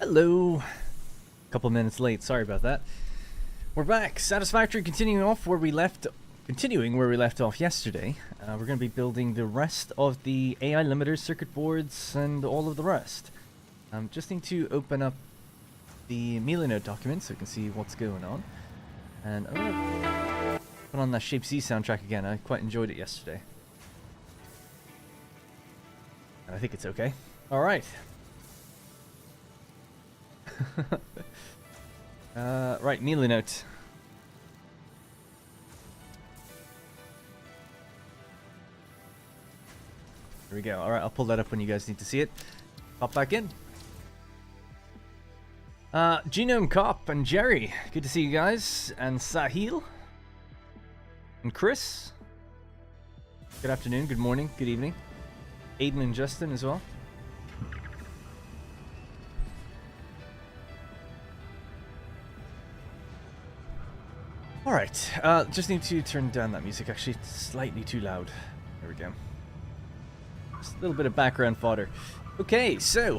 Hello. Couple minutes late. Sorry about that. We're back. Satisfactory, continuing where we left off yesterday. We're going to be building the rest of the AI limiters, circuit boards, and all of the rest. Just need to open up the Milano document so we can see what's going on. And I'm going to put on that Shape Z soundtrack again. I quite enjoyed it yesterday. And I think it's okay. All right. Right, Mealy note. There we go. Alright, I'll pull that up when you guys need to see it. Pop back in. Genome Cop and Jerry. Good to see you guys. And Sahil. And Chris. Good afternoon, good morning, good evening. Aiden and Justin as well. Alright, just need to turn down that music. Actually, it's slightly too loud. There we go. Just a little bit of background fodder. Okay, so,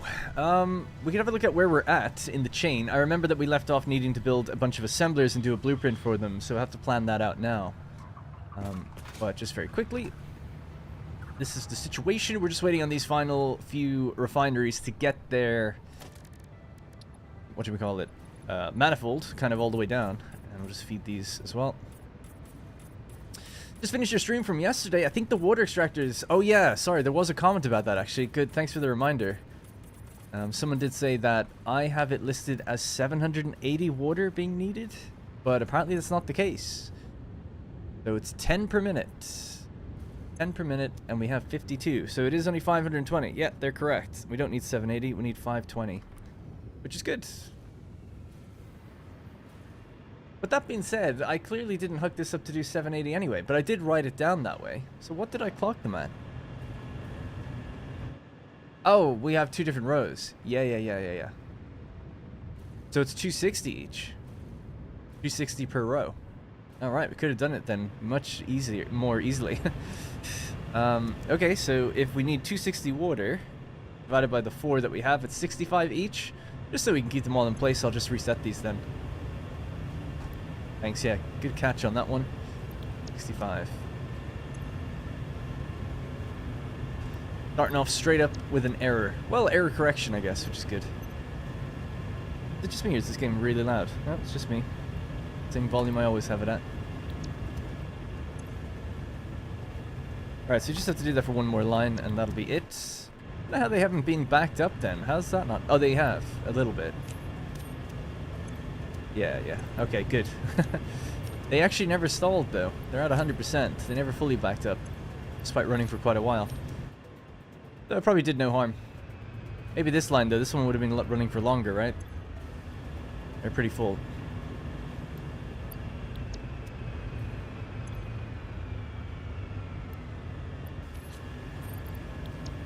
we can have a look at where we're at in the chain. I remember that we left off needing to build a bunch of assemblers and do a blueprint for them, so I have to plan that out now. But just very quickly, this is the situation. We're just waiting on these final few refineries to get their, what do we call it, manifold kind of all the way down. And we'll just feed these as well. Just finished your stream from yesterday. I think the water extractors... Oh yeah, sorry, there was a comment about that actually. Good, thanks for the reminder. Someone did say that I have it listed as 780 water being needed, but apparently that's not the case. So it's 10 per minute. 10 per minute, and we have 52. So it is only 520. Yeah, they're correct. We don't need 780, we need 520. Which is good. But that being said, I clearly didn't hook this up to do 780 anyway, but I did write it down that way. So what did I clock them at? Oh, we have two different rows. Yeah. So it's 260 each. 260 per row. Alright, we could have done it then much easier, more easily. Okay, so if we need 260 water, divided by the 4 that we have, it's 65 each. Just so we can keep them all in place, I'll just reset these then. Thanks, yeah. Good catch on that one. 65. Starting off straight up with an error. Well, error correction, I guess, which is good. Is it just me or is this game really loud? No, it's just me. Same volume I always have it at. Alright, so you just have to do that for one more line, and that'll be it. I don't know how they haven't been backed up then. How's that not? Oh, they have. A little bit. Yeah. Okay, good. They actually never stalled, though. They're at 100%. They never fully backed up, despite running for quite a while. Though it probably did no harm. Maybe this line, though. This one would have been running for longer, right? They're pretty full.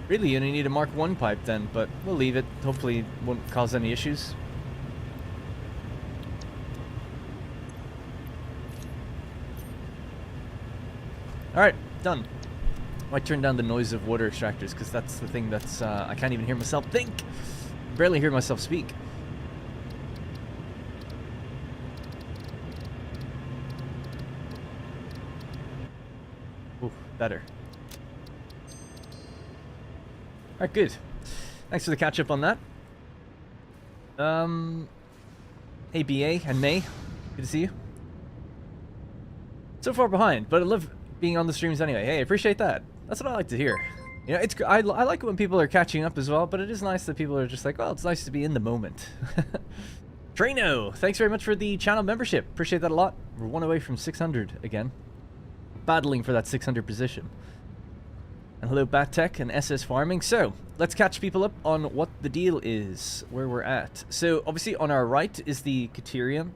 Really, you only need a Mark 1 pipe then, but we'll leave it. Hopefully it won't cause any issues. Alright, done. Might turn down the noise of water extractors, because that's the thing that's... I can't even hear myself think. Barely hear myself speak. Ooh, better. Alright, good. Thanks for the catch-up on that. Hey, BA and May. Good to see you. So far behind, but I love being on the streams anyway. Hey, I appreciate that. That's what I like to hear. You know, I like it when people are catching up as well, but it is nice that people are just like, well, it's nice to be in the moment. Trino, thanks very much for the channel membership. Appreciate that a lot. We're one away from 600 again. Battling for that 600 position. And hello, BatTech and SS Farming. So, let's catch people up on what the deal is, where we're at. So, obviously, on our right is the Caterium.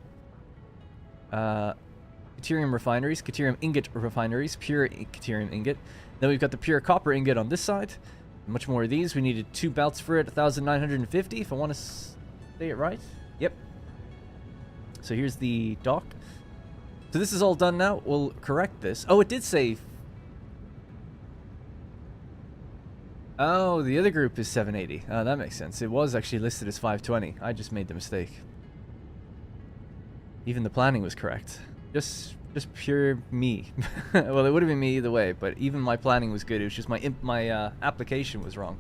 Caterium refineries, Caterium ingot refineries, pure Caterium ingot. Then we've got the pure copper ingot on this side. Much more of these. We needed 2 belts for it, 1,950 if I want to say it right. Yep. So here's the dock. So this is all done now. We'll correct this. Oh, it did say Oh, the other group is 780. Oh, that makes sense. It was actually listed as 520. I just made the mistake. Even the planning was correct. Just pure me. Well, it would have been me either way, but even my planning was good. It was just my application was wrong.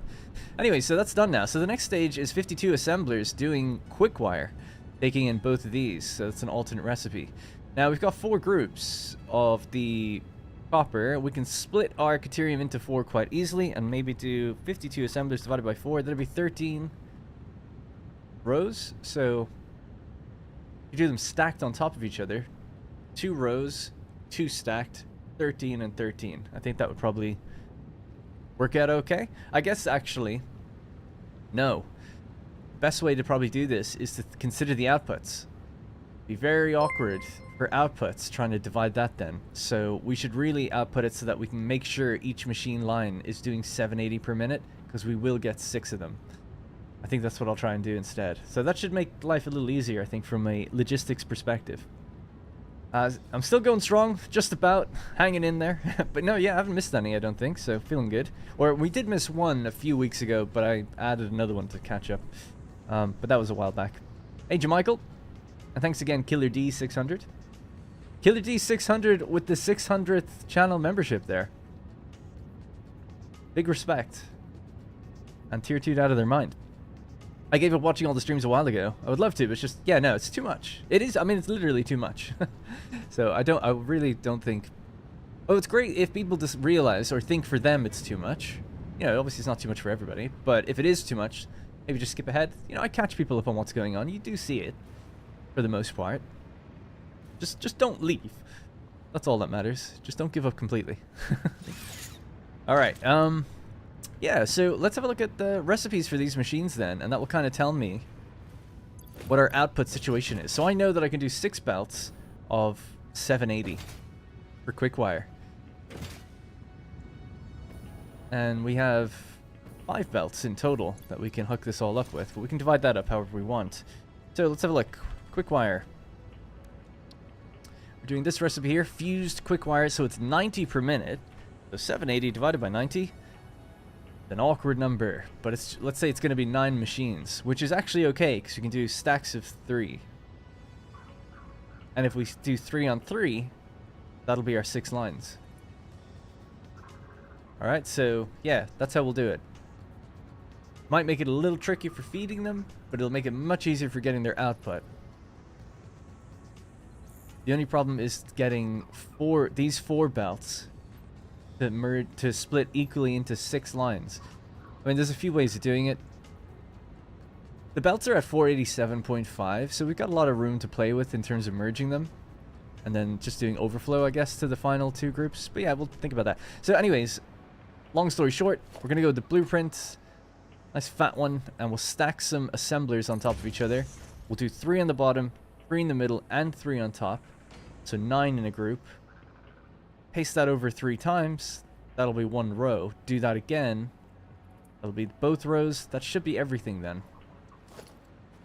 Anyway, so that's done now. So the next stage is 52 assemblers doing quick wire, taking in both of these. So it's an alternate recipe. Now we've got 4 groups of the copper. We can split our Caterium into 4 quite easily, and maybe do 52 assemblers divided by 4. That'll be 13 rows. So you do them stacked on top of each other. 2 rows, 2 stacked, 13 and 13. I think that would probably work out okay. I guess actually, no. Best way to probably do this is to consider the outputs. Be very awkward for outputs trying to divide that then. So we should really output it so that we can make sure each machine line is doing 780 per minute, because we will get 6 of them. I think that's what I'll try and do instead. So that should make life a little easier, I think, from a logistics perspective. I'm still going strong, just about, hanging in there. But no, yeah, I haven't missed any, I don't think, so feeling good. Or we did miss one a few weeks ago, but I added another one to catch up. But that was a while back. Hey, Jamichael. And thanks again, Killer D600. Killer D600 with the 600th channel membership there. Big respect. And tier 2'd out of their mind. I gave up watching all the streams a while ago. I would love to, but it's just, yeah, no, it's too much. It is, I mean, it's literally too much. So I really don't think... Oh, it's great if people just realize or think for them it's too much. You know, obviously it's not too much for everybody, but if it is too much, maybe just skip ahead. You know, I catch people up on what's going on. You do see it, for the most part. Just don't leave. That's all that matters. Just don't give up completely. Alright, yeah, so let's have a look at the recipes for these machines then, and that will kind of tell me what our output situation is. So I know that I can do 6 belts of 780 for quick wire. And we have 5 belts in total that we can hook this all up with, but we can divide that up however we want. So let's have a look. Quick wire. We're doing this recipe here, fused quick wire, so it's 90 per minute. So 780 divided by 90. An awkward number, but it's, let's say it's going to be 9 machines, which is actually okay because you can do stacks of 3. And if we do 3 on 3, that'll be our 6 lines. Alright, so yeah, that's how we'll do it. Might make it a little tricky for feeding them, but it'll make it much easier for getting their output. The only problem is getting these 4 belts to split equally into 6 lines. I mean, there's a few ways of doing it. The belts are at 487.5, so we've got a lot of room to play with in terms of merging them. And then just doing overflow, I guess, to the final 2 groups. But yeah, we'll think about that. So anyways, long story short, we're going to go with the blueprint. Nice fat one. And we'll stack some assemblers on top of each other. We'll do 3 on the bottom, 3 in the middle, and 3 on top. So 9 in a group. Paste that over 3 times. That'll be 1 row. Do that again. That'll be both rows. That should be everything then.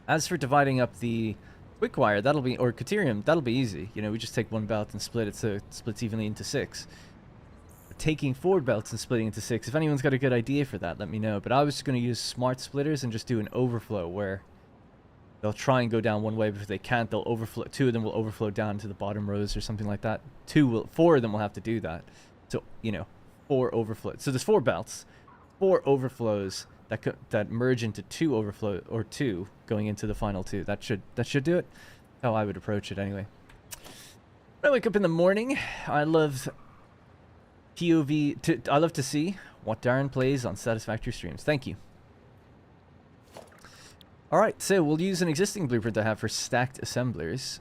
As for dividing up the quick wire, that'll be, or Caterium, that'll be easy. You know, we just take 1 belt and split it so it splits evenly into 6. But taking 4 belts and splitting into 6, if anyone's got a good idea for that, let me know. But I was just going to use smart splitters and just do an overflow where they'll try and go down one way, but if they can't, they'll overflow. 2 of them will overflow down to the bottom rows or something like that. 4 of them will have to do that. So, you know, 4 overflows. So there's 4 belts, 4 overflows that merge into 2 overflow, or 2 going into the final 2. That should do it. How I would approach it anyway. When I wake up in the morning, I love I love to see what Darren plays on Satisfactory streams. Thank you. Alright, so we'll use an existing blueprint I have for stacked assemblers.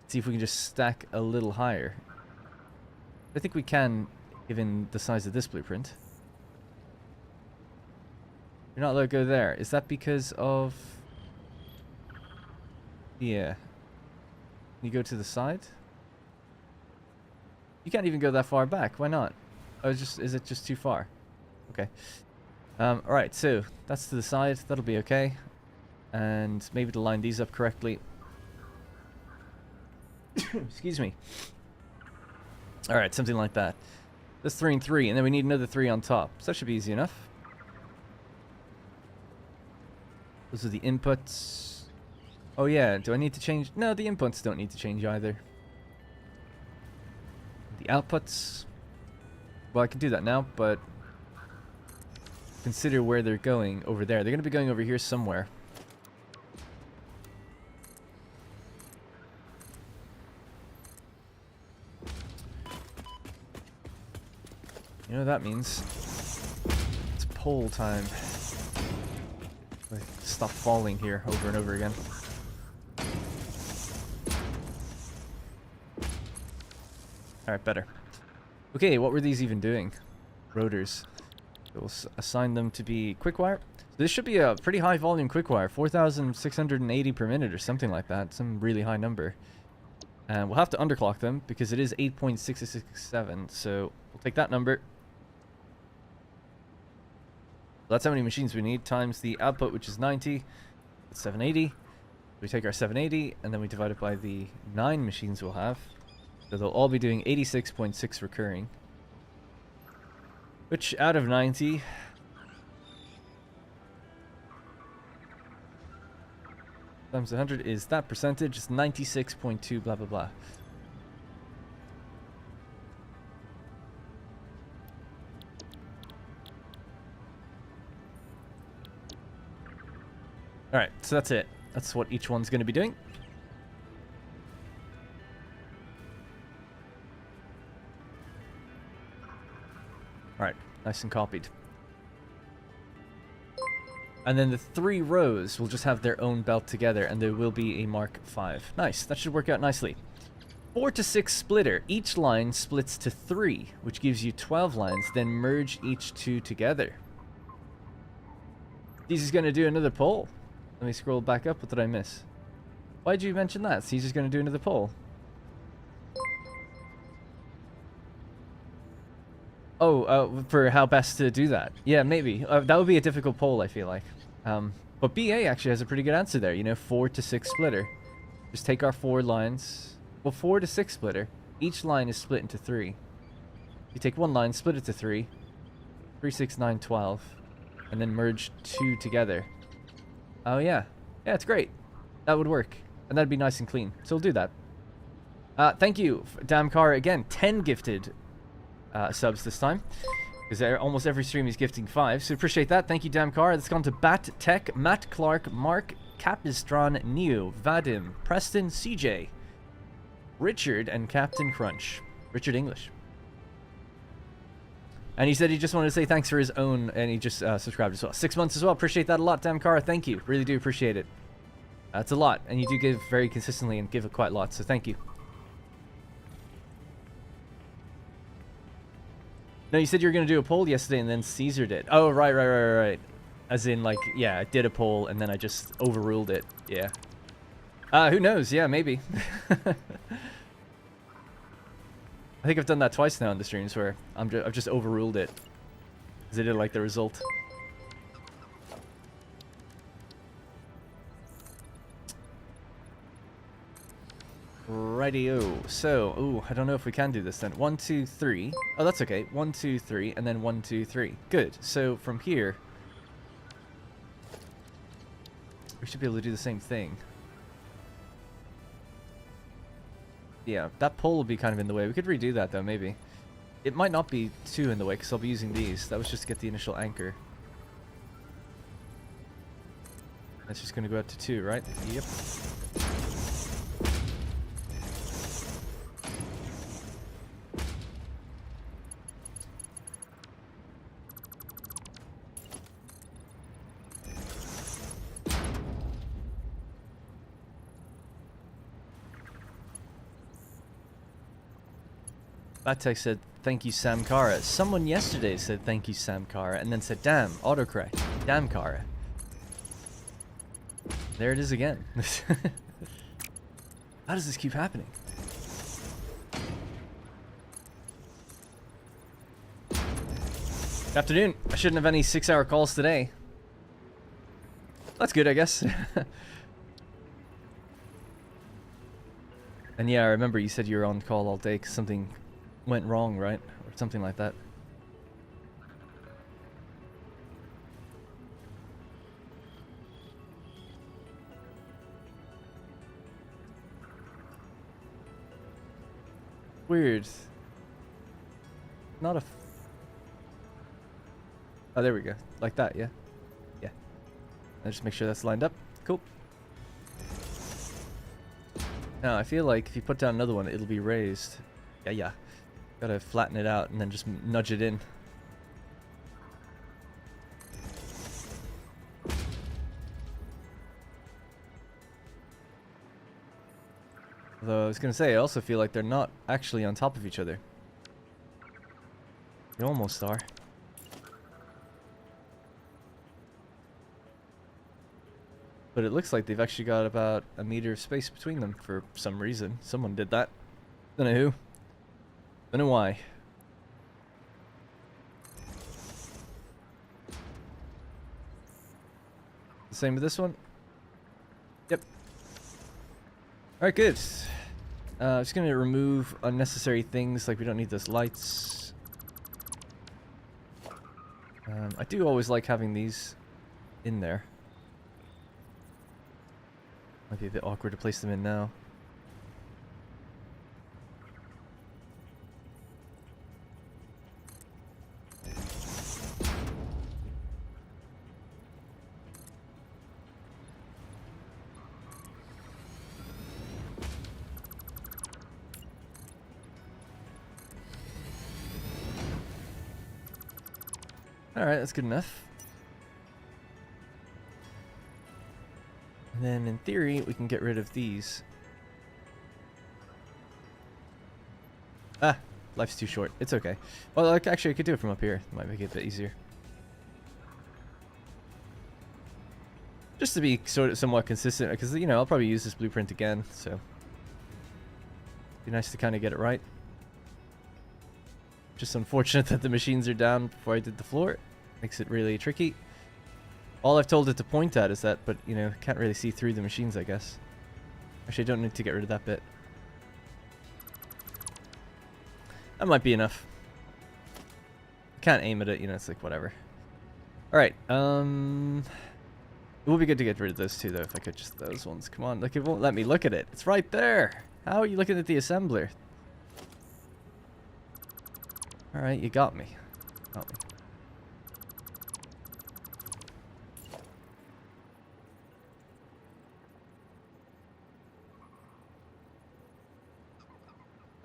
See if we can just stack a little higher. I think we can, given the size of this blueprint. You're not allowed to go there. Is that because of... Yeah. Can you go to the side? You can't even go that far back. Why not? Oh, is it just too far? Okay. Alright, so that's to the side. That'll be okay. And maybe to line these up correctly. Excuse me. Alright, something like that. That's 3 and 3, and then we need another 3 on top. So that should be easy enough. Those are the inputs. Oh yeah, do I need to change? No, the inputs don't need to change either. The outputs. Well, I can do that now, but consider where they're going over there. They're going to be going over here somewhere. You know what that means? It's pole time. Like, stop falling here over and over again. Alright, better. Okay, what were these even doing? Rotors. We'll assign them to be quickwire. This should be a pretty high volume quickwire. 4,680 per minute or something like that. Some really high number. And we'll have to underclock them because it is 8.667. So we'll take that number. That's how many machines we need times the output, which is 90. That's 780. We take our 780 and then we divide it by the 9 machines we'll have. So they'll all be doing 86.6 recurring. Which out of 90... times 100 is that percentage. It's 96.2 blah blah blah. Alright, so that's it. That's what each one's going to be doing. Alright, nice and copied. And then the 3 rows will just have their own belt together, and there will be a Mark V. Nice, that should work out nicely. 4 to 6 splitter. Each line splits to 3, which gives you 12 lines, then merge each 2 together. Caesar's going to do another poll. Let me scroll back up. What did I miss? Why'd you mention that? Caesar's going to do another poll. Oh, for how best to do that. Yeah, maybe. That would be a difficult poll, I feel like. But BA actually has a pretty good answer there. You know, 4 to 6 splitter. Just take our 4 lines. Well, 4 to 6 splitter. Each line is split into 3. You take one line, split it to 3. 3, 6, 9, 12. And then merge 2 together. Oh, yeah. Yeah, it's great. That would work. And that'd be nice and clean. So we'll do that. Thank you, Damcar. Again, 10 gifted subs this time. Because almost every stream is gifting 5. So appreciate that. Thank you, Damcar. That's gone to Bat Tech, Matt Clark, Mark, Capistron, Neo, Vadim, Preston, CJ, Richard, and Captain Crunch. Richard English. And he said he just wanted to say thanks for his own, and he just subscribed as well. 6 months as well. Appreciate that a lot, Damcar. Thank you. Really do appreciate it. That's a lot, and you do give very consistently and give it quite a lot, so thank you. No, you said you were going to do a poll yesterday, and then Caesar did. Oh, right. As in, like, yeah, I did a poll, and then I just overruled it. Yeah. Who knows? Yeah, maybe. I think I've done that twice now in the streams where I've just overruled it because I didn't like the result. Rightio. So, ooh, I don't know if we can do this then. 1, 2, 3. Oh, that's okay. 1, 2, 3, and then 1, 2, 3. Good. So from here, we should be able to do the same thing. Yeah, that pole will be kind of in the way. We could redo that, though, maybe. It might not be too in the way, because I'll be using these. That was just to get the initial anchor. That's just going to go out to 2, right? Yep. Batek said, thank you, Sam Kara. Someone yesterday said, thank you, Sam Kara, and then said, damn, autocorrect. Damn, Kara. There it is again. How does this keep happening? Good afternoon. I shouldn't have any 6-hour calls today. That's good, I guess. And yeah, I remember you said you were on call all day because something went wrong, right? Or something like that. Weird. Not a... Oh, there we go. Like that, yeah? Yeah. I'll just make sure that's lined up. Cool. Now, I feel like if you put down another one, it'll be raised. Yeah. Gotta flatten it out and then just nudge it in. Though I was gonna say, I also feel like they're not actually on top of each other. They almost are. But it looks like they've actually got about a meter of space between them for some reason. Someone did that. Don't know who. Don't know why. The same with this one. Yep. Alright, good. Just gonna remove unnecessary things, like we don't need those lights. I do always like having these in there. Might be a bit awkward to place them in now. Alright, that's good enough. And then in theory, we can get rid of these. Ah, life's too short. It's okay. Well, like, actually, I could do it from up here. Might make it a bit easier. Just to be somewhat consistent, because, you know, I'll probably use this blueprint again, so... Be nice to kind of get it right. Just unfortunate that the machines are down before I did the floor. Makes it really tricky. All I've told it to point at is that, but, you know, can't really see through the machines, I guess. Actually, I don't need to get rid of that bit. That might be enough. Can't aim at it, you know, it's like, whatever. Alright, it would be good to get rid of those two, though, if I could just... Those ones, come on, like, it won't let me look at it. It's right there! How are you looking at the assembler? Alright, you got me. Got me.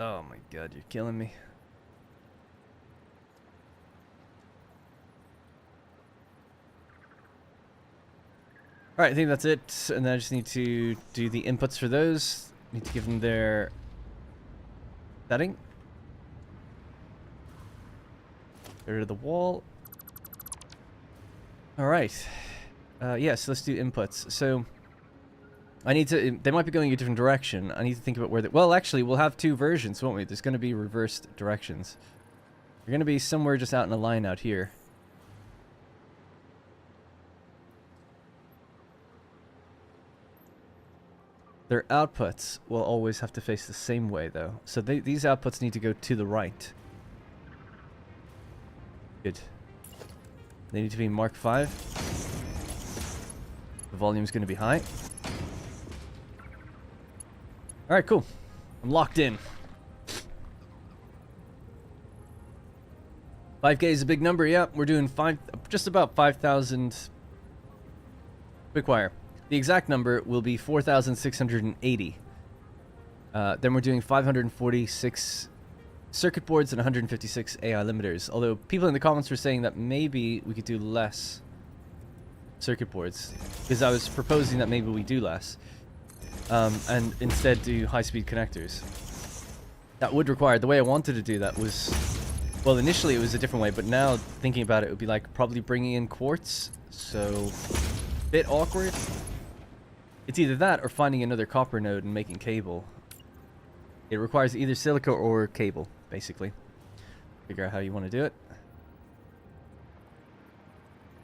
Oh my god, you're killing me. Alright, I think that's it. And then I just need to do the inputs for those. Need to give them their setting. Get rid of the wall. Alright. Yes, let's do inputs. So... I need to... They might be going a different direction. I need to think about where they... Well, actually, we'll have two versions, won't we? There's going to be reversed directions. They're going to be somewhere just out in a line out here. Their outputs will always have to face the same way, though. So these outputs need to go to the right. Good. They need to be Mark 5. The volume's going to be high. Alright, cool. I'm locked in. 5K is a big number, yeah. We're doing just about 5,000 quick-wire. The exact number will be 4,680. Then we're doing 546 circuit boards and 156 AI limiters. Although people in the comments were saying that maybe we could do less circuit boards. Because I was proposing that maybe we do less. And instead do high-speed connectors. That would require... The way I wanted to do that was... Well, initially it was a different way, but now thinking about it, it would be like probably bringing in quartz. So, a bit awkward. It's either that or finding another copper node and making cable. It requires either silica or cable, basically. Figure out how you want to do it.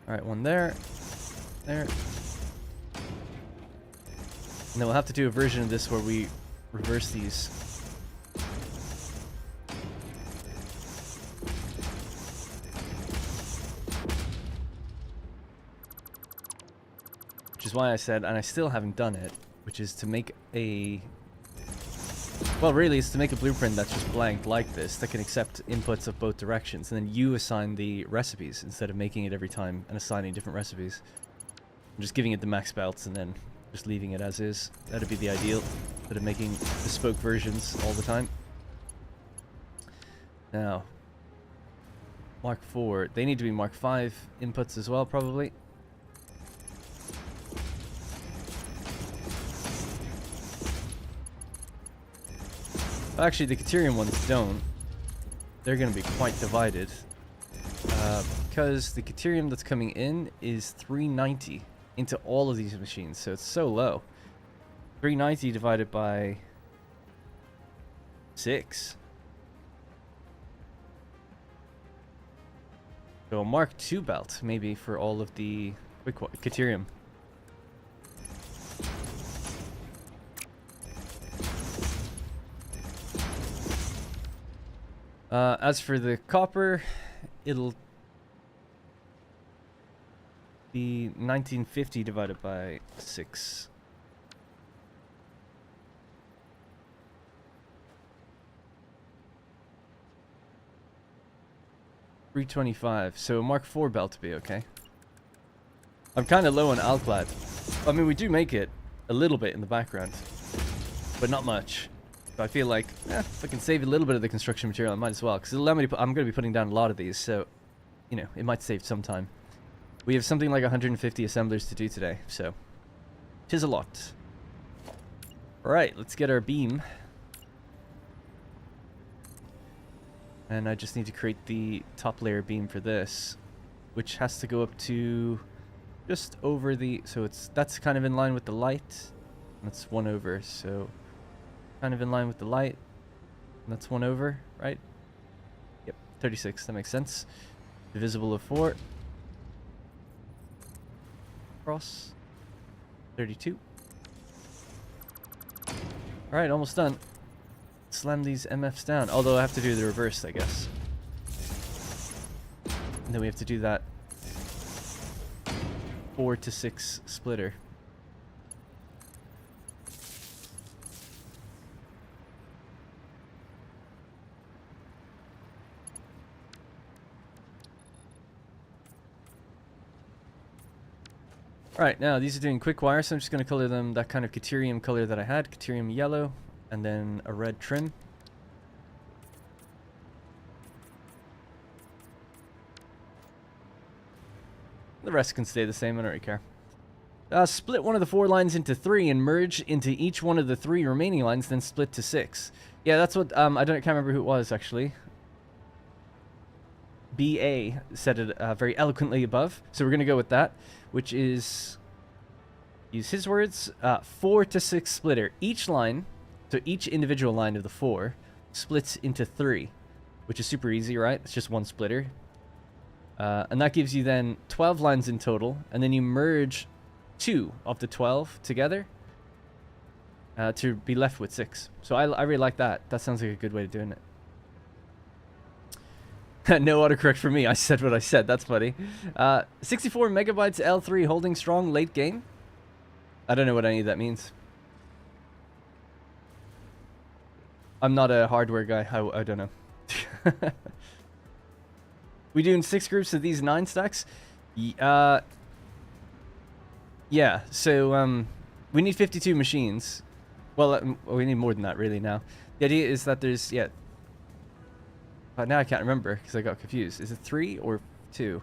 Alright, one there. There. And then we'll have to do a version of this where we reverse these. which is why I said, and I still haven't done it, which is to make a... Well, really, it's to make a blueprint that's just blank like this, that can accept inputs of both directions, and then you assign the recipes instead of making it every time and assigning different recipes. I'm just giving it the max belts and then just leaving it as is. That'd be the ideal, instead of making bespoke versions all the time. Now, Mark 4. They need to be Mark 5 inputs as well, probably. Actually, the Caterium ones don't. They're going to be quite divided. Because the Caterium that's coming in is 390 into all of these machines, so it's so low. 390 divided by 6. So a Mark II belt, maybe, for all of the quick Caterium. As for the copper, it'll be 1950 divided by 6. $325. So a Mark IV belt to be okay. I'm kind of low on Alclad. I mean, we do make it a little bit in the background, but not much. So I feel like, if I can save a little bit of the construction material, I might as well. Because it'll allow me to I'm going to be putting down a lot of these, so, you know, it might save some time. We have something like 150 assemblers to do today, so 'tis a lot. Alright, let's get our beam. And I just need to create the top layer beam for this, which has to go up to just over the... So that's kind of in line with the light. That's 1 over, so... Kind of in line with the light. And that's 1 over, right? Yep, 36, that makes sense. Divisible of 4. Cross. 32. Alright, almost done. Slam these MFs down. Although I have to do the reverse, I guess. And then we have to do that 4 to 6 splitter. Alright, now these are doing quick wire, so I'm just going to color them that kind of Caterium color that I had. Caterium yellow, and then a red trim. The rest can stay the same, I don't really care. Split one of the 4 lines into 3 and merge into each one of the 3 remaining lines, then split to 6. Yeah, that's what, can't remember who it was, actually. BA said it very eloquently above, so we're going to go with that, which is, use his words, 4 to 6 splitter. Each line, so each individual line of the 4 splits into 3, which is super easy, right? It's just 1 splitter. And that gives you then 12 lines in total, and then you merge 2 of the 12 together to be left with 6. So I really like that. That sounds like a good way of doing it. No autocorrect for me. I said what I said. That's funny. 64 megabytes L3 holding strong late game. I don't know what any of that means. I'm not a hardware guy. I don't know. We doing 6 groups of these 9 stacks? Yeah. So we need 52 machines. Well, we need more than that really now. The idea is that there's But now I can't remember because I got confused. Is it 3 or 2?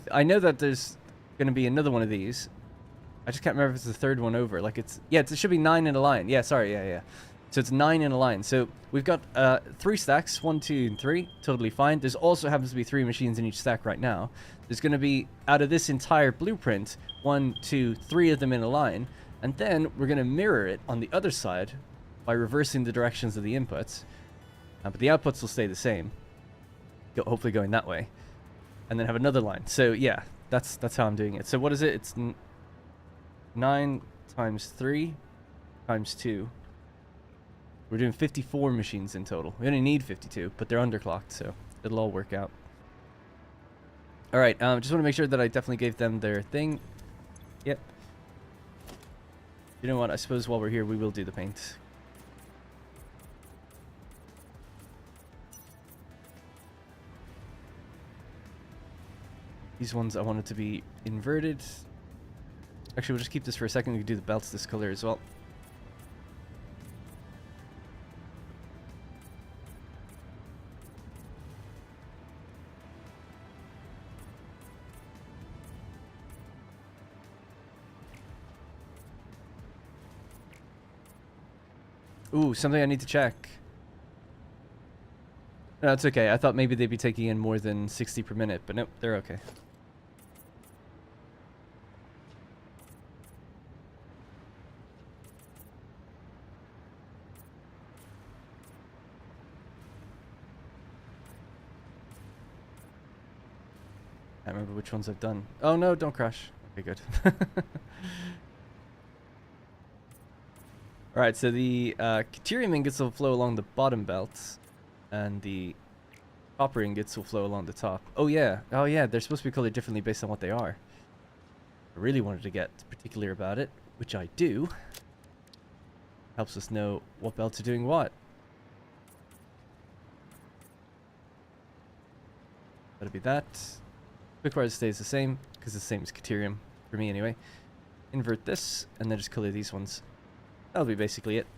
I know that there's going to be another one of these. I just can't remember if it's the 3rd one over. Like it should be 9 in a line. Yeah, sorry, yeah. So it's 9 in a line. So we've got 3 stacks, 1, 2, and 3. Totally fine. There's also happens to be 3 machines in each stack right now. There's going to be, out of this entire blueprint, 1, 2, 3 of them in a line. And then we're going to mirror it on the other side by reversing the directions of the inputs. But the outputs will stay the same. Hopefully going that way. And then have another line. So yeah, that's how I'm doing it. So what is it? It's 9 times 3 times 2. We're doing 54 machines in total. We only need 52, but they're underclocked, so it'll all work out. All right, just want to make sure that I definitely gave them their thing. Yep. You know what? I suppose while we're here, we will do the paint. These ones I wanted to be inverted. Actually, we'll just keep this for a second. We can do the belts this color as well. Ooh, something I need to check. No, it's okay. I thought maybe they'd be taking in more than 60 per minute, but nope, they're okay. I remember which ones I've done. Oh no, don't crash. Okay, good. Alright, so the Caterium ingots will flow along the bottom belts, and the copper ingots will flow along the top. Oh yeah, they're supposed to be colored differently based on what they are. I really wanted to get particular about it, which I do. Helps us know what belts are doing what. That'll be that. Quickwire stays the same, because it's the same as Caterium, for me anyway. Invert this, and then just color these ones. That'll be basically it.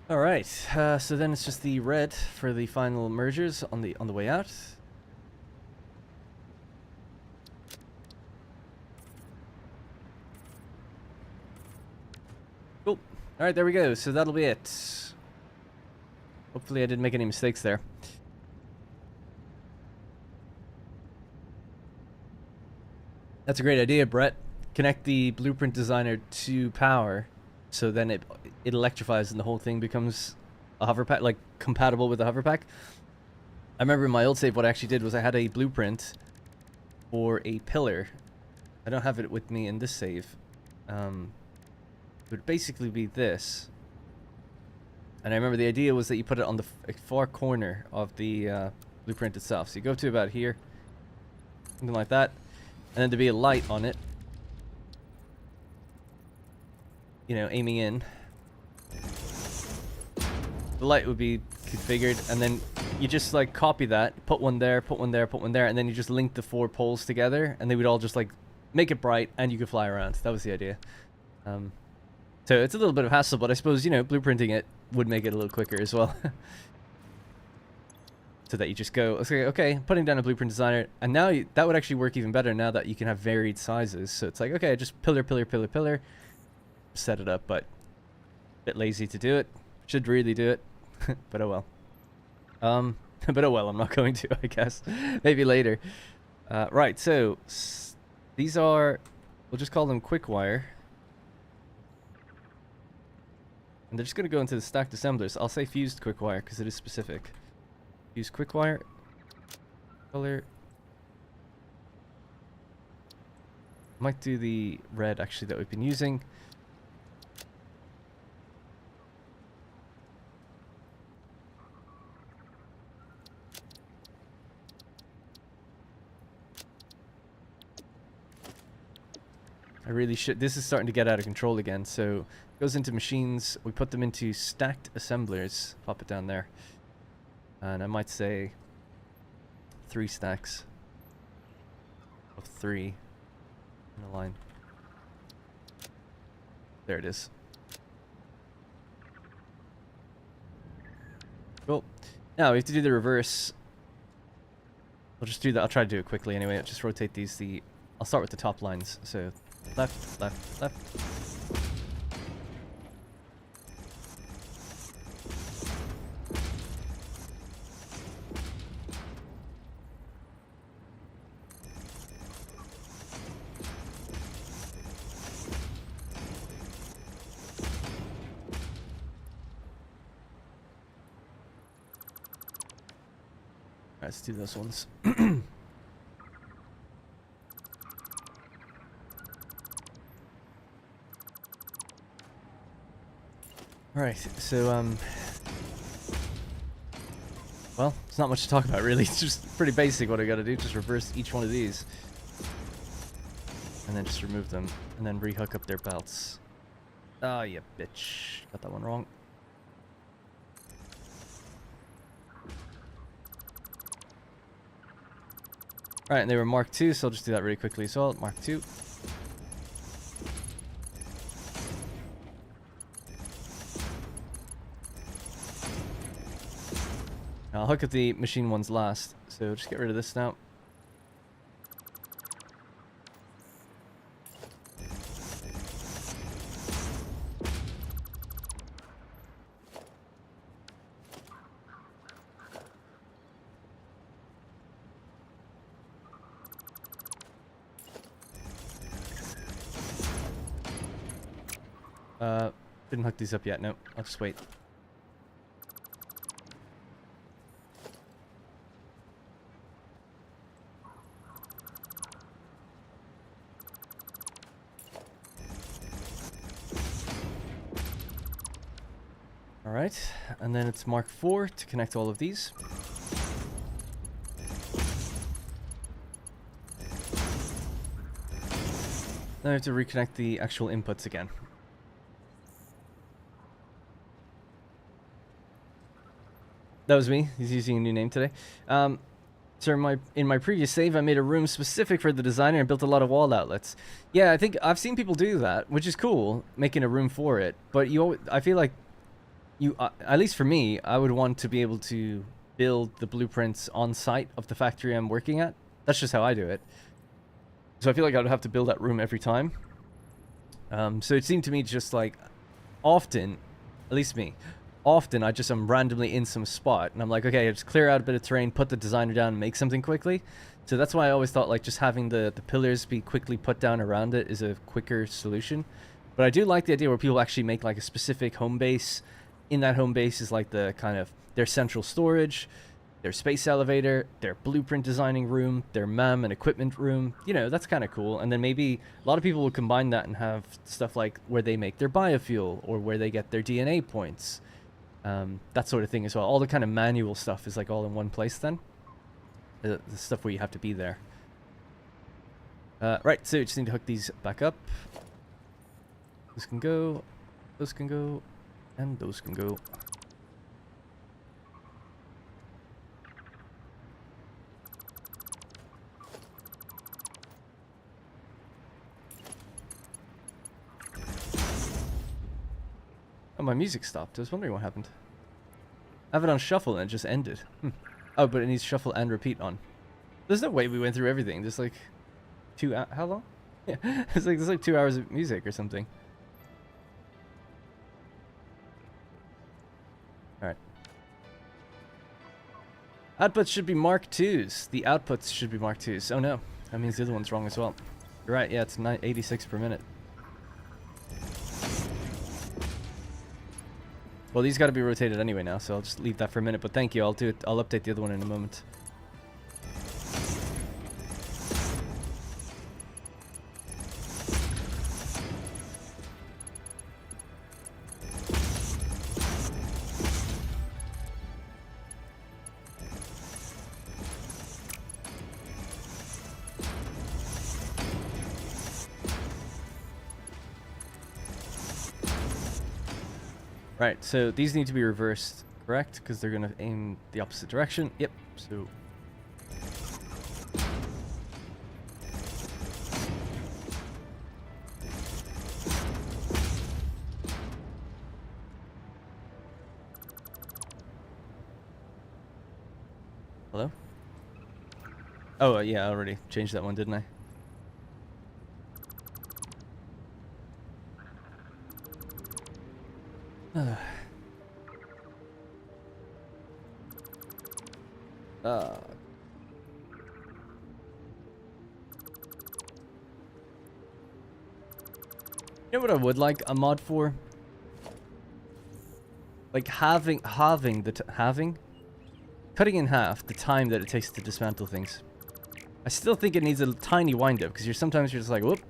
All right, so then it's just the red for the final mergers on the way out. Cool. All right, there we go. So that'll be it. Hopefully I didn't make any mistakes there. That's a great idea, Brett. Connect the blueprint designer to power, so then it electrifies and the whole thing becomes a hover pack, like compatible with the hover pack. I remember in my old save what I actually did was I had a blueprint for a pillar. I don't have it with me in this save. It would basically be this. And I remember the idea was that you put it on the far corner of the blueprint itself. So you go to about here, something like that, and then there'd be a light on it. You know, aiming in. The light would be configured, and then you just like copy that, put one there, put one there, put one there, and then you just link the 4 poles together, and they would all just like make it bright, and you could fly around. That was the idea. So it's a little bit of hassle, but I suppose, you know, blueprinting it would make it a little quicker as well. So that you just go, okay, putting down a blueprint designer, and now that would actually work even better now that you can have varied sizes. So it's like, okay, just pillar, pillar, pillar, pillar, set it up, but a bit lazy to do it. Should really do it, but oh well. But oh well, I'm not going to, I guess. Maybe later. Right, so these are, we'll just call them quick wire. And they're just going to go into the stacked assemblers. I'll say fused quick wire because it is specific. Fused quick wire. Color. Might do the red actually that we've been using. I really should. This is starting to get out of control again. So it goes into machines. We put them into stacked assemblers. Pop it down there. And I might say 3 stacks of 3 in a line. There it is. Cool. Now we have to do the reverse. We'll just do that. I'll try to do it quickly anyway. I'll just rotate these. I'll start with the top lines. So left, left, left. Let's do those ones. Alright, so, well, it's not much to talk about, really. It's just pretty basic what I gotta do. Just reverse each one of these. And then just remove them. And then rehook up their belts. Ah, you bitch. Got that one wrong. Alright, and they were Mark II, so I'll just do that really quickly as well. Mark II. I'll hook up the machine ones last, so just get rid of this now. Didn't hook these up yet. No, I'll just wait. Alright, and then it's Mark IV to connect all of these. Then I have to reconnect the actual inputs again. That was me. He's using a new name today. So in my previous save, I made a room specific for the designer and built a lot of wall outlets. Yeah, I think I've seen people do that, which is cool, making a room for it. But I feel like at least for me, I would want to be able to build the blueprints on site of the factory I'm working at. That's just how I do it. So I feel like I'd have to build that room every time. So it seemed to me just like often, at least me, often I'm randomly in some spot and I'm like, okay, just clear out a bit of terrain, put the designer down and make something quickly. So that's why I always thought like just having the pillars be quickly put down around it is a quicker solution. But I do like the idea where people actually make like a specific home base. In that home base is like the kind of their central storage, their space elevator, their blueprint designing room, their MAM and equipment room. You know, that's kind of cool. And then maybe a lot of people will combine that and have stuff like where they make their biofuel or where they get their DNA points. That sort of thing as well. All the kind of manual stuff is like all in one place then. The stuff where you have to be there. Right, so you just need to hook these back up. Those can go, and those can go. Oh, my music stopped. I was wondering what happened. I have it on shuffle and it just ended. Oh, but it needs shuffle and repeat on. There's no way we went through everything. There's like 2 hours. How long? Yeah, there's like 2 hours of music or something. Alright. Outputs should be Mark IIs. The outputs should be Mark IIs. Oh no. That means the other one's wrong as well. You're right, yeah, it's 86 per minute. Well, these got to be rotated anyway now, so I'll just leave that for a minute. But thank you. I'll update the other one in a moment. Right, so these need to be reversed, correct? Because they're going to aim the opposite direction. Yep, so... Hello? Oh, yeah, I already changed that one, didn't I? You know what I would like a mod for? Like cutting in half the time that it takes to dismantle things. I still think it needs a tiny wind up because sometimes you're just like, whoop.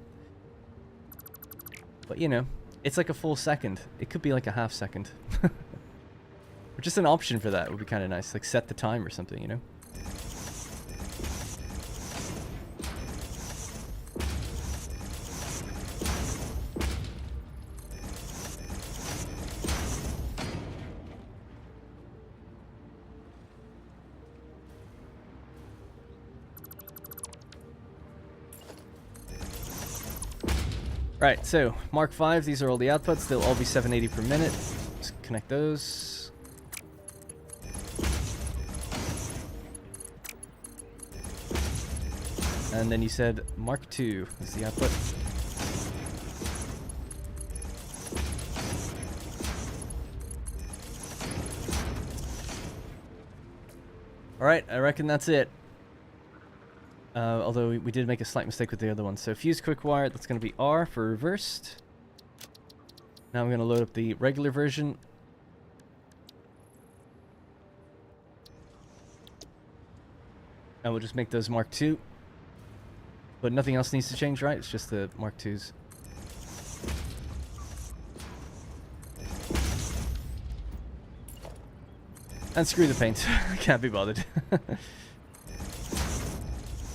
But you know, It's like a full second. It could be like a half second. Or just an option for that would be kind of nice. Like set the time or something, you know? Right, so Mark 5, these are all the outputs. They'll all be 780 per minute. Let's connect those. And then you said Mark 2 is the output. Alright, I reckon that's it. Although we did make a slight mistake with the other one. So fuse quick wire, that's going to be R for reversed. Now I'm going to load up the regular version. And we'll just make those Mark II. But nothing else needs to change, right? It's just the Mark IIs. And screw the paint. I can't be bothered.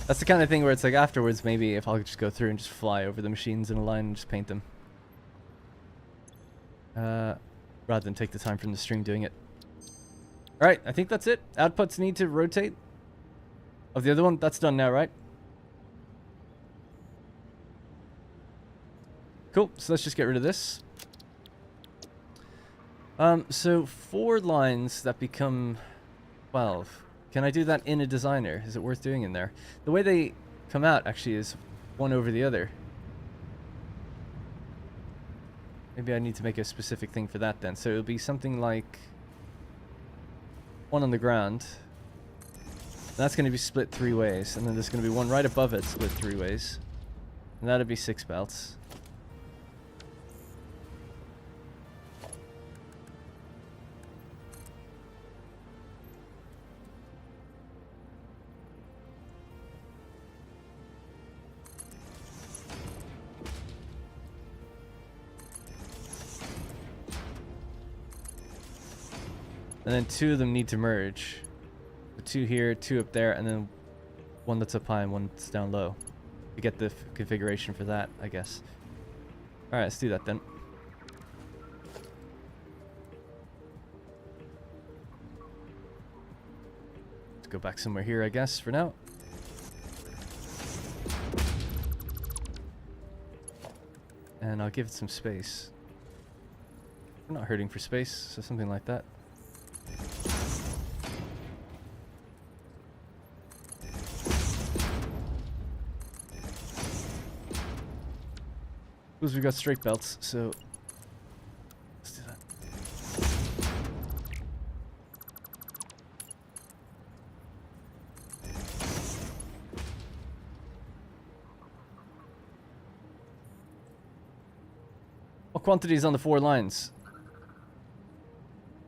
That's the kind of thing where it's like afterwards, maybe if I'll just go through and just fly over the machines in a line and just paint them. Rather than take the time from the stream doing it. Alright, I think that's it. Outputs need to rotate. Of the other one, that's done now, right? Cool, so let's just get rid of this. So 4 lines that become 12. Can I do that in a designer? Is it worth doing in there? The way they come out actually is one over the other. Maybe I need to make a specific thing for that then. So it'll be something like one on the ground. That's going to be split 3 ways. And then there's going to be one right above it split 3 ways. And that'll be 6 belts. And then 2 of them need to merge. So 2 here, 2 up there, and then 1 that's up high and 1 that's down low. To get the configuration for that, I guess. Alright, let's do that then. Let's go back somewhere here, I guess, for now. And I'll give it some space. We're not hurting for space, so something like that. Because we've got straight belts, so let's do that. What quantity is on the 4 lines?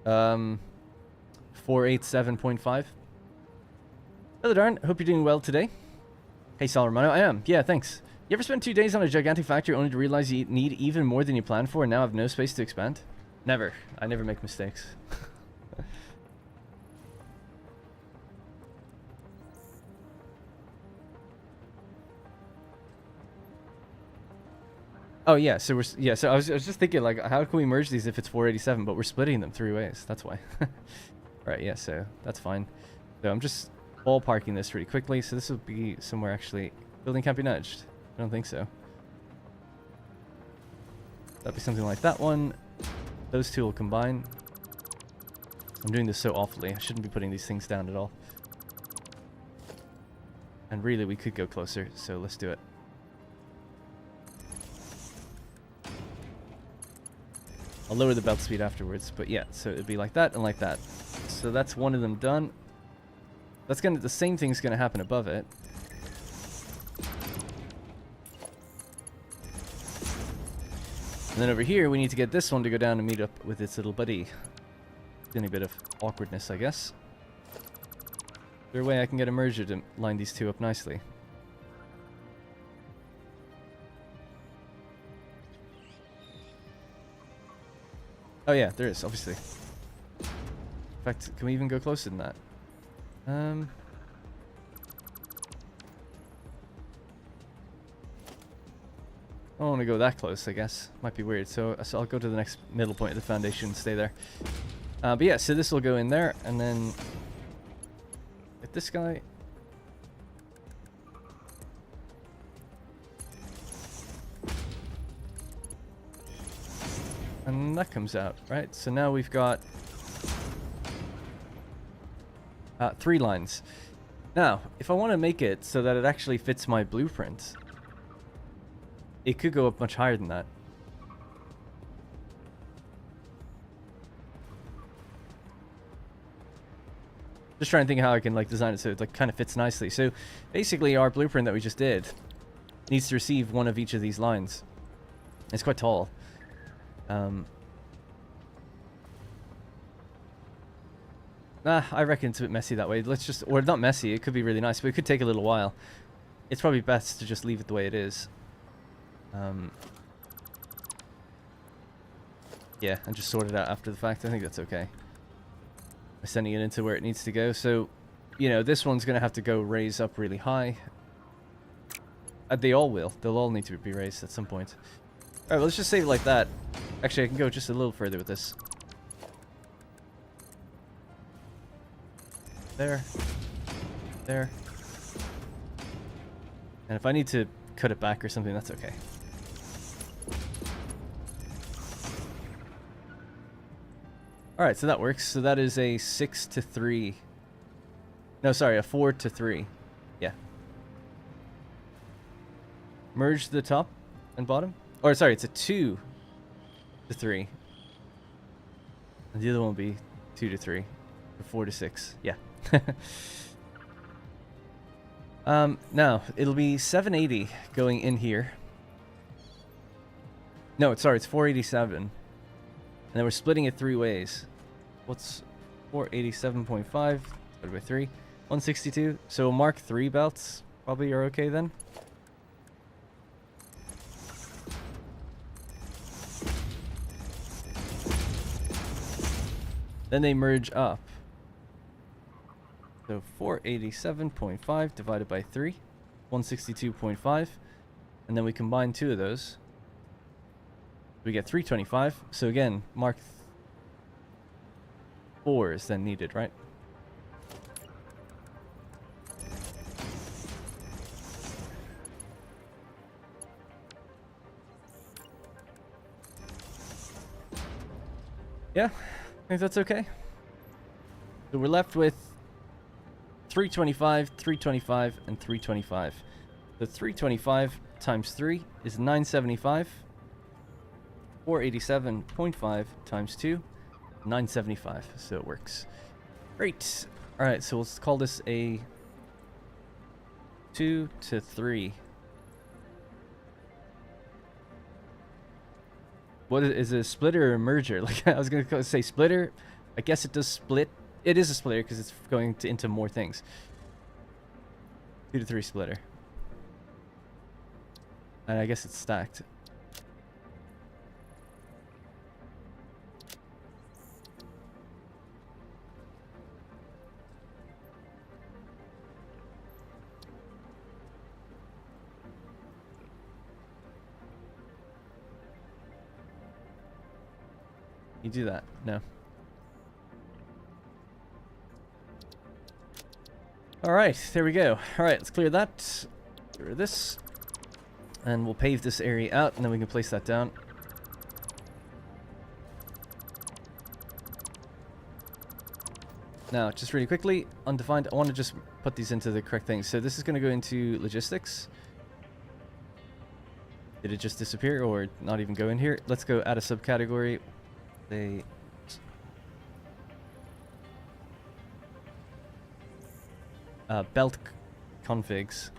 487.5. Hello, Darn. Hope you're doing well today. Hey, Sal Romano. I am. Yeah, thanks. You ever spend 2 days on a gigantic factory only to realize you need even more than you planned for and now have no space to expand? Never. I never make mistakes. Oh yeah, so so I was just thinking like how can we merge these if it's 487 but we're splitting them 3 ways. That's why. Right, yeah, so that's fine. So I'm just ballparking this really quickly. So this will be somewhere actually. Building can't be nudged. I don't think so. That'd be something like that one. Those 2 will combine. I'm doing this so awfully. I shouldn't be putting these things down at all. And really, we could go closer, so let's do it. I'll lower the belt speed afterwards, but yeah, so it'd be like that and like that. So that's one of them done. That's gonna, the same thing's gonna happen above it. And then over here, we need to get this one to go down and meet up with its little buddy. Any bit of awkwardness, I guess. Is there a way I can get a merger to line these 2 up nicely? Oh yeah, there is, obviously. In fact, can we even go closer than that? I don't want to go that close, I guess. Might be weird. So I'll go to the next middle point of the foundation and stay there. But yeah, so this will go in there, and then get this guy. And that comes out, right? So now we've got 3 lines. Now, if I want to make it so that it actually fits my blueprint, it could go up much higher than that. Just trying to think of how I can like design it so it like kind of fits nicely. So basically our blueprint that we just did needs to receive one of each of these lines. It's quite tall. I reckon it's a bit messy that way. Let's just, or not messy, it could be really nice, but it could take a little while. It's probably best to just leave it the way it is. Yeah, and just sort it out after the fact. I think that's okay. We're sending it into where it needs to go. So, you know, this one's going to have to go raise up really high. They all will. They'll all need to be raised at some point. Alright, well, let's just save it like that. Actually, I can go just a little further with this. There. There. And if I need to cut it back or something, that's okay. Alright, so that works. So that is a 6 to 3. No, sorry, a 4 to 3. Yeah. Merge the top and bottom. Or, sorry, it's a 2 to 3. And the other one will be 2 to 3. Or 4 to 6. Yeah. Now, it'll be 780 going in here. No, sorry, it's 487. And then we're splitting it 3 ways. What's 487.5 divided by 3? 162. So Mark 3 belts probably are okay then. Then they merge up. So 487.5 divided by 3, 162.5, and then we combine 2 of those. We get 325. So again, Mark 4 is then needed, right? Yeah, I think that's okay. So we're left with 325, 325, and 325. So 325 times 3 is 975. 487.5 times 2, 975. So it works. Great. Alright, so let's call this a 2 to 3. What is it, a splitter or a merger? Like I was going to say splitter. I guess it does split. It is a splitter because it's going into more things. 2 to 3 splitter. And I guess it's stacked. You do that? No. Alright, there we go. Alright, let's clear that. Get rid of this. And we'll pave this area out, and then we can place that down. Now, just really quickly, undefined, I want to just put these into the correct things. So this is going to go into logistics. Did it just disappear or not even go in here? Let's go add a subcategory. Belt configs.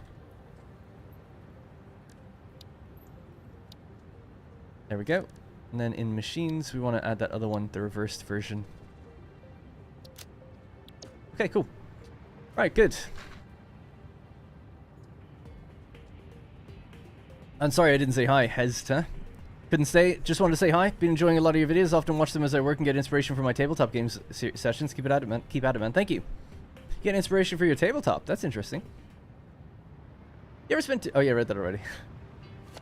There we go. And then in machines, we want to add that other one, the reversed version. Okay, cool. Alright, good. I'm sorry I didn't say hi, Hezta. Couldn't stay. Just wanted to say hi. Been enjoying a lot of your videos. Often watch them as I work and get inspiration for my tabletop games sessions. Keep it at it, man. Keep at it, man. Thank you. Get inspiration for your tabletop. That's interesting. You ever spent... Oh, yeah, I read that already.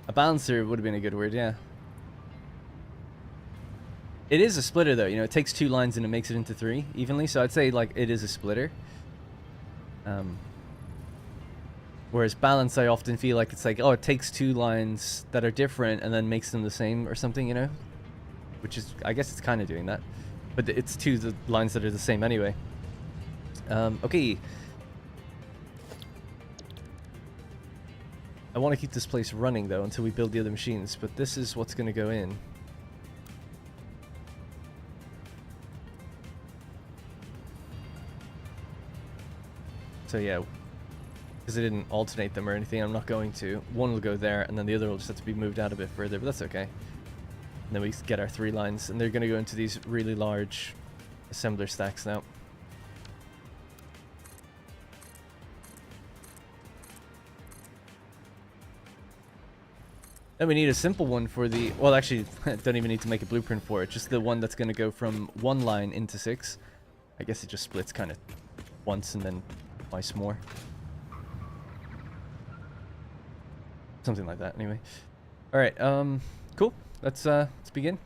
A balancer would have been a good word, yeah. It is a splitter, though. You know, it takes 2 lines and it makes it into 3 evenly. So I'd say, like, it is a splitter. Whereas balance, I often feel like it's like, oh, it takes 2 lines that are different and then makes them the same or something, you know? Which is, I guess it's kind of doing that. But it's 2 lines that are the same anyway. Okay. I want to keep this place running, though, until we build the other machines. But this is what's going to go in. So, yeah. Because I didn't alternate them or anything, I'm not going to. One will go there, and then the other will just have to be moved out a bit further, but that's okay. And then we get our 3 lines, and they're going to go into these really large assembler stacks now. Then we need a simple one for the... Well, actually, don't even need to make a blueprint for it. Just the one that's going to go from 1 line into 6. I guess it just splits kind of once and then twice more. Something like that, anyway. Alright, cool. Let's begin.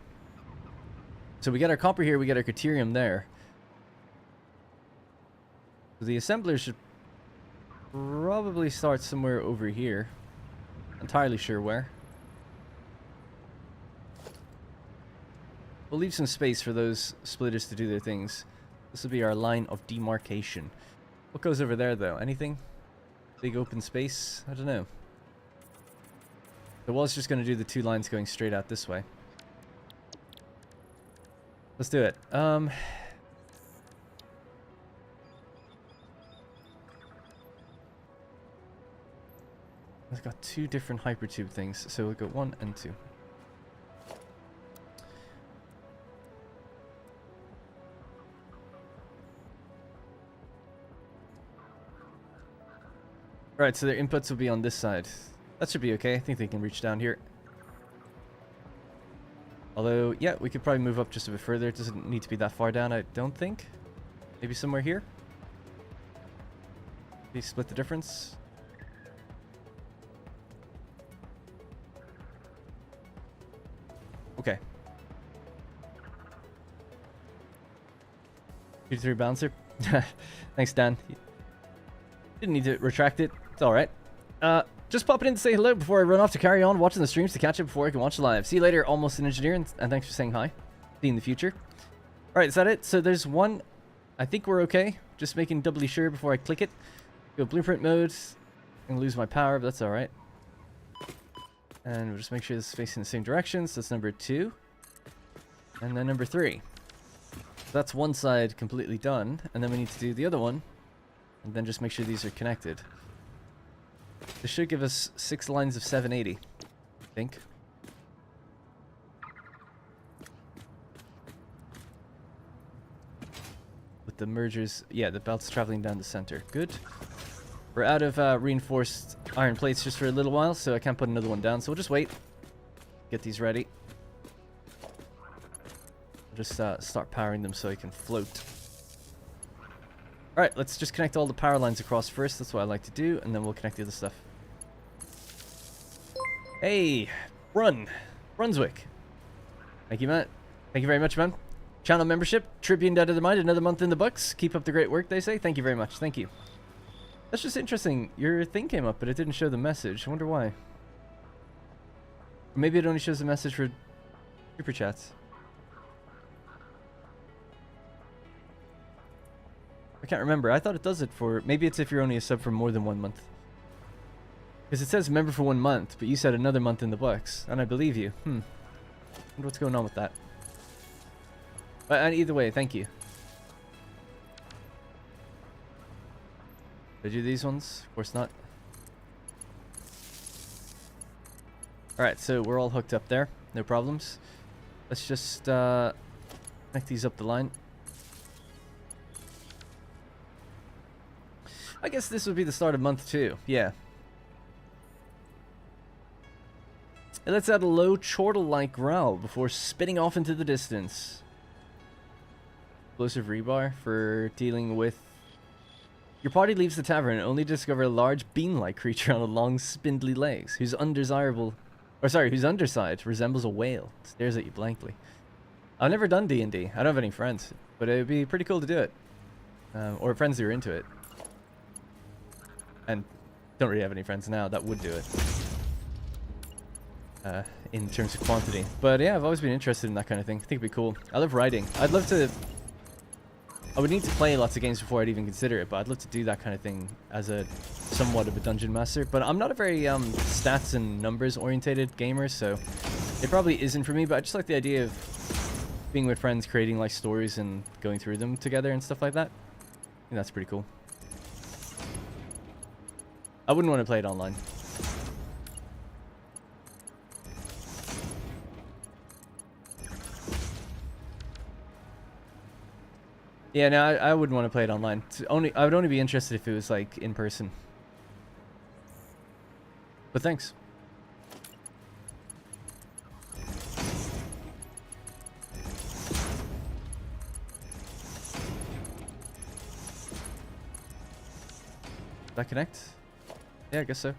So we got our copper here, we got our deuterium there. So the assembler should probably start somewhere over here. Entirely sure where. We'll leave some space for those splitters to do their things. This will be our line of demarcation. What goes over there, though? Anything? Big open space? I don't know. The wall's just going to do the 2 lines going straight out this way. Let's do it. I've got 2 different hypertube things, so we'll go 1 and 2. Alright, so their inputs will be on this side. That should be okay. I think they can reach down here. Although, yeah, we could probably move up just a bit further. It doesn't need to be that far down, I don't think. Maybe somewhere here? Maybe split the difference? Okay. 2-3 bouncer. Thanks, Dan. Didn't need to retract it. It's alright. Just popping in to say hello before I run off to carry on watching the streams to catch up before I can watch live. See you later, almost an engineer, and thanks for saying hi. See you in the future. Alright, is that it? So there's one. I think we're okay. Just making doubly sure before I click it. Go blueprint mode. I'm gonna lose my power, but that's alright. And we'll just make sure this is facing the same direction. So that's number 2. And then number 3. So that's one side completely done. And then we need to do the other one. And then just make sure these are connected. This should give us 6 lines of 780, I think. With the mergers, yeah, the belt's traveling down the center. Good. We're out of reinforced iron plates just for a little while, so I can't put another one down, so we'll just wait. Get these ready. I'll just start powering them so I can float. Alright, let's just connect all the power lines across first. That's what I like to do, and then we'll connect the other stuff. Hey, Brunswick. Thank you, Matt. Thank you very much, man. Channel membership, Tribune Dead of the Mind, another month in the books. Keep up the great work, they say. Thank you very much. Thank you. That's just interesting. Your thing came up, but it didn't show the message. I wonder why. Or maybe it only shows the message for super chats. I can't remember. I thought it does it for... Maybe it's if you're only a sub for more than 1 month. Because it says member for 1 month, but you said another month in the books. And I believe you. Wonder what's going on with that. But either way, thank you. Did I do these ones? Of course not. Alright, so we're all hooked up there. No problems. Let's just connect these up the line. I guess this would be the start of month 2. Yeah. It lets out a low chortle-like growl before spinning off into the distance. Explosive rebar for dealing with... Your party leaves the tavern only to discover a large bean-like creature on long spindly legs, whose whose underside resembles a whale. It stares at you blankly. I've never done D&D. I don't have any friends, but it would be pretty cool to do it. Or friends who are into it. And don't really have any friends now that would do it. In terms of quantity. But yeah, I've always been interested in that kind of thing. I think it'd be cool. I love writing. I would need to play lots of games before I'd even consider it, but I'd love to do that kind of thing as a somewhat of a dungeon master. But I'm not a very stats and numbers orientated gamer, so it probably isn't for me, but I just like the idea of being with friends, creating like stories and going through them together and stuff like that. I think that's pretty cool. I wouldn't want to play it online. Yeah, no, I wouldn't want to play it online. I would only be interested if it was like in person. But thanks. Did that connect? Yeah, I guess so.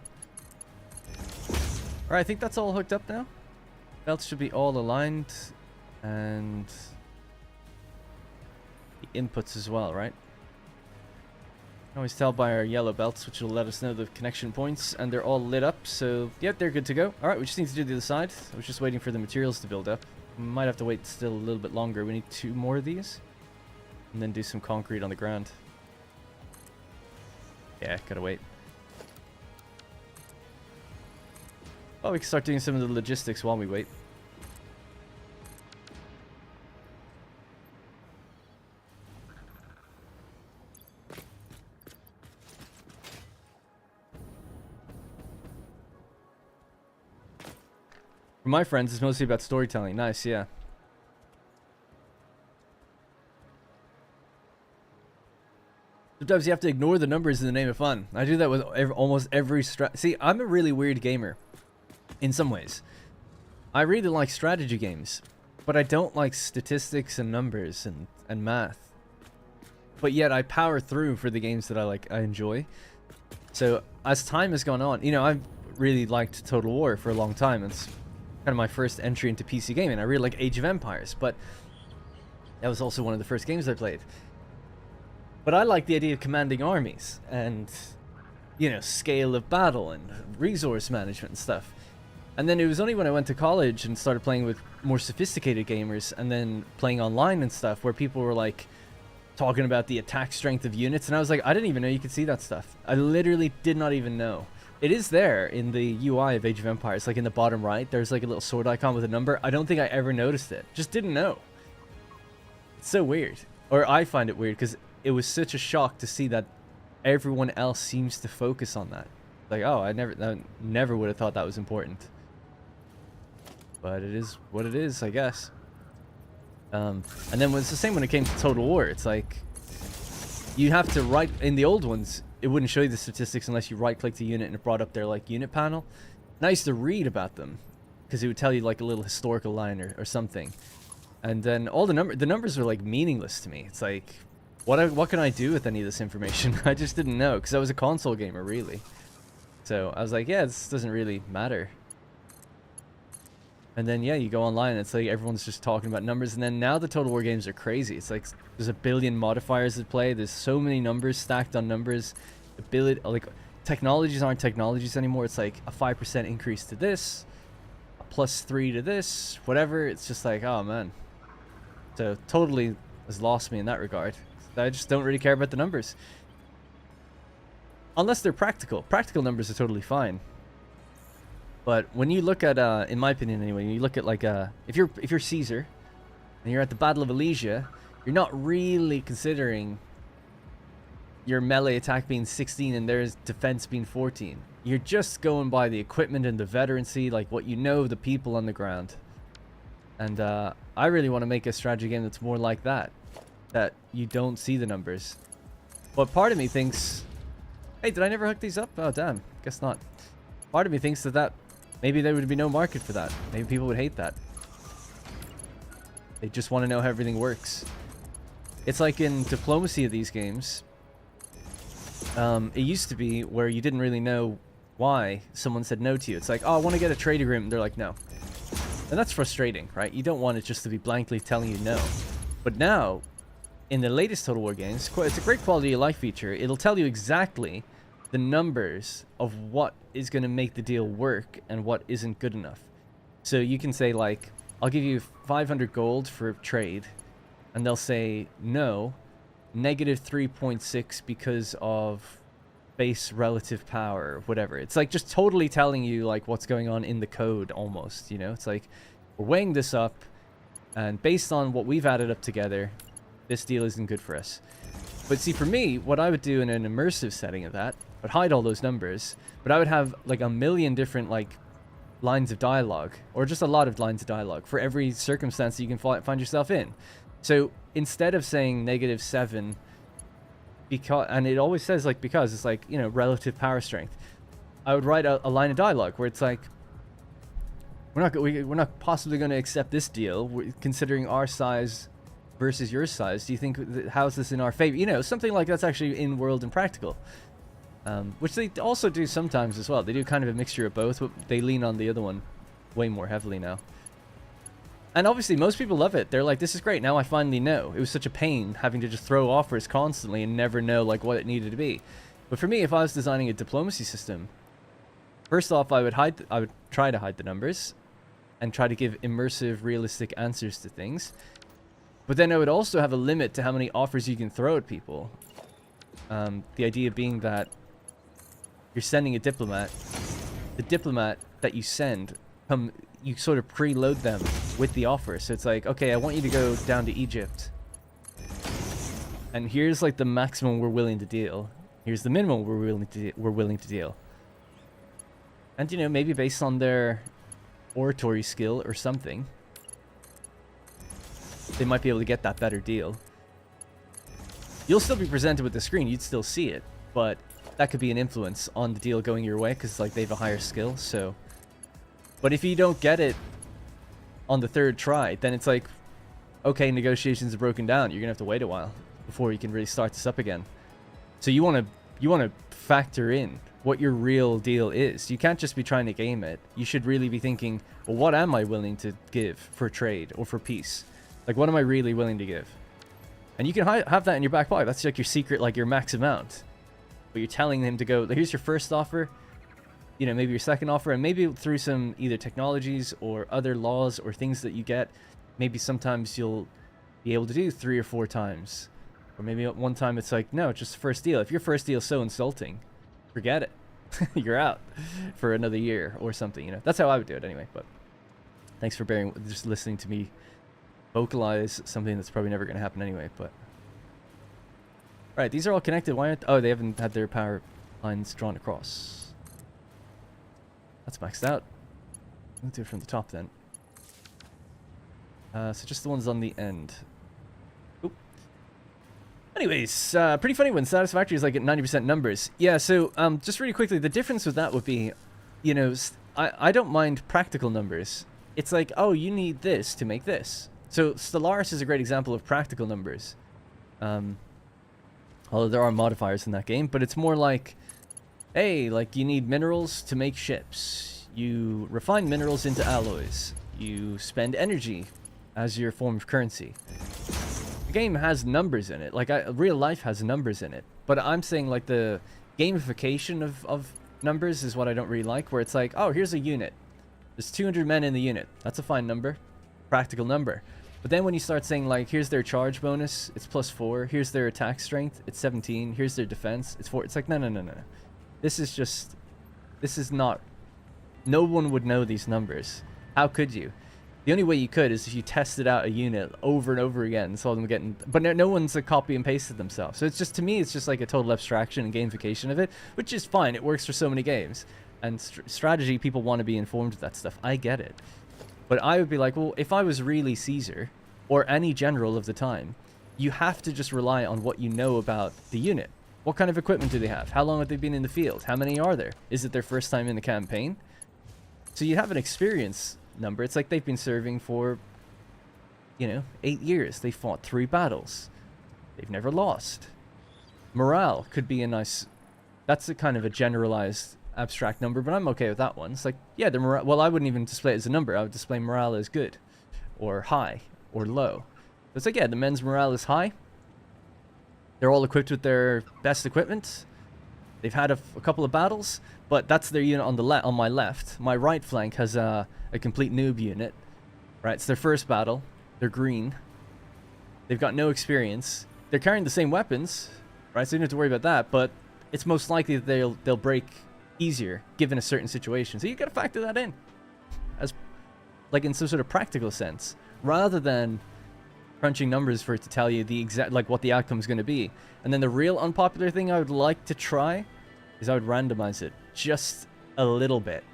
Alright, I think that's all hooked up now. Belts should be all aligned. And... inputs as well, right? Can always tell by our yellow belts, which will let us know the connection points, and they're all lit up, so yep, they're good to go. Alright, we just need to do the other side. I was just waiting for the materials to build up. We might have to wait still a little bit longer. We need 2 more of these, and then do some concrete on the ground. Yeah, gotta wait. Well, we can start doing some of the logistics while we wait. For my friends, it's mostly about storytelling. Nice, yeah. Sometimes you have to ignore the numbers in the name of fun. I do that with almost every See, I'm a really weird gamer. In some ways. I really like strategy games. But I don't like statistics and numbers and math. But yet I power through for the games that I enjoy. So, as time has gone on, you know, I've really liked Total War for a long time. It's kind of my first entry into PC gaming. I really like Age of Empires, but that was also one of the first games I played. But I like the idea of commanding armies and, you know, scale of battle and resource management and stuff. And then it was only when I went to college and started playing with more sophisticated gamers and then playing online and stuff where people were like talking about the attack strength of units, and I was like, I didn't even know you could see that stuff. I literally did not even know. It is there in the UI of Age of Empires, like in the bottom right, there's like a little sword icon with a number. I don't think I ever noticed it. Just didn't know. It's so weird. Or I find it weird because it was such a shock to see that everyone else seems to focus on that. Like, oh, I never would have thought that was important. But it is what it is, I guess. And then it's the same when it came to Total War. It's like, you have to write, in the old ones, it wouldn't show you the statistics unless you right-clicked a unit and it brought up their, like, unit panel. And I used to read about them, because it would tell you, like, a little historical line or something. And then all the numbers are, like, meaningless to me. It's like, what can I do with any of this information? I just didn't know, because I was a console gamer, really. So I was like, yeah, this doesn't really matter. And then, yeah, you go online, and it's like everyone's just talking about numbers. And then now the Total War games are crazy. It's like there's a billion modifiers at play. There's so many numbers stacked on numbers. Ability, like, technologies aren't technologies anymore. It's like a 5% increase to this, a +3 to this, whatever. It's just like, oh, man. So totally has lost me in that regard. I just don't really care about the numbers. Unless they're practical. Practical numbers are totally fine. But when you look at, in my opinion anyway, you look at like, if you're Caesar, and you're at the Battle of Alesia, you're not really considering your melee attack being 16 and their defense being 14. You're just going by the equipment and the veterancy, like what you know of the people on the ground. And I really want to make a strategy game that's more like that you don't see the numbers. But part of me thinks, hey, did I never hook these up? Oh, damn, guess not. Part of me thinks that Maybe there would be no market for that. Maybe people would hate that. They just want to know how everything works. It's like in diplomacy of these games. It used to be where you didn't really know why someone said no to you. It's like, oh, I want to get a trade agreement. They're like, no. And that's frustrating, right? You don't want it just to be blankly telling you no. But now, in the latest Total War games, it's a great quality of life feature. It'll tell you exactly the numbers of what is going to make the deal work and what isn't good enough. So you can say, like, I'll give you 500 gold for trade. And they'll say, no, negative 3.6 because of base relative power, whatever. It's like just totally telling you like what's going on in the code almost, you know? It's like, we're weighing this up, and based on what we've added up together, this deal isn't good for us. But see, for me, what I would do in an immersive setting of that, I'd hide all those numbers, but I would have like a million different like lines of dialogue, or just a lot of lines of dialogue for every circumstance that you can find yourself in. So instead of saying -7, because, and it always says like because, it's like, you know, relative power strength, I would write a line of dialogue where it's like, we're not possibly going to accept this deal considering our size versus your size. Do you think, how's this in our favor? You know, something like that's actually in world and practical, which they also do sometimes as well. They do kind of a mixture of both, but they lean on the other one way more heavily now. And obviously, most people love it. They're like, this is great. Now I finally know. It was such a pain having to just throw offers constantly and never know like what it needed to be. But for me, if I was designing a diplomacy system, first off, I would try to hide the numbers and try to give immersive, realistic answers to things. But then I would also have a limit to how many offers you can throw at people. The idea being that you're sending a diplomat. The diplomat that you send, you sort of preload them with the offer. So it's like, okay, I want you to go down to Egypt, and here's like the maximum we're willing to deal. Here's the minimum we're willing to deal. And you know, maybe based on their oratory skill or something, they might be able to get that better deal. You'll still be presented with the screen, you'd still see it, but that could be an influence on the deal going your way because like they have a higher skill. So, but if you don't get it on the third try, then it's like, okay, negotiations are broken down. You're gonna have to wait a while before you can really start this up again. So you want to factor in what your real deal is. You can't just be trying to game it. You should really be thinking, well, what am I willing to give for trade or for peace? Like, what am I really willing to give? And you can have that in your back pocket. That's like your secret, like your max amount. But you're telling them to go, here's your first offer, you know, maybe your second offer, and maybe through some either technologies or other laws or things that you get, maybe sometimes you'll be able to do 3 or 4 times. Or maybe one time it's like, no, just the first deal. If your first deal is so insulting, forget it. You're out for another year or something, you know. That's how I would do it anyway. But thanks for just listening to me vocalize something that's probably never going to happen anyway. But right, these are all connected. Why aren't... Oh, they haven't had their power lines drawn across. That's maxed out. Let's do it from the top then. So just the ones on the end. Oop. Anyways, pretty funny when Satisfactory is like at 90% numbers. Yeah, so just really quickly, the difference with that would be, you know, I don't mind practical numbers. It's like, oh, you need this to make this. So Stellaris is a great example of practical numbers. Although there are modifiers in that game, but it's more like, hey, like you need minerals to make ships. You refine minerals into alloys. You spend energy as your form of currency. The game has numbers in it. Like real life has numbers in it. But I'm saying like the gamification of numbers is what I don't really like, where it's like, oh, here's a unit. There's 200 men in the unit. That's a fine number. Practical number. But then when you start saying like, here's their charge bonus, it's +4. Here's their attack strength, it's 17. Here's their defense, it's 4. It's like, no. This is not... No one would know these numbers. How could you? The only way you could is if you tested out a unit over and over again and saw them getting... But no one's copy and pasted themselves. So it's just, to me, it's just like a total abstraction and gamification of it, which is fine. It works for so many games. And strategy, people want to be informed of that stuff. I get it. But I would be like, well, if I was really Caesar, or any general of the time, you have to just rely on what you know about the unit. What kind of equipment do they have? How long have they been in the field? How many are there? Is it their first time in the campaign? So you have an experience number. It's like they've been serving for, 8 years. They fought 3 battles. They've never lost. Morale could be a nice... That's a kind of a generalized abstract number, but I'm okay with that one. It's like, yeah, the morale... Well, I wouldn't even display it as a number. I would display morale as good, or high, or low. It's like, yeah, the men's morale is high. They're all equipped with their best equipment. They've had a couple of battles, but that's their unit on the on my left. My right flank has a complete noob unit. Right, it's their first battle. They're green. They've got no experience. They're carrying the same weapons, right? So you don't have to worry about that, but it's most likely that they'll break easier given a certain situation. So you got to factor that in, as like in some sort of practical sense, rather than crunching numbers for it to tell you the exact, like, what the outcome is going to be. And then the real unpopular thing I would like to try is I would randomize it just a little bit,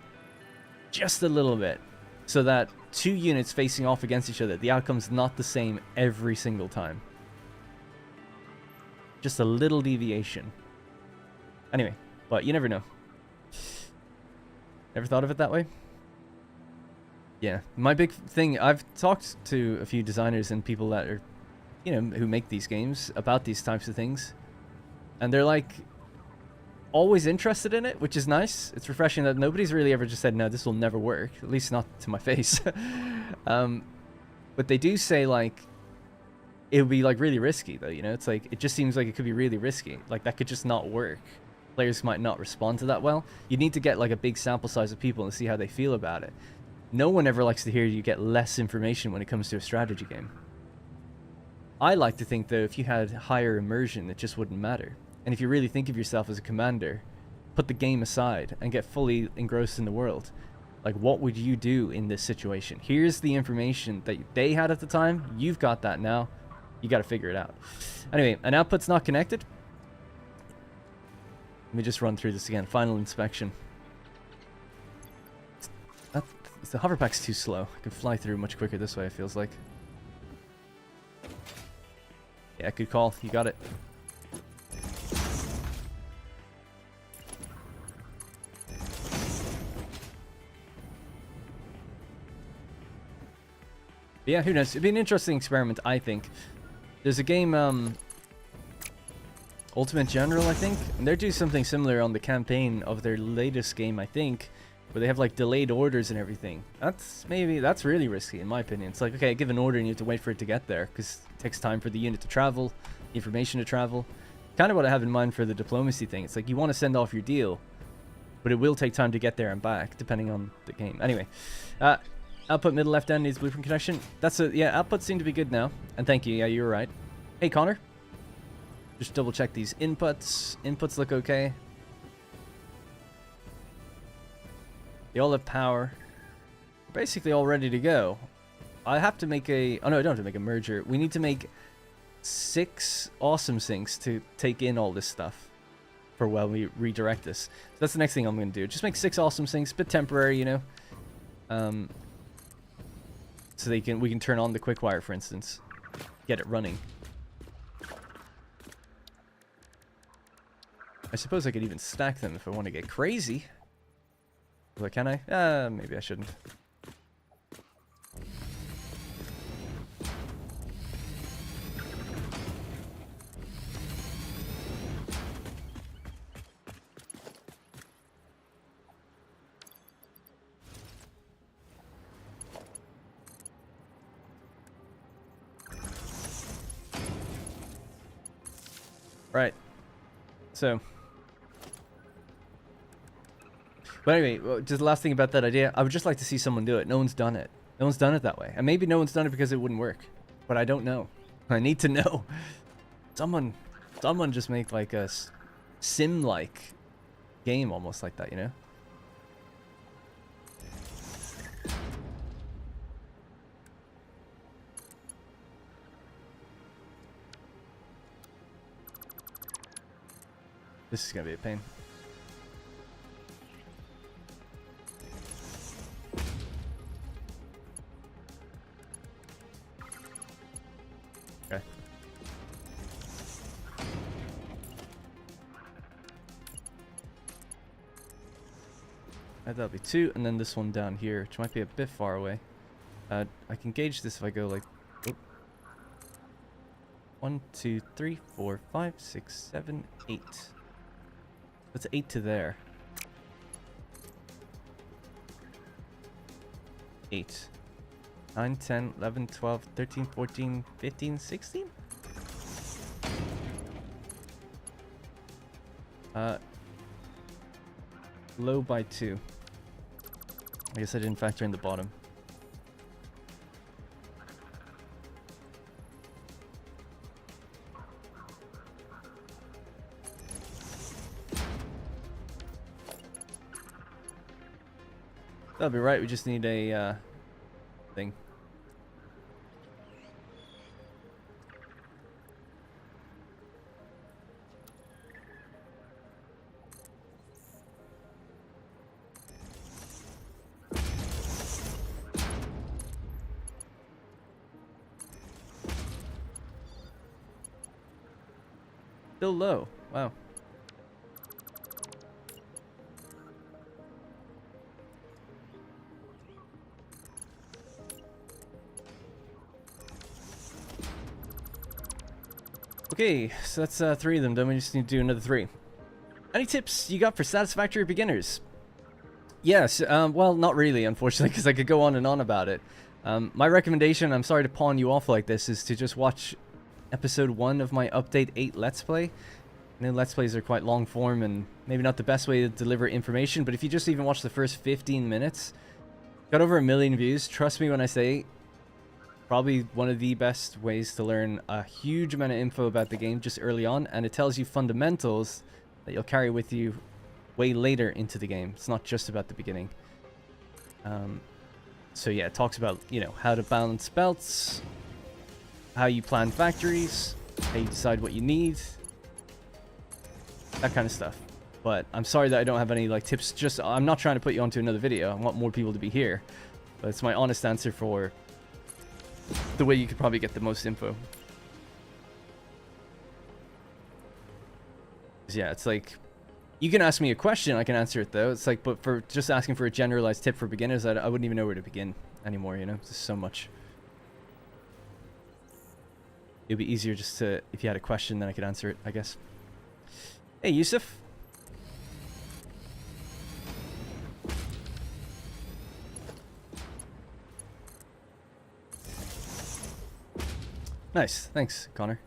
so that 2 units facing off against each other, the outcome's not the same every single time. Just a little deviation. Anyway, but you never know. Never thought of it that way? Yeah, my big thing, I've talked to a few designers and people that are, who make these games about these types of things. And they're like, always interested in it, which is nice. It's refreshing that nobody's really ever just said, no, this will never work. At least not to my face. But they do say, like, it would be, like, really risky, though, It's like, it just seems like it could be really risky. Like, that could just not work. Players might not respond to that well. You need to get, like, a big sample size of people and see how they feel about it. No one ever likes to hear you get less information when it comes to a strategy game. I like to think, though, if you had higher immersion, it just wouldn't matter. And if you really think of yourself as a commander, put the game aside and get fully engrossed in the world. Like, what would you do in this situation? Here's the information that they had at the time. You've got that now. You got to figure it out. Anyway, an output's not connected. Let me just run through this again. Final inspection. The hoverpack's too slow. I can fly through much quicker this way, it feels like. Yeah, good call. You got it. But yeah, who knows? It'd be an interesting experiment, I think. There's a game, Ultimate General, I think, and they're doing something similar on the campaign of their latest game, I think, where they have, like, delayed orders and everything. That's really risky, in my opinion. It's like, okay, give an order and you have to wait for it to get there, because it takes time for the unit to travel, information to travel. Kind of what I have in mind for the diplomacy thing. It's like, you want to send off your deal, but it will take time to get there and back, depending on the game. Anyway, output middle left end needs blueprint connection. Yeah, outputs seem to be good now. And thank you, yeah, you were right. Hey, Connor. Just double check these inputs. Inputs look okay. They all have power. We're basically all ready to go. I have to make a... Oh, no, I don't have to make a merger. We need to make 6 awesome sinks to take in all this stuff for when we redirect this. So that's the next thing I'm going to do. Just make 6 awesome sinks. A bit temporary, so we can turn on the quick wire, for instance. Get it running. I suppose I could even stack them if I want to get crazy. But can I? Maybe I shouldn't. Right. So... But anyway, just the last thing about that idea, I would just like to see someone do it. No one's done it. No one's done it that way. And maybe no one's done it because it wouldn't work. But I don't know. I need to know. Someone just make like a sim-like game almost like that, This is going to be a pain. Okay. That'll be 2, and then this one down here, which might be a bit far away. I can gauge this if I go like... Oh. 1, 2, 3, 4, 5, 6, 7, 8. That's 8 to there. 8. 9, 10, 11, 12, 13, 14, 15, 16? Low by 2. I guess I didn't factor in the bottom. That'll be right, we just need a thing. Still low. Wow. Okay, so that's 3 of them. Then we just need to do another 3. Any tips you got for Satisfactory beginners? Yes, well, not really, unfortunately, because I could go on and on about it. My recommendation, I'm sorry to pawn you off like this, is to just watch episode 1 of my Update 8 Let's Play. I know Let's Plays are quite long form and maybe not the best way to deliver information, but if you just even watch the first 15 minutes, got over 1 million views. Trust me when I say, probably one of the best ways to learn a huge amount of info about the game just early on, and it tells you fundamentals that you'll carry with you way later into the game. It's not just about the beginning. So yeah, it talks about, you know, how to balance belts, how you plan factories, how you decide what you need, that kind of stuff. But I'm sorry that I don't have any like tips. Just, I'm not trying to put you onto another video. I want more people to be here, but it's my honest answer for the way you could probably get the most info. Yeah, it's like, you can ask me a question, I can answer it though. It's like, but for just asking for a generalized tip for beginners, I wouldn't even know where to begin anymore, you know? There's so much. It'd be easier just to, if you had a question, then I could answer it, I guess. Hey, Yusuf. Nice, thanks, Connor.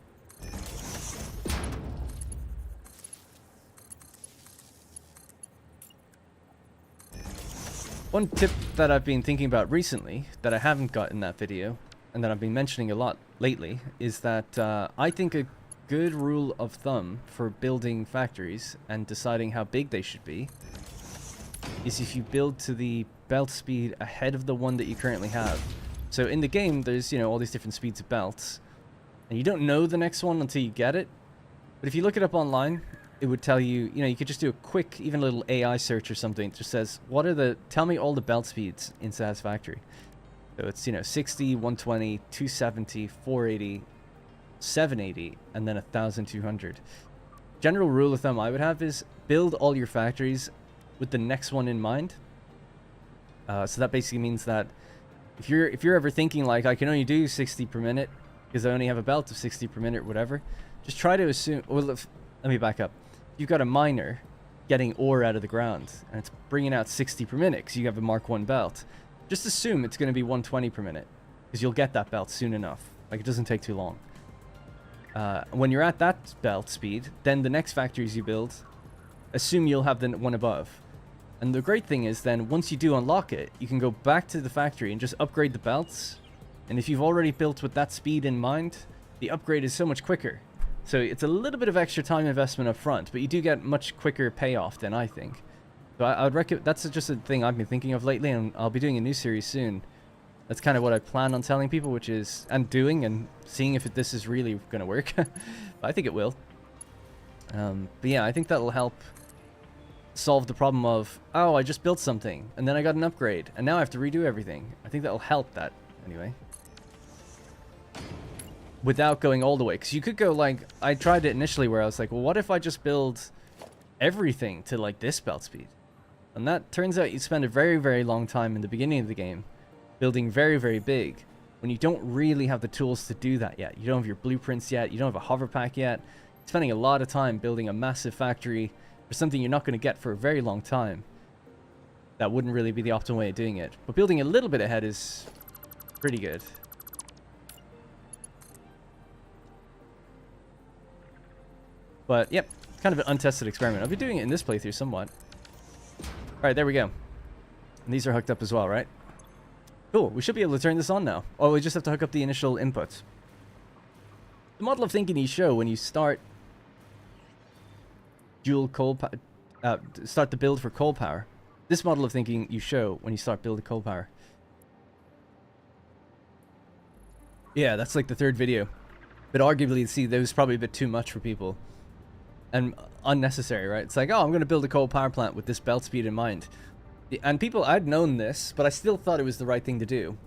One tip that I've been thinking about recently, that I haven't got in that video, and that I've been mentioning a lot lately, is that I think a good rule of thumb for building factories and deciding how big they should be is if you build to the belt speed ahead of the one that you currently have. So in the game, there's, you know, all these different speeds of belts, and you don't know the next one until you get it. But if you look it up online, it would tell you, you know, you could just do a quick, even a little AI search or something. It just says, tell me all the belt speeds in Satisfactory. So it's, you know, 60, 120, 270, 480, 780, and then 1200. General rule of thumb I would have is build all your factories with the next one in mind. So that basically means that if you're ever thinking like, I can only do 60 per minute because I only have a belt of 60 per minute or whatever, just try to assume, well, let me back up. You've got a miner getting ore out of the ground and it's bringing out 60 per minute because you have a Mark 1 belt. Just assume it's going to be 120 per minute because you'll get that belt soon enough. Like, it doesn't take too long. When you're at that belt speed, then the next factories you build, assume you'll have the one above. And the great thing is then, once you do unlock it, you can go back to the factory and just upgrade the belts. And if you've already built with that speed in mind, the upgrade is so much quicker. So it's a little bit of extra time investment up front, but you do get much quicker payoff then, I think. So I would recommend, that's just a thing I've been thinking of lately, and I'll be doing a new series soon. That's kind of what I plan on telling people, which is, and doing, and seeing if this is really going to work. But I think it will. But yeah, I think that'll help solve the problem of, oh, I just built something, and then I got an upgrade, and now I have to redo everything. I think that'll help that, anyway. Without going all the way. Because you could go, like, I tried it initially where I was like, well, what if I just build everything to, like, this belt speed? And that turns out you spend a very, very long time in the beginning of the game building very, very big when you don't really have the tools to do that yet. You don't have your blueprints yet. You don't have a hover pack yet. Spending a lot of time building a massive factory for something you're not going to get for a very long time. That wouldn't really be the optimal way of doing it. But building a little bit ahead is pretty good. But, yep, kind of an untested experiment. I'll be doing it in this playthrough somewhat. Alright, there we go. And these are hooked up as well, right? Cool, we should be able to turn this on now. Oh, we just have to hook up the initial inputs. The model of thinking you show when you start start the build for coal power. This model of thinking you show when you start building coal power. Yeah, that's like the third video. But arguably, see, that was probably a bit too much for people. And unnecessary, right? It's like, oh, I'm going to build a coal power plant with this belt speed in mind. And people, I'd known this, but I still thought it was the right thing to do.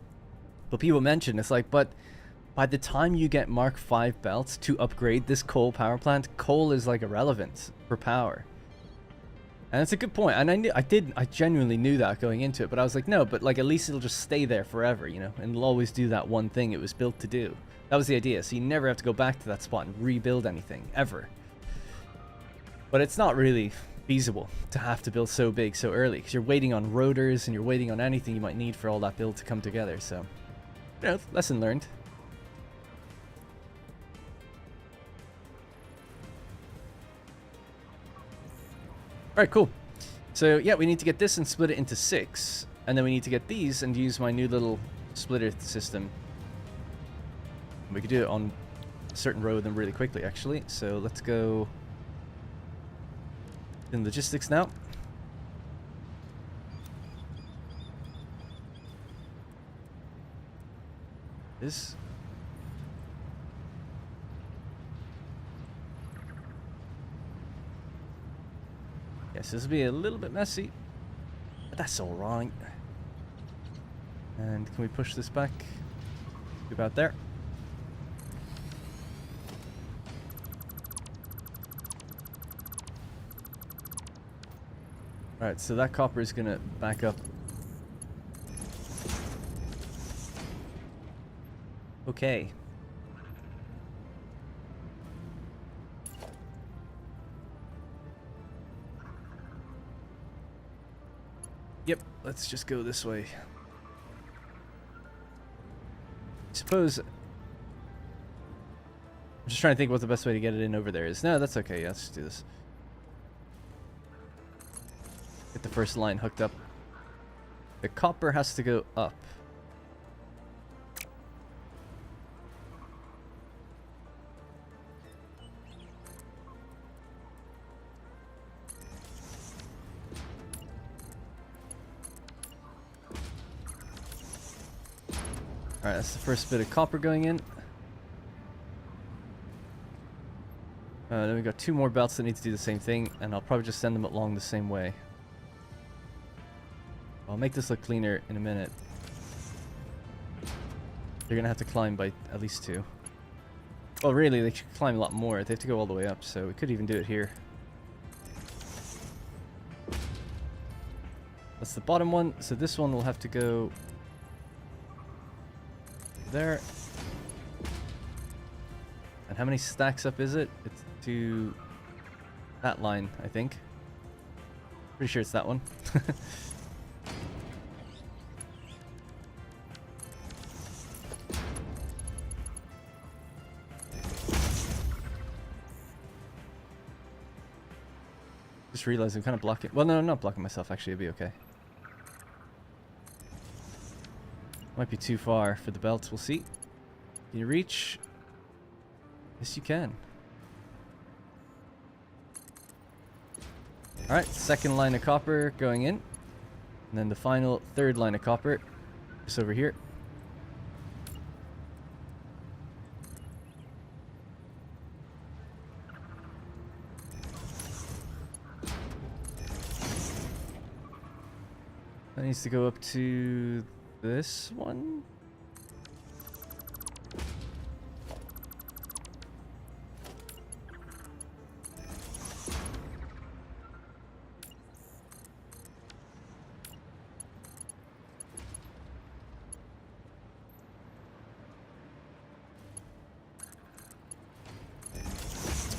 But people mentioned, it's like, but by the time you get Mark 5 belts to upgrade this coal power plant, coal is like irrelevant for power. And it's a good point. And I genuinely knew that going into it, but I was like, no, but like at least it'll just stay there forever, you know, and it'll always do that one thing it was built to do. That was the idea. So you never have to go back to that spot and rebuild anything, ever. But it's not really feasible to have to build so big so early, because you're waiting on rotors and you're waiting on anything you might need for all that build to come together. So, you know, lesson learned. Alright, cool. So, yeah, we need to get this and split it into 6. And then we need to get these and use my new little splitter system. We could do it on a certain row of them really quickly, actually. So, let's go in logistics now. This. Yes, this will be a little bit messy, but that's all right. And can we push this back? About there. Alright, so that copper is going to back up. Okay. Yep, let's just go this way. I suppose... I'm just trying to think what the best way to get it in over there is. No, that's okay. Yeah, let's just do this. Get the first line hooked up. The copper has to go up. Alright, that's the first bit of copper going in. Then we got 2 more belts that need to do the same thing, and I'll probably just send them along the same way. I'll make this look cleaner in a minute. They're gonna have to climb by at least 2. Well, really, they should climb a lot more. They have to go all the way up, so we could even do it here. That's the bottom one, so this one will have to go there. And how many stacks up is it? It's to that line, I think. Pretty sure it's that one. Just realized I'm kind of blocking. Well, no, I'm not blocking myself. Actually, it'll be okay. Might be too far for the belts. We'll see. Can you reach? Yes, you can. Alright, second line of copper going in. And then the final third line of copper just over here. That needs to go up to this one.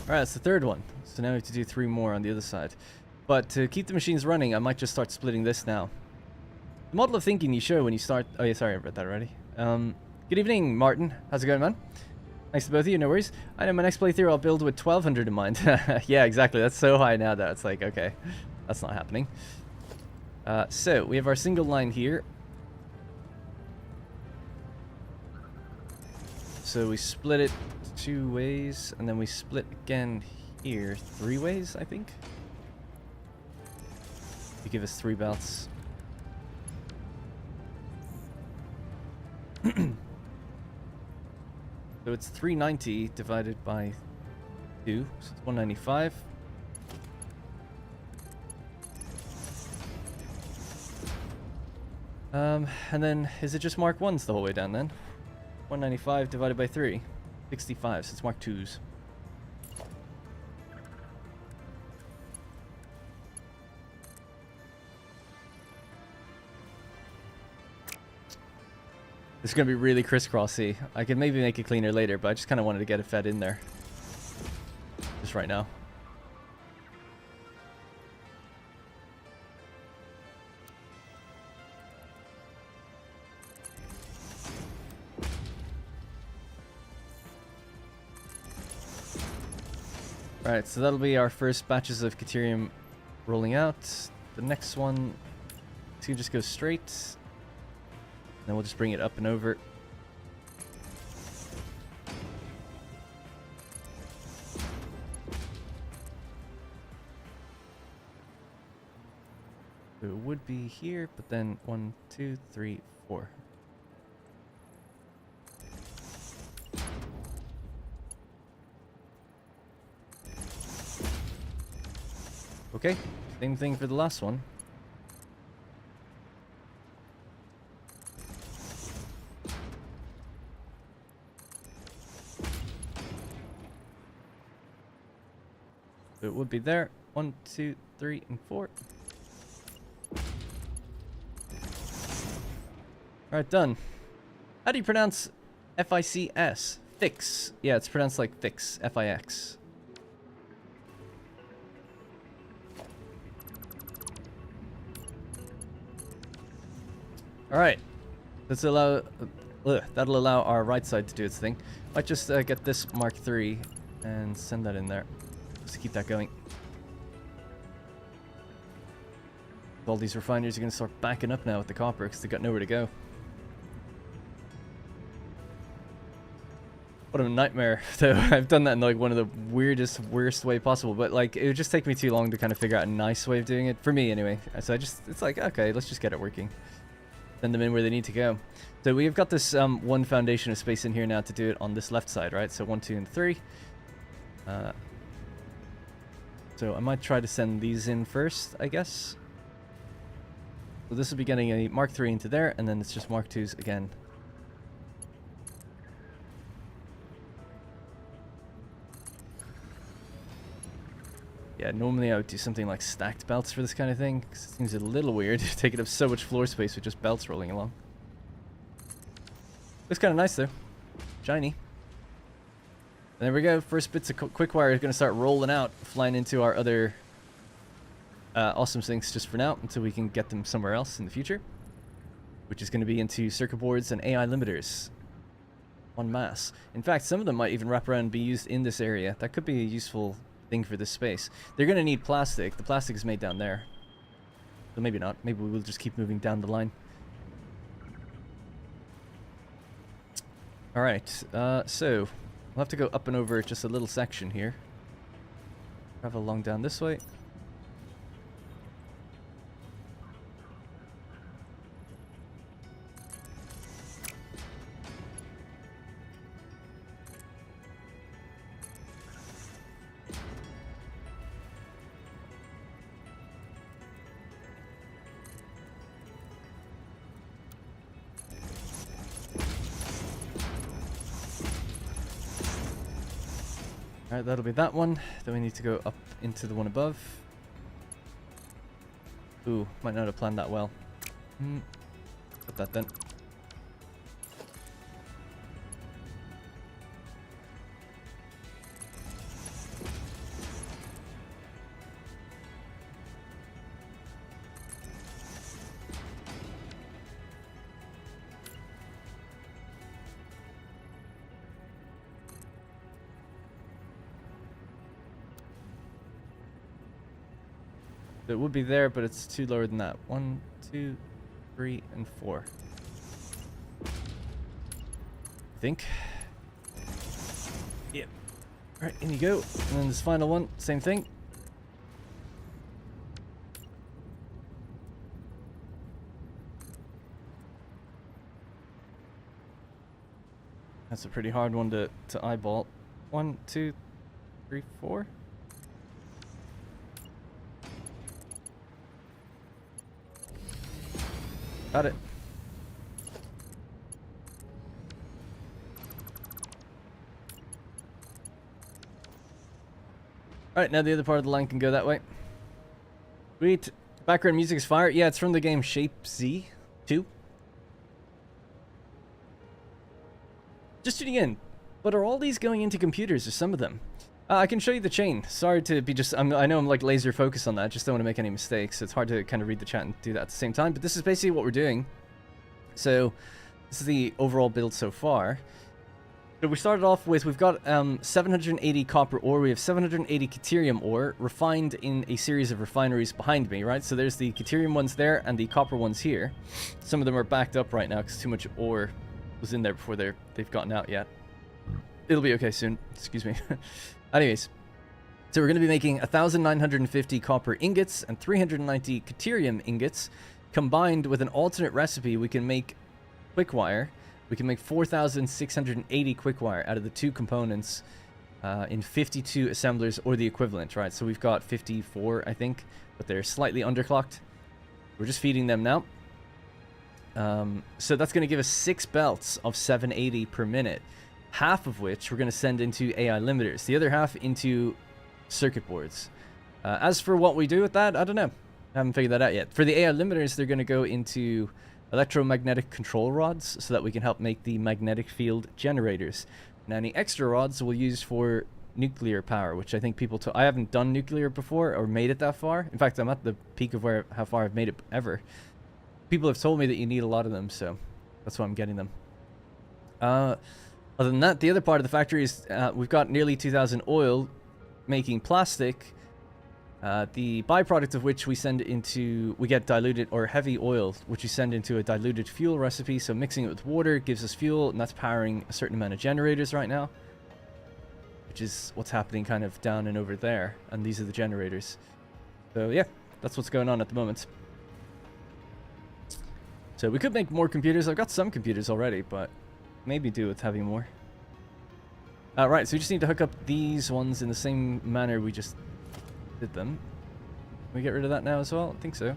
Alright, that's the third one. So now we have to do 3 more on the other side. But to keep the machines running, I might just start splitting this now. The model of thinking you show when you start... Oh yeah, sorry, I read that already. Good evening, Martin. How's it going, man? Thanks to both of you, no worries. I know my next playthrough I'll build with 1200 in mind. Yeah, exactly. That's so high now that it's like, okay, that's not happening. So, we have our single line here. So we split it 2 ways, and then we split again here 3 ways, I think. To give us 3 belts. So it's 390 divided by 2, so it's 195. And then, is it just Mark 1s the whole way down then? 195 divided by 3, 65, so it's Mark 2s. It's going to be really crisscrossy. I could maybe make it cleaner later, but I just kind of wanted to get it fed in there. Just right now. Alright, so that'll be our first batches of Caterium rolling out. The next one, two just go straight. Then we'll just bring it up and over. So it would be here, but then 1, 2, 3, 4. Okay, same thing for the last one. So it would be there. 1, 2, 3, and 4. Alright, done. How do you pronounce F-I-C-S? Fix. Yeah, it's pronounced like fix. F-I-X. Alright. That'll allow our right side to do its thing. Might just get this Mark III and send that in there. Just to keep that going. All these refineries are going to start backing up now with the copper because they've got nowhere to go. What a nightmare. So I've done that in like one of the weirdest, worst way possible, but like it would just take me too long to kind of figure out a nice way of doing it, for me anyway. So it's like, okay, let's just get it working. Send them in where they need to go. So we've got this one foundation of space in here now to do it on this left side, right? So 1, 2, and 3. So I might try to send these in first, I guess. So this will be getting a Mark III into there, and then it's just Mark IIs again. Yeah, normally I would do something like stacked belts for this kind of thing, because it seems a little weird taking up so much floor space with just belts rolling along. Looks kind of nice though. Shiny. And there we go. First bits of quick wire is going to start rolling out, flying into our other awesome things just for now, until we can get them somewhere else in the future, which is going to be into circuit boards and AI limiters en masse. In fact, some of them might even wrap around and be used in this area. That could be a useful thing for this space. They're going to need plastic. The plastic is made down there. So maybe not. Maybe we'll just keep moving down the line. Alright, so we'll have to go up and over just a little section here. Travel along down this way. Alright, that'll be that one. Then we need to go up into the one above. Ooh, might not have planned that well. Got that then. It would be there, but it's 2 lower than that. 1, 2, 3, and 4. I think. Yep. Alright, in you go. And then this final one, same thing. That's a pretty hard one to eyeball. 1, 2, 3, 4. Got it. Alright, now the other part of the line can go that way. Sweet. Background music is fire. Yeah, it's from the game Shape Z 2. Just tuning in. But are all these going into computers, or some of them? I can show you the chain. Sorry to be just... I know I'm like laser focused on that. Just don't want to make any mistakes. It's hard to kind of read the chat and do that at the same time. But this is basically what we're doing. So, this is the overall build so far. So we started off with... We've got 780 copper ore. We have 780 Caterium ore refined in a series of refineries behind me, right? So there's the Caterium ones there and the copper ones here. Some of them are backed up right now because too much ore was in there before they've gotten out yet. It'll be okay soon. Excuse me. Anyways, so we're going to be making 1,950 copper ingots and 390 Caterium ingots. Combined with an alternate recipe, we can make quickwire. We can make 4,680 quickwire out of the 2 components in 52 assemblers or the equivalent, right? So we've got 54, I think, but they're slightly underclocked. We're just feeding them now. So that's going to give us 6 belts of 780 per minute. Half of which we're going to send into AI limiters. The other half into circuit boards. As for what we do with that, I don't know. I haven't figured that out yet. For the AI limiters, they're going to go into electromagnetic control rods so that we can help make the magnetic field generators. And any extra rods we'll use for nuclear power, which I think people... I haven't done nuclear before or made it that far. In fact, I'm at the peak of how far I've made it ever. People have told me that you need a lot of them, so that's why I'm getting them. Other than that, the other part of the factory is we've got nearly 2,000 oil making plastic. The byproduct of which we get diluted or heavy oil, which we send into a diluted fuel recipe. So mixing it with water gives us fuel, and that's powering a certain amount of generators right now, which is what's happening kind of down and over there. And these are the generators. So yeah, that's what's going on at the moment. So we could make more computers. I've got some computers already, but maybe do with having more. Right, so we just need to hook up these ones in the same manner we just did them. Can we get rid of that now as well? I think so.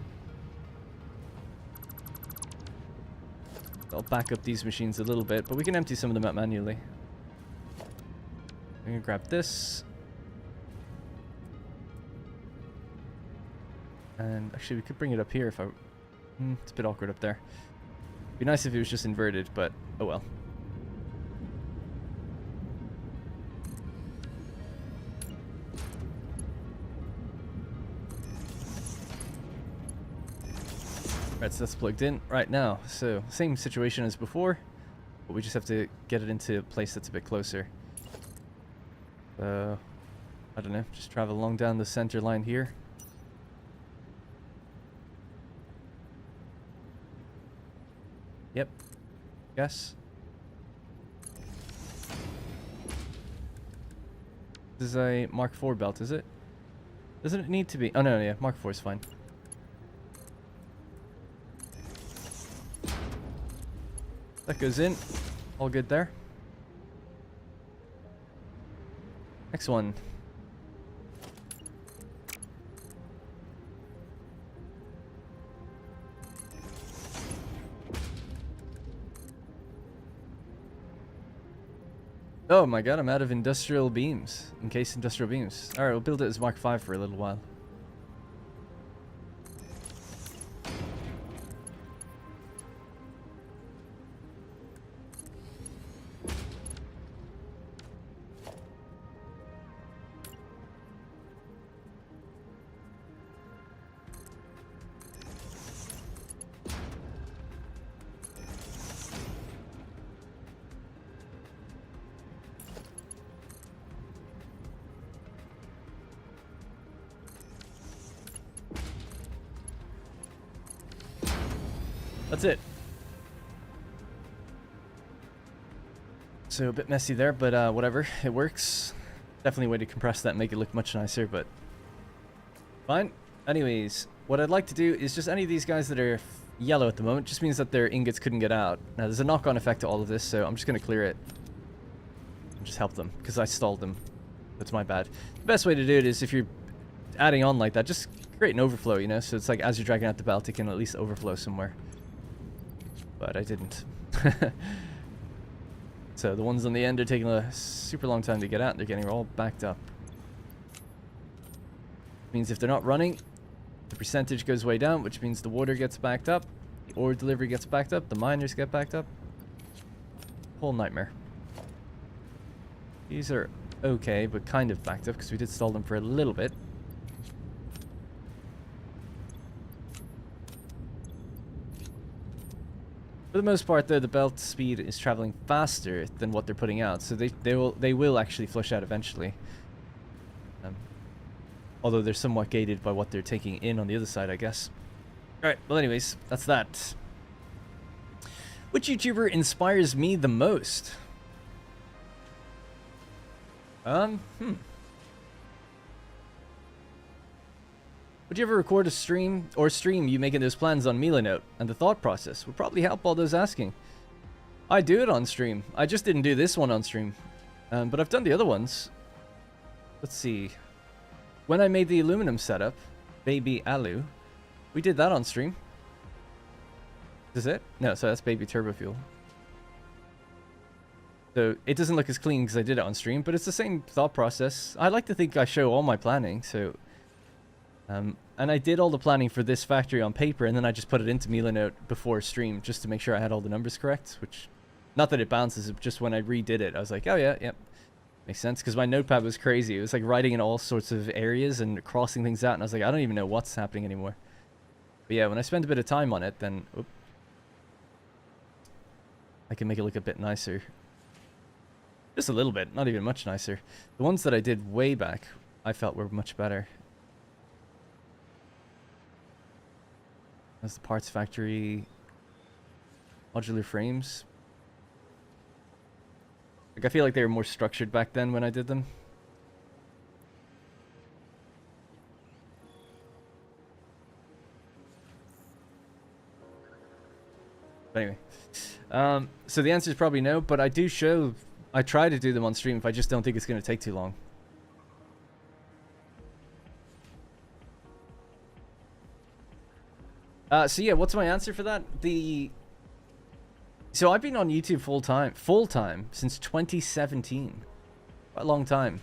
I'll back up these machines a little bit, but we can empty some of them out manually. I'm gonna grab this. And actually we could bring it up here if I... it's a bit awkward up there. Be nice if it was just inverted, but oh well. Right, so that's plugged in right now. So same situation as before, but we just have to get it into a place that's a bit closer. I don't know, just travel along down the center line here. Yep. Yes. This is a Mark IV belt, is it? Doesn't it need to be? Oh no, yeah, Mark IV is fine. That goes in. All good there. Next one. Oh my god, I'm out of industrial beams. Encased industrial beams. Alright, we'll build it as Mark V for a little while. That's it. So a bit messy there, but whatever. It works. Definitely a way to compress that and make it look much nicer, but fine. Anyways, what I'd like to do is just any of these guys that are yellow at the moment just means that their ingots couldn't get out. Now, there's a knock-on effect to all of this, so I'm just going to clear it and just help them, because I stalled them. That's my bad. The best way to do it is if you're adding on like that, just create an overflow, you know? So it's like as you're dragging out the belt, it can at least overflow somewhere. But I didn't. So the ones on the end are taking a super long time to get out. They're getting all backed up. Means if they're not running, the percentage goes way down, which means the water gets backed up, the ore delivery gets backed up, the miners get backed up. Whole nightmare. These are okay, but kind of backed up because we did stall them for a little bit. For the most part, though, the belt speed is traveling faster than what they're putting out, so they will actually flush out eventually. Although they're somewhat gated by what they're taking in on the other side, I guess. Alright, well anyways, that's that. Which YouTuber inspires me the most? Would you ever record a stream you making those plans on Milanote? And the thought process would probably help all those asking. I do it on stream. I just didn't do this one on stream. But I've done the other ones. Let's see. When I made the aluminum setup, Baby Alu, we did that on stream. Is it? No, so that's Baby Turbo Fuel. So it doesn't look as clean because I did it on stream, but it's the same thought process. I like to think I show all my planning, so... and I did all the planning for this factory on paper, and then I just put it into Milanote before stream, just to make sure I had all the numbers correct, which... Not that it bounces, it just when I redid it, I was like, oh yeah, yep. Makes sense, because my notepad was crazy. It was like writing in all sorts of areas and crossing things out, and I was like, I don't even know what's happening anymore. But yeah, when I spend a bit of time on it, then... Oop, I can make it look a bit nicer. Just a little bit, not even much nicer. The ones that I did way back, I felt were much better. That's the parts factory. Modular frames. Like, I feel like they were more structured back then when I did them. But anyway. So the answer is probably no, but I do show... I try to do them on stream if I just don't think it's going to take too long. So yeah, what's my answer for that? So I've been on YouTube full time since 2017. Quite a long time.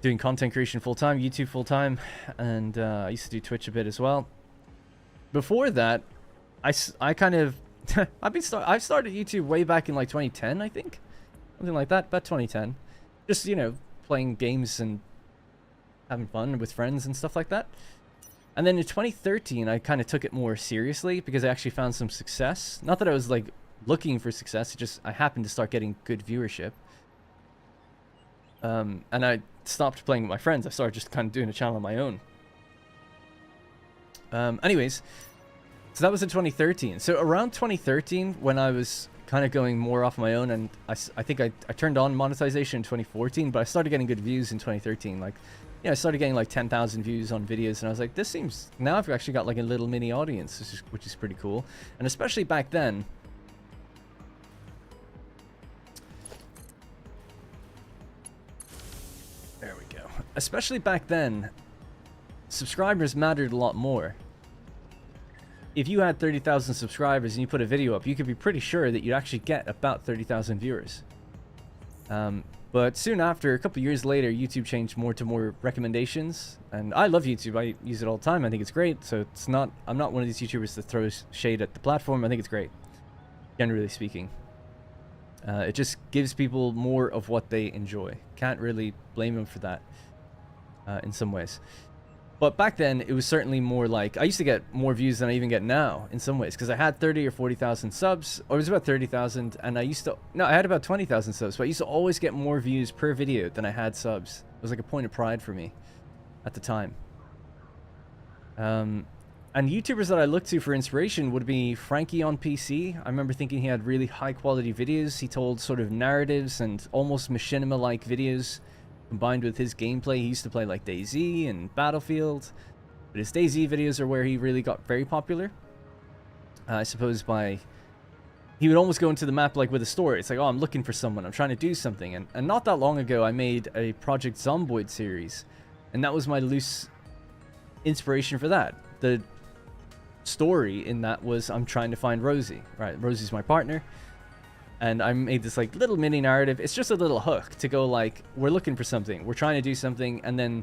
Doing content creation full time, YouTube full time, and I used to do Twitch a bit as well. Before that, I kind of I started YouTube way back in like 2010, I think, something like that, about 2010. Just, you know, playing games and having fun with friends and stuff like that. And then in 2013, I kind of took it more seriously because I actually found some success. Not that I was like looking for success, it just I happened to start getting good viewership. And I stopped playing with my friends. I started just kind of doing a channel on my own. Anyways, so that was in 2013. So around 2013, when I was kind of going more off my own, and I think I turned on monetization in 2014, but I started getting good views in 2013. Like, yeah, I started getting like 10,000 views on videos, and I was like, this seems... Now I've actually got like a little mini audience, which is pretty cool. And especially back then... There we go. Especially back then, subscribers mattered a lot more. If you had 30,000 subscribers and you put a video up, you could be pretty sure that you'd actually get about 30,000 viewers. But soon after, a couple years later, YouTube changed more to more recommendations. And I love YouTube. I use it all the time. I think it's great. So it's not... I'm not one of these YouTubers that throws shade at the platform. I think it's great, generally speaking. It just gives people more of what they enjoy. Can't really blame them for that in some ways. But back then, it was certainly more like... I used to get more views than I even get now, in some ways. Because I had 30 or 40,000 subs. Or it was about 30,000. And I used to... No, I had about 20,000 subs. But I used to always get more views per video than I had subs. It was like a point of pride for me at the time. And YouTubers that I look to for inspiration would be Frankie on PC. I remember thinking he had really high quality videos. He told sort of narratives and almost machinima-like videos combined with his gameplay. He used to play like DayZ and Battlefield, but his DayZ videos are where he really got very popular. I suppose he would almost go into the map like with a story. It's like, oh, I'm looking for someone, I'm trying to do something. And not that long ago, I made a Project Zomboid series, and that was my loose inspiration for that. The story in that was I'm trying to find Rosie, right? Rosie's my partner, and I made this like little mini narrative. It's just a little hook to go like, we're looking for something, we're trying to do something, and then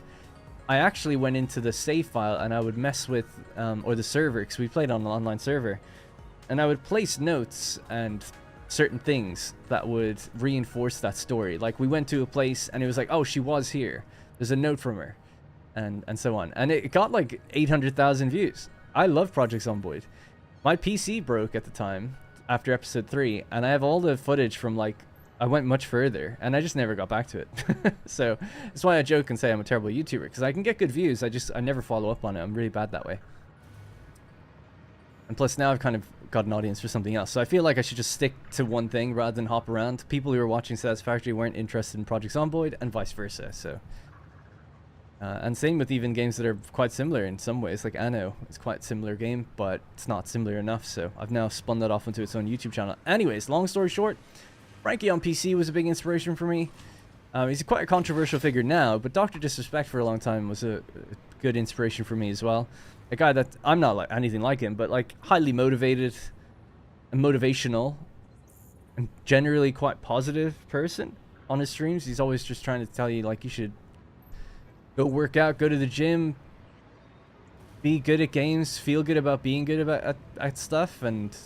I actually went into the save file and I would mess with or the server, because we played on an online server, and I would place notes and certain things that would reinforce that story. Like we went to a place and it was like, oh, she was here, there's a note from her, and so on, and it got like 800,000 views. I love Project Zomboid. My PC broke at the time after episode 3, and I have all the footage from like, I went much further, and I just never got back to it. So that's why I joke and say I'm a terrible YouTuber, because I can get good views, I never follow up on it. I'm really bad that way. And plus now I've kind of got an audience for something else, so I feel like I should just stick to one thing rather than hop around. People who were watching Satisfactory weren't interested in Project Zomboid, and vice versa, so... and same with even games that are quite similar in some ways, like Anno. It's quite a similar game, but it's not similar enough, so I've now spun that off into its own YouTube channel. Anyways, long story short, Frankie on PC was a big inspiration for me. He's quite a controversial figure now, but Dr. Disrespect for a long time was a good inspiration for me as well. A guy that, I'm not like anything like him, but like highly motivated and motivational and generally quite positive person on his streams. He's always just trying to tell you like you should go work out, go to the gym, be good at games, feel good about being good about at stuff, and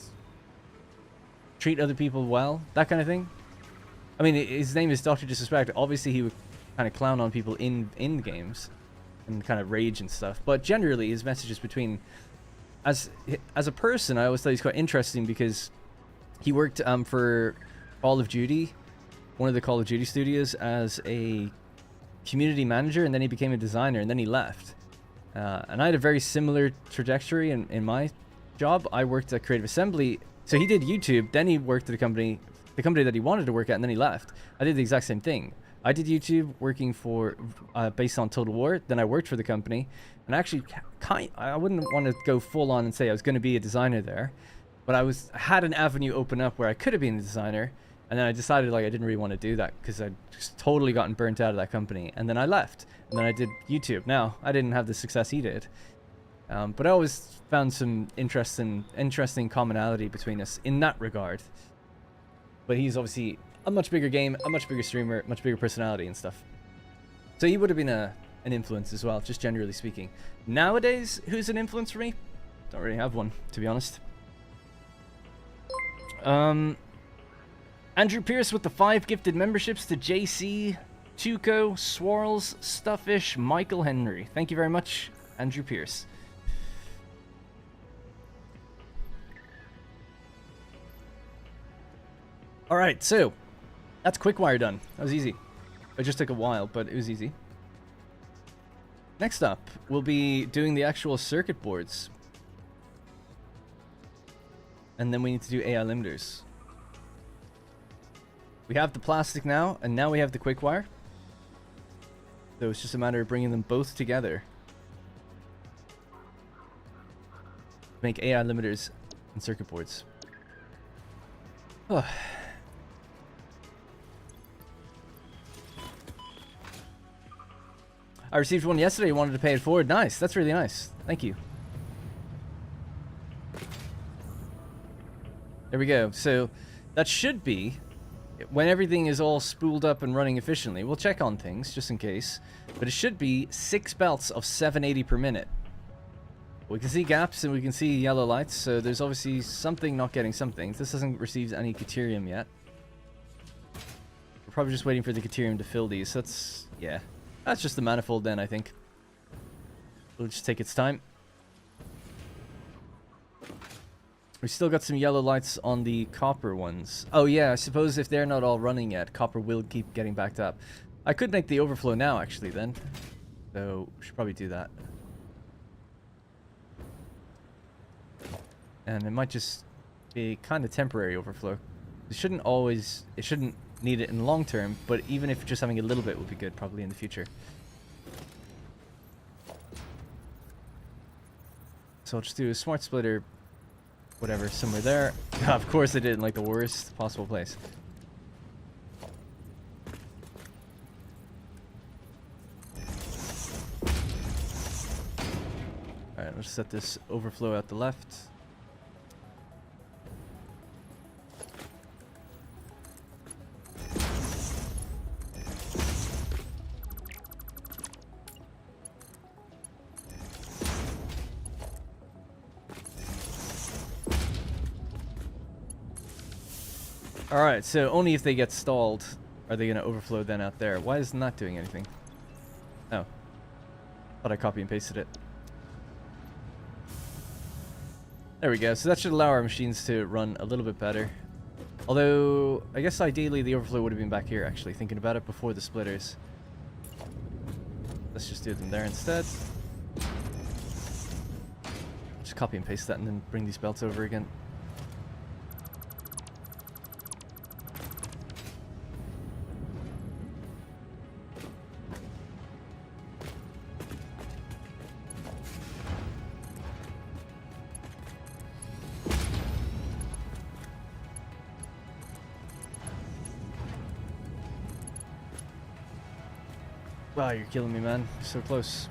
treat other people well, that kind of thing. I mean, his name is Dr. Disrespect. Obviously, he would kind of clown on people in games and kind of rage and stuff. But generally, his messages between... As a person, I always thought he's quite interesting because he worked for Call of Duty, one of the Call of Duty studios, as a community manager, and then he became a designer, and then he left. And I had a very similar trajectory in my job. I worked at Creative Assembly, so he did YouTube, then he worked at the company that he wanted to work at, and then he left. I did the exact same thing. I did YouTube working for based on Total War, then I worked for the company, and actually I wouldn't want to go full on and say I was going to be a designer there, but I had an avenue open up where I could have been a designer. And then I decided like I didn't really want to do that because I'd just totally gotten burnt out of that company. And then I left. And then I did YouTube. Now, I didn't have the success he did. But I always found some interesting commonality between us in that regard. But he's obviously a much bigger game, a much bigger streamer, much bigger personality and stuff. So he would have been an influence as well, just generally speaking. Nowadays, who's an influence for me? Don't really have one, to be honest. Andrew Pierce with the 5 gifted memberships to JC, Tuco, Swirls, Stuffish, Michael Henry. Thank you very much, Andrew Pierce. Alright, so that's Quickwire done. That was easy. It just took a while, but it was easy. Next up, we'll be doing the actual circuit boards. And then we need to do AI limiters. We have the plastic now, and now we have the quick wire. So it's just a matter of bringing them both together. Make AI limiters and circuit boards. Oh. I received one yesterday, wanted to pay it forward. Nice, that's really nice. Thank you. There we go. So that should be... when everything is all spooled up and running efficiently, we'll check on things just in case, but it should be 6 belts of 780 per minute. We can see gaps and we can see yellow lights, so there's obviously something not getting something. This hasn't received any Caterium yet. We're probably just waiting for the Caterium to fill these. That's, yeah, that's just the manifold then, I think. It'll just take its time. We still got some yellow lights on the copper ones. Oh yeah, I suppose if they're not all running yet, copper will keep getting backed up. I could make the overflow now, actually, then. So, we should probably do that. and it might just be kind of temporary overflow. It shouldn't need it in the long term, but even if just having a little bit would be good probably in the future. So I'll just do a smart splitter, whatever, somewhere there. Of course I did in like the worst possible place. Alright, let's set this overflow out the left. Alright, so only if they get stalled are they going to overflow then out there. Why is it not doing anything? Oh. Thought I copy and pasted it. There we go. So that should allow our machines to run a little bit better. Although, I guess ideally the overflow would have been back here, actually, thinking about it before the splitters. Let's just do them there instead. Just copy and paste that and then bring these belts over again. Wow, you're killing me, man. So close.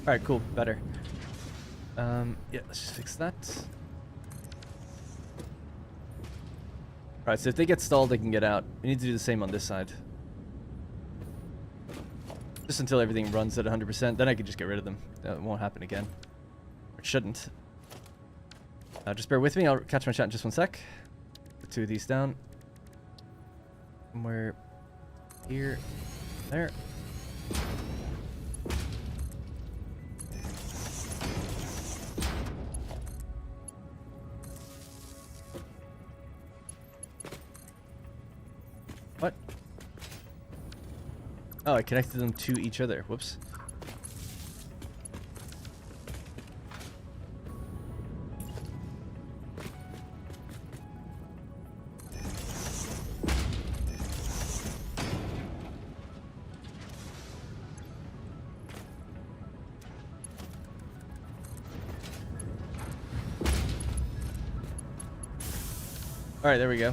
Alright, cool. Better. Yeah, let's just fix that. Alright, so if they get stalled, they can get out. We need to do the same on this side. Just until everything runs at 100%, then I can just get rid of them. It won't happen again. Or it shouldn't. Just bear with me, I'll catch my chat in just one sec. Put 2 of these down. Somewhere here. There. What? Oh, I connected them to each other. Whoops. Alright, there we go.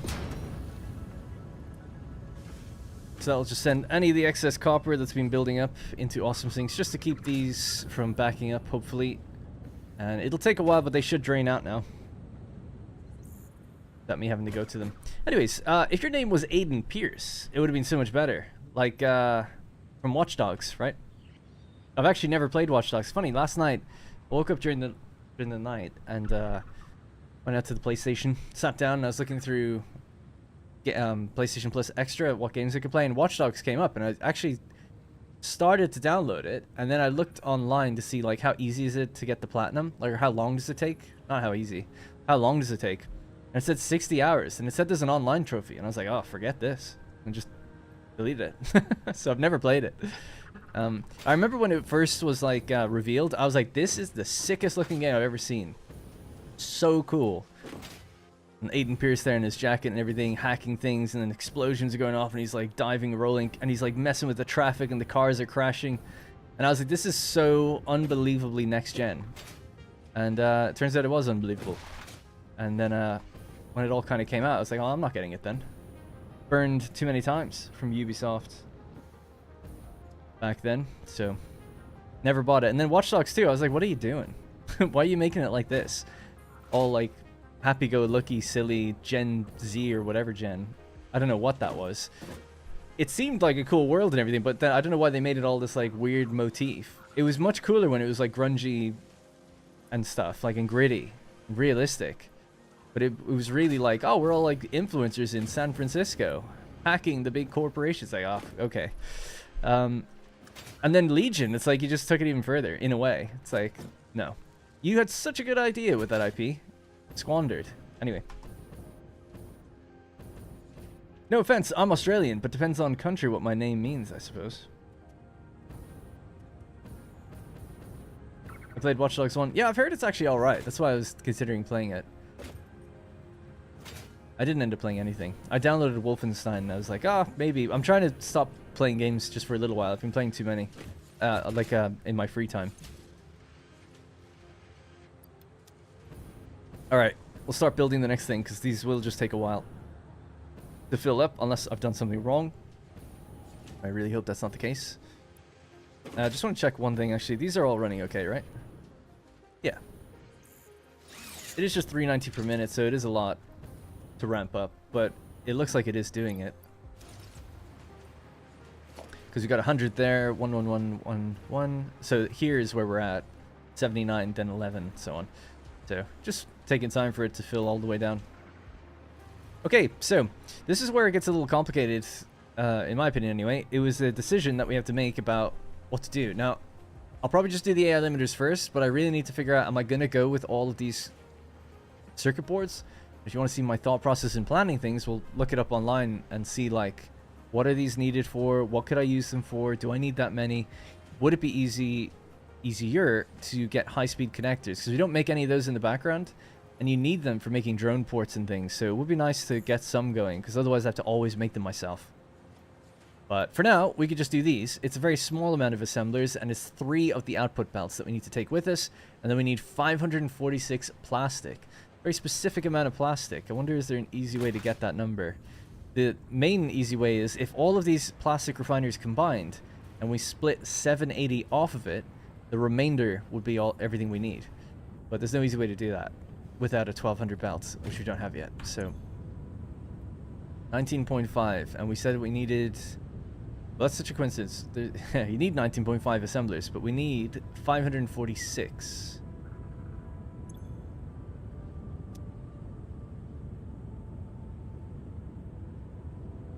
So I'll just send any of the excess copper that's been building up into awesome sinks just to keep these from backing up, hopefully. And it'll take a while, but they should drain out now. Without me having to go to them. Anyways, if your name was Aiden Pierce, it would have been so much better. Like, from Watch Dogs, right? I've actually never played Watch Dogs. Funny, last night, I woke up during the night and went out to the PlayStation, sat down, and I was looking through PlayStation Plus Extra, what games I could play, and Watch Dogs came up, and I actually started to download it, and then I looked online to see like how easy is it to get the platinum, like how long does it take, not how easy, how long does it take, and it said 60 hours, and it said there's an online trophy, and I was like, oh, forget this, and just deleted it. So I've never played it. I remember when it first was like revealed, I was like, this is the sickest looking game I've ever seen, so cool. And Aiden Pierce there in his jacket and everything, hacking things, and then explosions are going off, and he's like diving, rolling, and he's like messing with the traffic, and the cars are crashing. And I was like, this is so unbelievably next gen. And it turns out it was unbelievable. And then when it all kind of came out, I was like, oh, I'm not getting it then. Burned too many times from Ubisoft back then, so never bought it. And then Watch Dogs 2, I was like, what are you doing? Why are you making it like this? All like happy-go-lucky, silly Gen Z or whatever gen. I don't know what that was. It seemed like a cool world and everything, but then I don't know why they made it all this like weird motif. It was much cooler when it was like grungy and stuff, like and gritty, and realistic. But it was really like, oh, we're all like influencers in San Francisco, hacking the big corporations. Like, oh, okay. And then Legion, it's like you just took it even further, in a way. It's like, no. You had such a good idea with that IP. Squandered. Anyway. No offense, I'm Australian, but depends on country what my name means, I suppose. I played Watch Dogs 1. Yeah, I've heard it's actually alright. That's why I was considering playing it. I didn't end up playing anything. I downloaded Wolfenstein and I was like, maybe. I'm trying to stop playing games just for a little while. I've been playing too many. In my free time. Alright, we'll start building the next thing, because these will just take a while to fill up, unless I've done something wrong. I really hope that's not the case. I just want to check one thing, actually. These are all running okay, right? Yeah. It is just 390 per minute, so it is a lot to ramp up, but it looks like it is doing it. Because we got 100 there, 11111. So here is where we're at. 79, then 11, so on. So just taking time for it to fill all the way down. Okay, so this is where it gets a little complicated, in my opinion anyway. It was a decision that we have to make about what to do. Now, I'll probably just do the AI limiters first, but I really need to figure out, am I going to go with all of these circuit boards? If you want to see my thought process in planning things, we'll look it up online and see, like, what are these needed for? What could I use them for? Do I need that many? Would it be easier to get high-speed connectors? Because we don't make any of those in the background, and you need them for making drone ports and things. So it would be nice to get some going, because otherwise I have to always make them myself. But for now, we could just do these. It's a very small amount of assemblers, and it's 3 of the output belts that we need to take with us. And then we need 546 plastic. Very specific amount of plastic. I wonder, is there an easy way to get that number? The main easy way is if all of these plastic refineries combined, and we split 780 off of it, the remainder would be everything we need. But there's no easy way to do that without a 1200 belts, which we don't have yet. So 19.5, and we said we needed... Well, that's such a coincidence. You need 19.5 assemblers, but we need 546.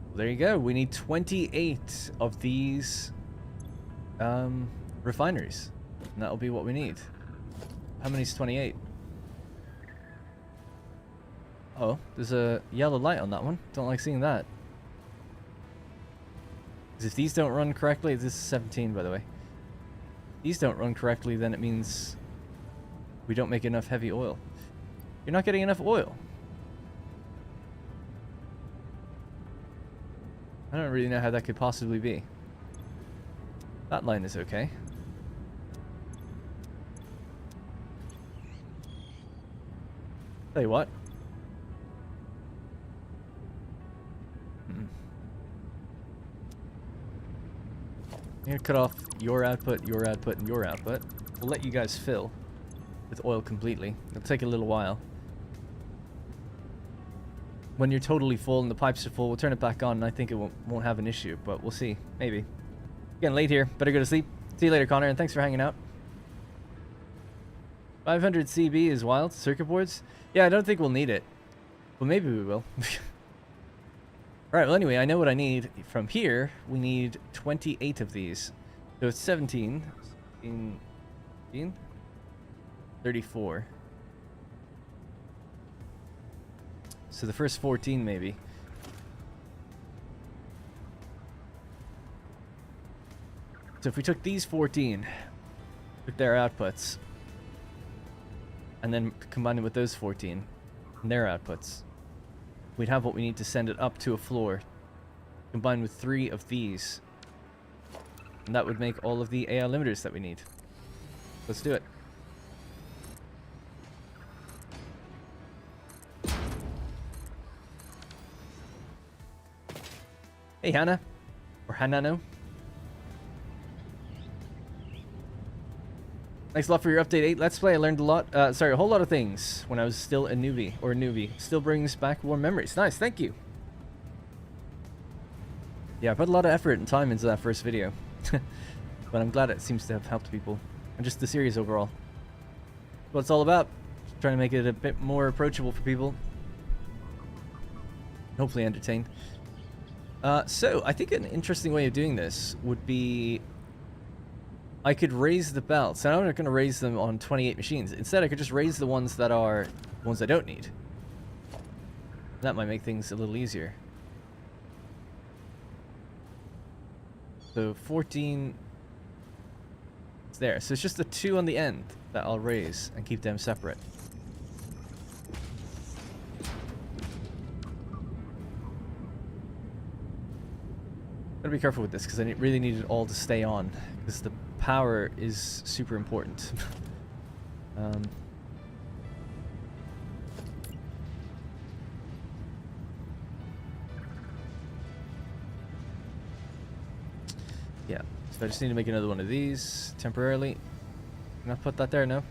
Well, there you go. We need 28 of these refineries. And that'll be what we need. How many is 28? Oh, there's a yellow light on that one. Don't like seeing that. If these don't run correctly, this is 17 by the way. If these don't run correctly, then it means we don't make enough heavy oil. You're not getting enough oil. I don't really know how that could possibly be. That line is okay. Tell you what. I'm going to cut off your output, and your output. We'll let you guys fill with oil completely. It'll take a little while. When you're totally full and the pipes are full, we'll turn it back on, and I think it won't have an issue, but we'll see. Maybe. Getting late here. Better go to sleep. See you later, Connor, and thanks for hanging out. 500 CB is wild. Circuit boards? Yeah, I don't think we'll need it. Well, maybe we will. Alright, well anyway, I know what I need. From here, we need 28 of these. So it's 17. 17? 34. So the first 14 maybe. So if we took these 14, took their outputs, and then combined it with those 14, and their outputs, we'd have what we need to send it up to a floor, combined with 3 of these. And that would make all of the AI limiters that we need. Let's do it. Hey, Hannah. Or Hanano. Thanks a lot for your update 8 Let's Play. I learned a lot, sorry, a whole lot of things when I was still a newbie, or a newbie. Still brings back warm memories. Nice, thank you. Yeah, I put a lot of effort and time into that first video. But I'm glad it seems to have helped people. And just the series overall. What it's all about. Just trying to make it a bit more approachable for people. Hopefully entertained. So, I think an interesting way of doing this would be I could raise the belts. And I'm not going to raise them on 28 machines. Instead, I could just raise the ones that are the ones I don't need. That might make things a little easier. So 14... It's there. So it's just the 2 on the end that I'll raise and keep them separate. Gotta be careful with this because I really need it all to stay on because the power is super important. Yeah, so I just need to make another one of these temporarily. Can I put that there? No.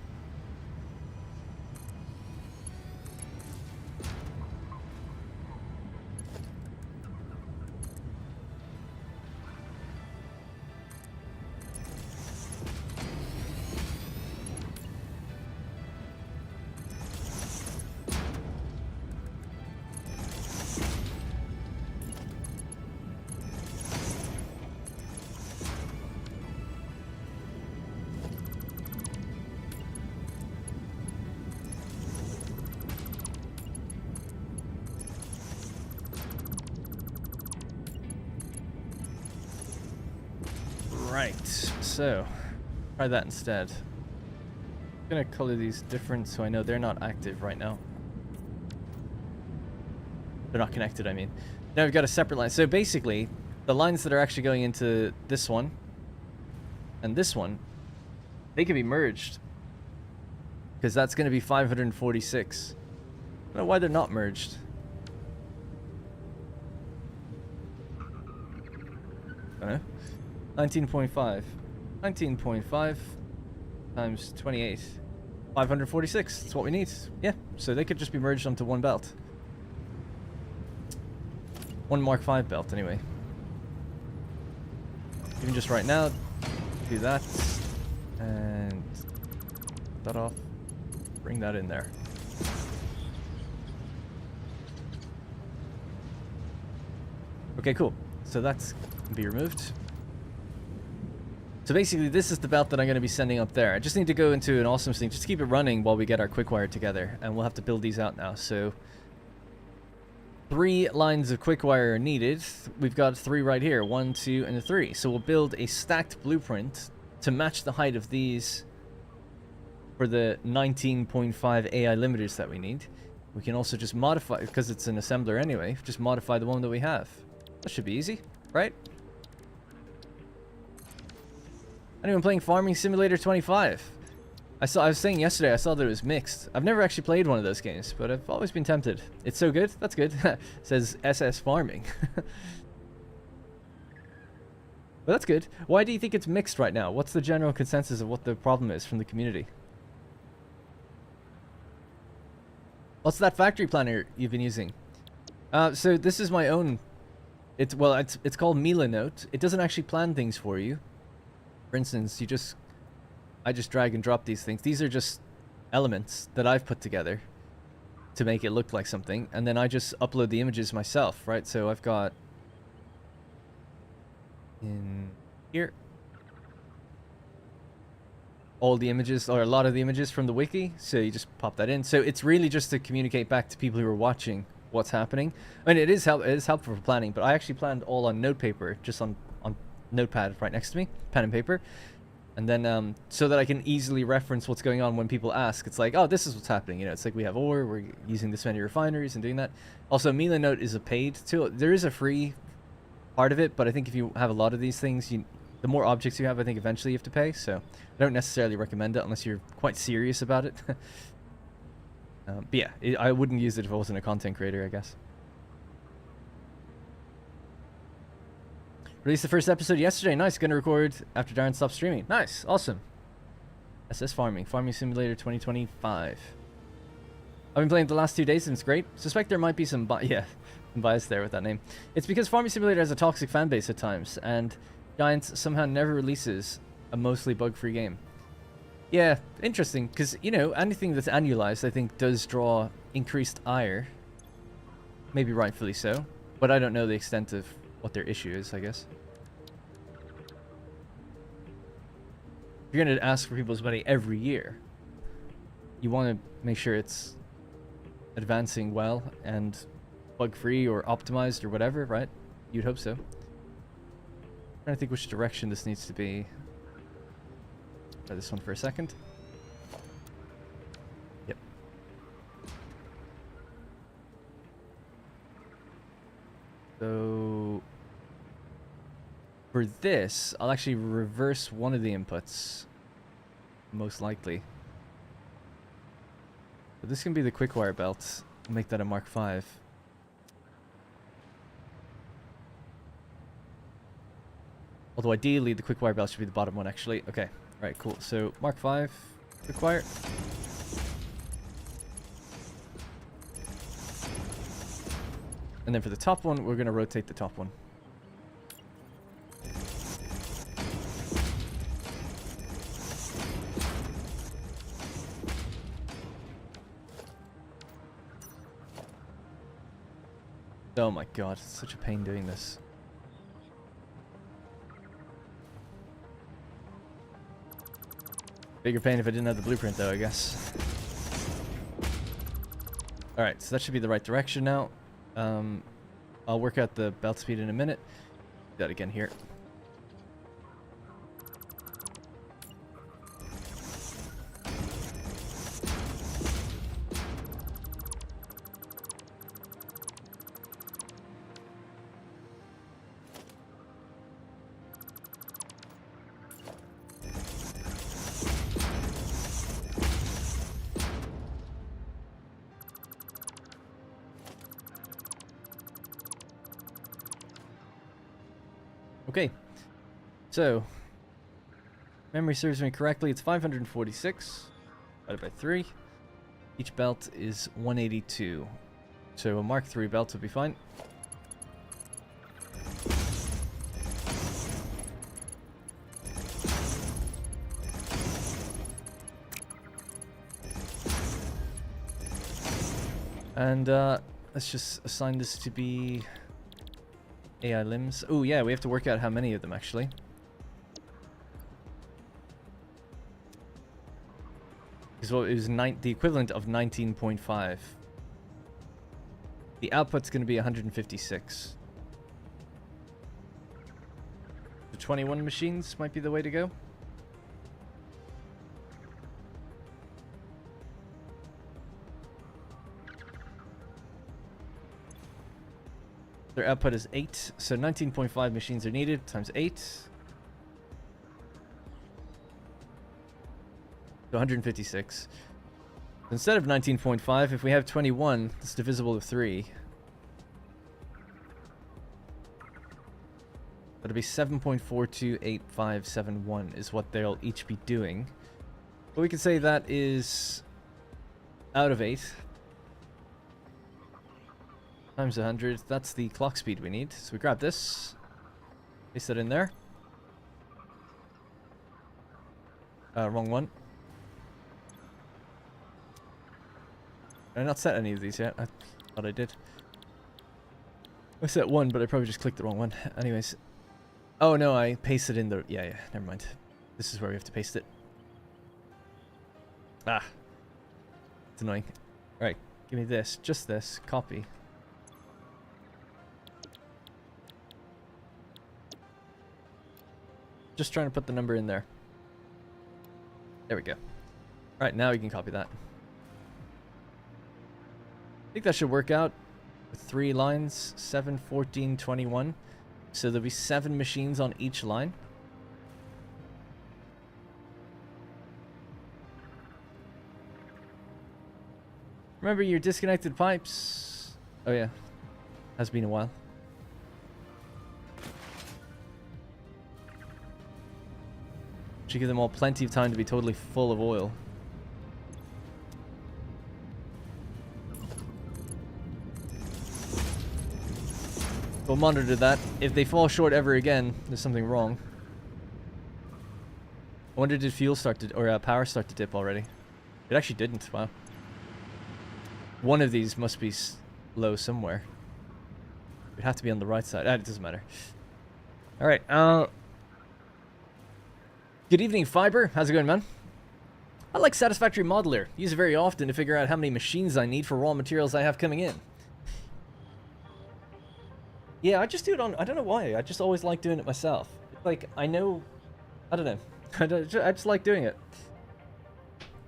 Right, so try that instead. I'm gonna color these different so I know they're not active right now. They're not connected, I mean. Now we've got a separate line. So basically, the lines that are actually going into this one and this one, they can be merged. Because that's going to be 546. I don't know why they're not merged. I don't know. 19.5. 19.5 times 28. 546. That's what we need. Yeah, so they could just be merged onto one belt. One Mark V belt, anyway. Even just right now, do that. And that off. Bring that in there. Okay, cool. So that's can be removed. So basically, this is the belt that I'm going to be sending up there. I just need to go into an awesome thing, just keep it running while we get our quick wire together. And we'll have to build these out now. So 3 lines of quick wire are needed. We've got 3 right here. 1, 2, and 3. So we'll build a stacked blueprint to match the height of these for the 19.5 AI limiters that we need. We can also just modify, because it's an assembler anyway, just modify the one that we have. That should be easy, right? Anyone playing Farming Simulator 25? I was saying yesterday, I saw that it was mixed. I've never actually played one of those games, but I've always been tempted. It's so good. That's good. Says SS Farming. But that's good. Why do you think it's mixed right now? What's the general consensus of what the problem is from the community? What's that factory planner you've been using? So this is my own. It's called Milanote. It doesn't actually plan things for you. For instance, I just drag and drop these things. These are just elements that I've put together to make it look like something, and then I just upload the images myself, right? So I've got in here all the images, or a lot of the images from the wiki, so you just pop that in. So it's really just to communicate back to people who are watching what's happening. I mean, it is helpful for planning, but I actually planned all on notepaper, just on notepad right next to me, pen and paper. And then, so that I can easily reference what's going on when people ask. It's like, oh, this is what's happening. You know, it's like we have ore, we're using this many refineries and doing that. Also, Milanote is a paid tool. There is a free part of it, but I think if you have a lot of these things, the more objects you have, I think eventually you have to pay. So I don't necessarily recommend it unless you're quite serious about it. But yeah, I wouldn't use it if I wasn't a content creator, I guess. Released the first episode yesterday. Nice. Gonna record after Darren stops streaming. Nice. Awesome. SS Farming. Farming Simulator 2025. I've been playing the last 2 days and it's great. Suspect there might be some bias there with that name. It's because Farming Simulator has a toxic fan base at times, and Giants somehow never releases a mostly bug-free game. Yeah, interesting, because, you know, anything that's annualized, I think, does draw increased ire. Maybe rightfully so, but I don't know the extent of what their issue is, I guess. if you're going to ask for people's money every year, you want to make sure it's advancing well and bug-free or optimized or whatever, right? You'd hope so. I'm trying to think which direction this needs to be. Try this one for a second. Yep. So for this, I'll actually reverse one of the inputs, most likely. But this can be the quick wire belt. I'll make that a Mark V. Although ideally the quick wire belt should be the bottom one actually. Okay, right, cool. So Mark V, quick wire. And then for the top one, we're going to rotate the top one. Oh my god, it's such a pain doing this. Bigger pain if I didn't have the blueprint though, I guess. Alright, so that should be the right direction now. I'll work out the belt speed in a minute. Do that again here. Okay, so memory serves me correctly, it's 546 divided by 3. Each belt is 182, so a Mark III belt would be fine. And let's just assign this to be AI limbs. Oh yeah, we have to work out how many of them actually. Because well, it was the equivalent of 19.5. The output's going to be 156. So 21 machines might be the way to go. Their output is 8, so 19.5 machines are needed, times 8. So 156. Instead of 19.5, if we have 21, it's divisible of 3. That'll be 7.428571 is what they'll each be doing. But we can say that is out of 8. Times 100, that's the clock speed we need. So we grab this, paste it in there. Wrong one. Did I not set any of these yet? I thought I did. I set one, but I probably just clicked the wrong one. Anyways. Oh no, I pasted in the... Yeah, never mind. This is where we have to paste it. Ah. It's annoying. Alright, give me this. Just this. Copy. Just trying to put the number in there. There we go. Alright, now we can copy that. I think that should work out with 3 lines. 7, 14, 21. So there'll be 7 machines on each line. Remember your disconnected pipes. Oh yeah. Has been a while. Should give them all plenty of time to be totally full of oil. We'll monitor that. If they fall short ever again, there's something wrong. I wonder, did fuel start to, or power start to dip already? It actually didn't. Wow. One of these must be low somewhere. It'd have to be on the right side. Ah, it doesn't matter. All right. Good evening, Fiber. How's it going, man? I like Satisfactory Modeler. Use it very often to figure out how many machines I need for raw materials I have coming in. Yeah, I just do it on... I don't know why. I just always like doing it myself. It's like, I know... I don't know. I just like doing it.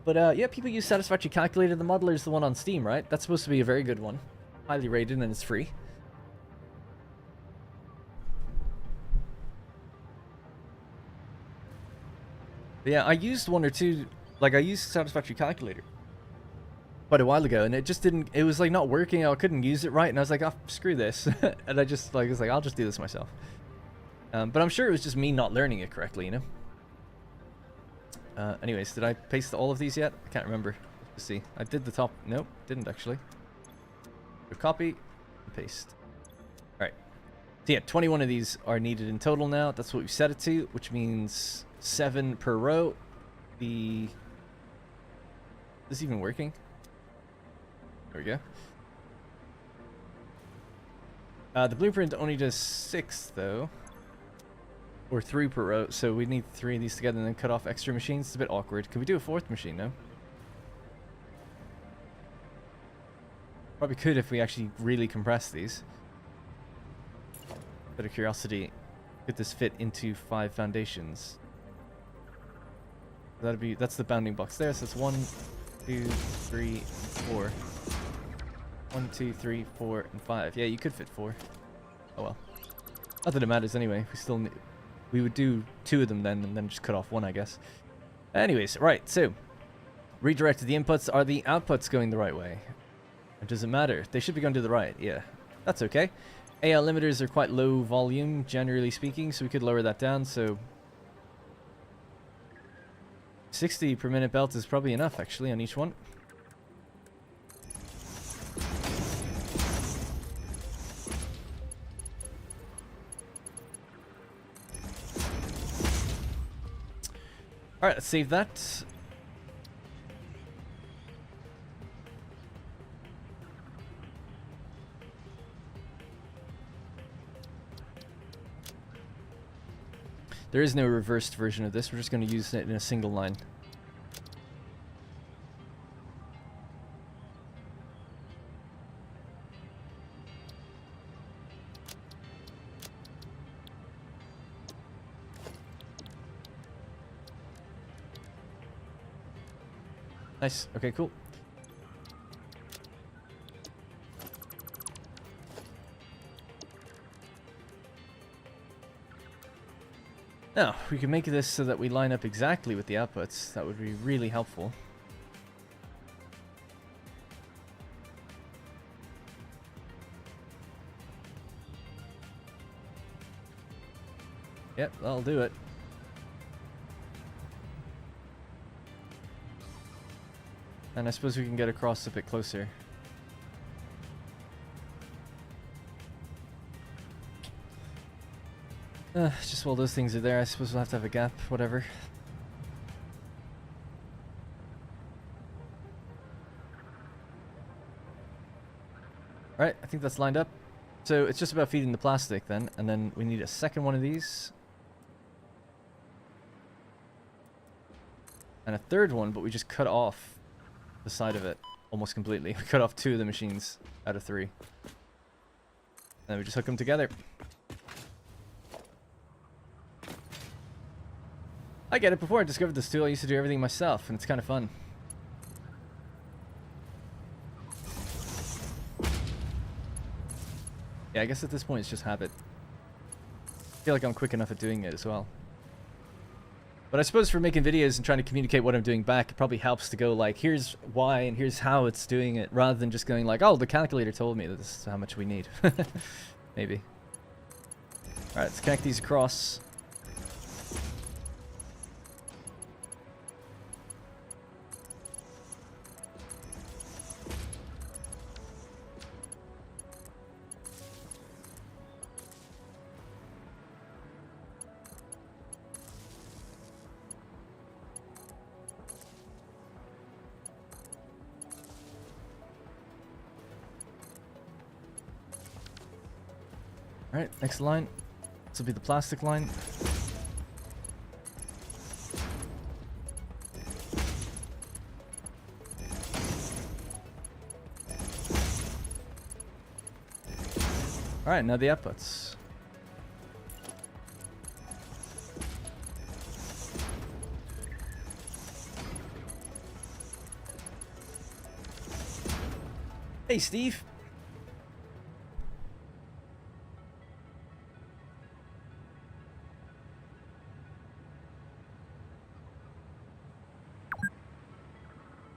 But, yeah, people use Satisfactory Calculator. The modeler is the one on Steam, right? That's supposed to be a very good one. Highly rated, and it's free. But yeah, I used one or two... Like, I used Satisfactory Calculator quite a while ago, and it just didn't... It was, like, not working. I couldn't use it right, and I was like, oh, screw this. And I just, like, was like, I'll just do this myself. But I'm sure it was just me not learning it correctly, you know? Anyways, did I paste all of these yet? I can't remember. Let's see. I did the top... Nope, didn't actually. So copy, and paste. Alright. So yeah, 21 of these are needed in total now. That's what we set it to, which means 7 per row. Is this even working? There we go. The blueprint only does 6, though. Or 3 per row, so we need 3 of these together and then cut off extra machines. It's a bit awkward. Can we do a 4th machine, no? Probably could if we actually really compress these. Out of curiosity, could this fit into 5 foundations? That's the bounding box there, so it's 1, 2, 3, 4. 1, 2, 3, 4, and 5. Yeah, you could fit 4. Oh well. Not that it matters anyway. We would do 2 of them then, and then just cut off 1, I guess. Anyways, right, so redirected the inputs. Are the outputs going the right way? Or does it matter? They should be going to the right, yeah. That's okay. AL limiters are quite low volume, generally speaking, so we could lower that down, so 60 per minute belt is probably enough, actually, on each one. Alright, let's save that. There is no reversed version of this. We're just going to use it in a single line. Nice. Okay, cool. Now, we can make this so that we line up exactly with the outputs. That would be really helpful. Yep, that'll do it. And I suppose we can get across a bit closer. Just while those things are there, I suppose we'll have to have a gap, whatever. Alright, I think that's lined up. So it's just about feeding the plastic then, and then we need a second one of these. And a third one, but we just cut off the side of it almost completely. We cut off 2 of the machines out of 3. And then we just hook them together. I get it. Before I discovered this tool, I used to do everything myself, and it's kind of fun. Yeah, I guess at this point it's just habit. I feel like I'm quick enough at doing it as well. But I suppose for making videos and trying to communicate what I'm doing back, it probably helps to go like, here's why and here's how it's doing it, rather than just going like, oh, the calculator told me that this is how much we need. Maybe. Alright, let's connect these across. Alright, next line. This will be the plastic line. Alright, now the outputs. Hey, Steve. I'm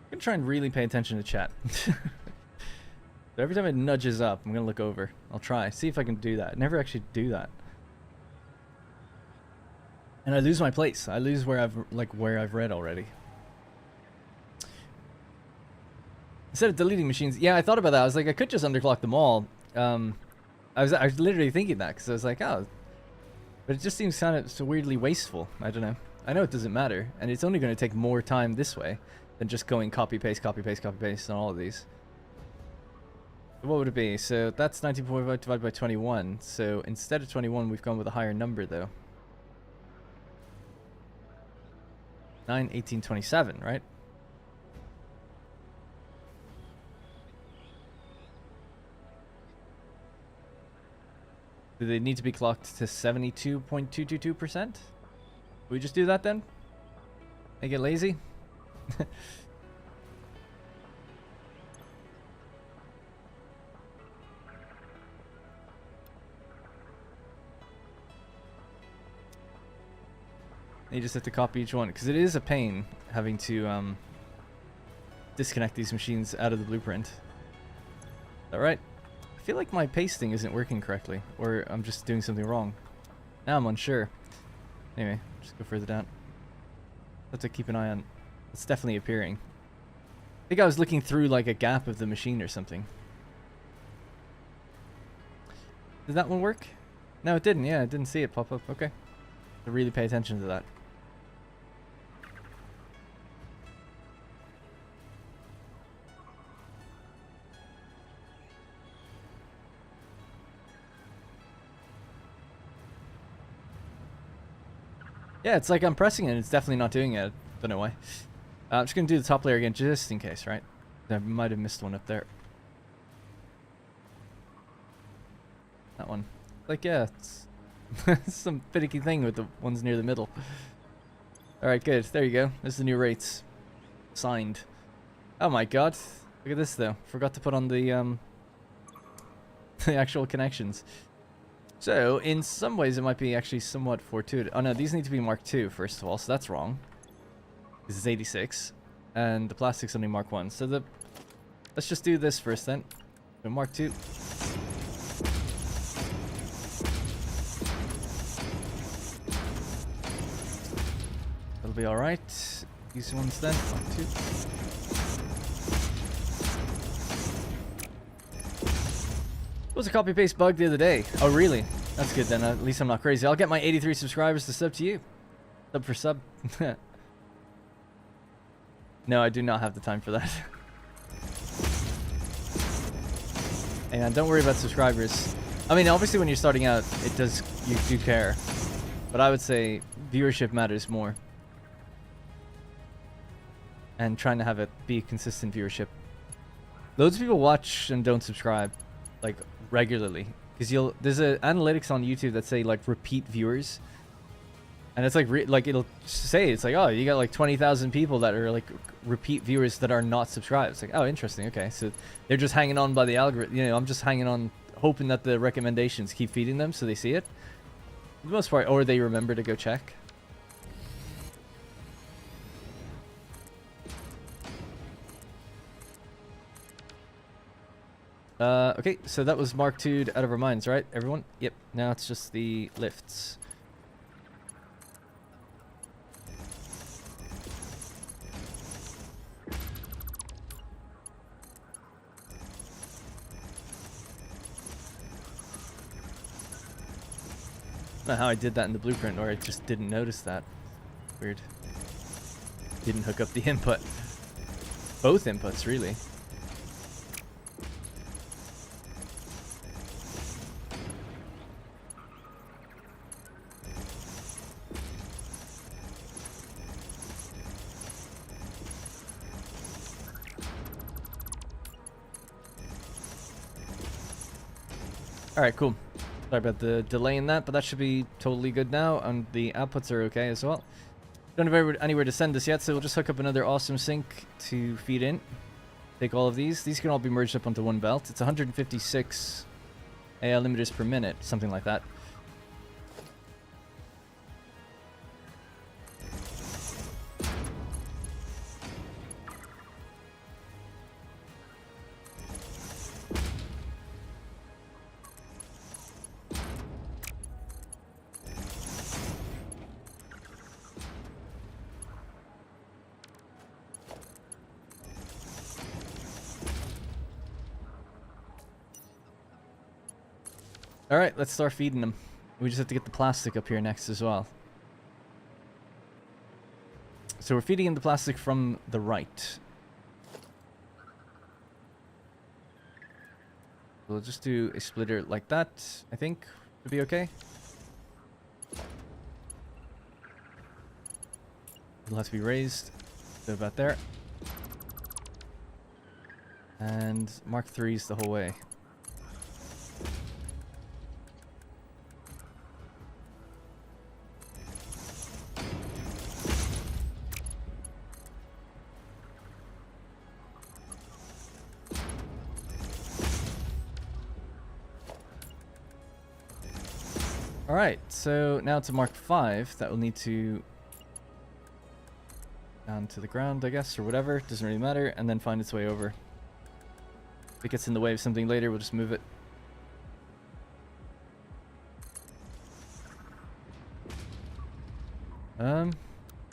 gonna try and really pay attention to chat. So every time it nudges up, I'm gonna look over. I'll try. See if I can do that. I never actually do that. And I lose my place. I lose where I've read already. Instead of deleting machines, yeah, I thought about that. I was like, I could just underclock them all. I was literally thinking that because I was like, oh, but it just seems kind of so weirdly wasteful. I don't know. I know it doesn't matter, and it's only going to take more time this way than just going copy paste, copy paste, copy paste on all of these. What would it be? So that's 19.5 divided by 21. So instead of 21, we've gone with a higher number though. 9, 18, 27, right? Do they need to be clocked to 72.222%? We just do that then? Make it lazy? You just have to copy each one, because it is a pain having to disconnect these machines out of the blueprint. Is that right? I feel like my pasting isn't working correctly, or I'm just doing something wrong. Now I'm unsure. Anyway, just go further down. Have to keep an eye on. It's definitely appearing. I think I was looking through like a gap of the machine or something. Did that one work? No, it didn't. Yeah, I didn't see it pop up. Okay. So really pay attention to that. Yeah, it's like I'm pressing it and it's definitely not doing it. Don't know why. I'm just going to do the top layer again just in case, right? I might have missed one up there. That one. Like, yeah, it's some finicky thing with the ones near the middle. Alright, good. There you go. There's the new rates. Signed. Oh my god. Look at this, though. Forgot to put on the the actual connections. So, in some ways, it might be actually somewhat fortuitous. Oh no, these need to be Mark II, first of all, so that's wrong. This is 86. And the plastic's only Mark 1. So let's just do this first then. So Mark II. That'll be alright. These ones then, Mark II. It was a copy paste bug the other day. Oh really? That's good then. At least I'm not crazy. I'll get my 83 subscribers to sub to you. Sub for sub. No, I do not have the time for that. And don't worry about subscribers. I mean, obviously when you're starting out, you do care. But I would say viewership matters more. And trying to have it be consistent viewership. Loads of people watch and don't subscribe, like, regularly. Because there's analytics on YouTube that say, like, repeat viewers. And it's like, it'll say, it's like, oh, you got like 20,000 people that are like repeat viewers that are not subscribed. It's like, oh, interesting. Okay. So they're just hanging on by the algorithm. You know, I'm just hanging on, hoping that the recommendations keep feeding them so they see it. For the most part, or they remember to go check. Okay, so that was Mark II'd out of our minds, right, everyone? Yep, now it's just the lifts. I don't know how I did that in the blueprint, or I just didn't notice that. Weird. Didn't hook up the input. Both inputs, really. Alright, cool. Sorry about the delay in that, but that should be totally good now, and the outputs are okay as well. Don't have anywhere to send this yet, so we'll just hook up another awesome sink to feed in. Take all of these. These can all be merged up onto one belt. It's 156 AL emitters per minute, something like that. Alright, let's start feeding them. We just have to get the plastic up here next as well. So we're feeding in the plastic from the right. We'll just do a splitter like that, I think would be okay. It'll have to be raised. So about there. And Mark 3's the whole way. Alright, so now to Mark 5, that will need to down to the ground, I guess, or whatever, doesn't really matter, and then find its way over. If it gets in the way of something later, we'll just move it.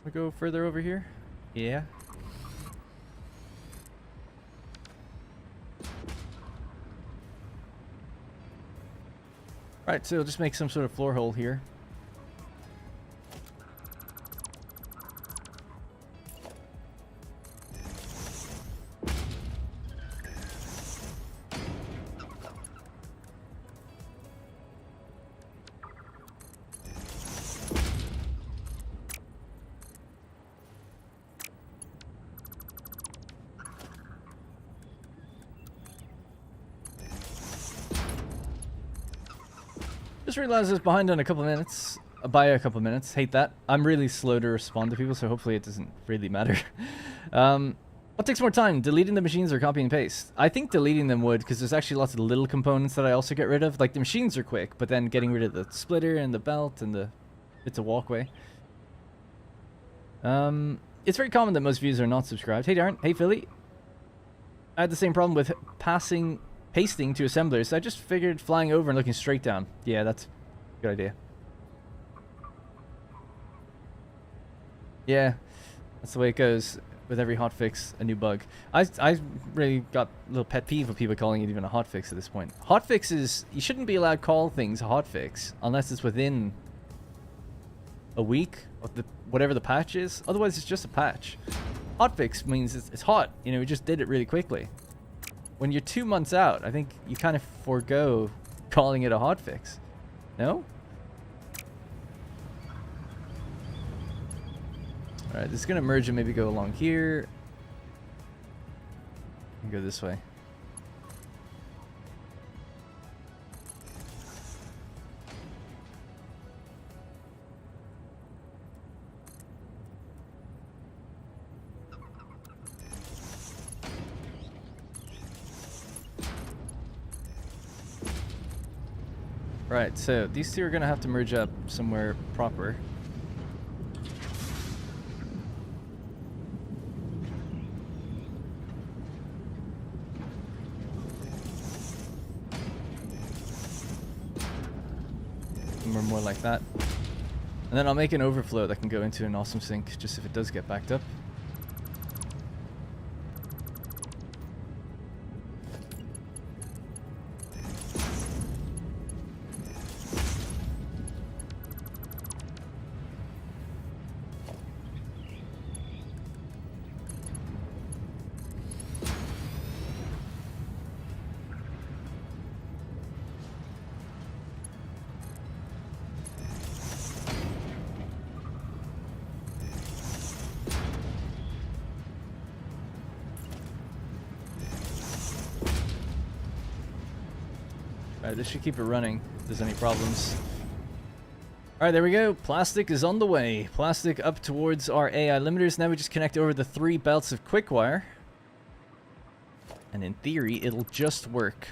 We go further over here? Yeah. Right, so we'll just make some sort of floor hole here. Just realized I was behind on a couple of minutes. By a couple of minutes. Hate that. I'm really slow to respond to people, so hopefully it doesn't really matter. What takes more time, deleting the machines or copy and paste? I think deleting them would, because there's actually lots of little components that I also get rid of. Like, the machines are quick, but then getting rid of the splitter and the belt and the bits of walkway. It's very common that most viewers are not subscribed. Hey Darren. Hey Philly. I had the same problem with pasting to assemblers, so I just figured flying over and looking straight down. Yeah, that's a good idea. Yeah, that's the way it goes with every hotfix, a new bug. I really got a little pet peeve of people calling it even a hotfix at this point. Hotfixes, you shouldn't be allowed to call things a hotfix unless it's within a week of whatever the patch is. Otherwise, it's just a patch. Hotfix means it's hot. You know, we just did it really quickly. When you're 2 months out, I think you kind of forego calling it a hotfix. No? Alright, this is going to merge and maybe go along here. And go this way. Right, so these two are going to have to merge up somewhere proper. Somewhere more like that. And then I'll make an overflow that can go into an awesome sink, just if it does get backed up. Alright, this should keep it running if there's any problems. Alright, there we go. Plastic is on the way. Plastic up towards our AI limiters. Now we just connect over the 3 belts of quick wire. And in theory, it'll just work.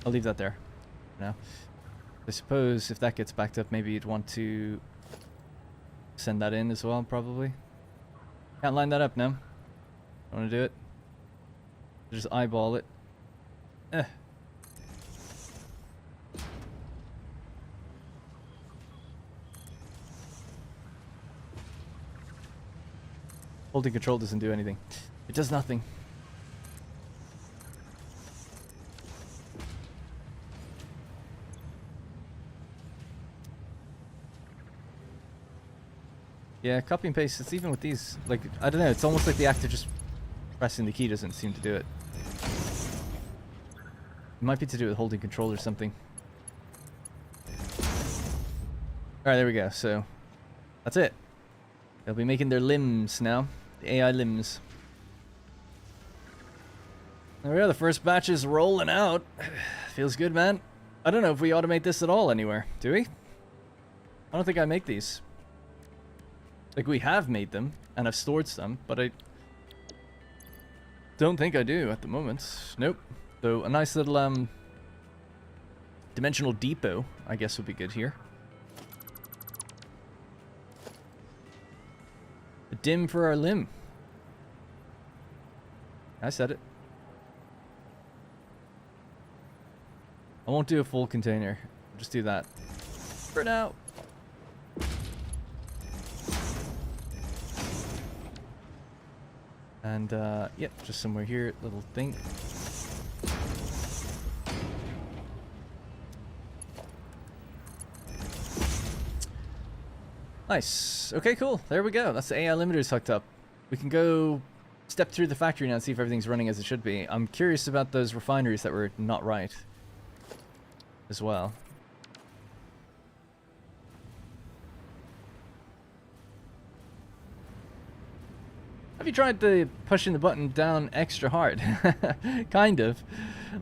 I'll leave that there now. I suppose if that gets backed up, maybe you'd want to send that in as well, probably. Can't line that up now. I want to do it. Just eyeball it. Holding control doesn't do anything. It does nothing. Yeah, copy and paste, it's even with these, like, I don't know, it's almost like the act of just pressing the key doesn't seem to do it. It might be to do with holding control or something. Alright, there we go, so that's it. They'll be making their limbs now, the AI limbs. There we go, the first batch is rolling out. Feels good, man. I don't know if we automate this at all anywhere, do we? I don't think I make these. Like, we have made them, and I've stored some, but I don't think I do at the moment. Nope. So, a nice little, dimensional depot, I guess, would be good here. A dim for our limb. I said it. I won't do a full container. I'll just do that. For now. And, yep, just somewhere here, little thing. Nice. Okay, cool. There we go. That's the AI limiters hooked up. We can go step through the factory now and see if everything's running as it should be. I'm curious about those refineries that were not right as well. Have you tried pushing the button down extra hard? Kind of.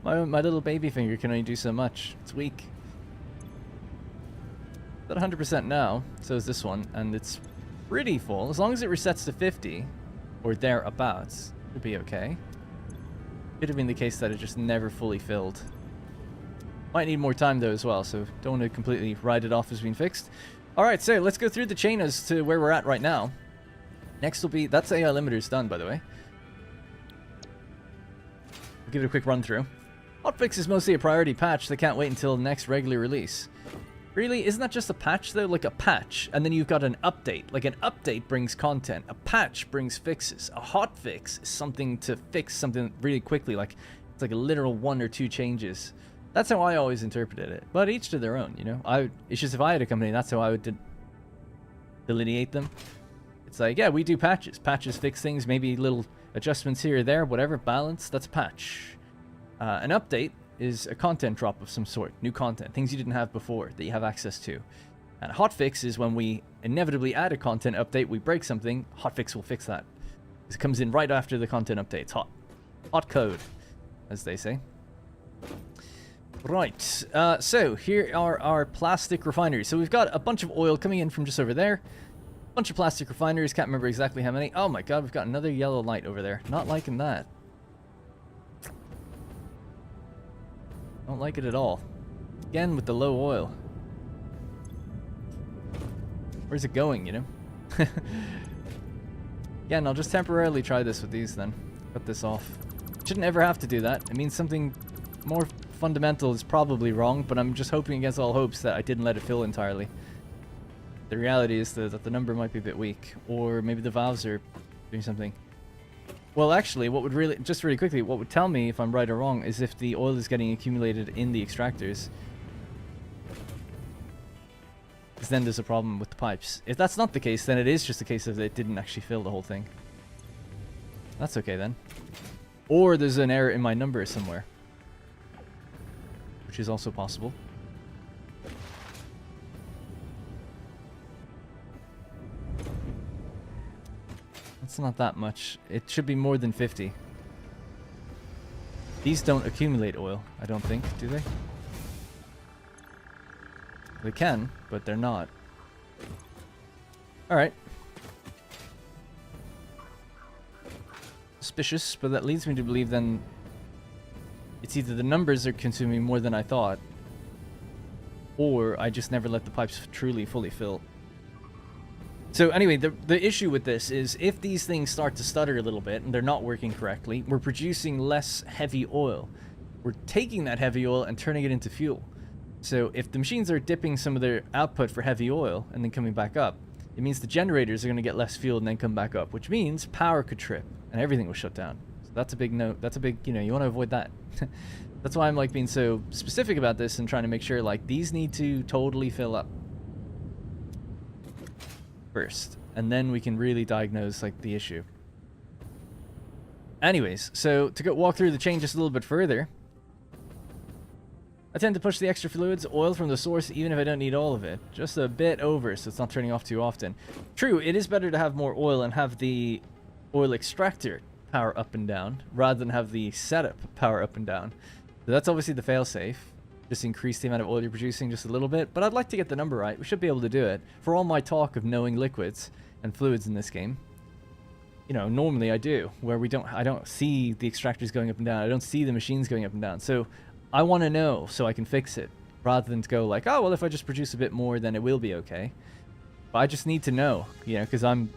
My little baby finger can only do so much. It's weak. It's at 100% now, so is this one, and it's pretty full. As long as it resets to 50, or thereabouts, it'll be okay. Could have been the case that it just never fully filled. Might need more time though as well, so don't want to completely write it off as being fixed. Alright, so let's go through the chain as to where we're at right now. Next will be, that's AI limiters done, by the way. We'll give it a quick run through. Hotfix is mostly a priority patch that can't wait until next regular release. Really? Isn't that just a patch though? Like a patch, and then you've got an update. Like an update brings content. A patch brings fixes. A hotfix is something to fix something really quickly. Like, it's like a literal 1 or 2 changes. That's how I always interpreted it. But each to their own, you know? It's just if I had a company, that's how I would delineate them. It's like, yeah, we do patches. Patches fix things, maybe little adjustments here or there, whatever, balance, that's a patch. An update is a content drop of some sort, new content, things you didn't have before that you have access to. And a hotfix is when we inevitably add a content update, we break something, hotfix will fix that. It comes in right after the content update. It's hot. Hot code, as they say. Right, so here are our plastic refineries. So we've got a bunch of oil coming in from just over there. Bunch of plastic refineries, can't remember exactly how many. Oh my god, we've got another yellow light over there. Not liking that. Don't like it at all. Again with the low oil. Where's it going, you know? Again, I'll just temporarily try this with these then. Cut this off. Shouldn't ever have to do that. It means something more fundamental is probably wrong, but I'm just hoping against all hopes that I didn't let it fill entirely. The reality is that the number might be a bit weak, or maybe the valves are doing something. Well, actually, what would really, just really quickly, what would tell me if I'm right or wrong is if the oil is getting accumulated in the extractors. Because then there's a problem with the pipes. If that's not the case, then it is just a case of it didn't actually fill the whole thing. That's okay then. Or there's an error in my number somewhere, which is also possible. That's not that much. It should be more than 50. These don't accumulate oil, I don't think, do they? They can, but they're not. Alright. Suspicious, but that leads me to believe then it's either the numbers are consuming more than I thought, or I just never let the pipes truly fully fill. So anyway, the issue with this is if these things start to stutter a little bit and they're not working correctly, we're producing less heavy oil. We're taking that heavy oil and turning it into fuel. So if the machines are dipping some of their output for heavy oil and then coming back up, it means the generators are going to get less fuel and then come back up, which means power could trip and everything will shut down. So that's a big note. That's a big, you know, you want to avoid that. That's why I'm like being so specific about this and trying to make sure like these need to totally fill up first, and then we can really diagnose like the issue. Anyways, so to walk through the chain just a little bit further, I tend to push the extra fluids, oil from the source, even if I don't need all of it, just a bit over so it's not turning off too often. True, it is better to have more oil and have the oil extractor power up and down rather than have the setup power up and down. So that's obviously the failsafe. Just increase the amount of oil you're producing just a little bit, but I'd like to get the number right. We should be able to do it. For all my talk of knowing liquids and fluids in this game, you know, normally I do, where I don't see the extractors going up and down. I don't see the machines going up and down. So I want to know so I can fix it, rather than to go like, oh, well, if I just produce a bit more, then it will be okay. But I just need to know, you know, because I'm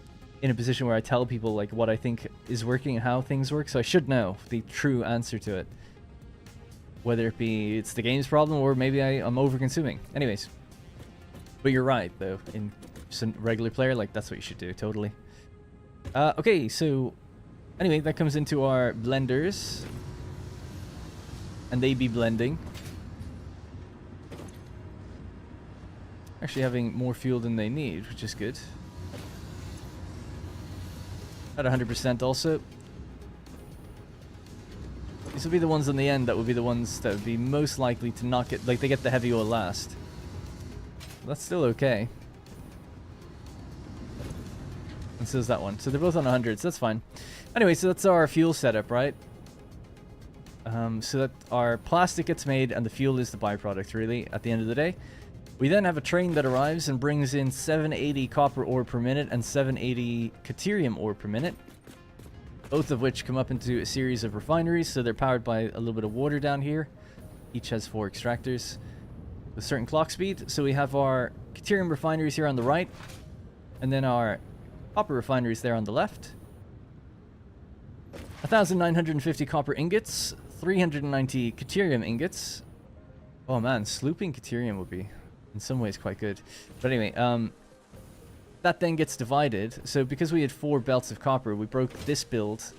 in a position where I tell people like what I think is working and how things work, so I should know the true answer to it. Whether it be it's the game's problem or maybe I'm over-consuming. Anyways. But you're right, though. In just a regular player, like, that's what you should do, totally. Okay, so... Anyway, that comes into our blenders. And they be blending. Actually having more fuel than they need, which is good. At 100% also. These will be the ones on the end that will be the ones that would be most likely to not get... Like, they get the heavy oil last. That's still okay. And so is that one. So they're both on 100, so that's fine. Anyway, so that's our fuel setup, right? So that our plastic gets made and the fuel is the byproduct, really, at the end of the day. We then have a train that arrives and brings in 780 copper ore per minute and 780 deuterium ore per minute. Both of which come up into a series of refineries, so they're powered by a little bit of water down here. Each has 4 extractors with certain clock speed. So we have our deuterium refineries here on the right, and then our copper refineries there on the left. 1,950 copper ingots, 390 deuterium ingots. Oh man, slooping deuterium would be in some ways quite good. But anyway, that then gets divided. So because we had 4 belts of copper, we broke this build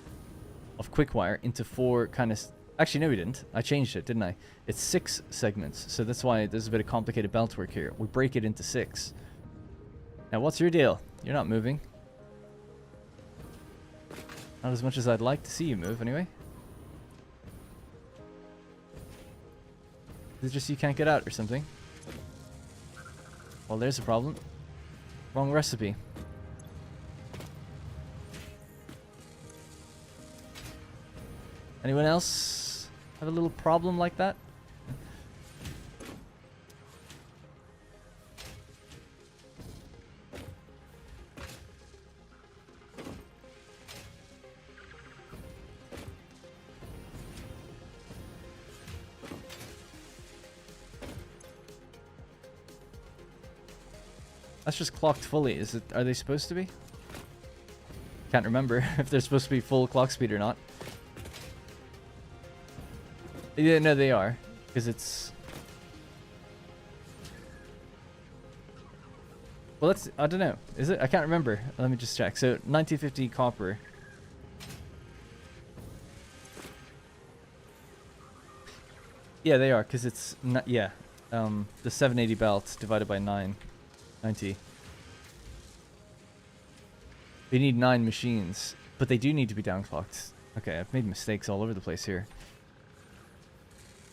of quickwire into 4 kind of... Actually, no, we didn't. I changed it, didn't I? It's 6 segments. So that's why there's a bit of complicated belt work here. We break it into 6. Now, what's your deal? You're not moving. Not as much as I'd like to see you move, anyway. Is it just you can't get out or something? Well, there's a problem. Wrong recipe. Anyone else have a little problem like that? That's just clocked fully. Is it? Are they supposed to be? Can't remember if they're supposed to be full clock speed or not. Yeah, no, they are, because it's... Well, that's... I don't know. Is it? I can't remember. Let me just check. So, 1950 copper. Yeah, they are, because it's... Not, yeah. The 780 belt divided by 990. They need 9 machines, but they do need to be downclocked. Okay, I've made mistakes all over the place here.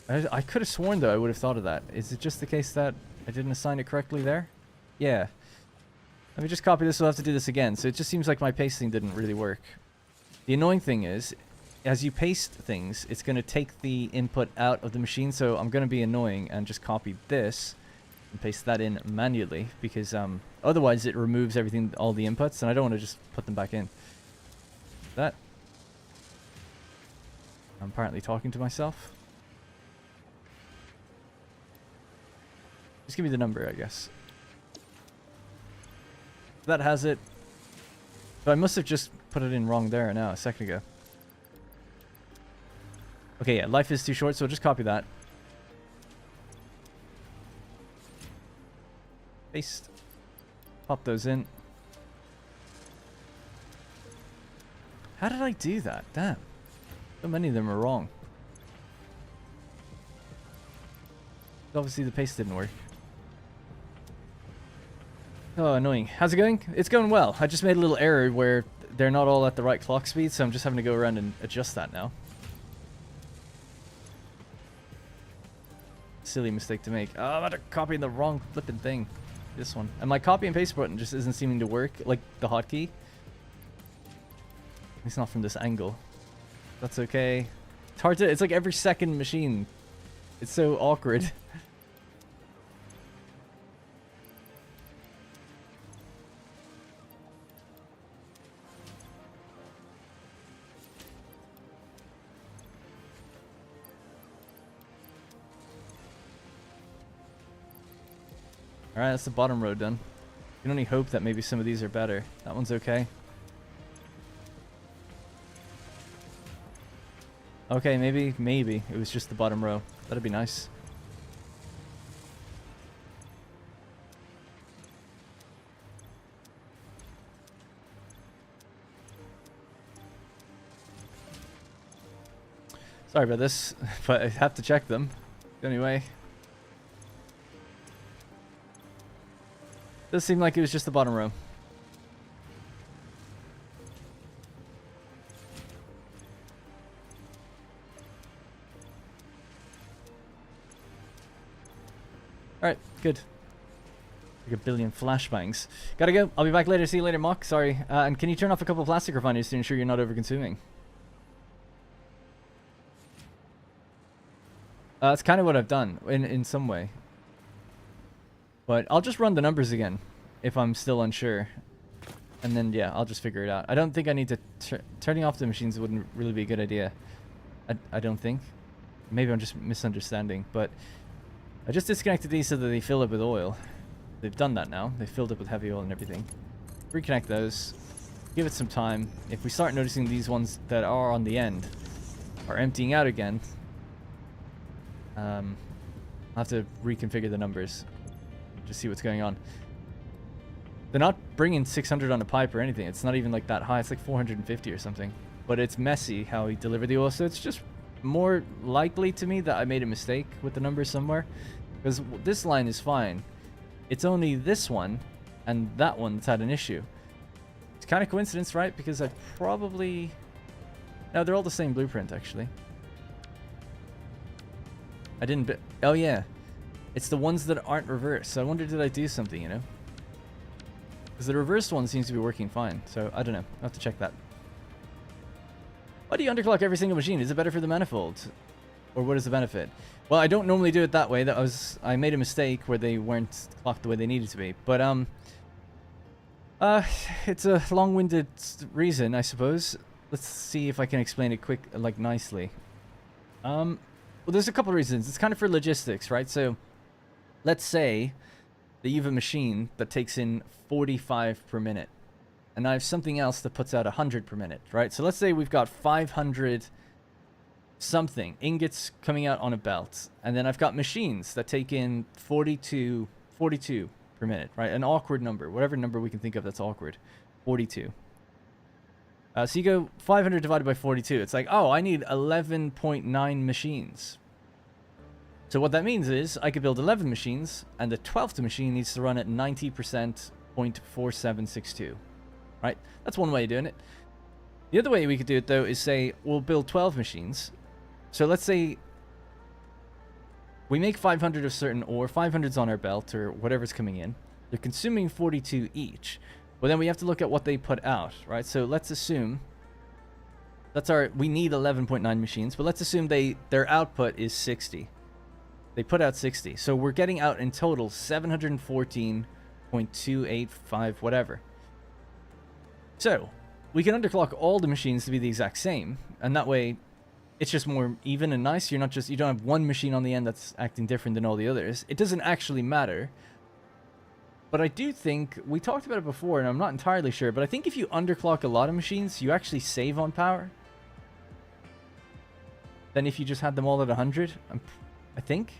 I could have sworn, though, I would have thought of that. Is it just the case that I didn't assign it correctly there? Yeah. Let me just copy this. We'll have to do this again. So it just seems like my pasting didn't really work. The annoying thing is, as you paste things, it's going to take the input out of the machine. So I'm going to be annoying and just copy this and paste that in manually, because otherwise it removes everything, all the inputs, and I don't want to just put them back in. That. I'm apparently talking to myself. Just give me the number, I guess. That has it. But I must have just put it in wrong there now, a second ago. Okay, yeah, life is too short, so just copy that. Paste. Pop those in. How did I do that? Damn. So many of them are wrong. Obviously the paste didn't work. Oh, annoying. How's it going? It's going well. I just made a little error where they're not all at the right clock speed, so I'm just having to go around and adjust that now. Silly mistake to make. Oh, I'm about to copy the wrong flipping thing. This one. And my copy and paste button just isn't seeming to work, like the hotkey. At least not from this angle. That's okay. It's hard to... It's like every second machine. It's so awkward. Alright, that's the bottom row done. You can only hope that maybe some of these are better. That one's okay. Okay, maybe it was just the bottom row. That'd be nice. Sorry about this, but I have to check them. Anyway. Does seem like it was just the bottom row. Alright, good. Like a billion flashbangs. Gotta go. I'll be back later. See you later, Mock. Sorry. And can you turn off a couple of plastic refiners to ensure you're not over-consuming? That's kind of what I've done, in some way. But I'll just run the numbers again, if I'm still unsure. And then, yeah, I'll just figure it out. I don't think I need to... Turning off the machines wouldn't really be a good idea. I don't think. Maybe I'm just misunderstanding, but... I just disconnected these so that they fill up with oil. They've done that now. They filled up with heavy oil and everything. Reconnect those. Give it some time. If we start noticing these ones that are on the end are emptying out again, I'll have to reconfigure the numbers. Just see what's going on. They're not bringing 600 on a pipe or anything. It's not even like that high. It's like 450 or something. But it's messy how he delivered the oil. So it's just more likely to me that I made a mistake with the numbers somewhere. Because this line is fine. It's only this one and that one that's had an issue. It's kind of coincidence, right? Because I probably... No, they're all the same blueprint, actually. I didn't... Oh, yeah. It's the ones that aren't reversed. So I wonder, did I do something, you know? Because the reversed one seems to be working fine. So I don't know. I'll have to check that. Why do you underclock every single machine? Is it better for the manifold? Or what is the benefit? Well, I don't normally do it that way. I made a mistake where they weren't clocked the way they needed to be. But it's a long-winded reason, I suppose. Let's see if I can explain it nicely. Well, there's a couple reasons. It's kind of for logistics, right? So, let's say that you have a machine that takes in 45 per minute. And I have something else that puts out 100 per minute, right? So let's say we've got 500 something ingots coming out on a belt. And then I've got machines that take in 42 per minute, right? An awkward number, whatever number we can think of that's awkward. 42. So you go 500 divided by 42. It's like, oh, I need 11.9 machines. So what that means is I could build 11 machines, and the 12th machine needs to run at 90% 0.4762. Right? That's one way of doing it. The other way we could do it, though, is say we'll build 12 machines. So let's say we make 500 of certain ore, 500's on our belt, or whatever's coming in. They're consuming 42 each. But then we have to look at what they put out, right? So let's assume we need 11.9 machines, but let's assume their output is 60. They put out 60. So we're getting out in total 714.285 whatever. So we can underclock all the machines to be the exact same, and that way it's just more even and nice. You don't have one machine on the end that's acting different than all the others. It doesn't actually matter. But I do think, we talked about it before, and I'm not entirely sure, but I think if you underclock a lot of machines, you actually save on power. Than if you just had them all at 100, I think.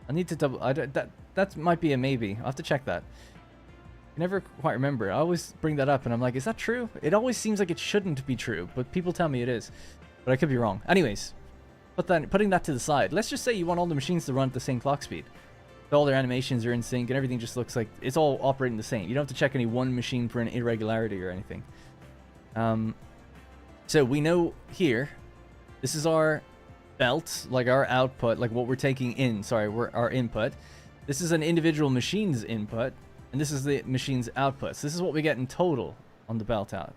I need to double, that might be a maybe. I'll have to check that. I never quite remember. I always bring that up, and I'm like, is that true? It always seems like it shouldn't be true, but people tell me it is. But I could be wrong. Anyways, putting that to the side, let's just say you want all the machines to run at the same clock speed. All their animations are in sync, and everything just looks like it's all operating the same. You don't have to check any one machine for an irregularity or anything. So we know here, this is our belt, like our output, like what we're taking in. Sorry, our input. This is an individual machine's input, and this is the machine's output. So this is what we get in total on the belt out.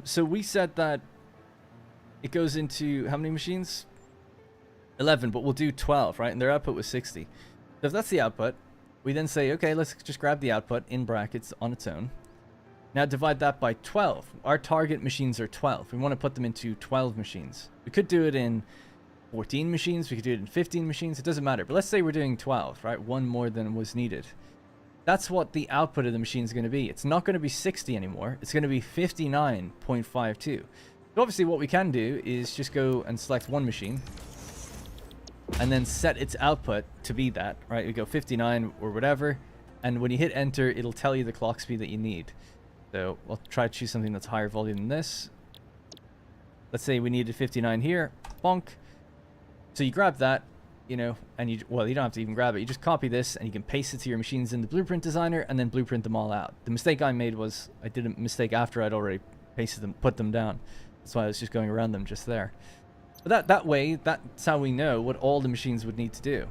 So we said that it goes into how many machines? 11, but we'll do 12, right? And their output was 60. So if that's the output, we then say, okay, let's just grab the output in brackets on its own. Now divide that by 12. Our target machines are 12. We want to put them into 12 machines. We could do it in 14 machines. We could do it in 15 machines. It doesn't matter. But let's say we're doing 12, right? One more than was needed. That's what the output of the machine is going to be. It's not going to be 60 anymore. It's going to be 59.52. So obviously what we can do is just go and select one machine and then set its output to be that, right? We go 59 or whatever, and when you hit enter, it'll tell you the clock speed that you need. So I'll try to choose something that's higher volume than this. Let's say we needed 59 here, bonk. So you grab that, you know, and you don't have to even grab it. You just copy this and you can paste it to your machines in the blueprint designer and then blueprint them all out. The mistake I made was I did a mistake after I'd already pasted them, put them down. That's why I was just going around them just there. But that way, that's how we know what all the machines would need to do.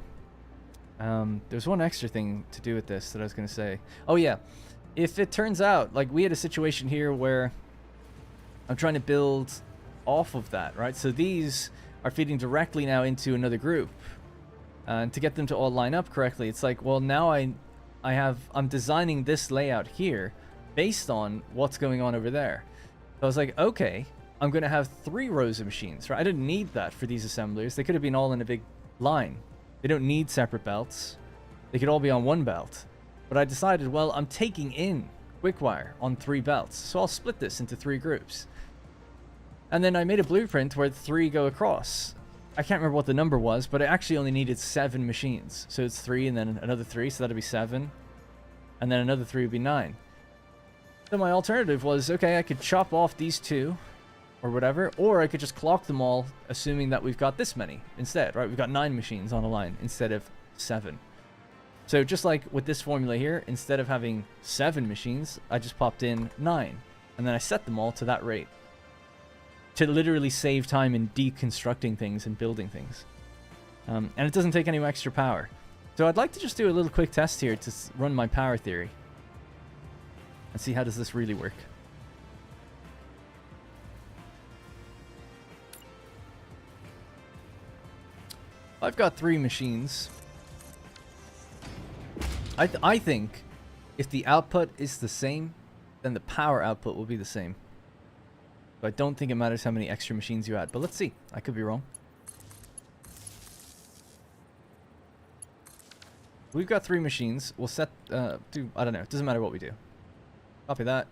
There's one extra thing to do with this that I was going to say. Oh yeah, if it turns out, like we had a situation here where I'm trying to build off of that, right? So these are feeding directly now into another group. And to get them to all line up correctly, it's like, well, now I'm designing this layout here based on what's going on over there. So I was like, okay, I'm going to have 3 rows of machines, right? I didn't need that for these assemblers. They could have been all in a big line. They don't need separate belts. They could all be on one belt. But I decided, well, I'm taking in quickwire on 3 belts, so I'll split this into 3 groups. And then I made a blueprint where 3 go across. I can't remember what the number was, but I actually only needed 7 machines. So it's 3 and then another 3, so that'd be 7. And then another 3 would be 9. So my alternative was, okay, I could chop off these 2 or whatever, or I could just clock them all, assuming that we've got this many instead, right? We've got 9 machines on a line instead of 7. So just like with this formula here, instead of having 7 machines, I just popped in 9. And then I set them all to that rate. To literally save time in deconstructing things and building things. And it doesn't take any extra power. So I'd like to just do a little quick test here to run my power theory. And see how does this really work. I've got 3 machines. I think if the output is the same, then the power output will be the same. So I don't think it matters how many extra machines you add, but let's see. I could be wrong. We've got 3 machines. We'll set, I don't know. It doesn't matter what we do. Copy that.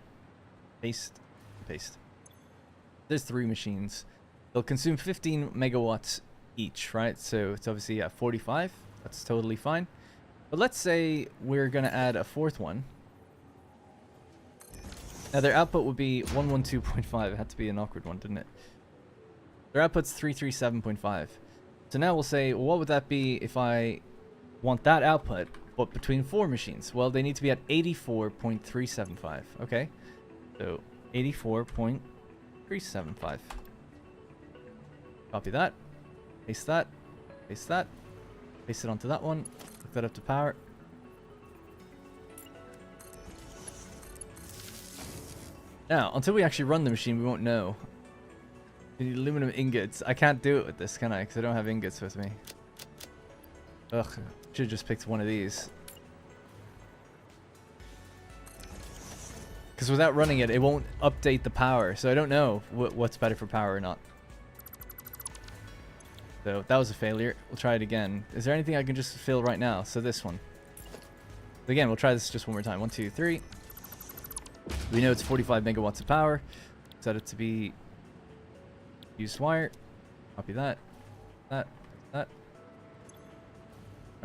Paste. Paste. There's 3 machines. They'll consume 15 megawatts each, right? So it's obviously at 45. That's totally fine. But let's say we're going to add a 4th one. Now their output would be 112.5. It had to be an awkward one, didn't it? Their output's 337.5. So now we'll say, well, what would that be if I want that output, but between 4 machines? Well, they need to be at 84.375. Okay. So 84.375. Copy that. Paste that. Paste that. Paste it onto that one. Hook that up to power. Now, until we actually run the machine, we won't know. We need aluminum ingots. I can't do it with this, can I? Because I don't have ingots with me. Ugh, should have just picked one of these. Because without running it, it won't update the power. So I don't know what's better for power or not. So that was a failure. We'll try it again. Is there anything I can just fill right now? So this one. Again, we'll try this just one more time. 1, 2, 3. We know it's 45 megawatts of power. Set it to be used wire. Copy that. That. Alright,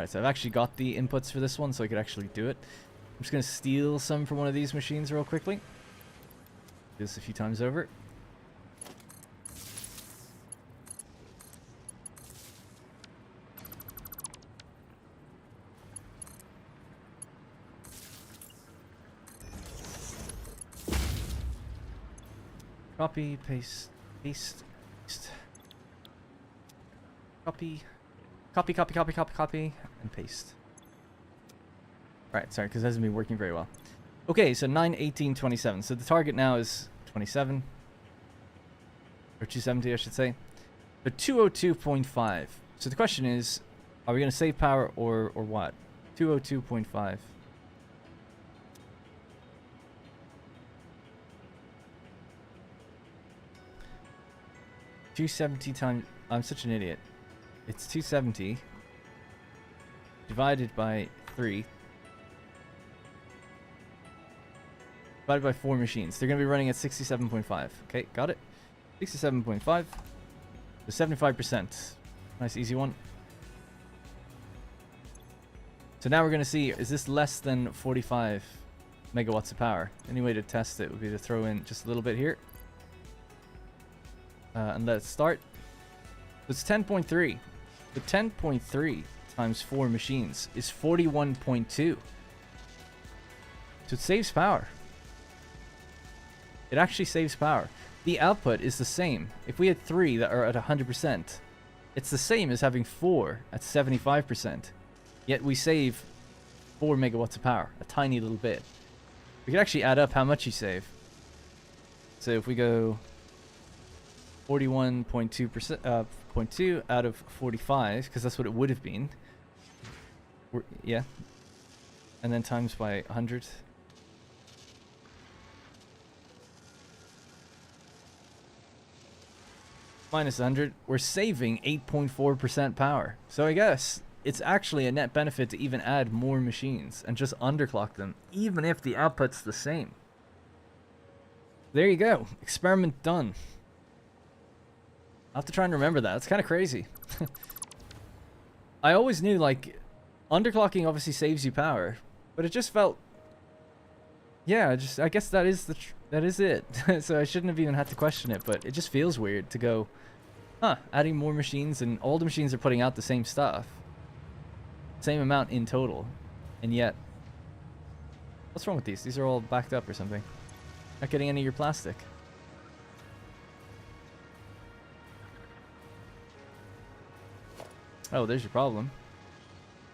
so I've actually got the inputs for this one, so I could actually do it. I'm just going to steal some from one of these machines real quickly. Do this a few times over. Copy, paste, paste, paste. Copy, copy, and paste. Alright, sorry, because it hasn't been working very well. Okay, so 9, 18, 27. So the target now is 27. Or 270, I should say. But 202.5. So the question is, are we going to save power or what? 202.5. 270 times... I'm such an idiot. It's 270 divided by 3 divided by 4 machines. They're going to be running at 67.5. Okay, got it. 67.5. So 75%. Nice, easy one. So now we're going to see, is this less than 45 megawatts of power? Any way to test it would be to throw in just a little bit here. And let's start. It's 10.3. The 10.3 times 4 machines is 41.2. So it saves power. It actually saves power. The output is the same. If we had 3 that are at 100%, it's the same as having 4 at 75%. Yet we save 4 megawatts of power, a tiny little bit. We could actually add up how much you save. So if we go 41.2%, 0.2 out of 45, because that's what it would have been. Yeah. And then times by 100. Minus 100, we're saving 8.4% power. So I guess it's actually a net benefit to even add more machines and just underclock them, even if the output's the same. There you go. Experiment done. I'll have to try and remember that. It's kind of crazy. I always knew, like, underclocking obviously saves you power, but it just felt... Yeah, I guess that is that is it. So I shouldn't have even had to question it, but it just feels weird to go, huh, adding more machines, and all the machines are putting out the same stuff. Same amount in total. And yet... What's wrong with these? These are all backed up or something. Not getting any of your plastic. Oh, there's your problem.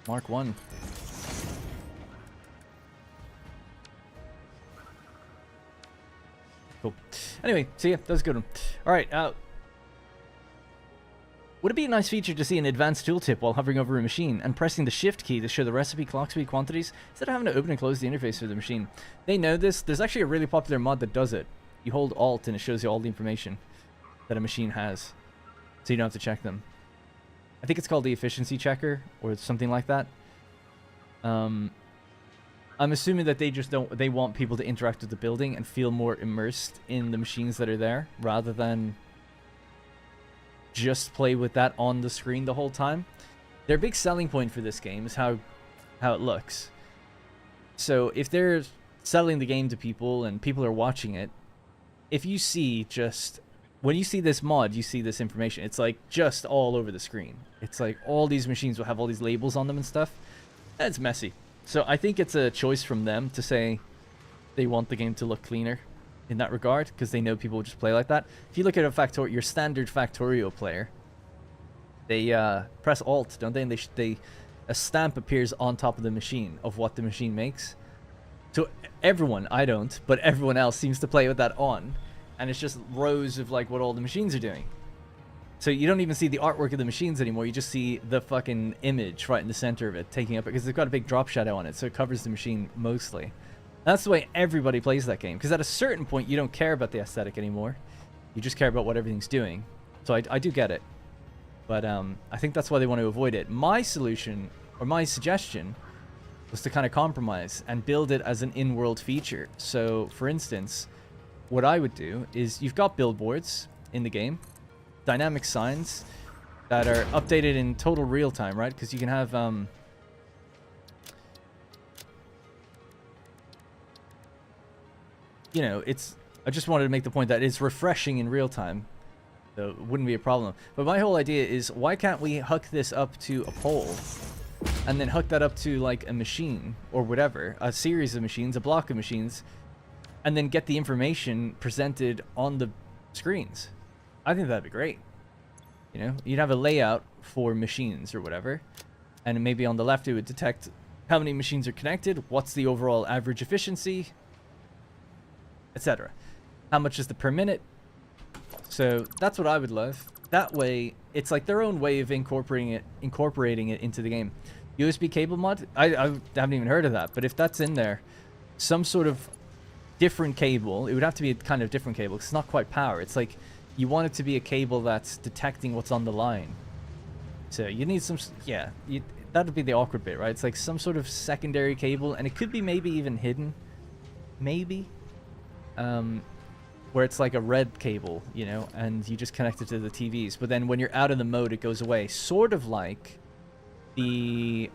Mark 1. Cool. Anyway, so yeah, that was a good one. Alright, would it be a nice feature to see an advanced tooltip while hovering over a machine and pressing the shift key to show the recipe, clock speed, quantities, instead of having to open and close the interface for the machine? They know this. There's actually a really popular mod that does it. You hold Alt and it shows you all the information that a machine has, so you don't have to check them. I think it's called the efficiency checker or something like that. I'm assuming that they want people to interact with the building and feel more immersed in the machines that are there rather than just play with that on the screen the whole time. Their big selling point for this game is how it looks. So if they're selling the game to people and people are watching it, if you see just... When you see this mod, you see this information. It's like just all over the screen. It's like all these machines will have all these labels on them and stuff. That's messy. So I think it's a choice from them to say they want the game to look cleaner in that regard, because they know people will just play like that. If you look at your standard Factorio player, they press Alt, don't they? And a stamp appears on top of the machine of what the machine makes. So everyone, I don't, but everyone else seems to play with that on. And it's just rows of like what all the machines are doing. So you don't even see the artwork of the machines anymore. You just see the fucking image right in the center of it taking up, because they've got a big drop shadow on it, so it covers the machine mostly. That's the way everybody plays that game, because at a certain point you don't care about the aesthetic anymore. You just care about what everything's doing. So I do get it. But I think that's why they want to avoid it. My solution, or my suggestion, was to kind of compromise and build it as an in-world feature. So, for instance, what I would do is, you've got billboards in the game, dynamic signs that are updated in total real time, right? Because you can have you know, I just wanted to make the point that it's refreshing in real time, so it wouldn't be a problem. But my whole idea is, why can't we hook this up to a pole and then hook that up to like a machine or whatever, a series of machines, a block of machines, and then get the information presented on the screens? I think that'd be great. You know, you'd have a layout for machines or whatever, and maybe on the left it would detect how many machines are connected, what's the overall average efficiency, etc. How much is the per minute? So that's what I would love. That way, it's like their own way of incorporating it into the game. USB cable mod? I haven't even heard of that, but if that's in there, some sort of different cable, it would have to be a kind of different cable, because it's not quite power. It's like, you want it to be a cable that's detecting what's on the line. So you need some, yeah, that would be the awkward bit, right? It's like some sort of secondary cable, and it could be maybe even hidden. Maybe. Where it's like a red cable, you know, and you just connect it to the TVs. But then when you're out of the mode, it goes away. Sort of like the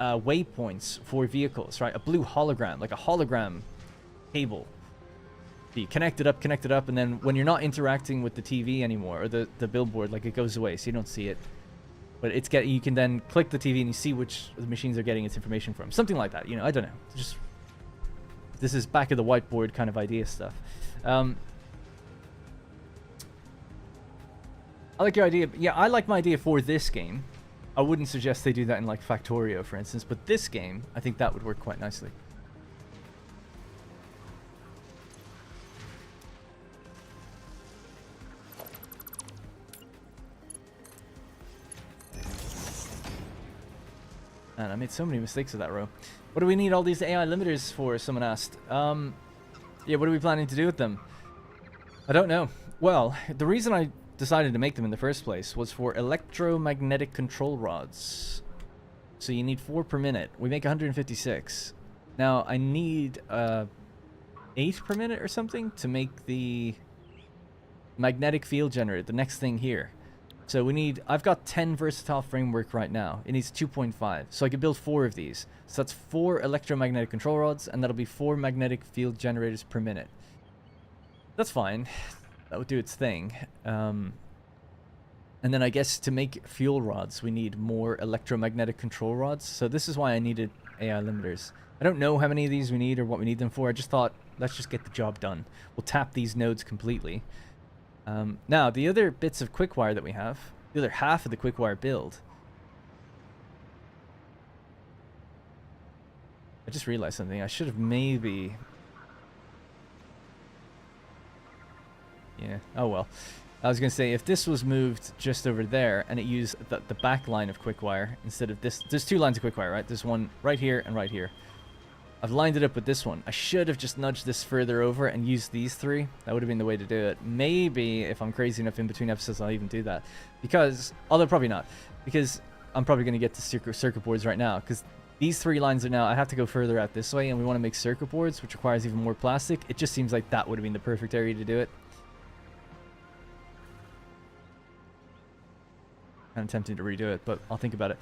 waypoints for vehicles, right? A blue hologram, like a hologram cable. You connect it up, and then when you're not interacting with the TV anymore, or the billboard, like, it goes away, so you don't see it. But you can then click the TV and you see which of the machines are getting its information from. Something like that, you know, I don't know. Just, this is back of the whiteboard kind of idea stuff. I like your idea. Yeah, I like my idea for this game. I wouldn't suggest they do that in, like, Factorio, for instance, but this game, I think that would work quite nicely. Man, I made so many mistakes with that row. What do we need all these AI limiters for? Someone asked. Yeah, what are we planning to do with them? I don't know. Well, the reason I decided to make them in the first place was for electromagnetic control rods. So you need 4 per minute. We make 156. Now, I need 8 per minute or something to make the magnetic field generator, the next thing here. So we need, I've got 10 versatile framework right now. It needs 2.5. So I could build 4 of these. So that's 4 electromagnetic control rods, and that'll be 4 magnetic field generators per minute. That's fine. That would do its thing. And then I guess to make fuel rods, we need more electromagnetic control rods. So this is why I needed AI limiters. I don't know how many of these we need or what we need them for. I just thought, let's just get the job done. We'll tap these nodes completely. Now, the other bits of quickwire that we have, the other half of the quickwire build. I just realized something. I should have maybe... Yeah, oh well. I was going to say, if this was moved just over there and it used the back line of quickwire instead of this... There's 2 lines of quickwire, right? There's one right here and right here. I've lined it up with this one. I should have just nudged this further over and used these 3. That would have been the way to do it. Maybe, if I'm crazy enough in between episodes, I'll even do that. Because, although probably not. Because I'm probably going to get to circuit boards right now. Because these 3 lines are now, I have to go further out this way, and we want to make circuit boards, which requires even more plastic. It just seems like that would have been the perfect area to do it. Kind of tempting to redo it, but I'll think about it.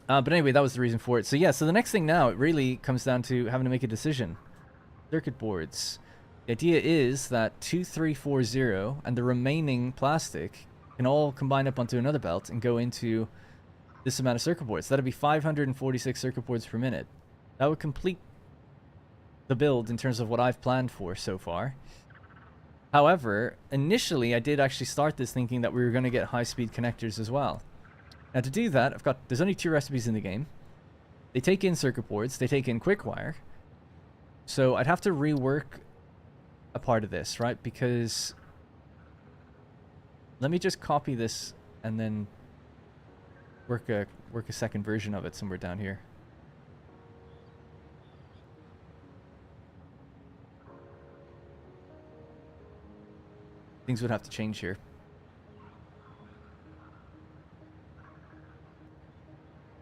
But anyway, that was the reason for it. So yeah, so the next thing now, it really comes down to having to make a decision. Circuit boards. The idea is that 2340 and the remaining plastic can all combine up onto another belt and go into this amount of circuit boards. That'd be 546 circuit boards per minute. That would complete the build in terms of what I've planned for so far. However, initially I did actually start this thinking that we were going to get high-speed connectors as well. Now to do that, there's only 2 recipes in the game. They take in circuit boards, they take in quick wire. So I'd have to rework a part of this, right? Because let me just copy this and then work a second version of it somewhere down here. Things would have to change here.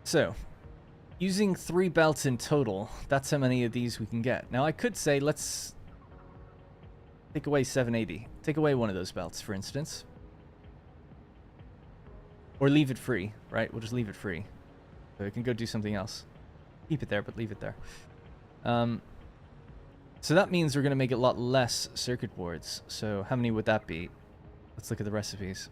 So, using 3 belts in total, that's how many of these we can get. Now I could say, let's take away 780. Take away one of those belts, for instance. Or leave it free, right? We'll just leave it free. So it can go do something else. Keep it there, but leave it there. So that means we're going to make a lot less circuit boards. So how many would that be? Let's look at the recipes.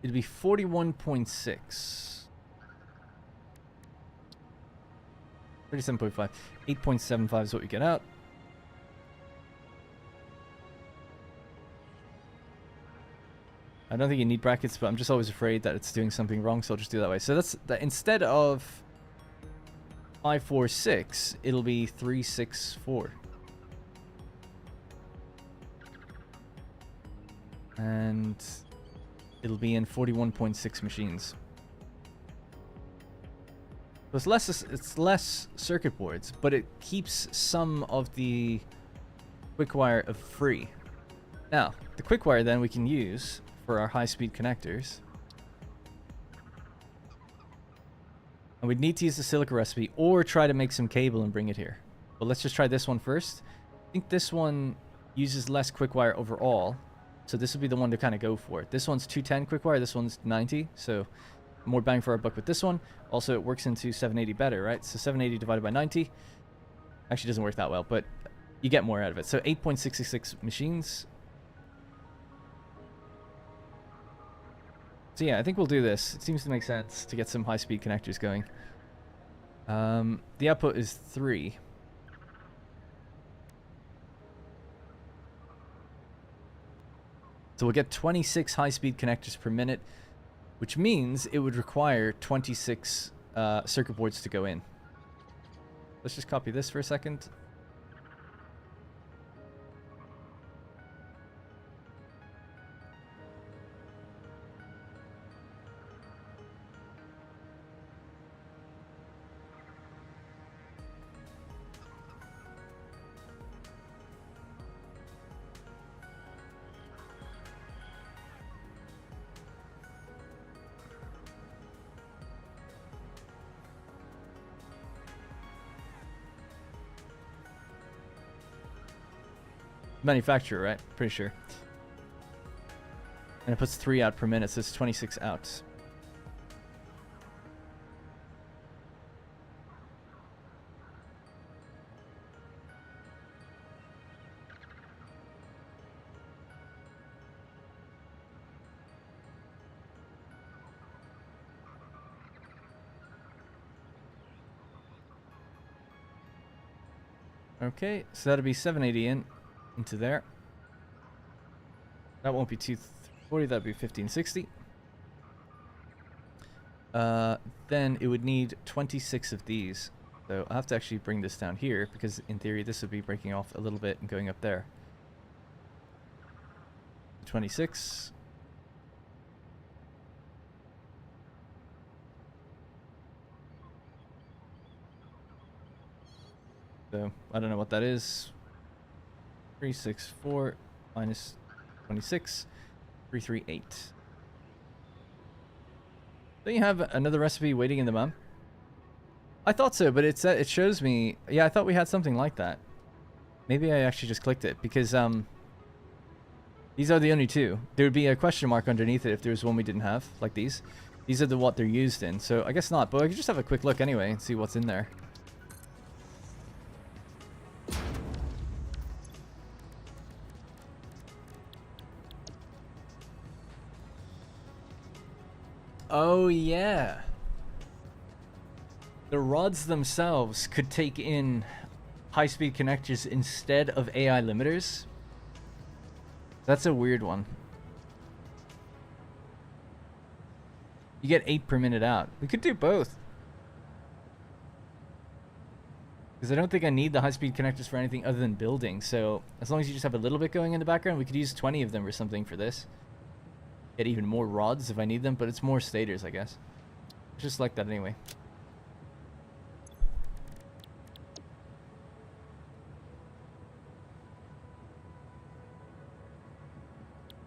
It'd be 41.6. 37.5. 8.75 is what we get out. I don't think you need brackets, but I'm just always afraid that it's doing something wrong, so I'll just do it that way. So that's that. Instead of 546, it'll be 364. And it'll be in 41.6 machines. So it's less circuit boards, but it keeps some of the quickwire of free. Now, the quickwire then we can use for our high-speed connectors. And we'd need to use the silica recipe or try to make some cable and bring it here. But let's just try this one first. I think this one uses less quickwire overall, so this would be the one to kind of go for. This one's 210 quickwire, this one's 90, so more bang for our buck with this one. Also, it works into 780 better, right? So 780 divided by 90 actually doesn't work that well, but you get more out of it. So 8.666 machines. So yeah, I think we'll do this. It seems to make sense to get some high-speed connectors going. The output is 3. So we'll get 26 high-speed connectors per minute, which means it would require 26 circuit boards to go in. Let's just copy this for a second. Manufacturer, right? Pretty sure. And it puts 3 out per minute, so it's 26 out. Okay, so that'll be 780 into there. That won't be 240, that'd be 1560. Then it would need 26 of these. So I'll have to actually bring this down here, because in theory this would be breaking off a little bit and going up there. 26. So I don't know what that is. 364 minus 26, 338. Don't you have another recipe waiting in the mem? I thought so, but it shows me. Yeah, I thought we had something like that. Maybe I actually just clicked it, because these are the only two. There would be a question mark underneath it if there was one we didn't have, like these. These are what they're used in, so I guess not. But I could just have a quick look anyway and see what's in there. Oh, yeah. The rods themselves could take in high-speed connectors instead of AI limiters. That's a weird one. You get 8 per minute out. We could do both. Because I don't think I need the high-speed connectors for anything other than building. So as long as you just have a little bit going in the background, we could use 20 of them or something for this. Get even more rods if I need them, but it's more stators, I guess. Just like that anyway.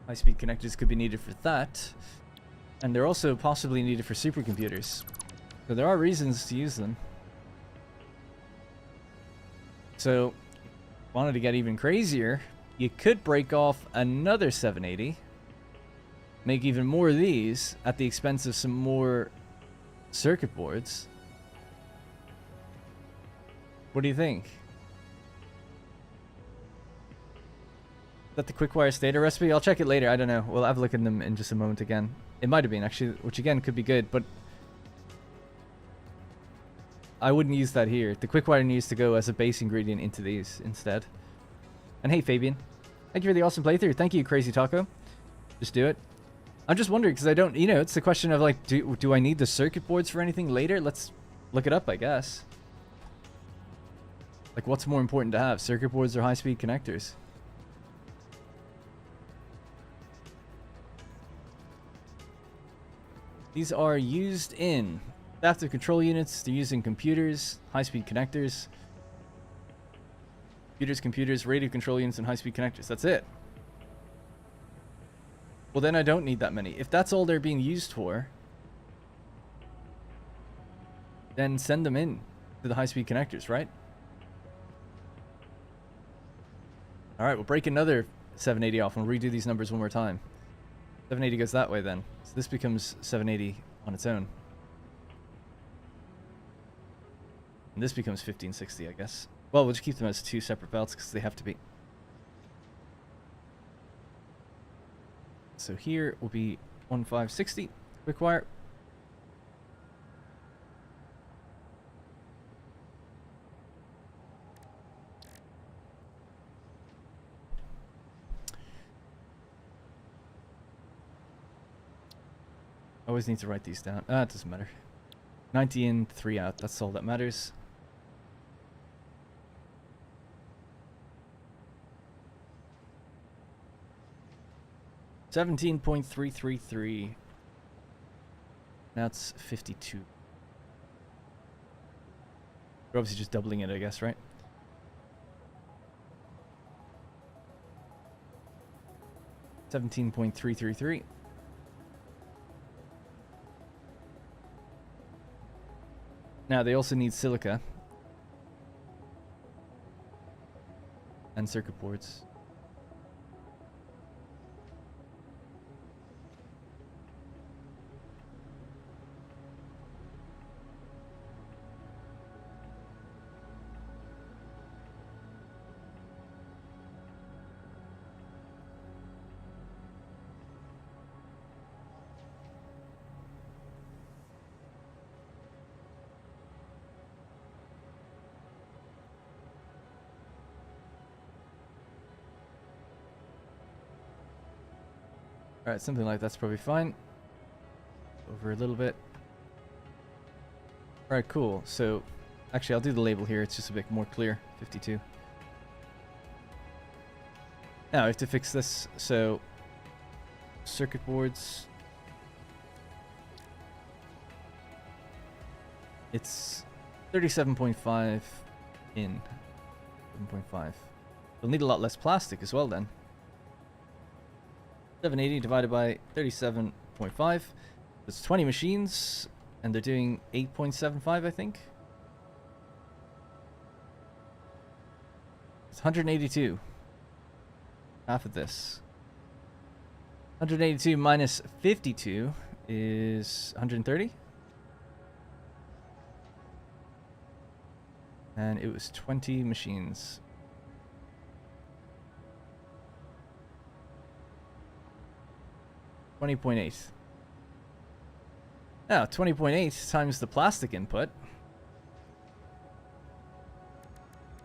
High-speed connectors could be needed for that. And they're also possibly needed for supercomputers. So there are reasons to use them. So, wanted to get even crazier, you could break off another 780. Make even more of these at the expense of some more circuit boards. What do you think? Is that the quick-wire stator recipe? I'll check it later. I don't know. We'll have a look at them in just a moment again. It might have been, actually, which again could be good, but I wouldn't use that here. The quick-wire needs to go as a base ingredient into these instead. And hey, Fabian. Thank you for the awesome playthrough. Thank you, Crazy Taco. Just do it. I'm just wondering, because I don't, you know, it's the question of, like, do I need the circuit boards for anything later? Let's look it up, I guess. Like, what's more important to have? Circuit boards or high-speed connectors? These are used in adaptive control units. They're used in computers, high-speed connectors. Computers, radio control units, and high-speed connectors. That's it. Well, then I don't need that many. If that's all they're being used for, then send them in to the high-speed connectors, right? All right, we'll break another 780 off and we'll redo these numbers one more time. 780 goes that way then. So this becomes 780 on its own. And this becomes 1560, I guess. Well, we'll just keep them as two separate belts because they have to be. So here will be 1560 quick wire. I always need to write these down. It doesn't matter. 90 in, 3 out. That's all that matters. $17.333. That's 52. We're obviously just doubling it, I guess, right? $17.333. Now, they also need silica and circuit boards. Alright, something like that's probably fine. Over a little bit. Alright, cool. So, actually, I'll do the label here. It's just a bit more clear. 52. Now, I have to fix this. So, circuit boards. It's 37.5 in. 7.5. We'll need a lot less plastic as well then. 780 divided by 37.5. That's 20 machines, and they're doing 8.75, I think. It's 182. Half of this. 182 minus 52 is 130. And it was 20 machines. $20.8. Now, 20.8 times the plastic input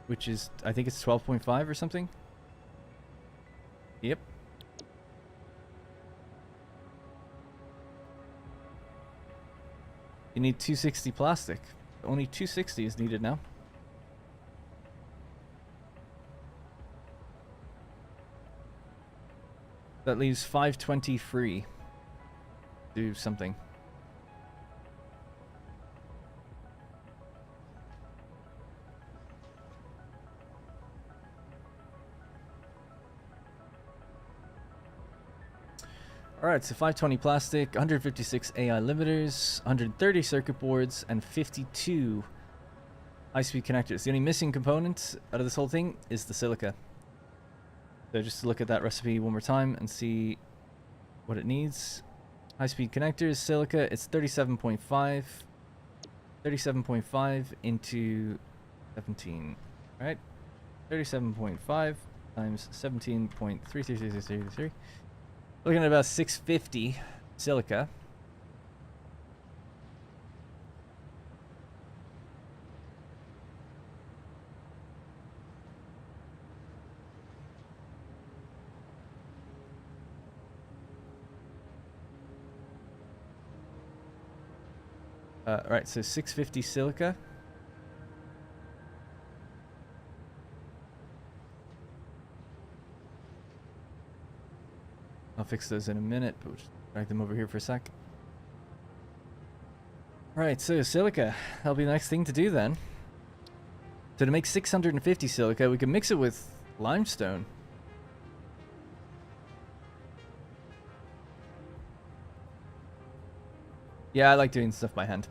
which is, I think it's 12.5 or something. Yep. You need 260 plastic. Only 260 is needed now. That leaves 520 free. Do something. Alright, so 520 plastic, 156 AI limiters, 130 circuit boards, and 52 high-speed connectors. The only missing component out of this whole thing is the silica. So just to look at that recipe one more time and see what it needs. High-speed connectors, silica, it's 37.5. 37.5 into 17. Alright, 37.5 times 17.33333. Looking at about 650 silica. Right, so 650 silica. I'll fix those in a minute, but we'll just drag them over here for a sec. Right, so silica. That'll be the next thing to do then. So to make 650 silica, we can mix it with limestone. Yeah, I like doing stuff by hand.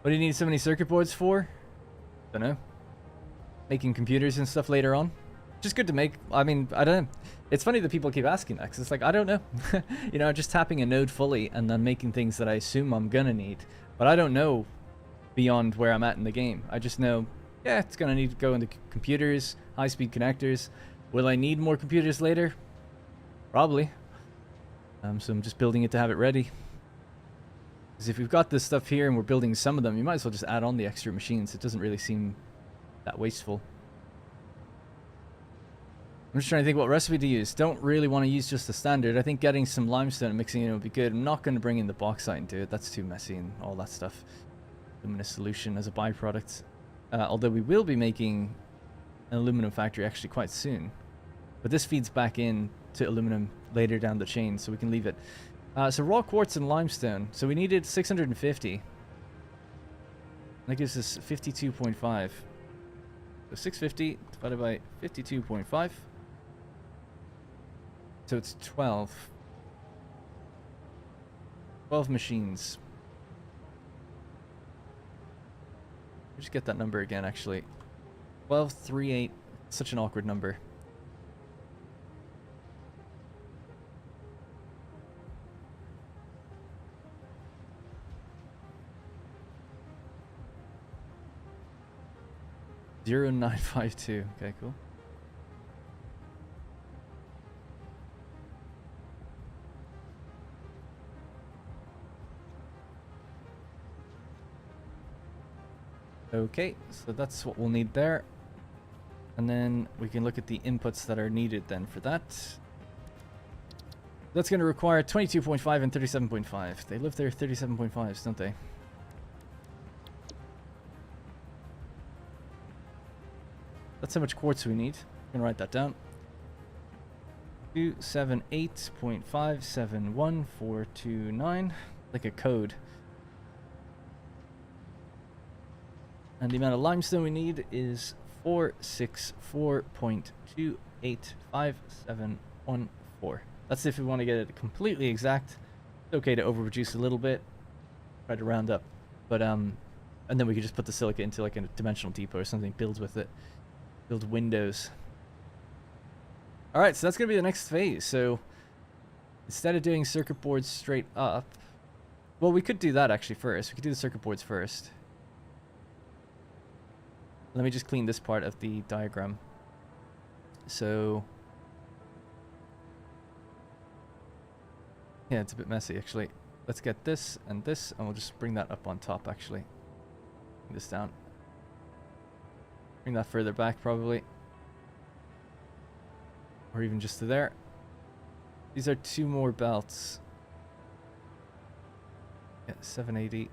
What do you need so many circuit boards for? Don't know. Making computers and stuff later on. Just good to make. I mean, I don't know. It's funny that people keep asking that, because it's like, I don't know. You know, just tapping a node fully and then making things that I assume I'm gonna need. But I don't know beyond where I'm at in the game. I just know, yeah, it's gonna need to go into computers, high-speed connectors. Will I need more computers later? Probably. So I'm just building it to have it ready. Because if we've got this stuff here and we're building some of them, you might as well just add on the extra machines. It doesn't really seem that wasteful. I'm just trying to think what recipe to use. Don't really want to use just the standard. I think getting some limestone and mixing it would be good. I'm not going to bring in the bauxite into it. That's too messy and all that stuff. Luminous solution as a byproduct. Although we will be making an aluminum factory actually quite soon. But this feeds back in to aluminum later down the chain, so we can leave it. So raw quartz and limestone. So we needed 650. That gives us 52.5. So 650 divided by 52.5. So it's 12. 12 machines. Just get that number again, actually. 1238. Such an awkward number. Zero 952. Okay, cool. Okay, so that's what we'll need there. And then we can look at the inputs that are needed then for that. That's going to require 22.5 and 37.5. They live their 37.5s, don't they? That's how much quartz we need. I'm going to write that down. 278.571429. Like a code. And the amount of limestone we need is 464.285714. That's if we want to get it completely exact. It's okay to overproduce a little bit. Try to round up. But and then we could just put the silica into like a dimensional depot or something, build with it. Build windows. Alright, so that's going to be the next phase. So instead of doing circuit boards straight up, well, we could do that actually first. We could do the circuit boards first. Let me just clean this part of the diagram. So yeah, it's a bit messy actually. Let's get this, and we'll just bring that up on top actually. Bring this down. Bring that further back, probably. Or even just to there. These are 2 more belts. Yeah, 780.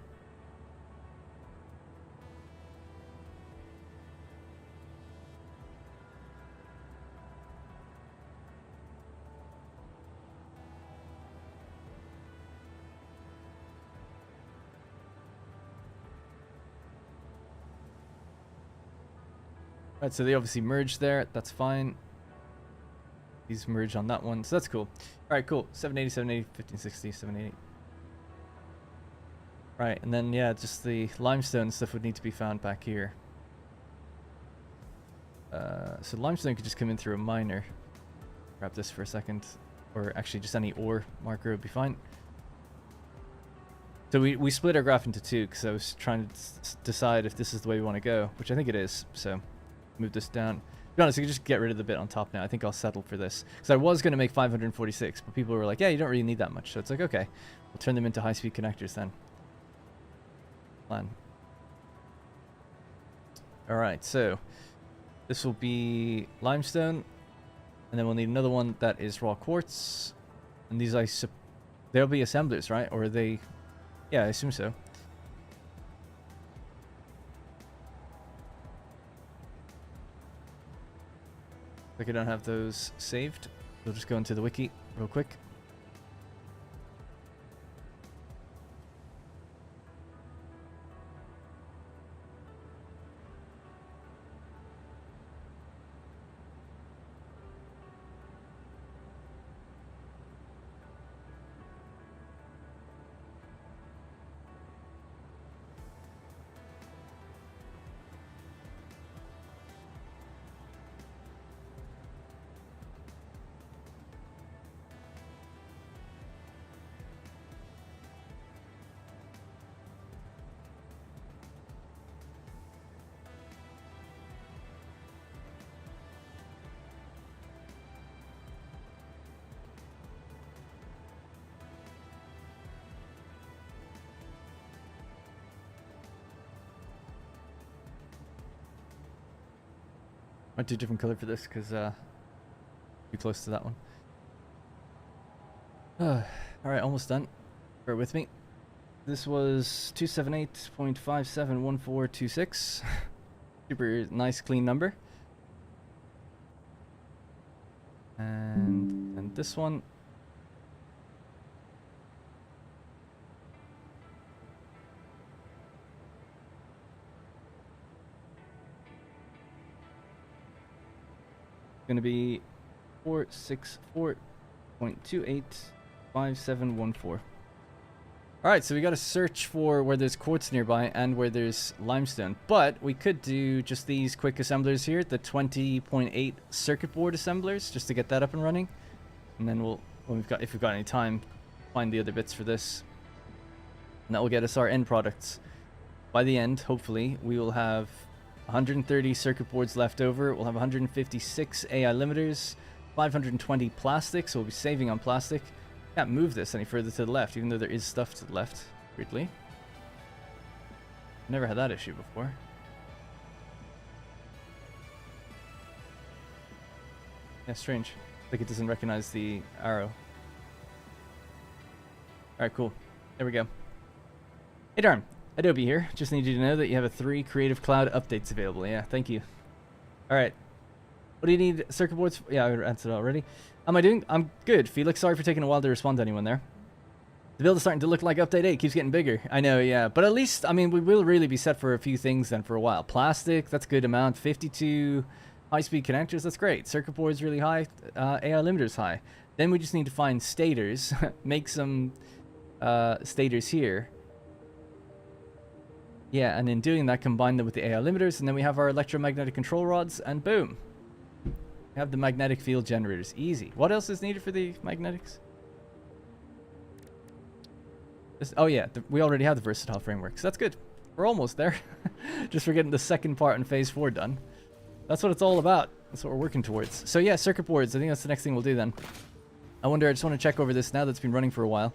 Right, so they obviously merged there. That's fine. These merge on that one, so that's cool. Alright, cool. 780, 780, 1560, 780. Right, and then, yeah, just the limestone stuff would need to be found back here. So limestone could just come in through a miner. Grab this for a second. Or actually, just any ore marker would be fine. So we split our graph into 2, because I was trying to decide if this is the way we want to go, which I think it is, so move this down. To be honest, you can just get rid of the bit on top now. I think I'll settle for this. Because I was going to make 546, but people were like, yeah, you don't really need that much. So it's like, okay, we'll turn them into high-speed connectors then. Plan. Alright, so this will be limestone. And then we'll need another one that is raw quartz. And these, they'll be assemblers, right? Or are they... Yeah, I assume so. Like I don't have those saved. We'll just go into the wiki real quick. Might do a different color for this because too close to that one. Alright, almost done. Bear with me. This was 278.571426. Super nice clean number. And this one. Going to be 464.285714. Alright, so we got to search for where there's quartz nearby and where there's limestone. But we could do just these quick assemblers here, the 20.8 circuit board assemblers, just to get that up and running. And then we'll, when we've got, if we've got any time, find the other bits for this. And that will get us our end products. By the end, hopefully, we will have 130 circuit boards left over. We'll have 156 AI limiters, 520 plastic, so we'll be saving on plastic. Can't move this any further to the left, even though there is stuff to the left, weirdly. Never had that issue before. Yeah, strange. Like it doesn't recognize the arrow. Alright, cool. There we go. Hey darn. Adobe here. Just need you to know that you have 3 Creative Cloud updates available. Yeah, thank you. Alright. What do you need circuit boards for? Yeah, I answered already. How am I doing? I'm good. Felix, sorry for taking a while to respond to anyone there. The build is starting to look like Update 8. Keeps getting bigger. I know, yeah. But at least, I mean, we will really be set for a few things then for a while. Plastic, that's a good amount. 52 high-speed connectors, that's great. Circuit boards really high. AI limiters high. Then we just need to find stators. Make some stators here. Yeah, and in doing that, combine them with the AI limiters, and then we have our electromagnetic control rods, and boom. We have the magnetic field generators. Easy. What else is needed for the magnetics? Oh yeah, we already have the versatile framework, so that's good. We're almost there. Just for getting the second part in Phase 4 done. That's what it's all about. That's what we're working towards. So yeah, circuit boards. I think that's the next thing we'll do then. I wonder, I just want to check over this now that's been running for a while.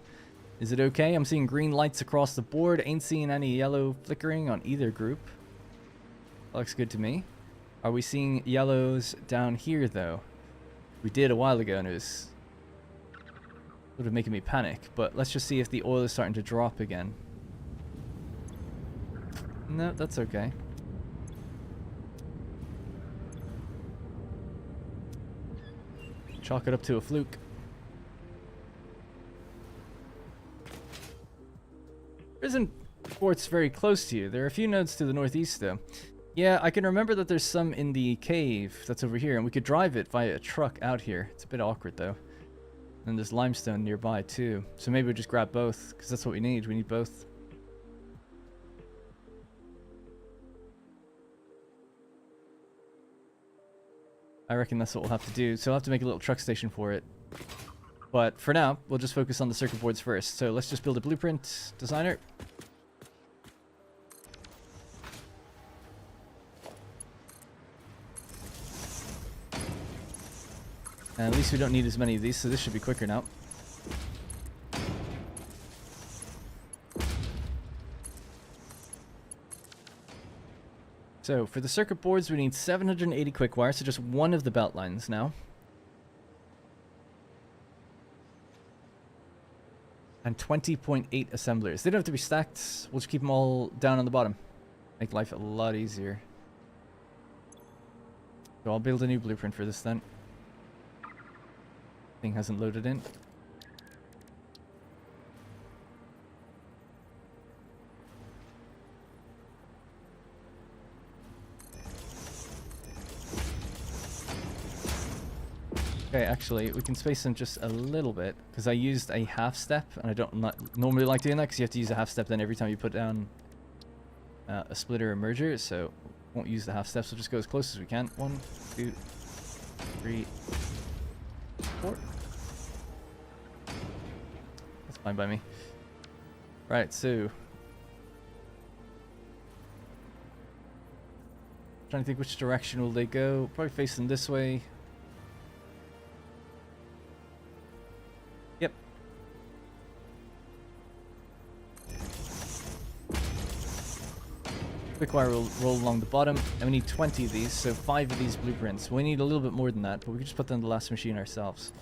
Is it okay? I'm seeing green lights across the board. Ain't seeing any yellow flickering on either group. That looks good to me. Are we seeing yellows down here, though? We did a while ago, and it was sort of making me panic. But let's just see if the oil is starting to drop again. No, that's okay. Chalk it up to a fluke. There isn't ports very close to you. There are a few nodes to the northeast, though. Yeah, I can remember that there's some in the cave that's over here, and we could drive it via a truck out here. It's a bit awkward, though. And there's limestone nearby, too. So maybe we just grab both, because that's what we need. We need both. I reckon that's what we'll have to do. So I'll have to make a little truck station for it. But for now, we'll just focus on the circuit boards first. So let's just build a blueprint designer. And at least we don't need as many of these, so this should be quicker now. So for the circuit boards, we need 780 quick wire, so just one of the belt lines now. And 20.8 assemblers. They don't have to be stacked. We'll just keep them all down on the bottom. Make life a lot easier. So I'll build a new blueprint for this then. Thing hasn't loaded in. Okay, actually, we can space them just a little bit, because I used a half step, and I don't normally like doing that, because you have to use a half step then every time you put down a splitter or merger, so won't use the half steps. We'll just go as close as we can. 1, 2, 3, 4. That's fine by me. Right, so trying to think which direction will they go. Probably face them this way. Yep. Quick wire will roll along the bottom, and we need 20 of these, so 5 of these blueprints. We need a little bit more than that, but we can just put them in the last machine ourselves.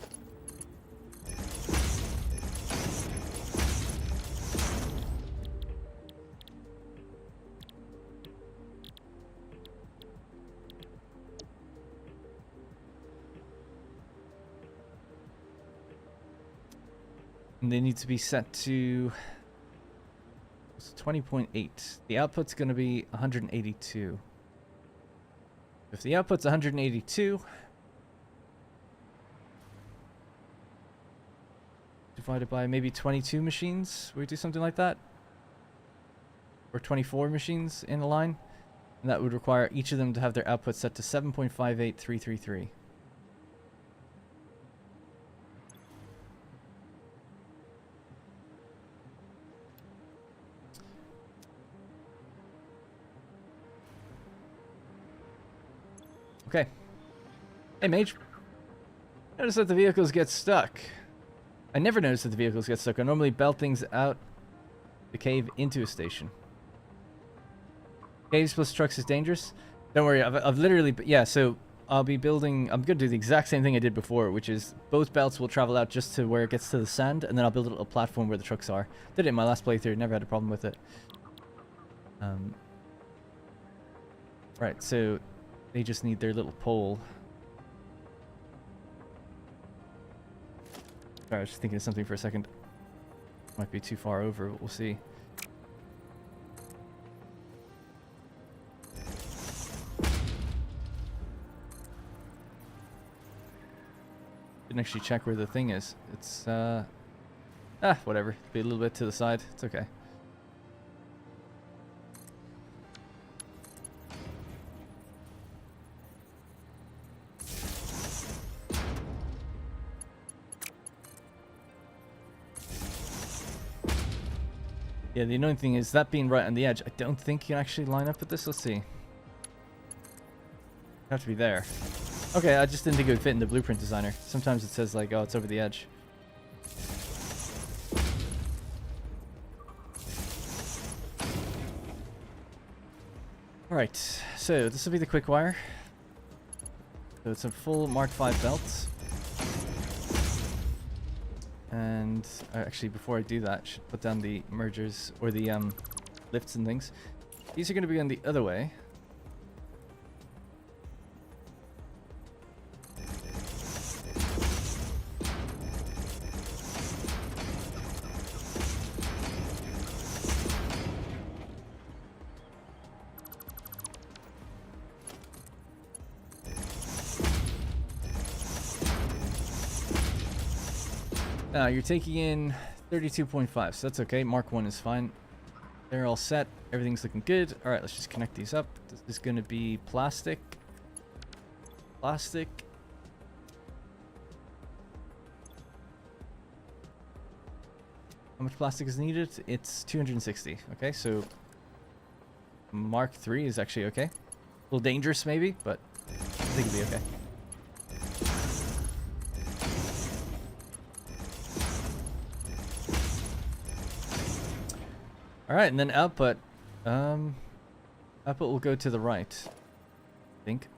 And they need to be set to 20.8. The output's going to be 182. If the output's 182 divided by maybe 22 machines, we do something like that, or 24 machines in a line, and that would require each of them to have their output set to 7.58333. Okay. Hey, Mage. Notice that the vehicles get stuck. I never notice that the vehicles get stuck. I normally belt things out the cave into a station. Caves plus trucks is dangerous. Don't worry, I've literally... Yeah, so I'll be building... I'm going to do the exact same thing I did before, which is both belts will travel out just to where it gets to the sand, and then I'll build a little platform where the trucks are. Did it in my last playthrough. Never had a problem with it. Right, so... They just need their little pole. Sorry, I was just thinking of something for a second. Might be too far over, but we'll see. Didn't actually check where the thing is. It's, whatever. Be a little bit to the side. It's okay. Yeah, the annoying thing is that being right on the edge, I don't think you can actually line up with this. Let's see. You have to be there. Okay, I just didn't think it would fit in the blueprint designer. Sometimes it says like, oh, it's over the edge. Alright, so this will be the quick wire. So it's a full Mark V belt. And actually, before I do that, I should put down the mergers or the lifts and things. These are going to be going the other way. Now you're taking in 32.5, so that's okay. Mark 1 is fine. They're all set. Everything's looking good. All right, let's just connect these up. This is going to be plastic. Plastic. How much plastic is needed? It's 260. Okay, so Mark 3 is actually okay. A little dangerous maybe, but I think it'll be okay. All right, and then output. Output will go to the right, I think.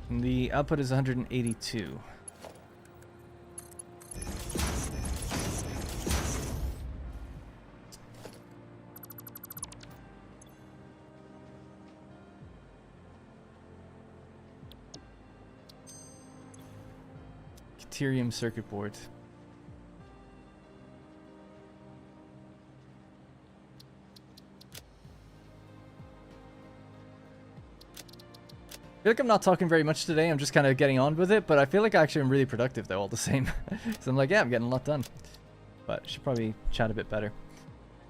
And the output is 182. Deuterium circuit board. I feel like I'm not talking very much today. I'm just kind of getting on with it, but I feel like actually I'm really productive though all the same. So I'm like, yeah, I'm getting a lot done. But I should probably chat a bit better.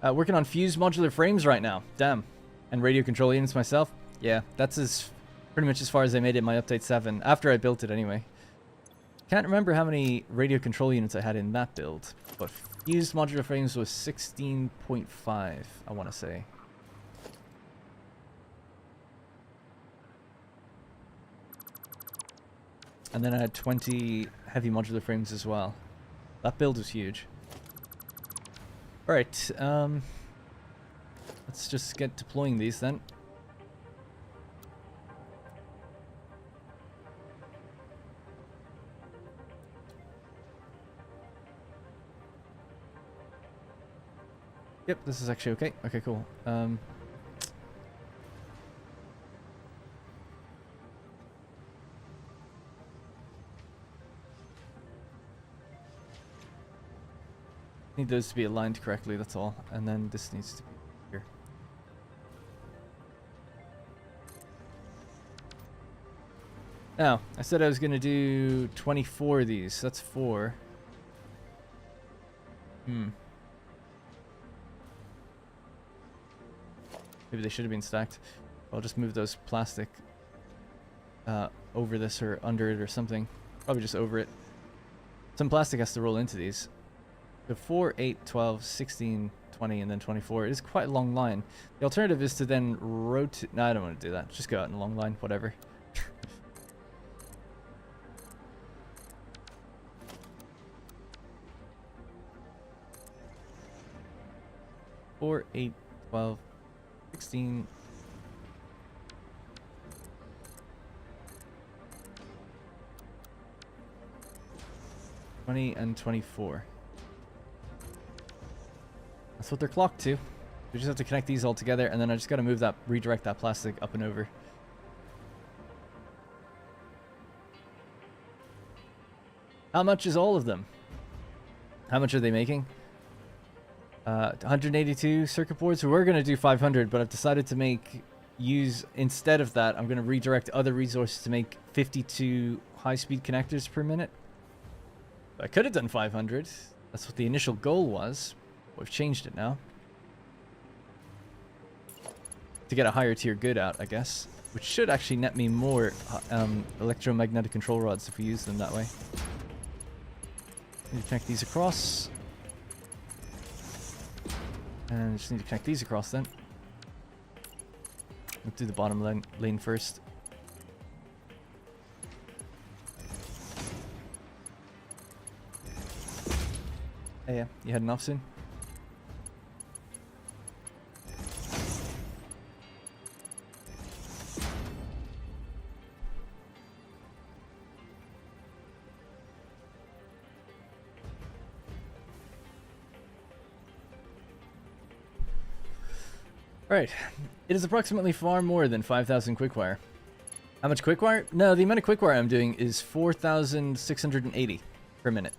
Working on fused modular frames right now. Damn. And radio control units myself. Yeah, that's pretty much as far as I made it in my update 7. After I built it anyway. Can't remember how many radio control units I had in that build, but fused modular frames was 16.5, I want to say. And then I had 20 heavy modular frames as well. That build was huge. Alright, let's just get deploying these then. Yep, this is actually okay. Okay, cool. Need those to be aligned correctly, that's all. And then this needs to be here. Now, I said I was going to do 24 of these. That's 4. Maybe they should have been stacked. I'll just move those plastic over this or under it or something. Probably just over it. Some plastic has to roll into these. So 4, 8, 12, 16, 20, and then 24. It is quite a long line. The alternative is to then rotate. No, I don't want to do that. Just go out in a long line, whatever. 4, 8, 12, 16. And 24. That's what they're clocked to. We just have to connect these all together, and then I just got to move that, redirect that plastic up and over. How much is all of them? How much are they making? 182 circuit boards. So we're going to do 500, but I've decided to use instead of that, I'm going to redirect other resources to make 52 high-speed connectors per minute. I could have done 500. That's what the initial goal was. We've changed it now. To get a higher tier good out, I guess. Which should actually net me more electromagnetic control rods if we use them that way. Need to connect these across. And just need to connect these across then. We'll do the bottom lane first. Oh, yeah, you heading off soon? Right. It is approximately far more than 5,000 quickwire. How much quickwire? No, the amount of quickwire I'm doing is 4,680 per minute.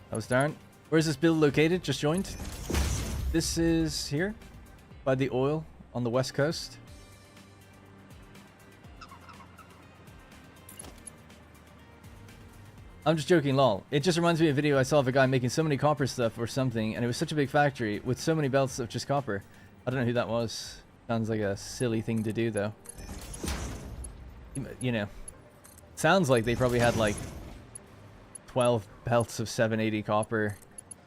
That was Darren. Where's this build located? Just joined. This is here, by the oil on the west coast. I'm just joking, lol. It just reminds me of a video I saw of a guy making so many copper stuff or something, and it was such a big factory with so many belts of just copper. I don't know who that was. Sounds like a silly thing to do, though. You know, sounds like they probably had like 12 belts of 780 copper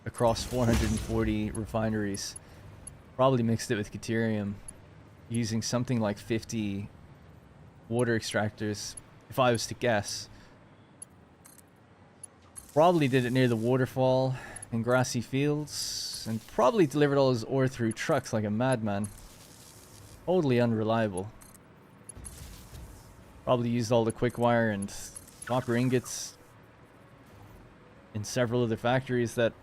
across 440 refineries. Probably mixed it with deuterium, using something like 50 water extractors, if I was to guess. Probably did it near the waterfall in grassy fields, and probably delivered all his ore through trucks like a madman. Totally unreliable. Probably used all the quick wire and copper ingots in several other factories that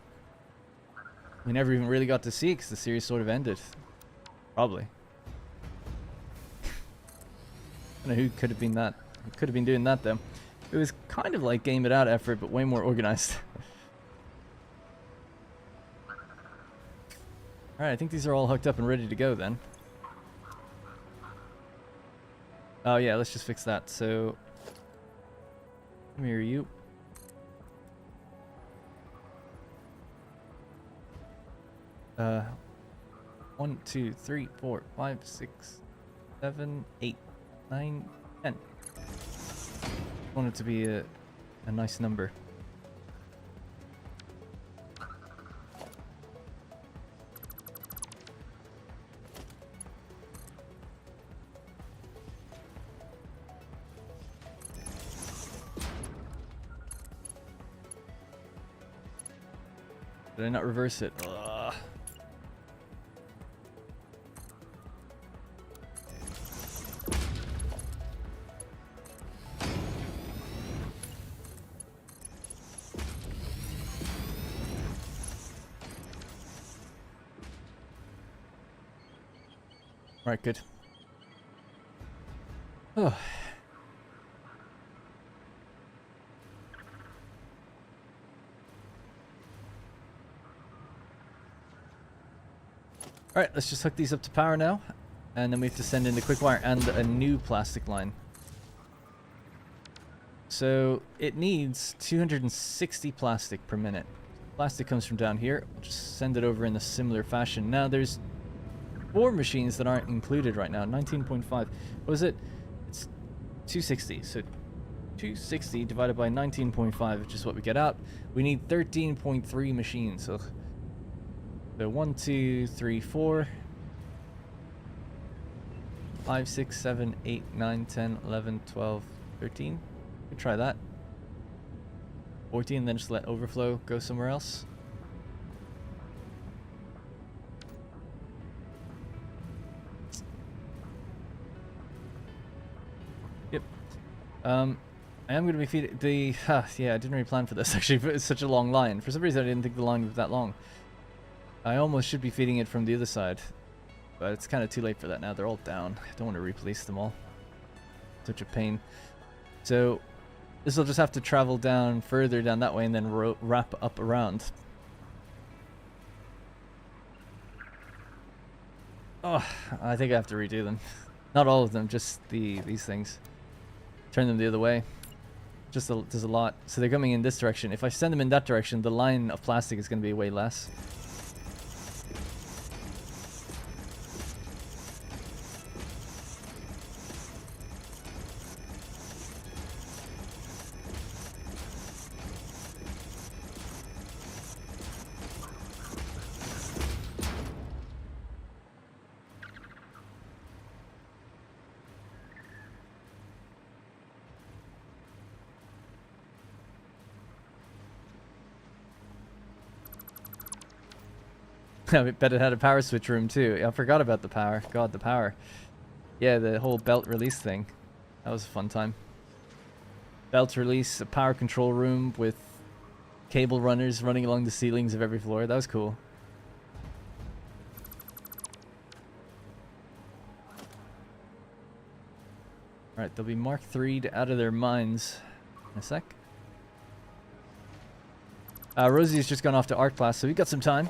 we never even really got to see because the series sort of ended. Probably. I don't know who could have been that. Who could have been doing that though. It was kind of like Game It Out effort, but way more organized. Alright, I think these are all hooked up and ready to go then. Oh yeah, let's just fix that. So, come here, you. Uh, 1, 2, 3, 4, 5, 6, 7, 8, 9, 10. I want it to be a nice number. Did I not reverse it? Ugh. Alright, good. Oh. Alright, let's just hook these up to power now. And then we have to send in the quick wire and a new plastic line. So it needs 260 plastic per minute. Plastic comes from down here. We'll just send it over in a similar fashion. Now there's 4 machines that aren't included right now. 19.5. What was it? It's 260. So 260 divided by 19.5, which is what we get out. We need 13.3 machines. So 1, 2, 3, 4, 5, 6, 7, 8, 9, 10, 11, 12, 13. We could try that. 14, then just let overflow go somewhere else. Yep. I am going to be feeding the... yeah, I didn't really plan for this actually, but it's such a long line. For some reason I didn't think the line was that long. I almost should be feeding it from the other side, but it's kind of too late for that now. They're all down. I don't want to replace them all. Such a pain. So this will just have to travel down further down that way and then wrap up around. Oh, I think I have to redo them. Not all of them, just these things. Turn them the other way. There's a lot. So they're coming in this direction. If I send them in that direction, the line of plastic is going to be way less. I bet it had a power switch room too. I forgot about the power. God, the power. Yeah, the whole belt release thing. That was a fun time. Belt release, a power control room with cable runners running along the ceilings of every floor. That was cool. Alright, they'll be Mark III'd out of their minds in a sec. Rosie's just gone off to art class, so we've got some time.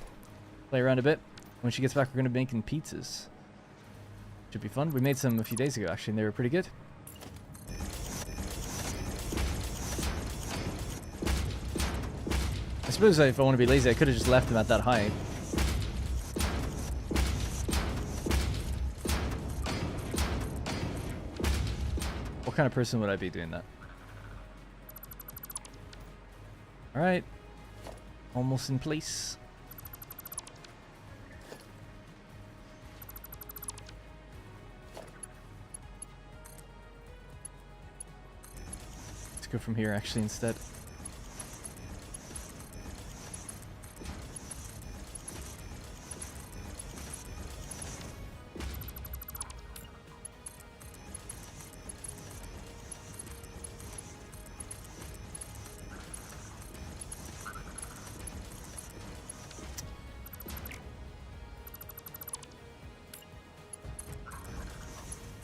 Play around a bit. When she gets back, we're going to be making pizzas. Should be fun. We made some a few days ago, actually, and they were pretty good. I suppose if I want to be lazy, I could have just left them at that height. What kind of person would I be doing that? Alright. Almost in place. Let's go from here actually instead.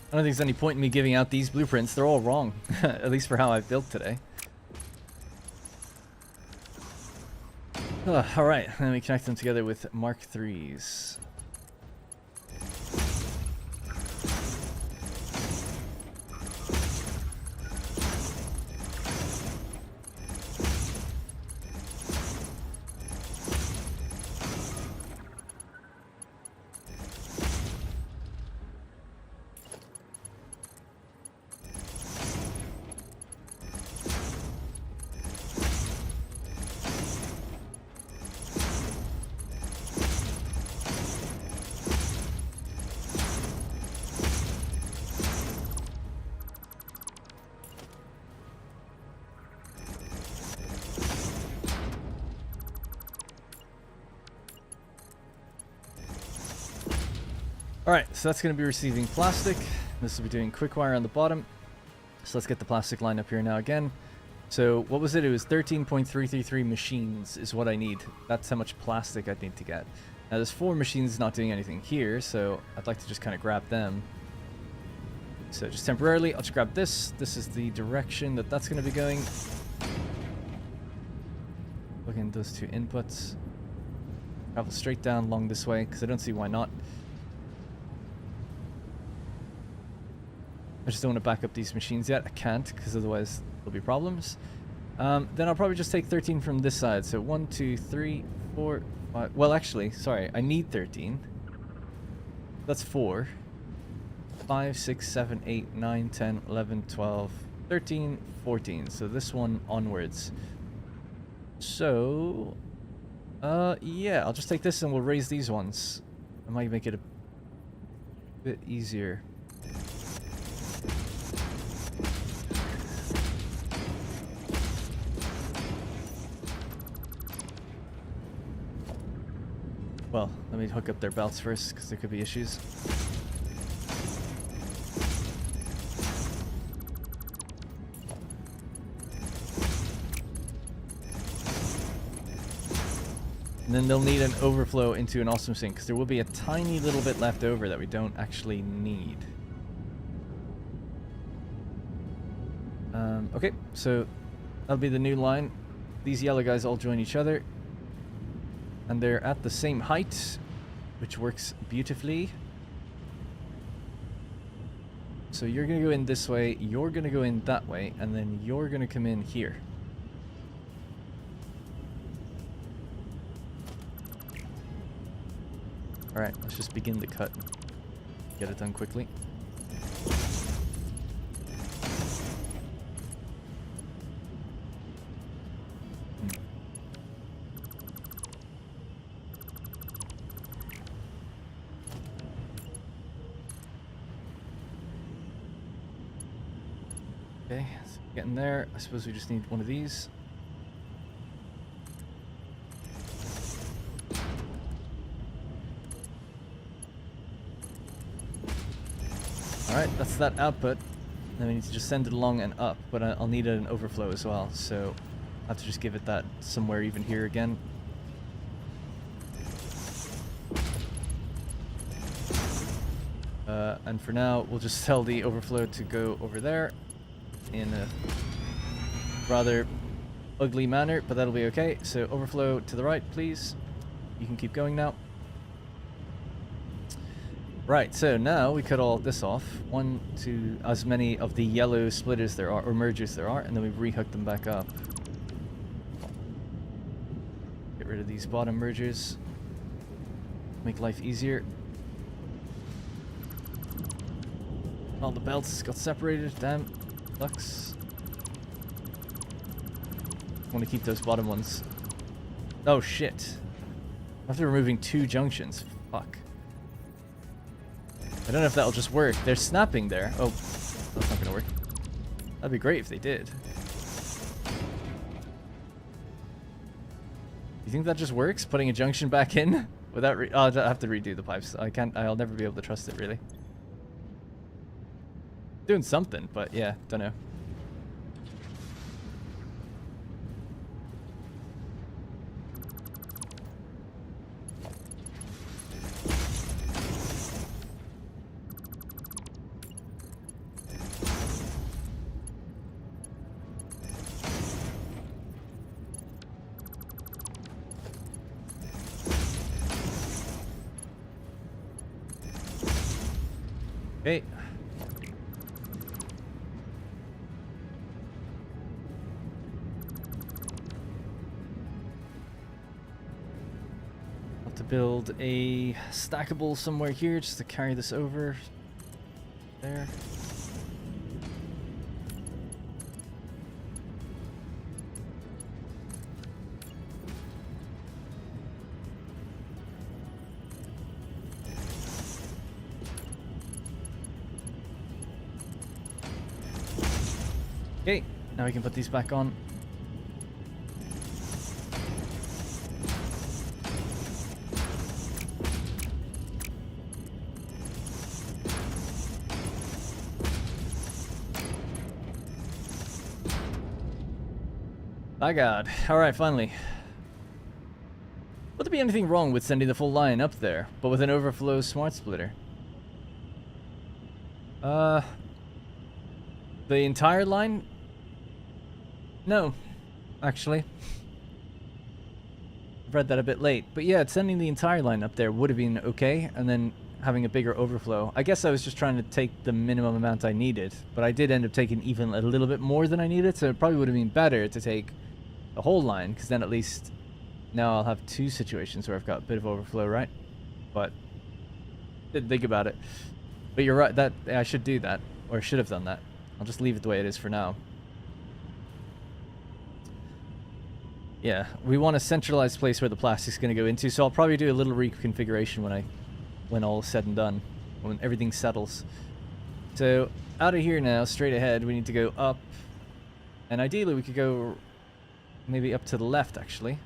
I don't think there's any point in me giving out these blueprints. They're all wrong, at least for how I've built today. Alright, then we connect them together with Mark III's. Alright, so that's going to be receiving plastic. This will be doing quick wire on the bottom. So let's get the plastic line up here now again. So what was it? It was 13.333 machines is what I need. That's how much plastic I need to get. Now there's 4 machines not doing anything here, so I'd like to just kind of grab them. So just temporarily, I'll just grab this. This is the direction that that's going to be going. Plug in those 2 inputs. Travel straight down along this way, because I don't see why not. I just don't want to back up these machines yet. I can't, because otherwise there'll be problems. Then I'll probably just take 13 from this side. So 1, 2, 3, 4, 5. Well, actually, sorry. I need 13. That's 4. 5, 6, 7, 8, 9, 10, 11, 12, 13, 14. So this one onwards. So, yeah, I'll just take this and we'll raise these ones. I might make it a bit easier. Well, let me hook up their belts first, because there could be issues. And then they'll need an overflow into an awesome sink, because there will be a tiny little bit left over that we don't actually need. Okay, so that'll be the new line. These yellow guys all join each other. And they're at the same height, which works beautifully. So you're going to go in this way, you're going to go in that way, and then you're going to come in here. Alright, let's just begin the cut. Get it done quickly. Okay, so getting there. I suppose we just need one of these. Alright, that's that output. Then we need to just send it along and up, but I'll need an overflow as well, so I'll have to just give it that somewhere even here again. And for now, we'll just tell the overflow to go over there in a rather ugly manner, but that'll be okay. So overflow to the right, please. You can keep going now. Right, so now we cut all this off. 1, 2, as many of the yellow splitters there are, or mergers there are, and then we rehook them back up. Get rid of these bottom mergers. Make life easier. All the belts got separated. Damn. Sucks. I want to keep those bottom ones. Oh shit. After removing 2 junctions. Fuck. I don't know if that'll just work. They're snapping there. Oh, that's not gonna work. That'd be great if they did. You think that just works? Putting a junction back in without oh, I have to redo the pipes. I'll never be able to trust it, really. Doing something, but yeah, don't know. Okay. Have to build a stackable somewhere here just to carry this over. There. Okay, now we can put these back on. My god. Alright, finally. Would there be anything wrong with sending the full line up there, but with an overflow smart splitter? The entire line? No, actually. I've read that a bit late. But yeah, sending the entire line up there would have been okay, and then having a bigger overflow. I guess I was just trying to take the minimum amount I needed, but I did end up taking even a little bit more than I needed, so it probably would have been better to take the whole line, because then at least now I'll have 2 situations where I've got a bit of overflow, right? But didn't think about it. But you're right, that I should do that, or should have done that. I'll just leave it the way it is for now. Yeah, we want a centralized place where the plastic's going to go into, so I'll probably do a little reconfiguration when all is said and done, when everything settles. So out of here now, straight ahead, we need to go up, and ideally we could go maybe up to the left, actually.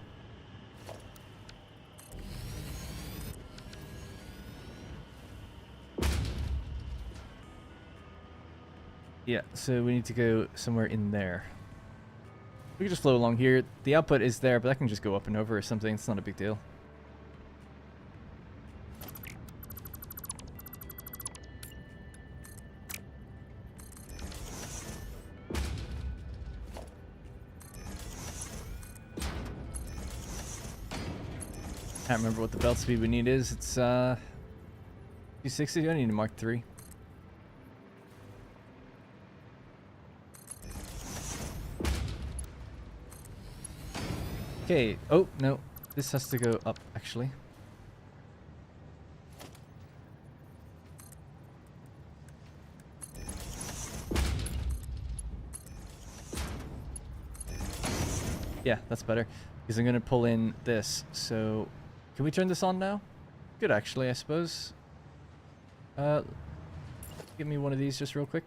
Yeah, so we need to go somewhere in there. We can just flow along here. The output is there, but I can just go up and over or something. It's not a big deal. Can't remember what the belt speed we need is. It's 260. I need a Mark 3. Okay. Oh, no. This has to go up, actually. Yeah, that's better. Because I'm going to pull in this. So, can we turn this on now? Good, actually, I suppose. Give me one of these just real quick.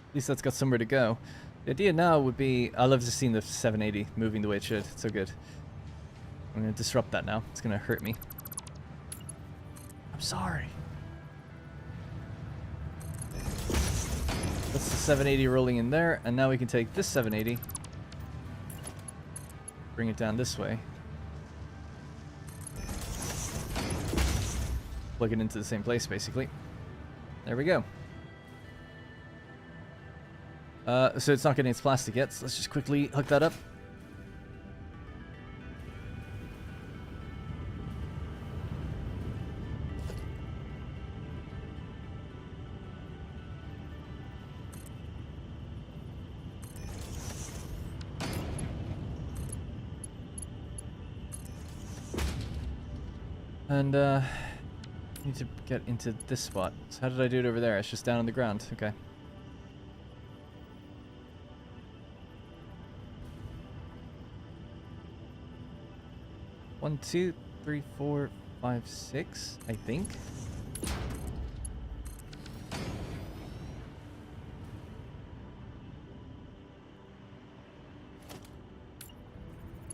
At least that's got somewhere to go. The idea now would be, I love just seeing the 780 moving the way it should. It's so good. I'm going to disrupt that now. It's going to hurt me. I'm sorry. That's the 780 rolling in there, and now we can take this 780, bring it down this way, plug it into the same place, basically. There we go. So it's not getting its plastic yet, so let's just quickly hook that up. And, need to get into this spot. So how did I do it over there? It's just down on the ground. Okay. One, two, three, four, five, six, I think.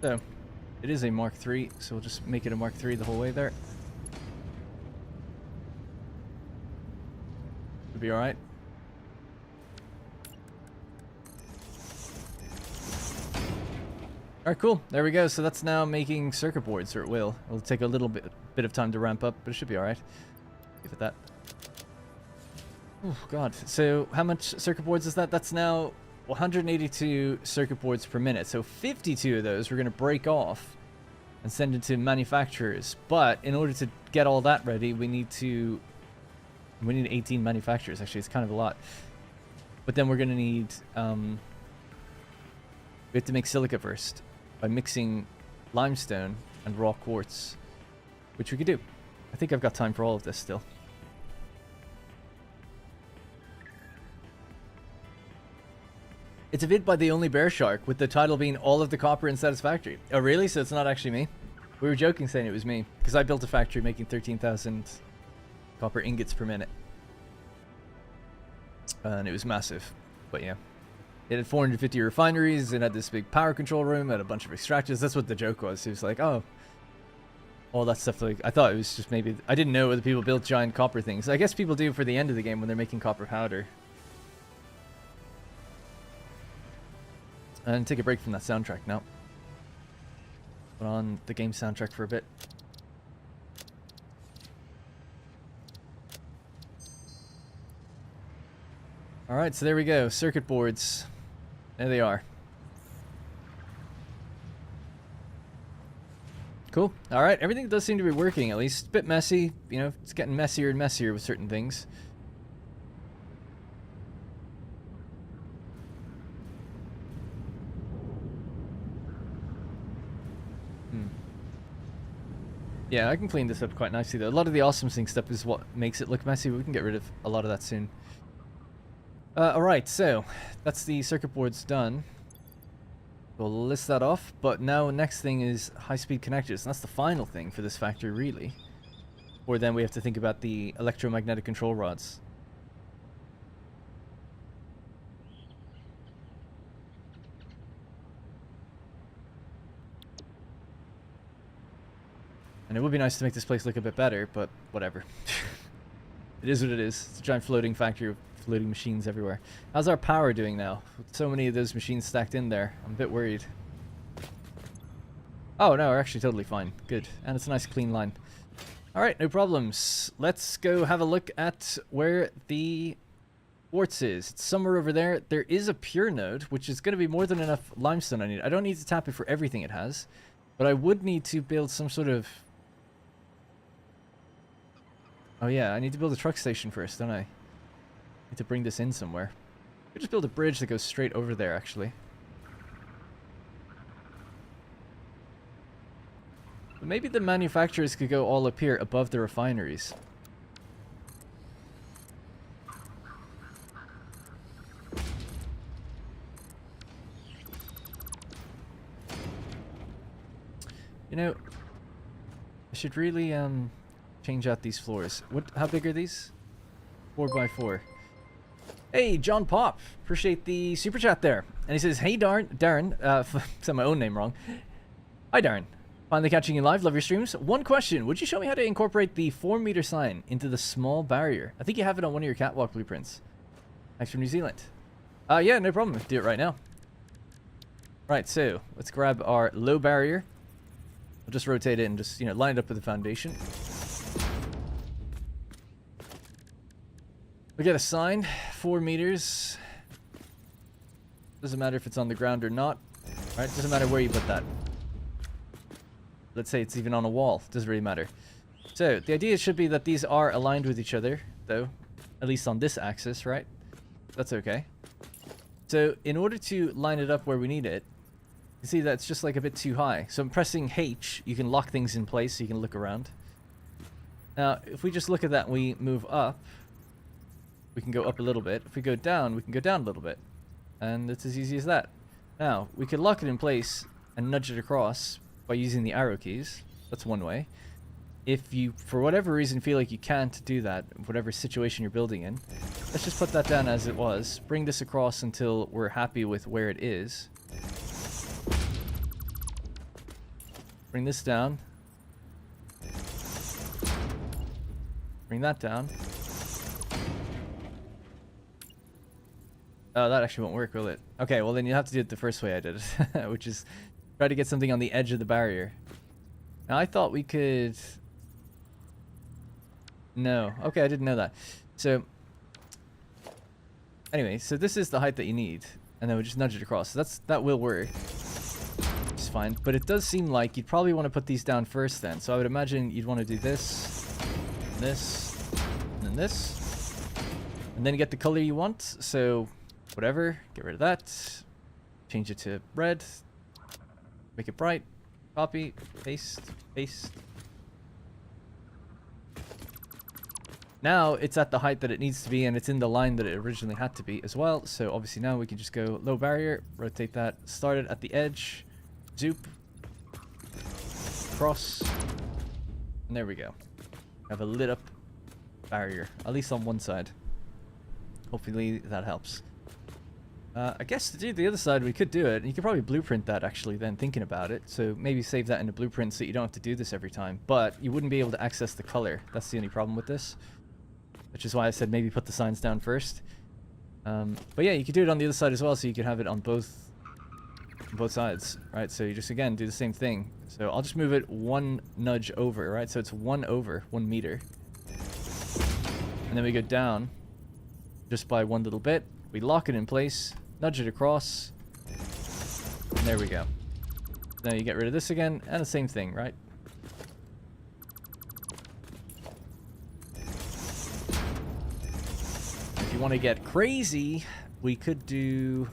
So, it is a Mark III, so we'll just make it a Mark III the whole way there. It'll be alright. Alright, cool. There we go. So that's now making circuit boards, or it will. It'll take a little bit of time to ramp up, but it should be alright. Give it that. Oh, God. So how much circuit boards is that? That's now 182 circuit boards per minute. So 52 of those we're going to break off and send it to manufacturers. But in order to get all that ready, we need 18 manufacturers. Actually, it's kind of a lot. But then we're going to need... we have to make silica first by mixing limestone and raw quartz, which we could do. I think I've got time for all of this still. It's a vid by The Only Bear Shark, with the title being All of the Copper in Satisfactory. Oh, really? So it's not actually me? We were joking saying it was me, because I built a factory making 13,000 copper ingots per minute. And it was massive, but yeah. It had 450 refineries, it had this big power control room, it had a bunch of extractors. That's what the joke was. It was like, oh, all that stuff. Like, I thought it was just maybe... I didn't know whether people built giant copper things. I guess people do for the end of the game when they're making copper powder. And take a break from that soundtrack now. Put on the game soundtrack for a bit. Alright, so there we go. Circuit boards. There they are. Cool. Alright, everything does seem to be working, at least. A bit messy. You know, it's getting messier and messier with certain things. Yeah, I can clean this up quite nicely, though. A lot of the awesome sync stuff is what makes it look messy, but we can get rid of a lot of that soon. Alright, so that's the circuit boards done. We'll list that off, but now next thing is high-speed connectors, and that's the final thing for this factory, really. Or then we have to think about the electromagnetic control rods. And it would be nice to make this place look a bit better, but whatever. It is what it is. It's a giant floating factory of floating machines everywhere. How's our power doing now? With so many of those machines stacked in there, I'm a bit worried. Oh no, we're actually totally fine. Good. And it's a nice clean line. Alright, no problems. Let's go have a look at where the quartz is. It's somewhere over there. There is a pure node, which is going to be more than enough limestone I need. I don't need to tap it for everything it has, but I would need to build some sort of... Oh yeah, I need to build a truck station first, don't I? Need to bring this in somewhere. I could just build a bridge that goes straight over there, actually. But maybe the manufacturers could go all up here above the refineries. You know, I should really change out these floors. How big are these? 4 by 4. Hey, John Pop. Appreciate the super chat there. And he says, hey, Darren. Said my own name wrong. Hi, Darren. Finally catching you live. Love your streams. One question. Would you show me how to incorporate the 4-meter sign into the small barrier? I think you have it on one of your catwalk blueprints. Thanks from New Zealand. Yeah, no problem. Do it right now. Right, so let's grab our low barrier. We'll just rotate it and just, line it up with the foundation. We get a sign, 4 meters. Doesn't matter if it's on the ground or not. Right, doesn't matter where you put that. Let's say it's even on a wall. Doesn't really matter. So the idea should be that these are aligned with each other, though. At least on this axis, right? That's okay. So in order to line it up where we need it, you see that's just like a bit too high. So I'm pressing H. You can lock things in place so you can look around. Now, if we just look at that and we move up, we can go up a little bit. If we go down, we can go down a little bit. And it's as easy as that. Now, we could lock it in place and nudge it across by using the arrow keys. That's one way. If you, for whatever reason, feel like you can't do that, whatever situation you're building in, let's just put that down as it was. Bring this across until we're happy with where it is. Bring this down. Bring that down. Oh, that actually won't work, will it? Okay, well then you have to do it the first way I did it, which is try to get something on the edge of the barrier. Now, I thought we could... No. Okay, I didn't know that. So, anyway, so this is the height that you need, and then we just nudge it across. So that will work. It's fine, but it does seem like you'd probably want to put these down first then. So I would imagine you'd want to do this, and then this, and then you get the color you want. So, whatever, get rid of that, change it to red, make it bright, copy, paste, paste. Now it's at the height that it needs to be, and it's in the line that it originally had to be as well. So obviously now we can just go low barrier, rotate that, start it at the edge, zoop, cross, and there we go. Have a lit up barrier, at least on one side. Hopefully that helps. I guess to do the other side we could do it, and you could probably blueprint that actually then, thinking about it. So maybe save that in a blueprint so you don't have to do this every time, but you wouldn't be able to access the color. That's the only problem with this, which is why I said maybe put the signs down first. But yeah, you could do it on the other side as well, so you could have it on both sides, right? So you just, again, do the same thing. So I'll just move it one nudge over, right? So it's 1 meter. And then we go down just by one little bit. We lock it in place, nudge it across, and there we go. Now you get rid of this again, and the same thing, right? If you want to get crazy, we could do...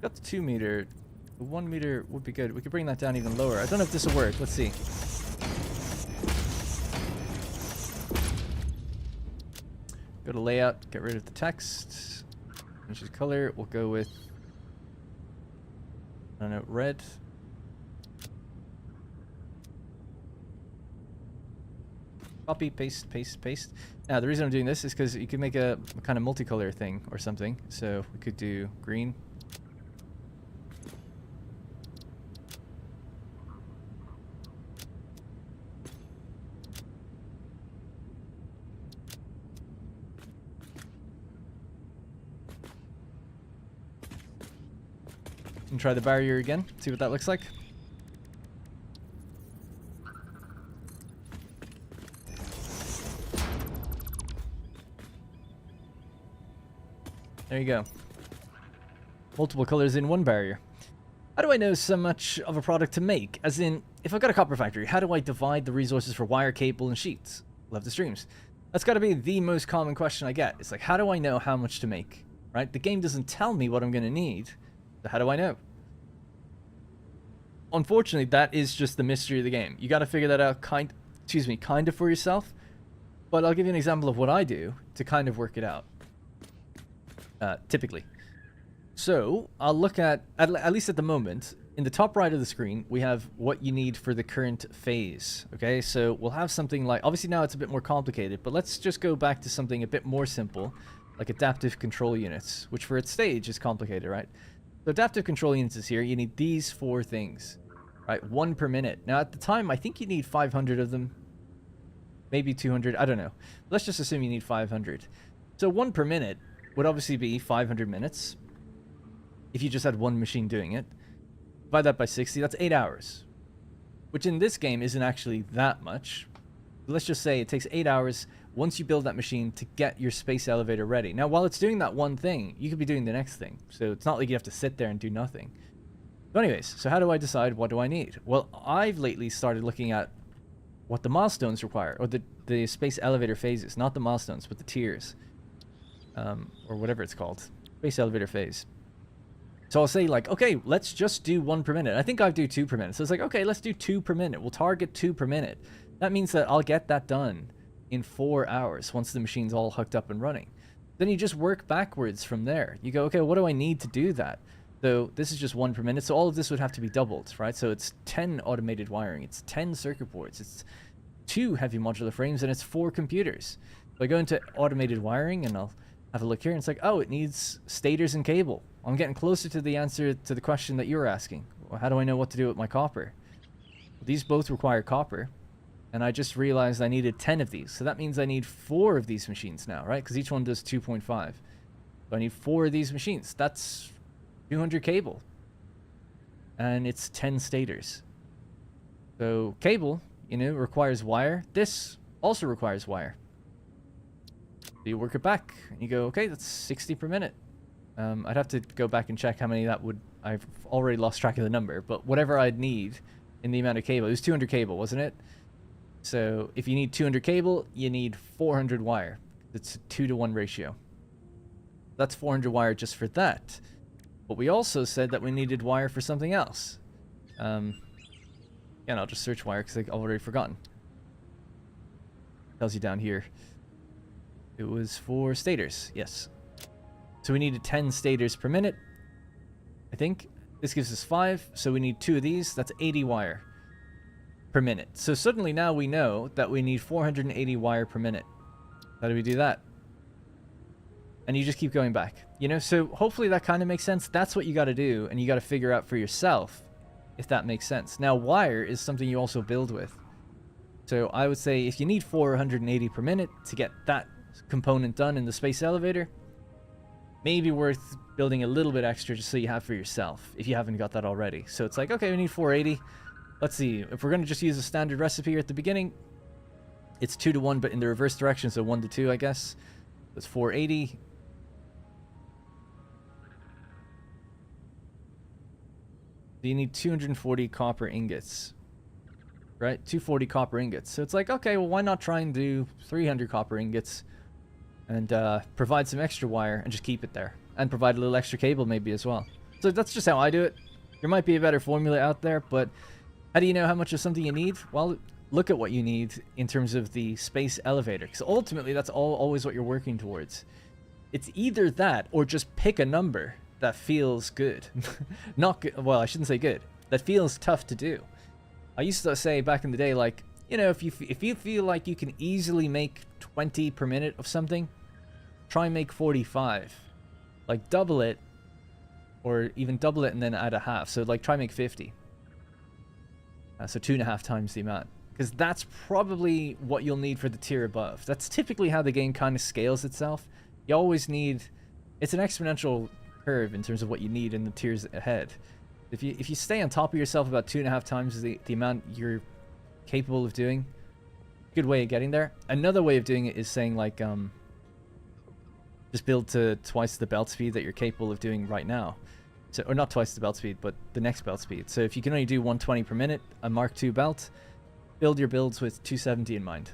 Got the 2 meter. The 1 meter would be good. We could bring that down even lower. I don't know if this will work. Let's see. Go to layout, get rid of the text, change the color. We'll go with, I don't know, red. Copy, paste, paste, paste. Now the reason I'm doing this is because you could make a kind of multicolor thing or something. So we could do green. And try the barrier again, see what that looks like. There you go. Multiple colors in one barrier. How do I know so much of a product to make? As in, if I've got a copper factory, how do I divide the resources for wire, cable, and sheets? Love the streams. That's got to be the most common question I get. It's like, how do I know how much to make? Right? The game doesn't tell me what I'm going to need. So how do I know? Unfortunately, that is just the mystery of the game. You got to figure that out kind of for yourself. But I'll give you an example of what I do to kind of work it out. Typically. So, I'll look at least at the moment, in the top right of the screen, we have what you need for the current phase. Okay, so we'll have something like, obviously now it's a bit more complicated, but let's just go back to something a bit more simple, like adaptive control units, which for its stage is complicated, right? So adaptive control units is here. You need these 4 things, right? 1 per minute. Now at the time, I think you need 500 of them, maybe 200. I don't know. Let's just assume you need 500. So 1 per minute would obviously be 500 minutes if you just had one machine doing it. Divide that by 60, that's 8 hours. Which in this game isn't actually that much. Let's just say it takes 8 hours once you build that machine to get your space elevator ready. Now, while it's doing that one thing, you could be doing the next thing. So it's not like you have to sit there and do nothing. But anyways, so how do I decide what do I need? Well, I've lately started looking at what the milestones require, or the space elevator phases, not the milestones, but the tiers. Or whatever it's called. Space elevator phase. So I'll say like, okay, let's just do 1 per minute. I think I do 2 per minute. So it's like, okay, let's do 2 per minute. We'll target 2 per minute. That means that I'll get that done in 4 hours once the machine's all hooked up and running. Then you just work backwards from there. You go, okay, what do I need to do that? So this is just 1 per minute. So all of this would have to be doubled, right? So it's 10 automated wiring. It's 10 circuit boards. It's 2 heavy modular frames, and it's 4 computers. So I go into automated wiring, and I'll have a look here, and it's like, oh, it needs stators and cable. I'm getting closer to the answer to the question that you were asking. Well, how do I know what to do with my copper? Well, these both require copper, and I just realized I needed 10 of these. So that means I need 4 of these machines now, right? Because each one does 2.5. So I need 4 of these machines. That's 200 cable. And it's 10 stators. So cable, you know, requires wire. This also requires wire. So you work it back, and you go, okay, that's 60 per minute. I'd have to go back and check how many that would... I've already lost track of the number, but whatever I'd need in the amount of cable. It was 200 cable, wasn't it? So if you need 200 cable, you need 400 wire. It's a 2-to-1 ratio. That's 400 wire just for that. But we also said that we needed wire for something else. And I'll just search wire because I've already forgotten. Tells you down here. It was for stators, yes. So we needed 10 stators per minute, I think. This gives us 5, so we need 2 of these. That's 80 wire per minute. So suddenly now we know that we need 480 wire per minute. How do we do that? And you just keep going back. You know, so hopefully that kind of makes sense. That's what you got to do, and you got to figure out for yourself if that makes sense. Now, wire is something you also build with. So I would say if you need 480 per minute to get that component done in the space elevator, maybe worth building a little bit extra just so you have for yourself if you haven't got that already. So it's like, okay, we need 480. Let's see. If we're going to just use a standard recipe here at the beginning, it's 2-to-1, but in the reverse direction, so 1-to-2, I guess. That's 480. So you need 240 copper ingots, right? 240 copper ingots. So it's like, okay, well, why not try and do 300 copper ingots and provide some extra wire and just keep it there, and provide a little extra cable maybe as well. So that's just how I do it. There might be a better formula out there, but how do you know how much of something you need? Well, look at what you need in terms of the space elevator, because ultimately that's always what you're working towards. It's either that or just pick a number that feels good. Not good, well, I shouldn't say good, that feels tough to do. I used to say back in the day, like, you know, if you feel like you can easily make 20 per minute of something, try and make 45. Like double it, or even double it and then add a half. So like try and make 50. So 2.5 times the amount. Because that's probably what you'll need for the tier above. That's typically how the game kind of scales itself. You always need... It's an exponential curve in terms of what you need in the tiers ahead. If you stay on top of yourself about 2.5 times the amount you're capable of doing, good way of getting there. Another way of doing it is saying like just build to twice the belt speed that you're capable of doing right now. So, or not twice the belt speed, but the next belt speed. So if you can only do 120 per minute, a Mark II belt, build your builds with 270 in mind.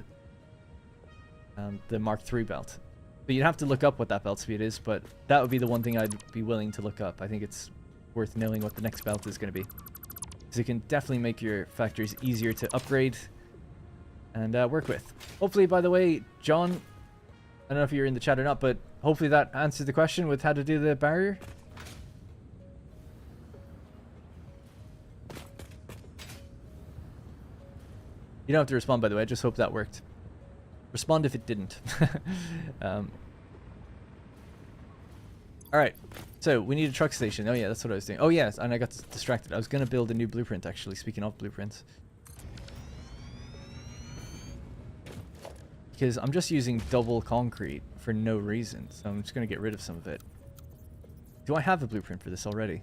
The Mark III belt. But you'd have to look up what that belt speed is, but that would be the one thing I'd be willing to look up. I think it's worth knowing what the next belt is going to be. Because it can definitely make your factories easier to upgrade and work with. Hopefully, by the way, John, I don't know if you're in the chat or not, but hopefully that answered the question with how to do the barrier. You don't have to respond, by the way. I just hope that worked. Respond if it didn't. Alright, so we need a truck station. Oh yeah, that's what I was doing. Oh yes, and I got distracted. I was going to build a new blueprint, actually, speaking of blueprints. Because I'm just using double concrete for no reason, so I'm just going to get rid of some of it. Do I have a blueprint for this already?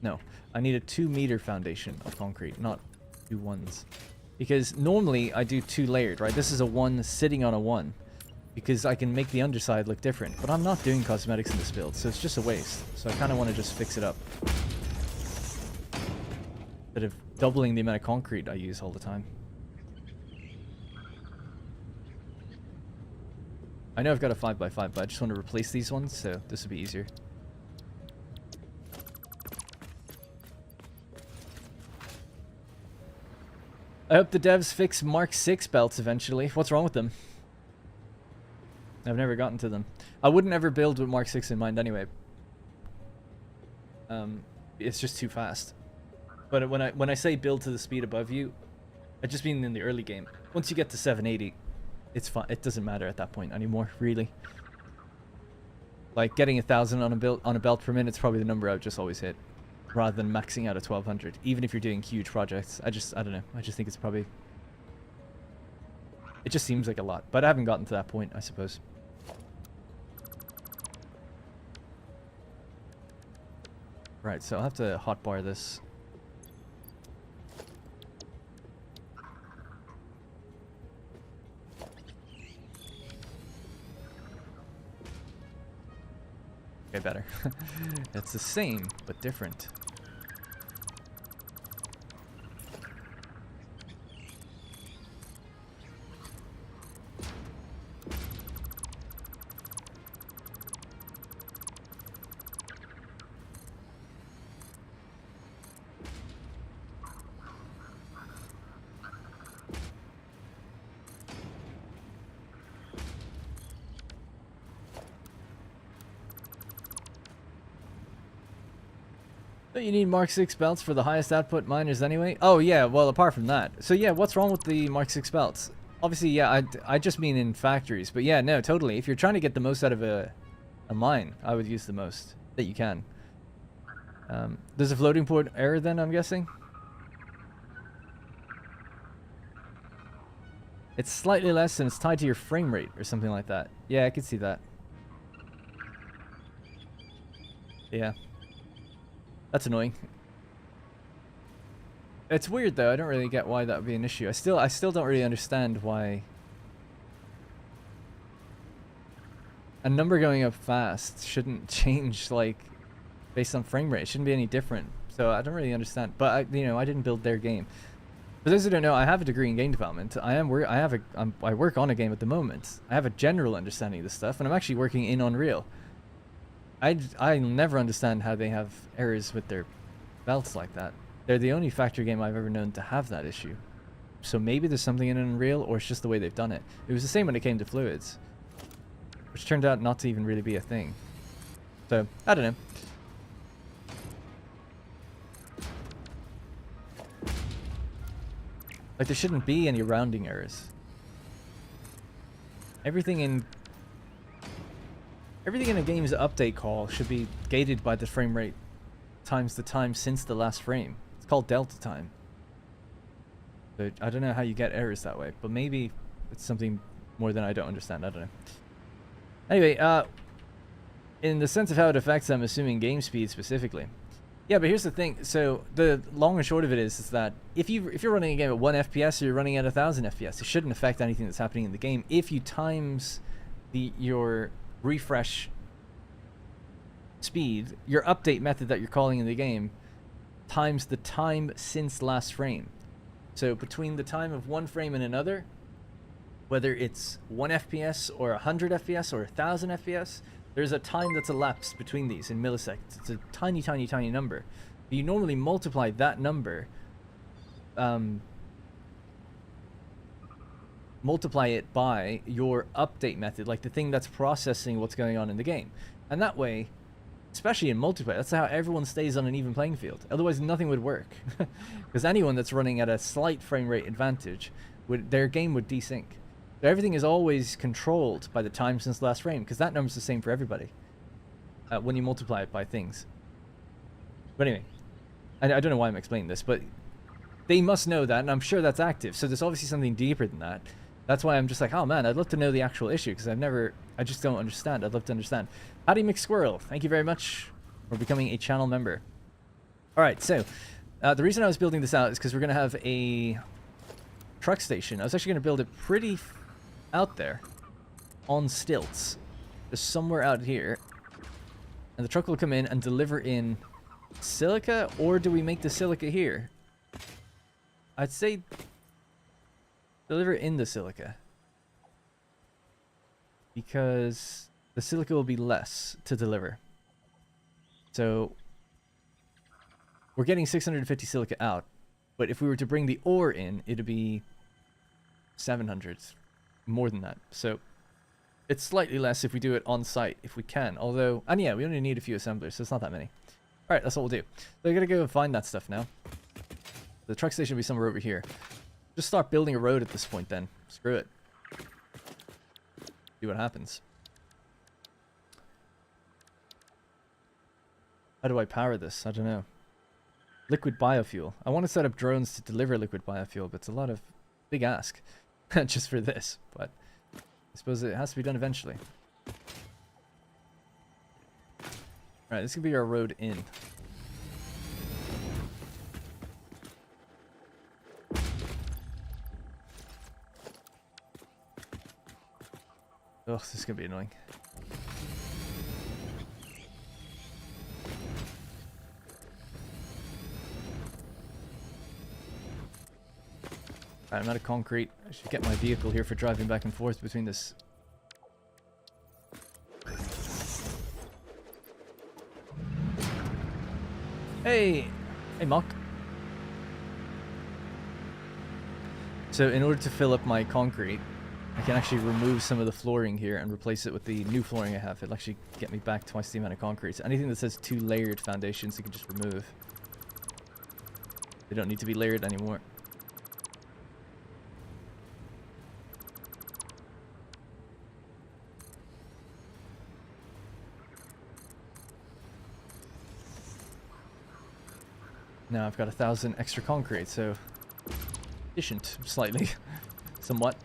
No, I need a 2-meter foundation of concrete, not 2 ones. Because normally I do 2 layered, right? This is a 1 sitting on a 1. Because I can make the underside look different. But I'm not doing cosmetics in this build, so it's just a waste. So I kind of want to just fix it up. Instead of doubling the amount of concrete I use all the time. I know I've got a 5x5, but I just want to replace these ones, so this will be easier. I hope the devs fix Mark 6 belts eventually. What's wrong with them? I've never gotten to them. I wouldn't ever build with Mark 6 in mind anyway. It's just too fast. But when I say build to the speed above you, I just mean in the early game. Once you get to 780, it's fine. It doesn't matter at that point anymore, really. Like getting 1,000 on a belt per minute is probably the number I would just always hit, rather than maxing out at 1,200. Even if you're doing huge projects, I don't know. I just think it's probably. It just seems like a lot, but I haven't gotten to that point, I suppose. Right, so I'll have to hotbar this. Okay, better. It's the same, but different. Don't you need Mark 6 belts for the highest output miners anyway? Oh yeah, well apart from that. So yeah, what's wrong with the Mark 6 belts? Obviously, yeah, I just mean in factories. But yeah, no, totally. If you're trying to get the most out of a mine, I would use the most that you can. There's a floating point error then, I'm guessing? It's slightly less and it's tied to your frame rate or something like that. Yeah, I could see that. Yeah. That's annoying. It's weird though. I don't really get why that would be an issue. I still don't really understand why a number going up fast shouldn't change like based on frame rate. It shouldn't be any different. So I don't really understand. But I didn't build their game. For those who don't know, I have a degree in game development. I work on a game at the moment. I have a general understanding of this stuff, and I'm actually working in Unreal. I never understand how they have errors with their belts like that. They're the only factory game I've ever known to have that issue. So maybe there's something in Unreal, or it's just the way they've done it. It was the same when it came to fluids, which turned out not to even really be a thing. So, I don't know. Like, there shouldn't be any rounding errors. Everything in a game's update call should be gated by the frame rate times the time since the last frame. It's called delta time. But I don't know how you get errors that way, but maybe it's something more than I don't understand. I don't know. Anyway, in the sense of how it affects, I'm assuming game speed specifically. Yeah, but here's the thing. So the long and short of it is that if you're running a game at 1 FPS or you're running at 1,000 FPS, it shouldn't affect anything that's happening in the game if you times your refresh speed, your update method that you're calling in the game, times the time since last frame. So between the time of one frame and another, whether it's 1 FPS or 100 FPS or 1,000 FPS, there's a time that's elapsed between these in milliseconds. It's a tiny, tiny, tiny number. You normally multiply that number, multiply it by your update method, like the thing that's processing what's going on in the game. And that way, Especially in multiplayer. That's how everyone stays on an even playing field. Otherwise, nothing would work. Because anyone that's running at a slight frame rate advantage, their game would desync. So everything is always controlled by the time since last frame, because that number's the same for everybody when you multiply it by things. But anyway, I don't know why I'm explaining this, but they must know that, and I'm sure that's active. So there's obviously something deeper than that. That's why I'm just like, oh man, I'd love to know the actual issue, because I just don't understand. I'd love to understand. Patty McSquirrel, thank you very much for becoming a channel member. All right, so the reason I was building this out is because we're going to have a truck station. I was actually going to build it pretty out there on stilts. Just somewhere out here. And the truck will come in and deliver in silica, or do we make the silica here? I'd say deliver in the silica, because the silica will be less to deliver. So we're getting 650 silica out, but if we were to bring the ore in, it'd be 700, more than that. So it's slightly less if we do it on site, if we can. Although, and yeah, we only need a few assemblers, so it's not that many. All right, that's what we'll do. So I gotta go and find that stuff now. The truck station will be somewhere over here. Just start building a road at this point then. Screw it. See what happens. How do I power this? I don't know. Liquid biofuel. I want to set up drones to deliver liquid biofuel, but it's a lot of big ask just for this. But I suppose it has to be done eventually. Alright, this could be our road in. Oh, this is going to be annoying. Alright, I'm out of concrete. I should get my vehicle here for driving back and forth between this. Hey! Hey, Mock. So, in order to fill up my concrete, I can actually remove some of the flooring here and replace it with the new flooring I have. It'll actually get me back twice the amount of concrete. So anything that says 2 layered foundations, you can just remove. They don't need to be layered anymore. Now I've got 1,000 extra concrete, so efficient, slightly, somewhat.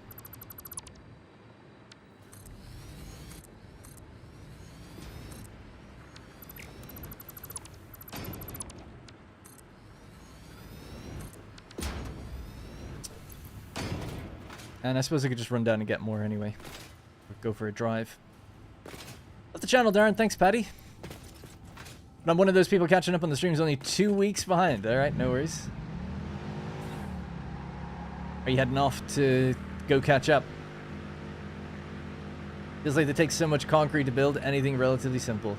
And I suppose I could just run down and get more anyway. Or go for a drive. Love the channel, Darren. Thanks, Patty. But I'm one of those people catching up on the streams only 2 weeks behind. Alright, no worries. Are you heading off to go catch up? Feels like it takes so much concrete to build anything relatively simple.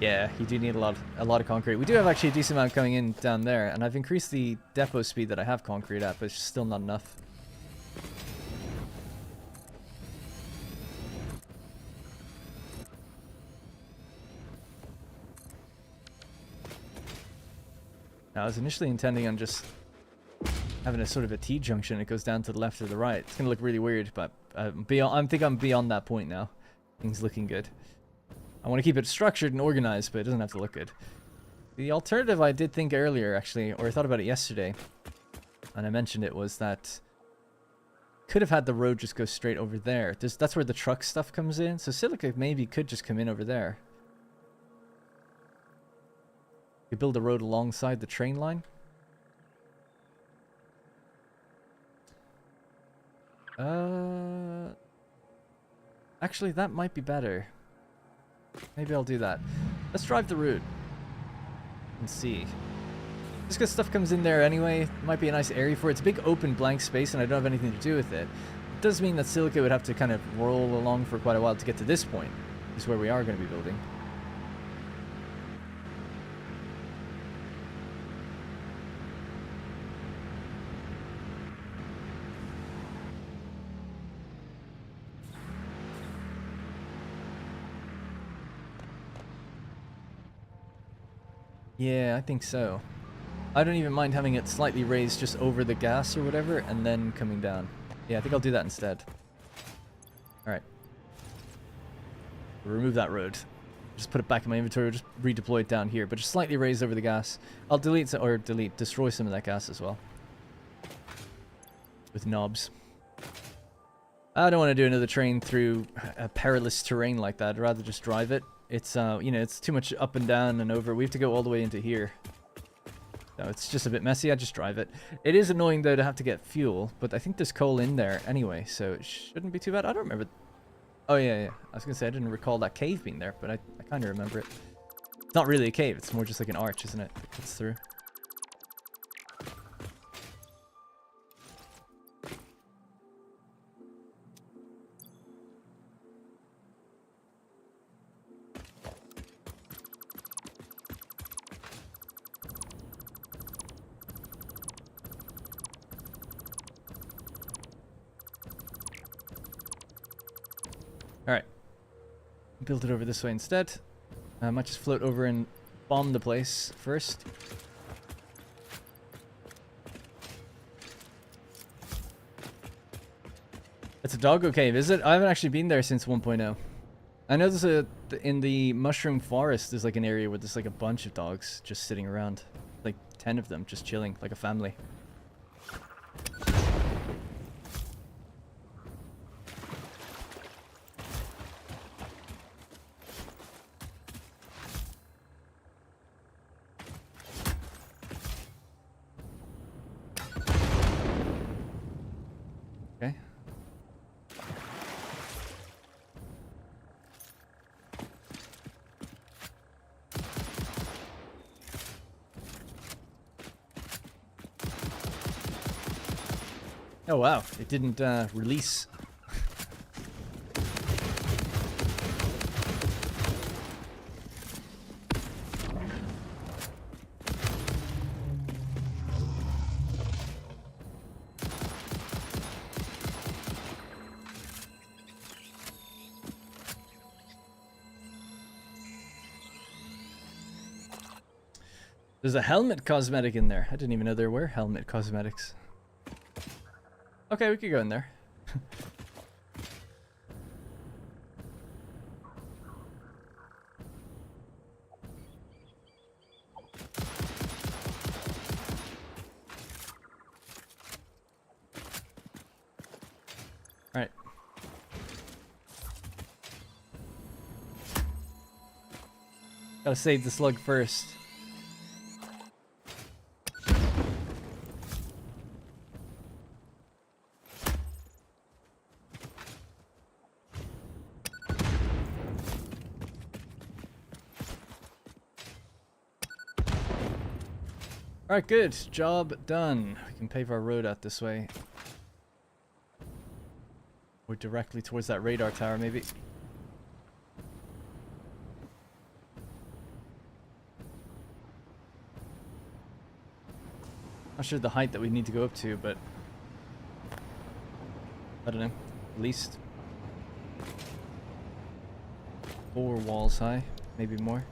Yeah, you do need a lot of concrete. We do have actually a decent amount coming in down there, and I've increased the depot speed that I have concrete at, but it's still not enough. Now, I was initially intending on just having a sort of a T-junction. It goes down to the left or the right. It's going to look really weird, but I think I'm beyond that point now. Things looking good. I want to keep it structured and organized, but it doesn't have to look good. The alternative I did think earlier, actually, or I thought about it yesterday, and I mentioned it, was that could have had the road just go straight over there. That's where the truck stuff comes in. So silica maybe could just come in over there. You build a road alongside the train line. Actually, that might be better. Maybe I'll do that. Let's drive the route and see. Just because stuff comes in there anyway, might be a nice area for it. It's a big open blank space and I don't have anything to do with it. It does mean that silica would have to kind of roll along for quite a while to get to this point. This is where we are going to be building. Yeah, I think so. I don't even mind having it slightly raised just over the gas or whatever, and then coming down. Yeah, I think I'll do that instead. Alright. Remove that road. Just put it back in my inventory, just redeploy it down here, but just slightly raised over the gas. I'll destroy some of that gas as well. With knobs. I don't want to do another train through a perilous terrain like that. I'd rather just drive it. It's, you know, it's too much up and down and over. We have to go all the way into here. So it's just a bit messy. I just drive it. It is annoying, though, to have to get fuel, but I think there's coal in there anyway, so it shouldn't be too bad. I don't remember. Oh, yeah, yeah. I was going to say, I didn't recall that cave being there, but I kind of remember it. It's not really a cave. It's more just like an arch, isn't it? That cuts through. Alright. Build it over this way instead. I might just float over and bomb the place first. It's a doggo cave, is it? I haven't actually been there since 1.0. I know there's in the mushroom forest, there's like an area where there's like a bunch of dogs just sitting around. Like 10 of them just chilling, like a family. Okay. Oh wow, it didn't release. There's a helmet cosmetic in there. I didn't even know there were helmet cosmetics. Okay, we could go in there. Alright. Gotta save the slug first. Alright, good. Job done. We can pave our road out this way. Or directly towards that radar tower, maybe. Not sure the height that we need to go up to, but I don't know. At least 4 walls high, maybe more.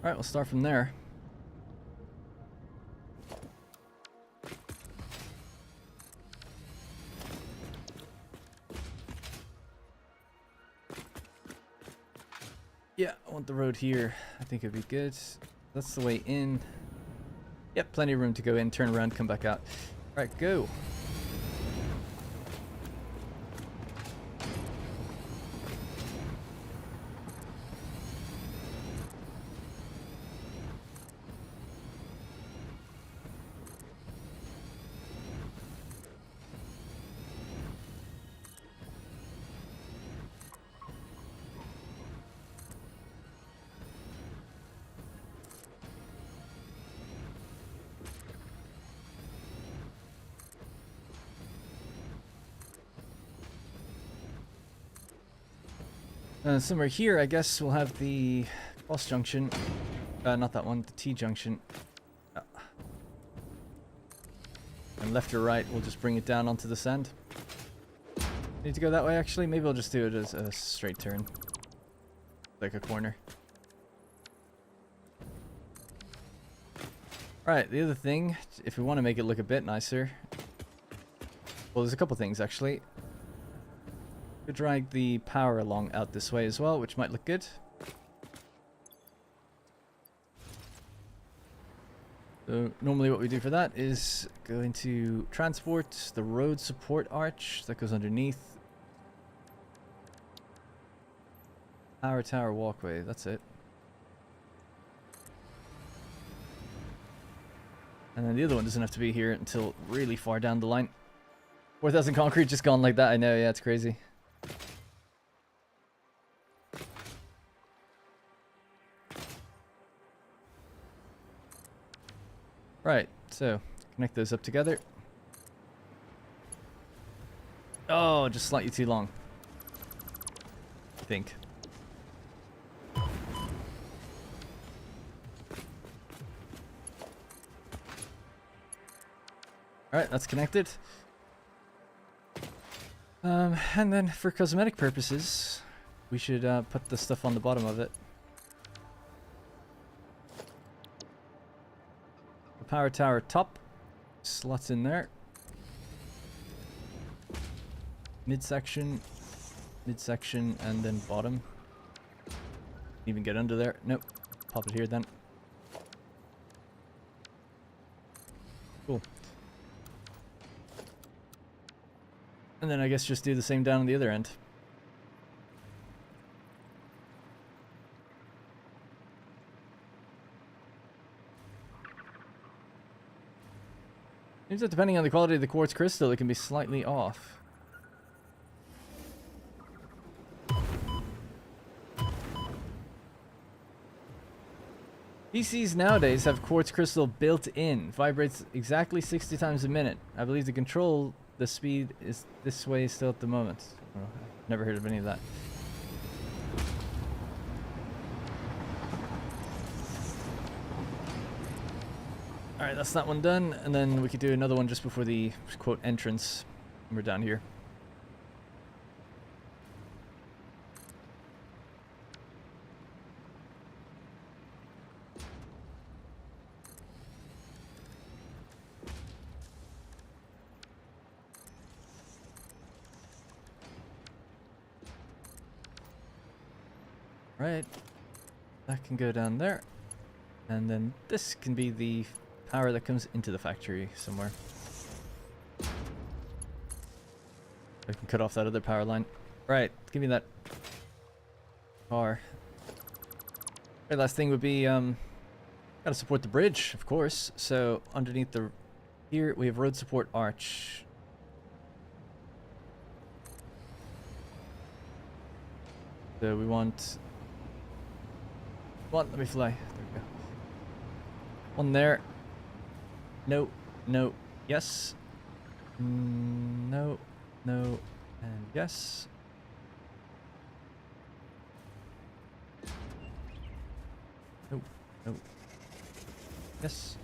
Alright, we'll start from there. Yeah, I want the road here. I think it'd be good. That's the way in. Yep, plenty of room to go in, turn around, come back out. Alright, go. Somewhere here, I guess we'll have the cross junction. Not that one, the T junction. And left or right, we'll just bring it down onto the sand. Need to go that way, actually? Maybe I'll just do it as a straight turn. Like a corner. Alright, the other thing, if we want to make it look a bit nicer... Well, there's a couple things, actually. Could drag the power along out this way as well, which might look good. So normally what we do for that is go into transport, the road support arch that goes underneath. Power tower walkway, that's it. And then the other one doesn't have to be here until really far down the line. 4,000 concrete just gone like that, I know, yeah, it's crazy. Right, so connect those up together. Oh, just slightly too long, I think. Alright, that's connected. And then for cosmetic purposes, we should put the stuff on the bottom of it. The power tower top slots in there. Midsection, midsection, and then bottom. Even get under there. Nope. Pop it here then. Cool. And then I guess just do the same down on the other end. Seems that depending on the quality of the quartz crystal, it can be slightly off. PCs nowadays have quartz crystal built in. Vibrates exactly 60 times a minute. I believe the speed is this way still at the moment. Oh, I've never heard of any of that. Alright, that's that one done, and then we could do another one just before the, quote, entrance. We're down here. Right, that can go down there, and then this can be the power that comes into the factory somewhere. I can cut off that other power line. Right, give me that car. Okay, last thing would be, gotta support the bridge, of course. So underneath the, here we have road support arch. So we want, let me fly. There we go. One there. No, no, yes. No, no, and yes. No, no. Yes.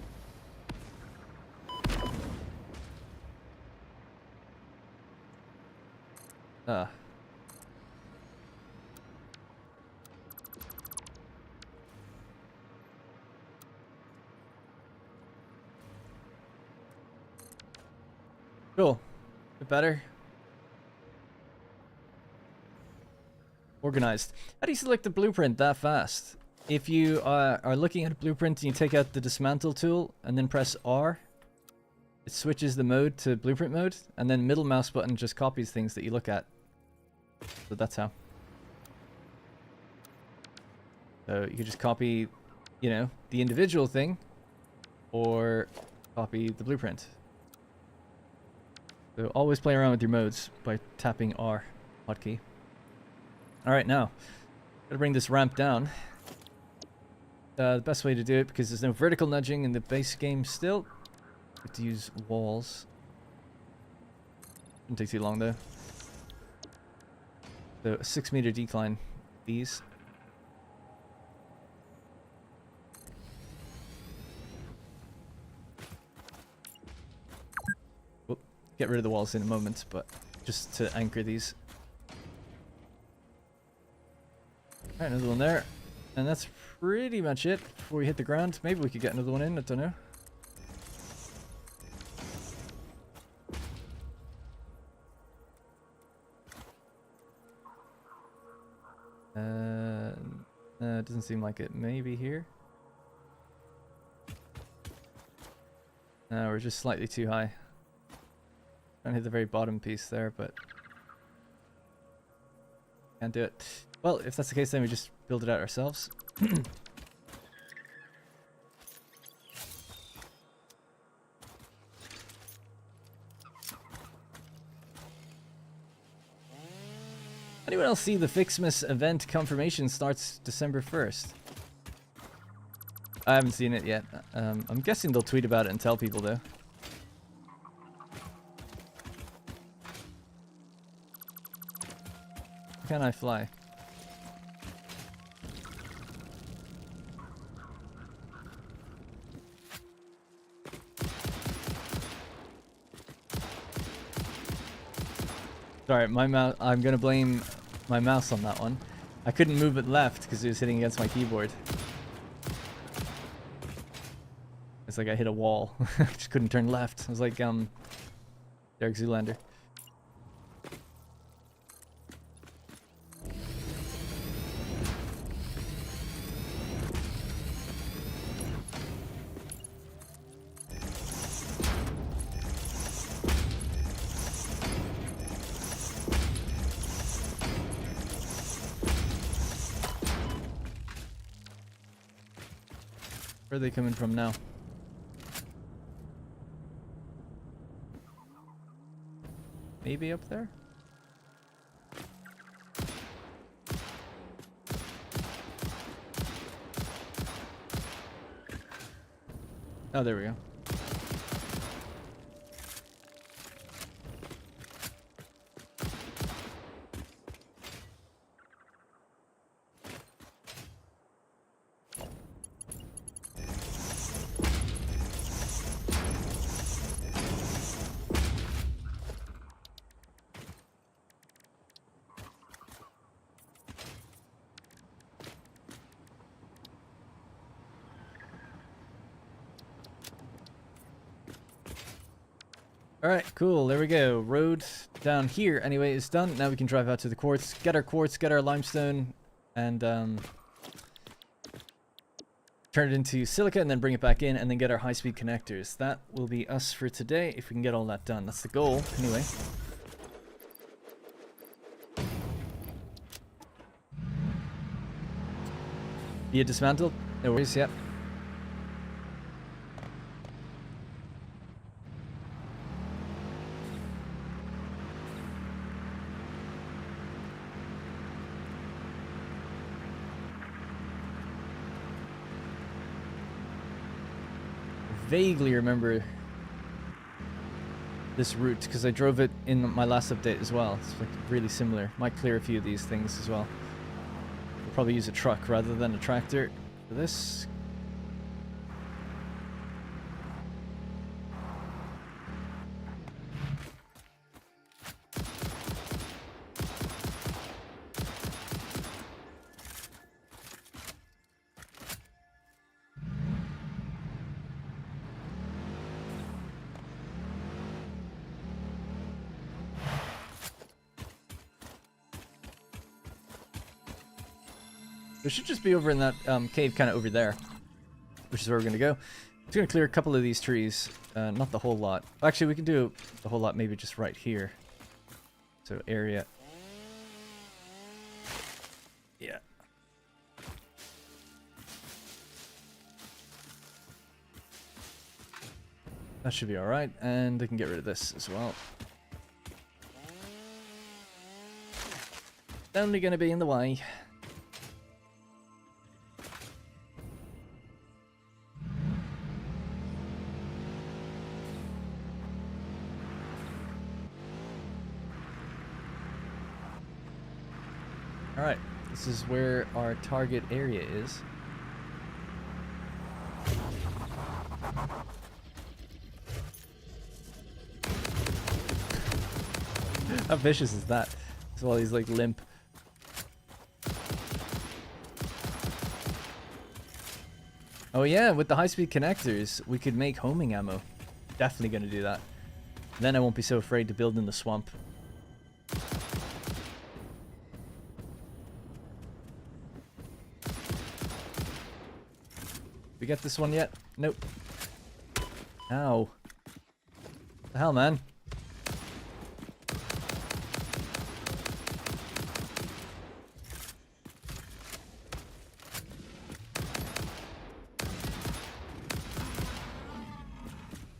Cool. Bit better. Organized. How do you select the blueprint that fast? If you are looking at a blueprint and you take out the dismantle tool and then press R, it switches the mode to blueprint mode, and then middle mouse button just copies things that you look at. So that's how. So you can just copy, you know, the individual thing, or copy the blueprint. So always play around with your modes by tapping R hotkey. Alright, now, gotta bring this ramp down. The best way to do it, because there's no vertical nudging in the base game still, is to use walls. Shouldn't take too long though. So a 6-meter decline these. Whoop. Get rid of the walls in a moment, but just to anchor these. Alright, another one there. And that's pretty much it before we hit the ground. Maybe we could get another one in, I don't know. It doesn't seem like it. Maybe here? No, we're just slightly too high. Trying to hit the very bottom piece there, but can't do it. Well, if that's the case, then we just build it out ourselves. Anyone else see the Fixmas event confirmation starts December 1st? I haven't seen it yet. I'm guessing they'll tweet about it and tell people though. Can I fly? Sorry, my mouse. I'm gonna blame my mouse on that one. I couldn't move it left because it was hitting against my keyboard. It's like I hit a wall. I just couldn't turn left. I was like Derek Zoolander. Where are they coming from now? Maybe up there? Oh, there we go. Alright, cool, there we go. Road down here, anyway, is done. Now we can drive out to the quartz, get our limestone, and turn it into silica, and then bring it back in, and then get our high-speed connectors. That will be us for today, if we can get all that done. That's the goal, anyway. Be it dismantled? No worries, yep. Vaguely remember this route because I drove it in my last update as well. It's like really similar. Might clear a few of these things as well. We'll probably use a truck rather than a tractor for this. There should just be over in that cave kind of over there, which is where we're going to go. It's going to clear a couple of these trees, not the whole lot. Actually, we can do the whole lot maybe just right here. So area. Yeah. That should be alright, and I can get rid of this as well. Only going to be in the way. Alright, This is where our target area is. How vicious is that? As well, he's like limp. Oh yeah, with the high-speed connectors, we could make homing ammo. Definitely gonna do that. Then I won't be so afraid to build in the swamp. We get this one yet? Nope. Ow. What the hell, man?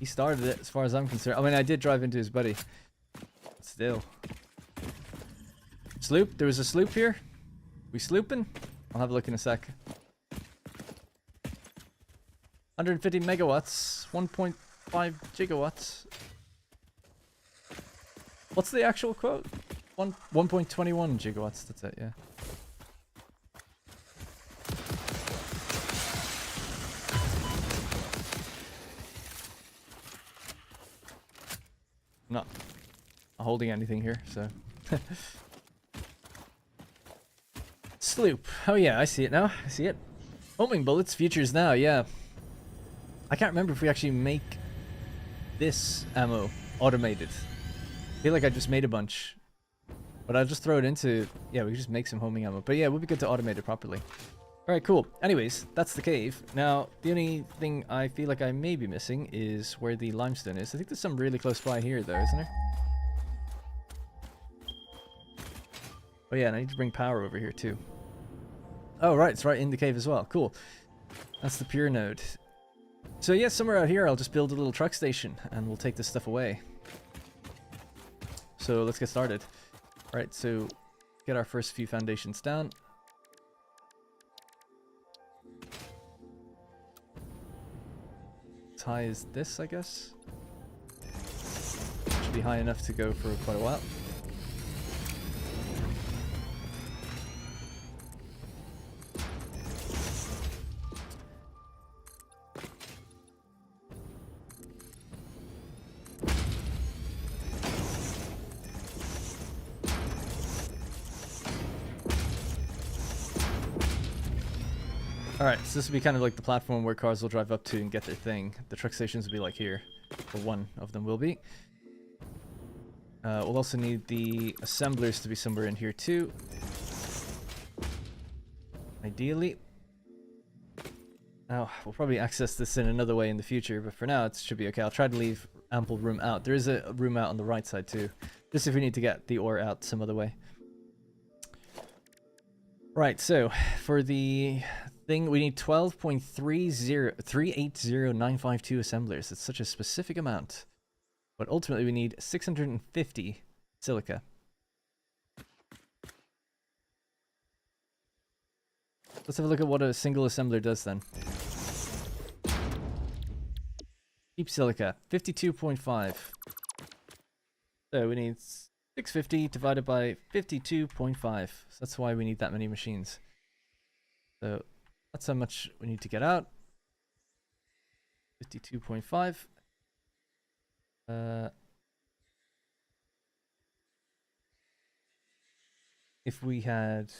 He started it, as far as I'm concerned. I mean, I did drive into his buddy. Still. Sloop? There was a sloop here? We slooping? I'll have a look in a sec. 150 megawatts. 1.5 gigawatts. What's the actual quote? 1.21 gigawatts. That's it, yeah. I'm not holding anything here, so. Sloop. Oh yeah, I see it now. I see it. Homing bullets, futures now, yeah. I can't remember if we actually make this ammo automated. I feel like I just made a bunch. But I'll just throw it into... Yeah, we can just make some homing ammo. But yeah, it would be good to automate it properly. Alright, cool. Anyways, that's the cave. Now, the only thing I feel like I may be missing is where the limestone is. I think there's some really close by here, though, isn't there? Oh yeah, and I need to bring power over here, too. Oh, right, it's right in the cave as well. Cool. That's the pure node. So yeah, somewhere out here, I'll just build a little truck station, and we'll take this stuff away. So let's get started. Alright, so get our first few foundations down. As high as this, I guess. Should be high enough to go for quite a while. Alright, so this will be kind of like the platform where cars will drive up to and get their thing. The truck stations will be like here, or one of them will be. We'll also need the assemblers to be somewhere in here too. Ideally. Now, we'll probably access this in another way in the future, but for now it should be okay. I'll try to leave ample room out. There is a room out on the right side too, just if we need to get the ore out some other way. Right, so for the thing, we need 12.380,952 assemblers. It's such a specific amount. But ultimately, we need 650 silica. Let's have a look at what a single assembler does then. Cheap silica, 52.5. So we need 650 divided by 52.5. So that's why we need that many machines. So that's how much we need to get out. 52.5. If we had,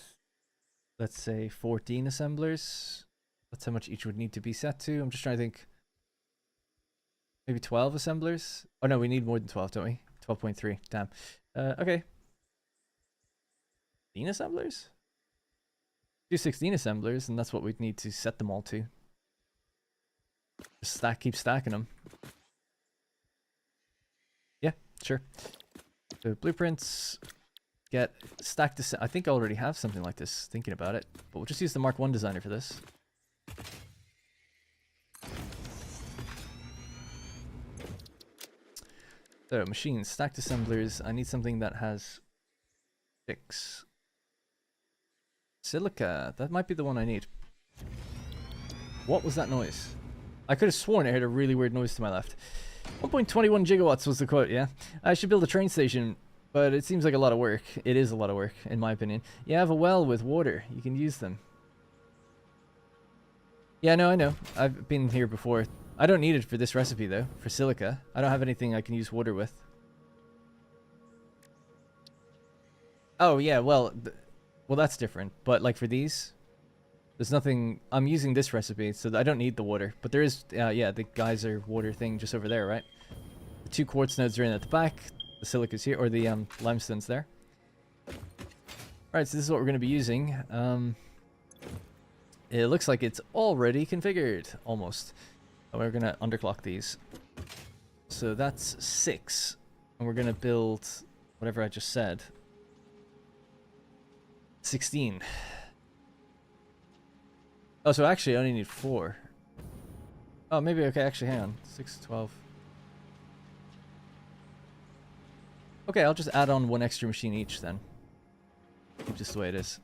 let's say, 14 assemblers, that's how much each would need to be set to. I'm just trying to think. Maybe 12 assemblers? Oh no, we need more than 12, don't we? 12.3. Damn. Okay. 16 assemblers? Do 16 assemblers, and that's what we'd need to set them all to. Just keep stacking them. Yeah, sure. So blueprints, get stacked. I think I already have something like this, thinking about it. But we'll just use the Mark 1 designer for this. So, machines, stacked assemblers. I need something that has 6. Silica, that might be the one I need. What was that noise? I could have sworn I heard a really weird noise to my left. 1.21 gigawatts was the quote, yeah? I should build a train station But it seems like a lot of work. It is a lot of work, in my opinion. You have a well with water. You can use them. Yeah, no, I know. I've been here before. I don't need it for this recipe, though. For silica. I don't have anything I can use water with. Oh, yeah, well, well, that's different. But, like, for these, there's nothing... I'm using this recipe, so I don't need the water. But there is, yeah, the geyser water thing just over there, right? The 2 quartz nodes are in at the back. The silica's here, or the limestone's there. Alright, so this is what we're going to be using. It looks like it's already configured, almost. We're going to underclock these. So that's 6. And we're going to build whatever I just said. 16. Oh, so actually I only need 4. Oh, maybe, okay, actually, hang on. 6, 12. Okay, I'll just add on 1 extra machine each then. Keep this the way it is.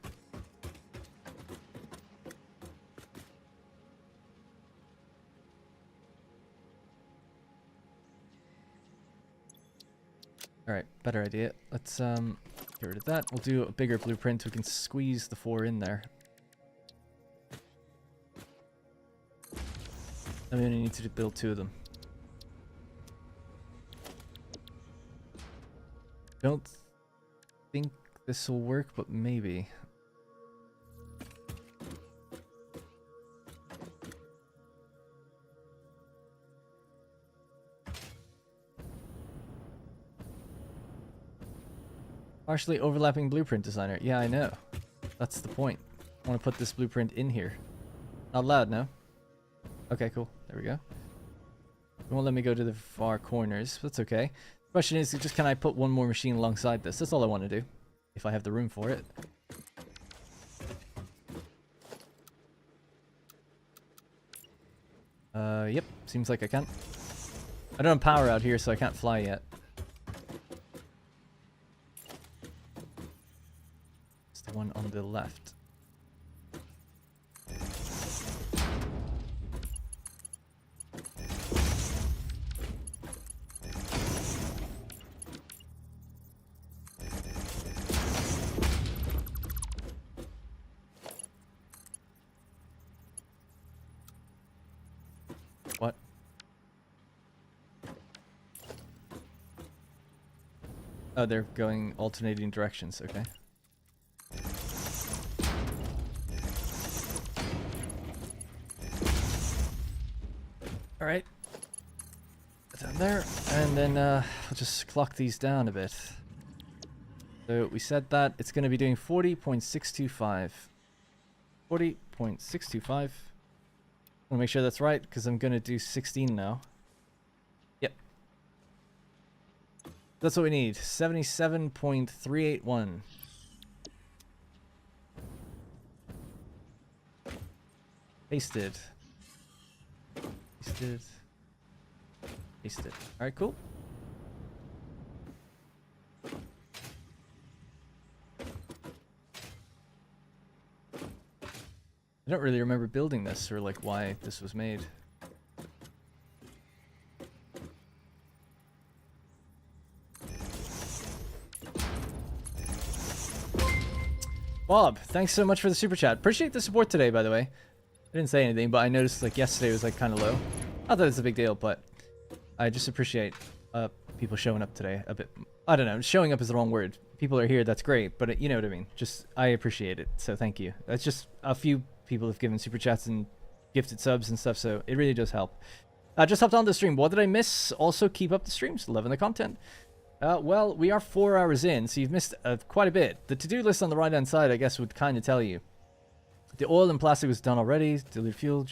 Alright, better idea. Let's get rid of that. We'll do a bigger blueprint. We can squeeze the 4 in there. And we only need to build 2 of them. Don't think this will work, but maybe. Partially overlapping blueprint designer. Yeah, I know. That's the point. I want to put this blueprint in here. Not loud, no? Okay, cool. There we go. It won't let me go to the far corners. That's okay. The question is, just can I put 1 more machine alongside this? That's all I want to do. If I have the room for it. Yep. Seems like I can. I don't have power out here, so I can't fly yet. It's the one on the left. What? Oh, they're going alternating directions, okay. Alright. Down there, and then we'll just clock these down a bit. So we said that it's going to be doing 40.625. 40.625. I want to make sure that's right, because I'm going to do 16 now. Yep. That's what we need. 77.381. Pasted. Pasted. Pasted. Alright, cool. I don't really remember building this, or like why this was made. Bob, thanks so much for the super chat. Appreciate the support today, by the way. I didn't say anything, but I noticed like yesterday was like kind of low. Not that it's a big deal, but I just appreciate people showing up today a bit. I don't know, showing up is the wrong word. People are here, that's great, but you know what I mean. Just, I appreciate it, so thank you. That's just a few people have given super chats and gifted subs and stuff, so it really does help. Just hopped on the stream. What did I miss? Also, keep up the streams. Loving the content. Well, we are 4 hours in, so you've missed quite a bit. The to-do list on the right-hand side, I guess, would kind of tell you. The oil and plastic was done already. Diluted fuel.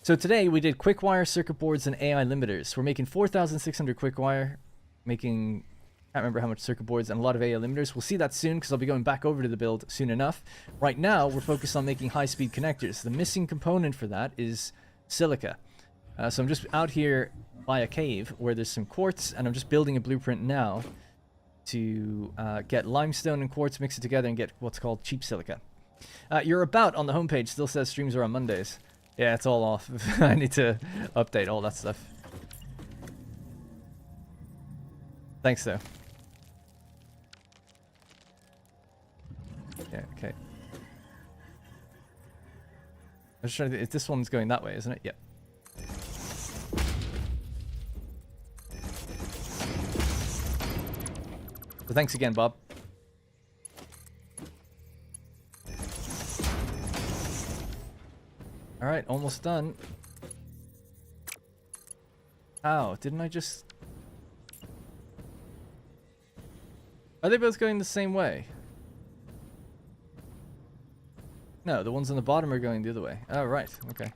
So today, we did quick wire, circuit boards, and AI limiters. We're making 4,600 quick wire, making... can't remember how much circuit boards and a lot of AI limiters. We'll see that soon because I'll be going back over to the build soon enough. Right now, we're focused on making high-speed connectors. The missing component for that is silica. So I'm just out here by a cave where there's some quartz, and I'm just building a blueprint now to get limestone and quartz, mix it together, and get what's called cheap silica. Your about on the homepage still says streams are on Mondays. Yeah, it's all off. I need to update all that stuff. Thanks, though. Yeah, okay. I'm just trying to think, this one's going that way, isn't it? Yep. So thanks again, Bob. Alright, almost done. How? Didn't I just... Are they both going the same way? No, the ones on the bottom are going the other way. Oh, right. Okay.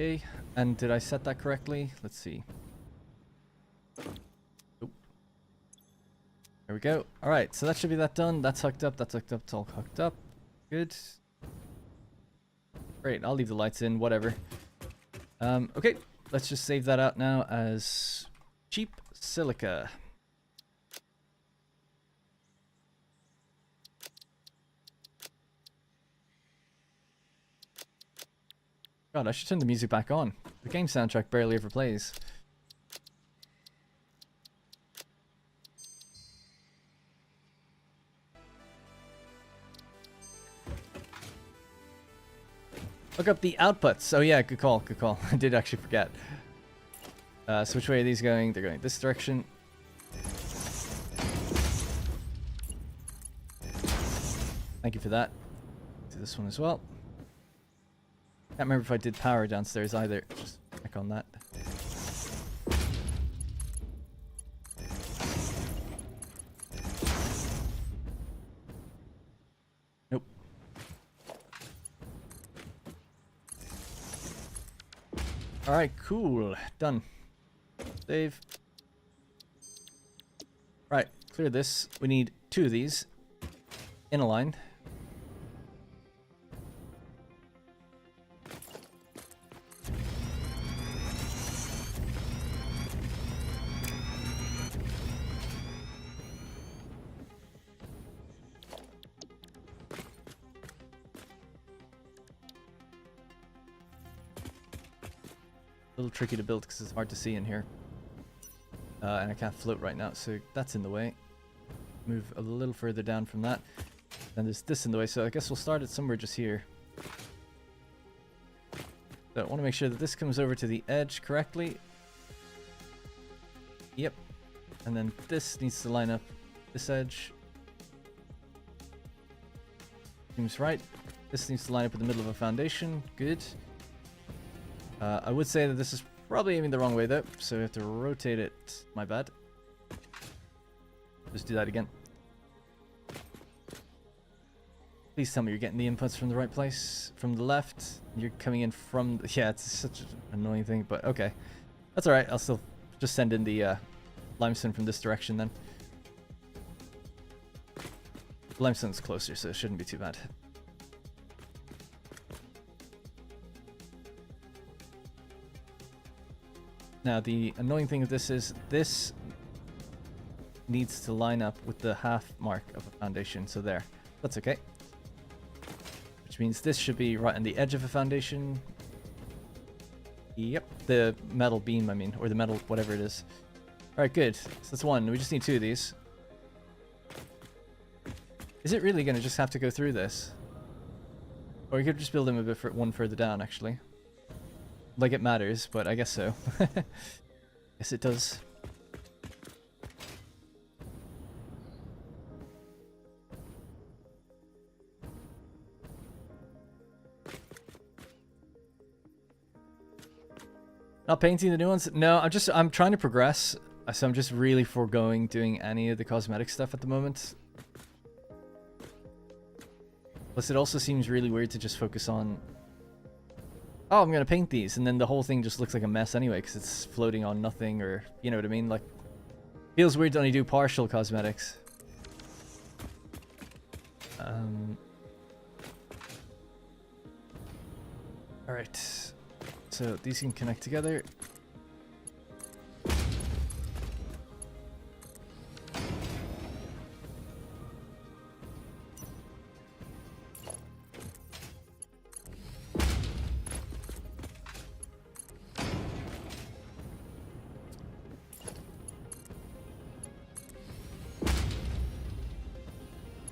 Okay, and did I set that correctly? Let's see. Oop. There we go. Alright, so that should be that done. That's hooked up, it's all hooked up. Good. Great, I'll leave the lights in, whatever. Okay, let's just save that out now as cheap silica. God, I should turn the music back on. The game soundtrack barely ever plays. Look up the outputs. Oh yeah, good call, good call. I did actually forget. So which way are these going? They're going this direction. Thank you for that. Do this one as well. Can't remember if I did power downstairs either. Just check on that. Nope. Alright, cool. Done. Save. Right, clear this. We need 2 of these in a line. A little tricky to build because it's hard to see in here. And I can't float right now, so that's in the way. Move a little further down from that. And there's this in the way, so I guess we'll start it somewhere just here. So I want to make sure that this comes over to the edge correctly. Yep. And then this needs to line up this edge. Seems right. This needs to line up in the middle of a foundation. Good. I would say that this is probably aiming the wrong way though, so we have to rotate it. My bad. Just do that again. Please tell me you're getting the inputs from the right place. From the left. You're coming in from... Yeah, it's such an annoying thing, but okay. That's alright. I'll still just send in the limestone from this direction then. Limestone's closer, so it shouldn't be too bad. Now, the annoying thing of this is this needs to line up with the half mark of a foundation, so there. That's okay. Which means this should be right on the edge of a foundation. Yep, the metal beam, I mean, or the metal, whatever it is. Alright, good. So that's 1. We just need 2 of these. Is it really going to just have to go through this? Or you could just build them a bit one further down, actually. Like it matters, but I guess so. Yes, it does. Not painting the new ones? No, I'm trying to progress. So I'm just really foregoing doing any of the cosmetic stuff at the moment. Plus, it also seems really weird to just focus on oh, I'm gonna paint these, and then the whole thing just looks like a mess anyway because it's floating on nothing, or you know what I mean? Like, feels weird to only do partial cosmetics. All right, so these can connect together.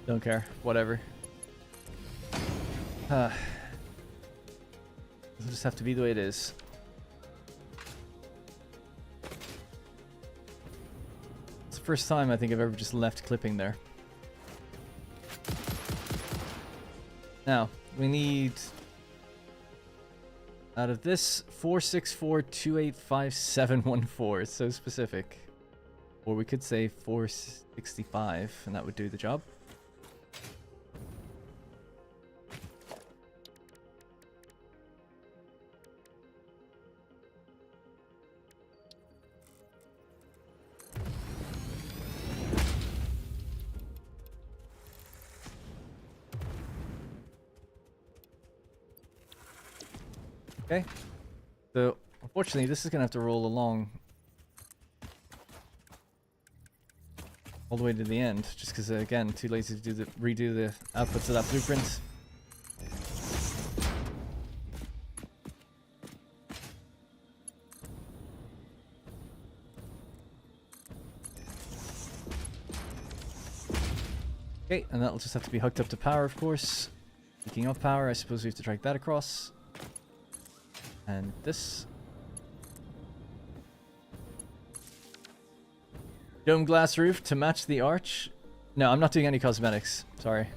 Don't care. Whatever. It'll just have to be the way it is. It's the first time I think I've ever just left clipping there. Now, we need... out of this, 464285714. It's so specific. Or we could say 465, and that would do the job. Okay, so unfortunately this is gonna have to roll along all the way to the end, just because again, too lazy to do redo the outputs of that blueprint. Okay, and that'll just have to be hooked up to power, of course. Speaking of power, I suppose we have to drag that across. And this. Dome glass roof to match the arch. No, I'm not doing any cosmetics. Sorry.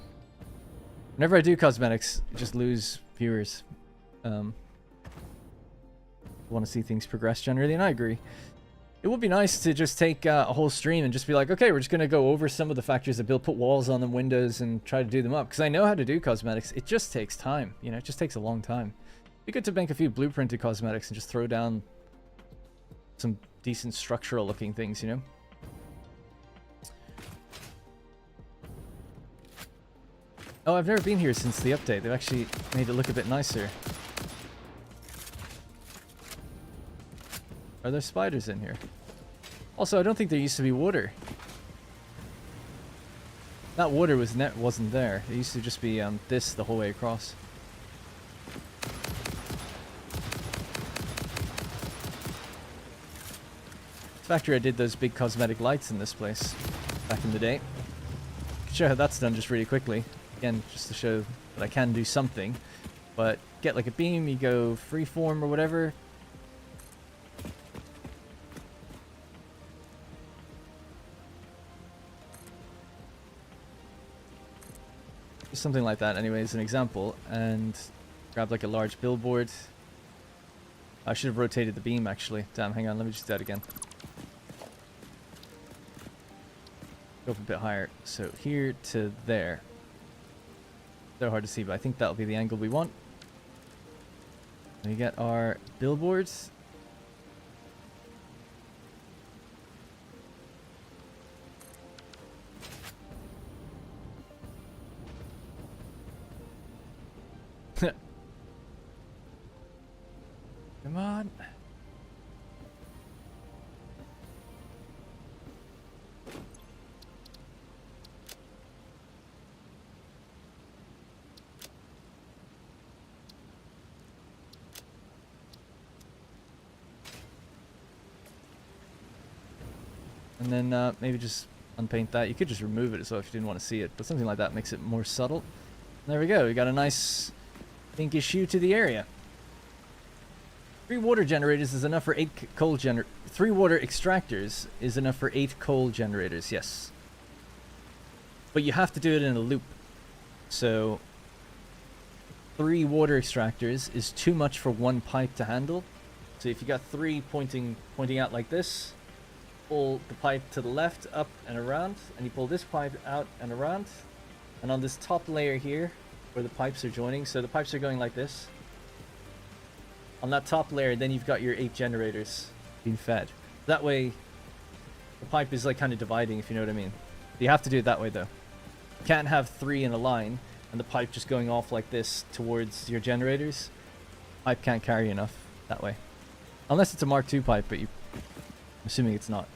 Whenever I do cosmetics, I just lose viewers. Want to see things progress generally, and I agree. It would be nice to just take a whole stream and just be like, okay, we're just going to go over some of the factories that build, put walls on them, windows, and try to do them up. Because I know how to do cosmetics. It just takes time. You know, it just takes a long time. Be good to make a few blueprinted cosmetics and just throw down some decent structural looking things, you know? Oh, I've never been here since the update. They've actually made it look a bit nicer. Are there spiders in here? Also, I don't think there used to be water. That water wasn't there. It used to just be this the whole way across. Factory, I did those big cosmetic lights in this place back in the day. I can show how that's done just really quickly. Again, just to show that I can do something. But get like a beam, you go freeform or whatever. Something like that anyway as an example, and grab like a large billboard. I should have rotated the beam actually. Damn, hang on, let me just do that again. Go up a bit higher. So here to there. They're hard to see, but I think that'll be the angle we want. We get our billboards. Come on. And then maybe just unpaint that. You could just remove it as well if you didn't want to see it, but something like that makes it more subtle. And there we go. We got a nice pinkish hue to the area. 3 water generators is enough for 8 coal 3 water extractors is enough for 8 coal generators, yes. But you have to do it in a loop. So 3 water extractors is too much for one pipe to handle. So if you got 3 pointing out like this, pull the pipe to the left, up and around, and you pull this pipe out and around. And on this top layer here, where the pipes are joining, so the pipes are going like this. on that top layer, then you've got your 8 generators being fed. That way, the pipe is like kind of dividing, if you know what I mean. You have to do it that way though. You can't have 3 in a line and the pipe just going off like this towards your generators. Pipe can't carry enough that way. Unless it's a Mark II pipe, but I'm assuming it's not.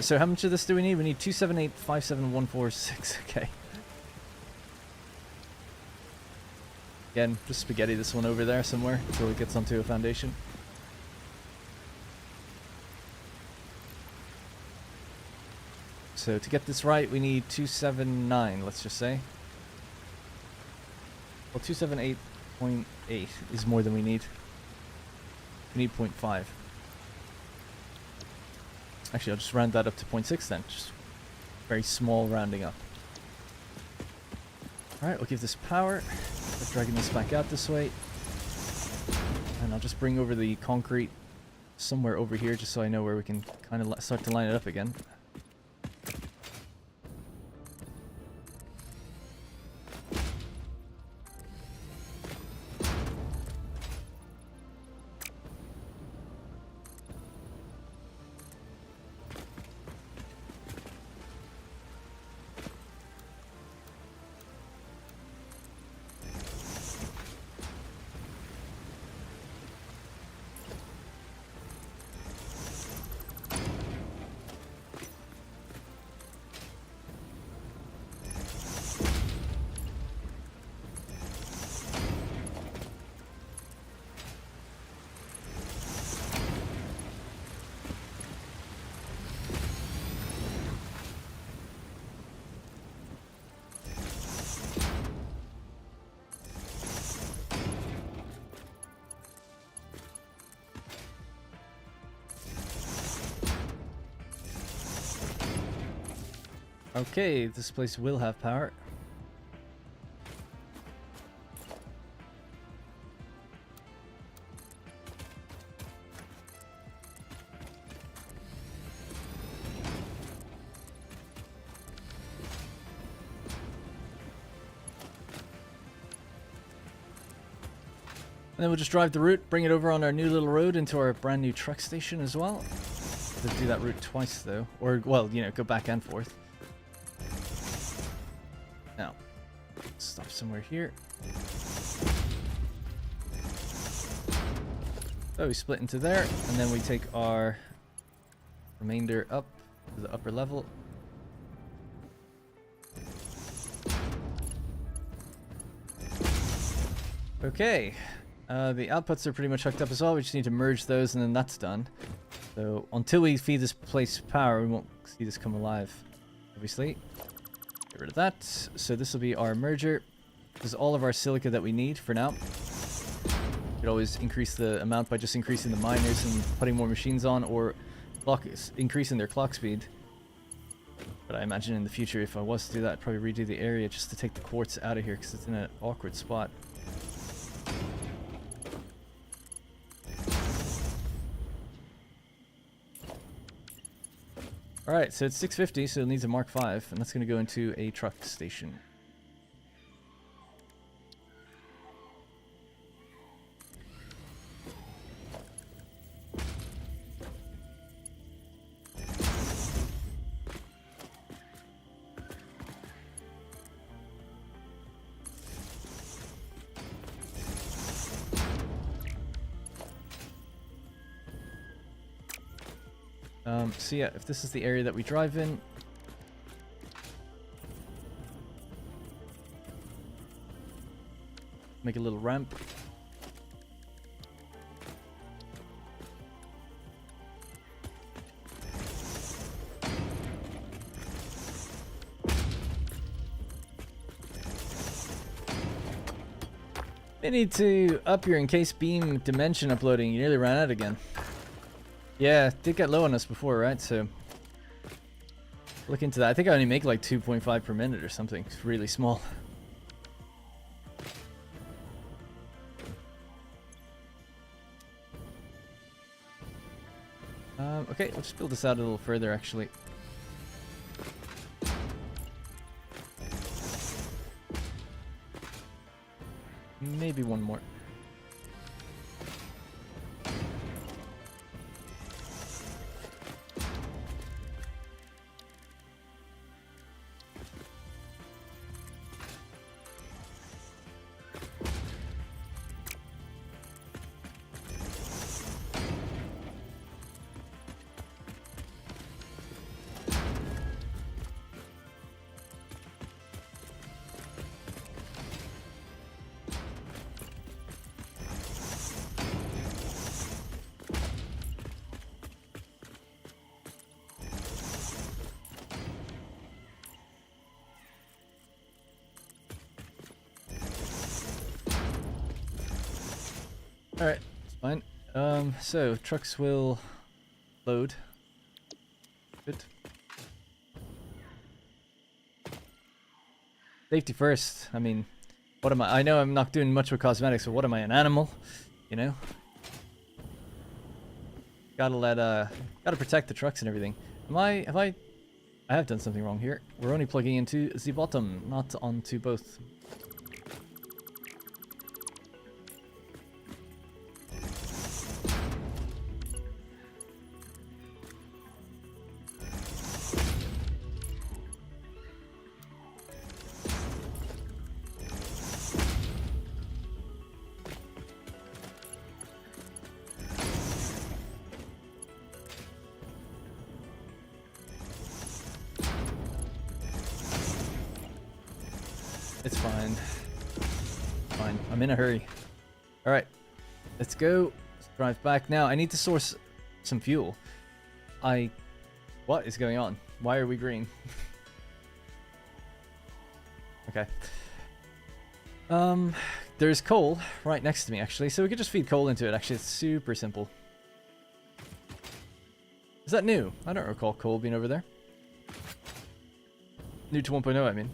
So how much of this do we need? We need 2785746. Okay. Again, just spaghetti this one over there somewhere until it gets onto a foundation. So to get this right, we need 279, let's just say. Well, 278.8 is more than we need. We need 0.5. Actually, I'll just round that up to 0.6 then. Just very small rounding up. Alright, we'll give this power. Start dragging this back out this way. And I'll just bring over the concrete somewhere over here just so I know where we can kind of start to line it up again. Okay, this place will have power. And then we'll just drive the route, bring it over on our new little road into our brand new truck station as well. We'll do that route twice though, or well, you know, go back and forth. Now, stop somewhere here. So we split into there, and then we take our remainder up to the upper level. Okay, the outputs are pretty much hooked up as well. We just need to merge those, and then that's done. So until we feed this place power, we won't see this come alive, obviously. Get rid of that. So this will be our merger. This is all of our silica that we need for now. You could always increase the amount by just increasing the miners and putting more machines on, or increasing their clock speed. But I imagine in the future, if I was to do that, I'd probably redo the area just to take the quartz out of here because it's in an awkward spot. Alright, so it's 650, so it needs a Mark V, and that's going to go into a truck station. So yeah, if this is the area that we drive in, make a little ramp. They need to up your encased beam dimension uploading. You nearly ran out again. Yeah, it did get low on us before, right? So look into that. I think I only make like 2.5 per minute or something. It's really small. Okay, let's just build this out a little further actually. maybe one more. Alright, it's fine. So trucks will load. Good. Safety first. I mean, what am I? I know I'm not doing much with cosmetics, but what am I, an animal? You know? Gotta protect the trucks and everything. I have done something wrong here. We're only plugging into the bottom, not onto both. It's fine. Fine. I'm in a hurry. Alright. Let's go. Let's drive back. Now, I need to source some fuel. What is going on? Why are we green? Okay. There's coal right next to me, actually. So we could just feed coal into it. Actually, it's super simple. Is that new? I don't recall coal being over there. New to 1.0, I mean.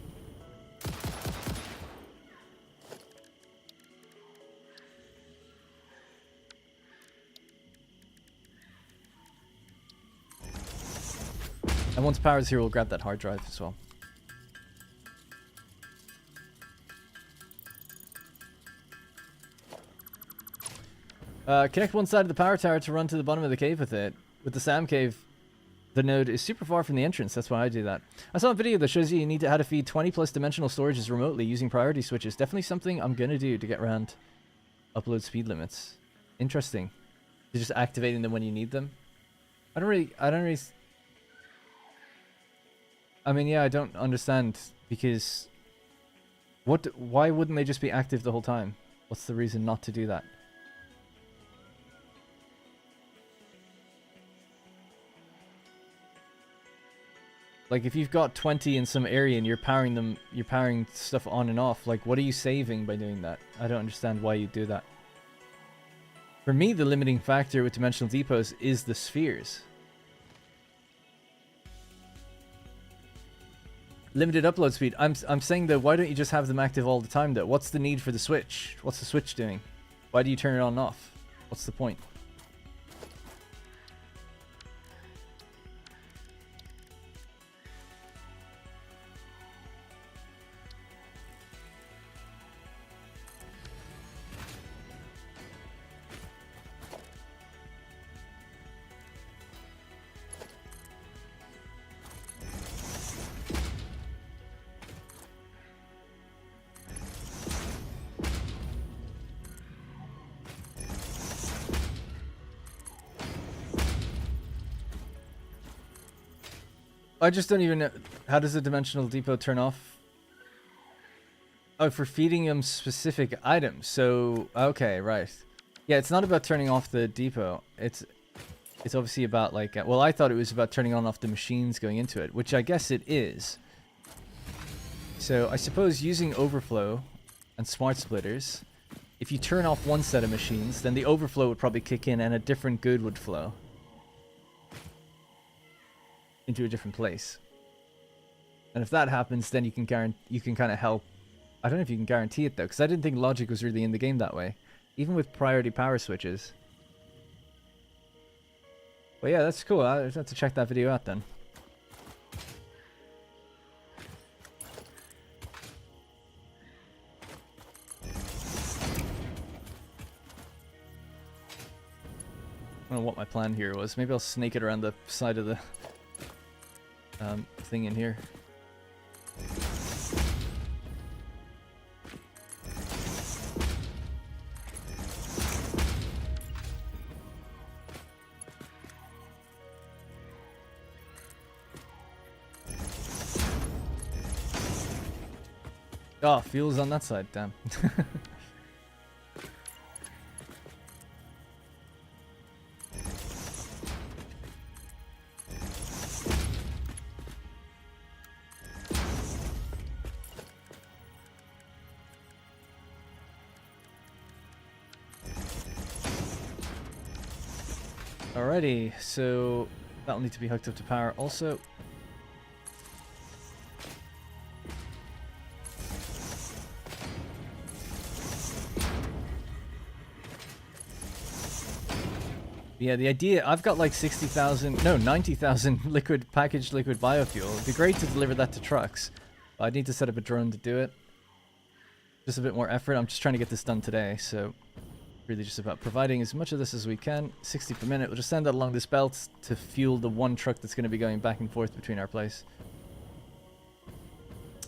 And once power's here, we'll grab that hard drive as well. Connect one side of the power tower to run to the bottom of the cave with it. With the SAM cave, the node is super far from the entrance. That's why I do that. I saw a video that shows you need how to feed 20 plus dimensional storages remotely using priority switches. Definitely something I'm gonna do to get around upload speed limits. Interesting. You're just activating them when you need them. I don't really I mean, yeah, I don't understand, because why wouldn't they just be active the whole time? What's the reason not to do that? Like, if you've got 20 in some area and you're powering stuff on and off, like, what are you saving by doing that? I don't understand why you do that. For me, the limiting factor with dimensional depots is the spheres. Limited upload speed. I'm saying that why don't you just have them active all the time though? What's the need for the switch? What's the switch doing? Why do you turn it on and off? What's the point? I just don't even know. How does a dimensional depot turn off? Oh, for feeding them specific items. So, okay, right. Yeah, it's not about turning off the depot. It's obviously about, like, well, I thought it was about turning on off the machines going into it, which I guess it is. So I suppose using overflow and smart splitters, if you turn off one set of machines, then the overflow would probably kick in and a different good would flow into a different place. And if that happens, then you can kind of help. I don't know if you can guarantee it though, because I didn't think logic was really in the game that way, even with priority power switches. But yeah, that's cool. I'll have to check that video out then. I don't know what my plan here was. Maybe I'll snake it around the side of the thing in here. Oh, fuel's on that side, damn. Alrighty, so that'll need to be hooked up to power also. Yeah, the idea, I've got like 60,000, no, 90,000 packaged liquid biofuel. It'd be great to deliver that to trucks, but I need to set up a drone to do it. Just a bit more effort. I'm just trying to get this done today, so really just about providing as much of this as we can. 60 per minute. We'll just send that along this belt to fuel the one truck that's going to be going back and forth between our place.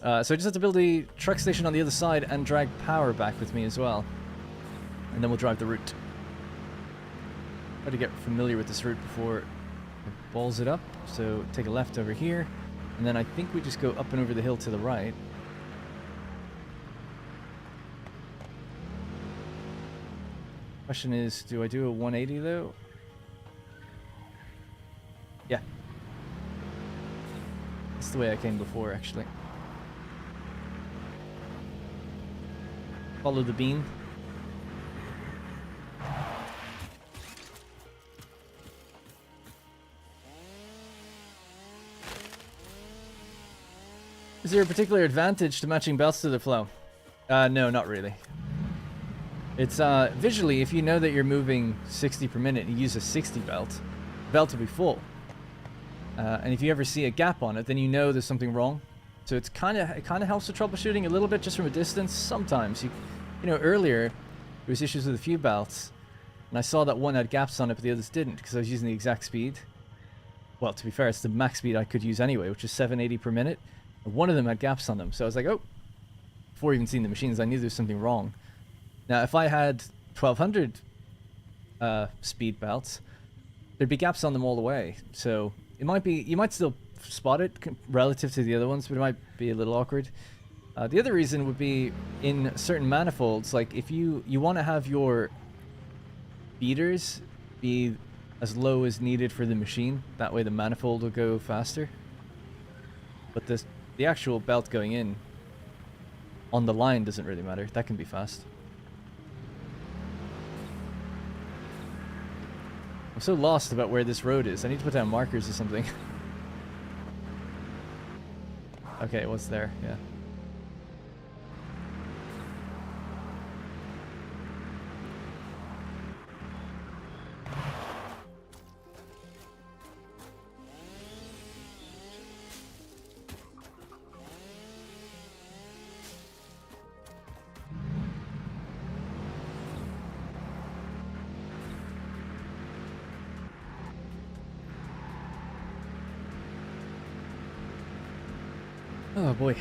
So I just have to build a truck station on the other side and drag power back with me as well. And then we'll drive the route. Try to get familiar with this route before it balls it up. So take a left over here, and then I think we just go up and over the hill to the right. Question is, do I do a 180 though? Yeah. That's the way I came before, actually. Follow the beam. Is there a particular advantage to matching belts to the flow? No, not really. It's visually, if you know that you're moving 60 per minute and you use a 60 belt, the belt will be full. And if you ever see a gap on it, then you know there's something wrong. So it kind of helps with troubleshooting a little bit just from a distance. Sometimes you know, earlier there was issues with a few belts, and I saw that one had gaps on it, but the others didn't because I was using the exact speed. Well, to be fair, it's the max speed I could use anyway, which is 780 per minute. And one of them had gaps on them, so I was like, oh. Before even seeing the machines, I knew there was something wrong. Now, if I had 1200 speed belts, there'd be gaps on them all the way. So it might be, you might still spot it relative to the other ones, but it might be a little awkward. The other reason would be in certain manifolds, like if you want to have your feeders be as low as needed for the machine, that way the manifold will go faster. But the actual belt going in on the line doesn't really matter. That can be fast. I'm so lost about where this road is. I need to put down markers or something. Okay, what's there? Yeah. Oh boy.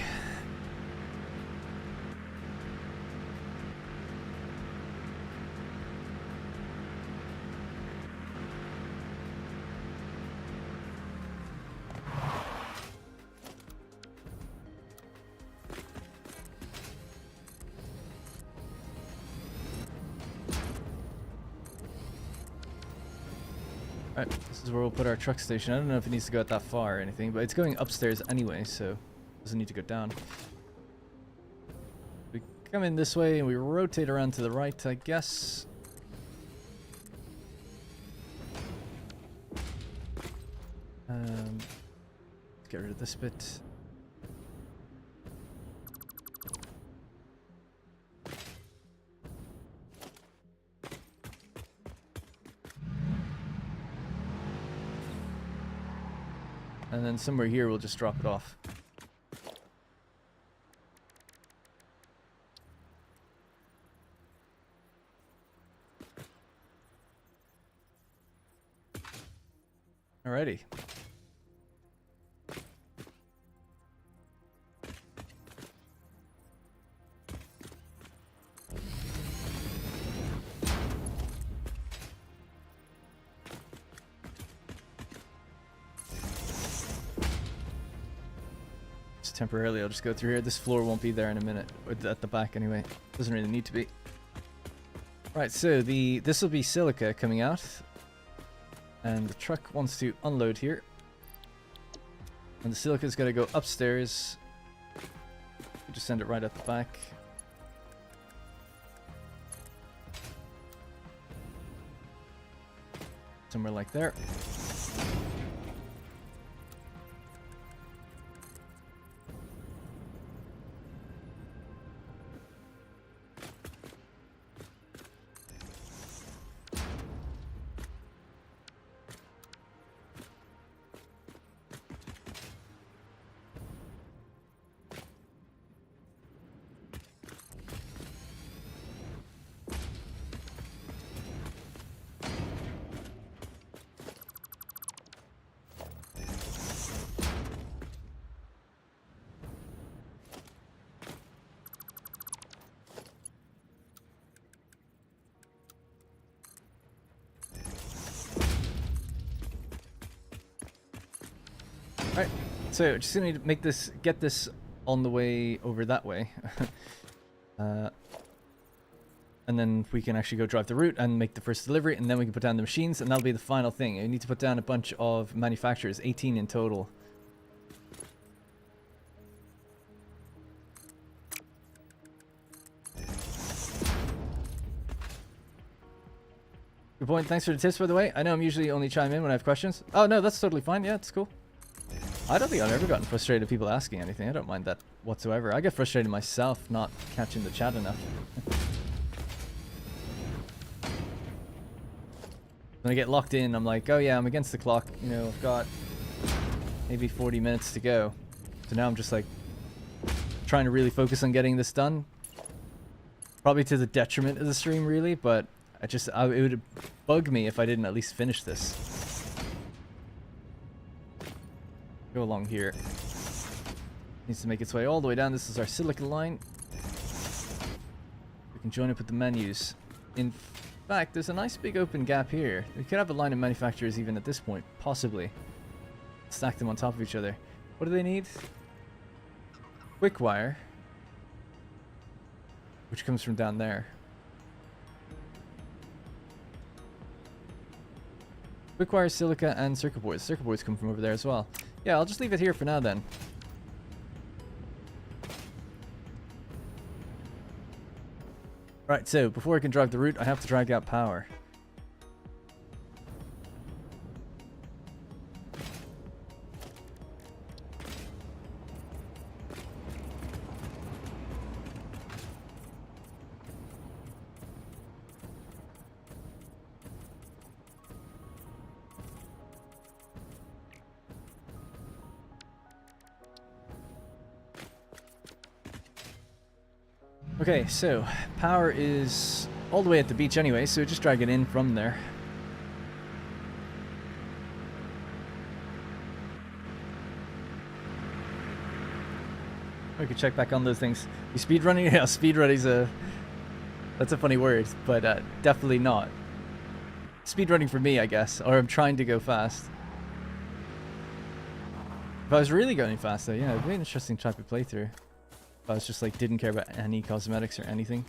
Alright, this is where we'll put our truck station. I don't know if it needs to go out that far or anything, but it's going upstairs anyway, so doesn't need to go down. We come in this way and we rotate around to the right, I guess. Let's get rid of this bit. And then somewhere here we'll just drop it off. Alrighty. Just temporarily, I'll just go through here. This floor won't be there in a minute. At the back anyway. Doesn't really need to be. Right, so this will be silica coming out. And the truck wants to unload here. And the silica is going to go upstairs. Just send it right at the back. Somewhere like there. Alright, so just gonna need to make this, get this on the way over that way. And then we can actually go drive the route and make the first delivery, and then we can put down the machines, and that'll be the final thing. We need to put down a bunch of manufacturers, 18 in total. Good point. Thanks for the tips, by the way. I know I'm usually only chime in when I have questions. Oh, no, that's totally fine. Yeah, it's cool. I don't think I've ever gotten frustrated with people asking anything. I don't mind that whatsoever. I get frustrated myself not catching the chat enough. When I get locked in, I'm like, oh yeah, I'm against the clock. You know, I've got maybe 40 minutes to go. So now I'm just like trying to really focus on getting this done. Probably to the detriment of the stream, really, but it would bug me if I didn't at least finish this. Go along here. Needs to make its way all the way down. This is our silica line. We can join up with the menus. In fact, there's a nice big open gap here. We could have a line of manufacturers even at this point, possibly. Stack them on top of each other. What do they need? Quick wire, which comes from down there. Quick wire, silica, and circuit boards. Circuit boards come from over there as well. Yeah, I'll just leave it here for now then. Right, so before I can drive the route, I have to drag out power. Okay, so power is all the way at the beach anyway, so just drag it in from there. We could check back on those things. You speedrunning? Yeah, speedrunning's that's a funny word, but definitely not. Speedrunning for me, I guess, or I'm trying to go fast. If I was really going fast though, yeah, it'd be an interesting type of playthrough. I was just like, didn't care about any cosmetics or anything.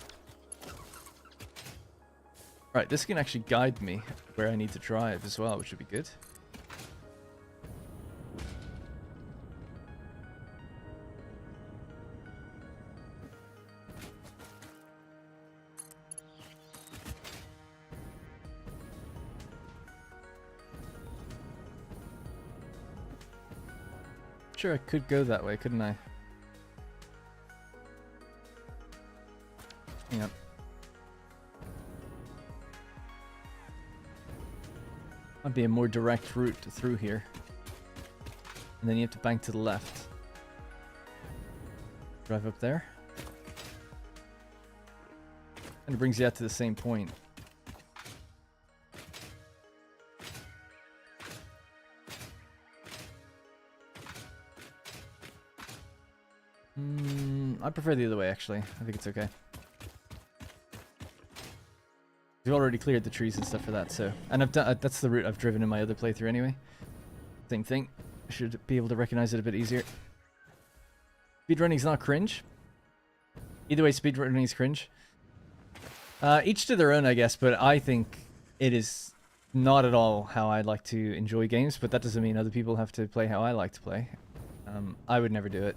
Right, this can actually guide me where I need to drive as well, which would be good. Sure, I could go that way, couldn't I? Yep. Might be a more direct route through here. And then you have to bank to the left. Drive up there. And it brings you out to the same point. prefer the other way, actually. I think it's okay. We've already cleared the trees and stuff for that, so... And I've done... that's the route I've driven in my other playthrough anyway. Same thing. I should be able to recognize it a bit easier. Speedrunning's not cringe. Either way, speedrunning is cringe. Each to their own, I guess, but I think it is not at all how I like to enjoy games, but that doesn't mean other people have to play how I like to play. I would never do it.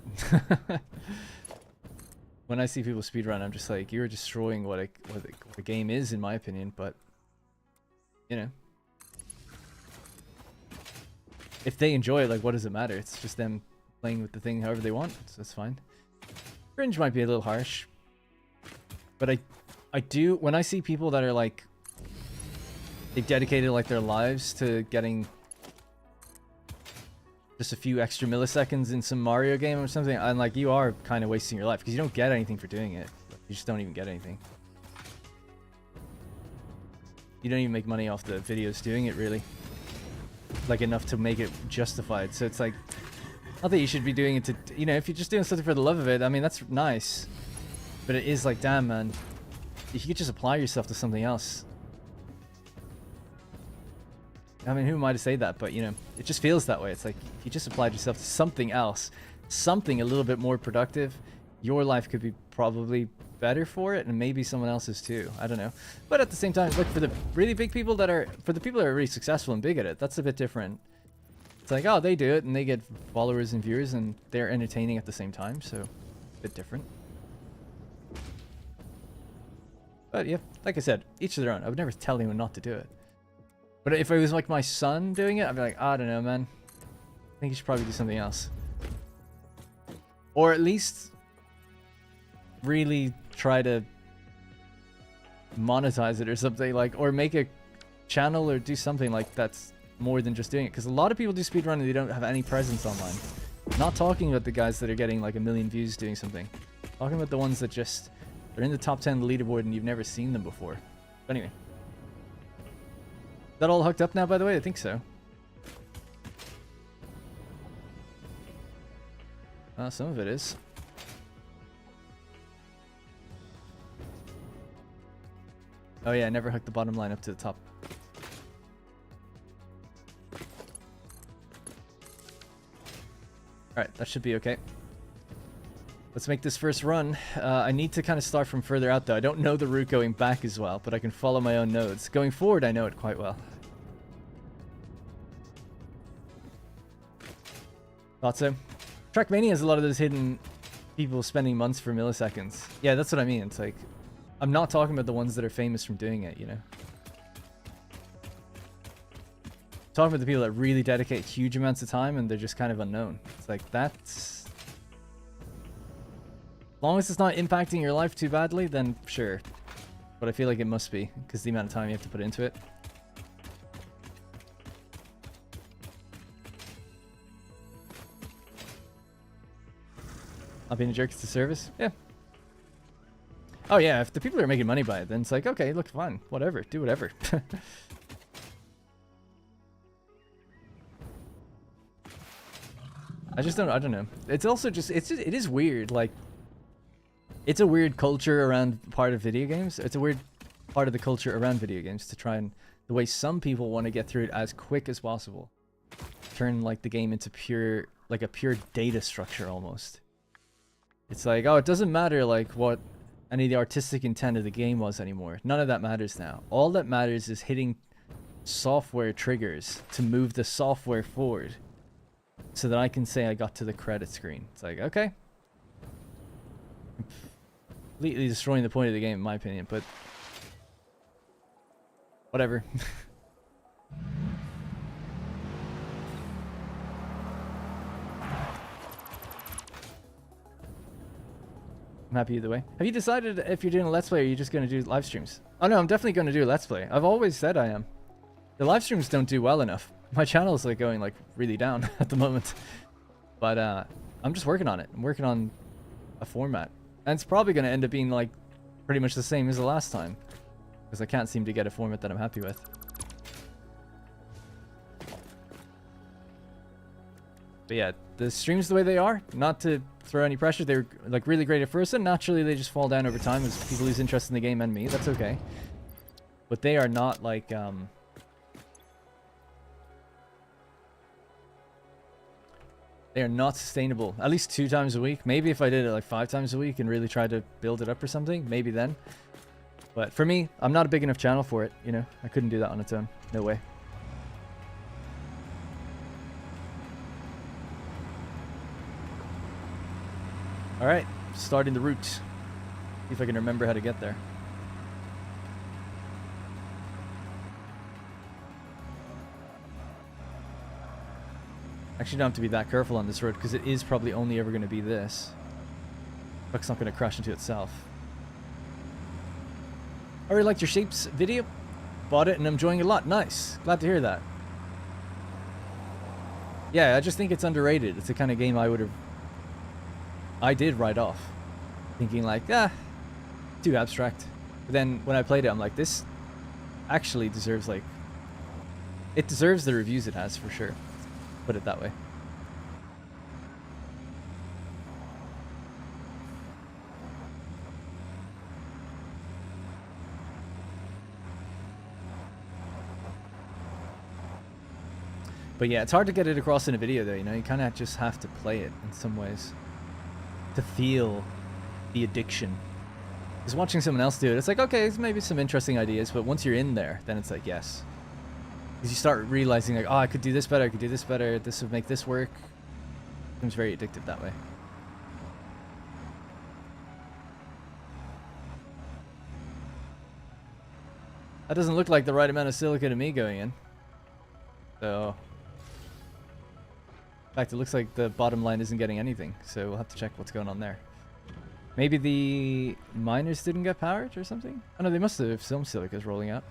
When I see people speedrun, I'm just like, you're destroying what a game is, in my opinion, but, you know. If they enjoy it, like, what does it matter? It's just them playing with the thing however they want, so that's fine. Cringe might be a little harsh, but I do, when I see people that are like, they've dedicated like their lives to getting just a few extra milliseconds in some Mario game or something, I'm like, you are kind of wasting your life because you don't get anything for doing it. You just don't even get anything. You don't even make money off the videos doing it, really. Like, enough to make it justified. So it's like, not that you should be doing it to, you know, if you're just doing something for the love of it, I mean, that's nice. But it is like, damn, man. If you could just apply yourself to something else. I mean, who am I to say that? But, you know, it just feels that way. It's like, if you just applied yourself to something else, something a little bit more productive, your life could be probably better for it, and maybe someone else's too. I don't know. But at the same time, look, for the really big people that are, for the people that are really successful and big at it, that's a bit different. It's like, oh, they do it, and they get followers and viewers, and they're entertaining at the same time, so a bit different. But yeah, like I said, each to their own. I would never tell anyone not to do it. But if it was like my son doing it, I'd be like, I don't know, man. I think you should probably do something else. Or at least really try to monetize it or something, like, or make a channel or do something like that's more than just doing it. Because a lot of people do speedrun and they don't have any presence online. Not talking about the guys that are getting like 1 million views doing something. Talking about the ones that just, they're in the top 10 leaderboard and you've never seen them before. But anyway. Is that all hooked up now, by the way? I think so. Some of it is. Oh yeah, I never hooked the bottom line up to the top. Alright, that should be okay. Let's make this first run. I need to kind of start from further out though. I don't know the route going back as well, but I can follow my own nodes. Going forward, I know it quite well. Thought so. Trackmania has a lot of those hidden people spending months for milliseconds. Yeah, that's what I mean. It's like, I'm not talking about the ones that are famous from doing it, you know? I'm talking about the people that really dedicate huge amounts of time and they're just kind of unknown. It's like, that's... As long as it's not impacting your life too badly, then sure. But I feel like it must be, because the amount of time you have to put into it. Not being a jerk, it's a service? Yeah. Oh yeah, if the people are making money by it, then it's like, okay, look, fine, whatever, do whatever. I don't know. It's also just, it is weird, like, it's a weird culture around part of video games. It's a weird part of the culture around video games to try and, the way some people want to get through it as quick as possible. Turn, like, the game into pure, like a pure data structure almost. It's like, oh, it doesn't matter, like, what any of the artistic intent of the game was anymore. None of that matters now. All that matters is hitting software triggers to move the software forward so that I can say I got to the credit screen. It's like, okay. Completely destroying the point of the game, in my opinion, but whatever. I'm happy either way. Have you decided if you're doing a Let's Play or are you just going to do live streams? Oh no, I'm definitely going to do a Let's Play. I've always said I am. The live streams don't do well enough. My channel is like going like really down at the moment. But I'm just working on it. I'm working on a format. And it's probably going to end up being like pretty much the same as the last time. Because I can't seem to get a format that I'm happy with. But yeah, the streams the way they are, not to throw any pressure, they're like really great at first, and naturally they just fall down over time as people lose interest in the game and me. That's okay. But they are not like they are not sustainable. At least 2 times a week. Maybe if I did it like 5 times a week and really tried to build it up or something, maybe then. But for me, I'm not a big enough channel for it, you know. I couldn't do that on its own. No way. Alright, starting the route. See if I can remember how to get there. Actually, don't have to be that careful on this road because it is probably only ever going to be this. Truck's not going to crash into itself. I really liked your Shapes video. Bought it and I'm enjoying it a lot. Nice. Glad to hear that. Yeah, I just think it's underrated. It's the kind of game I did write off. Thinking like, too abstract. But then when I played it, I'm like, this actually deserves like... It deserves the reviews it has for sure. Put it that way. But yeah, it's hard to get it across in a video though, you know? You kind of just have to play it in some ways to feel the addiction. Because watching someone else do it, it's like, okay, it's maybe some interesting ideas, but once you're in there, then it's like, yes. Because you start realizing like, oh, I could do this better, I could do this better, this would make this work. It becomes very addictive that way. That doesn't look like the right amount of silica to me going in. So... In fact, it looks like the bottom line isn't getting anything, so we'll have to check what's going on there. Maybe the miners didn't get powered or something? Oh no, they must have some silicas rolling out.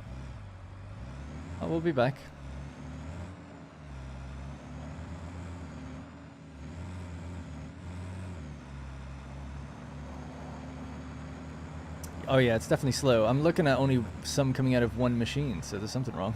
Oh, we'll be back. Oh yeah, it's definitely slow. I'm looking at only some coming out of one machine, so there's something wrong.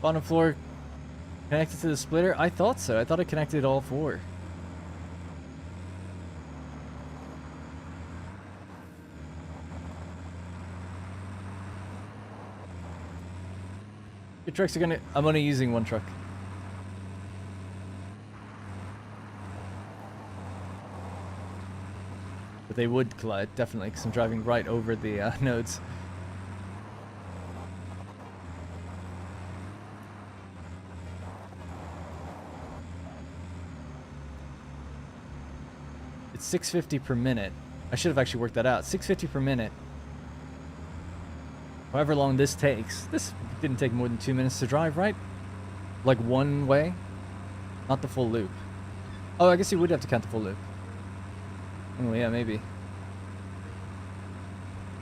Bottom floor connected to the splitter? I thought so. I thought it connected all 4. Your trucks are gonna... I'm only using one truck. But they would collide, definitely, because I'm driving right over the nodes. It's 650 per minute. I should have actually worked that out. 650 per minute. However long this takes. This didn't take more than 2 minutes to drive, right? Like one way? Not the full loop. Oh, I guess you would have to count the full loop. Oh, yeah, maybe.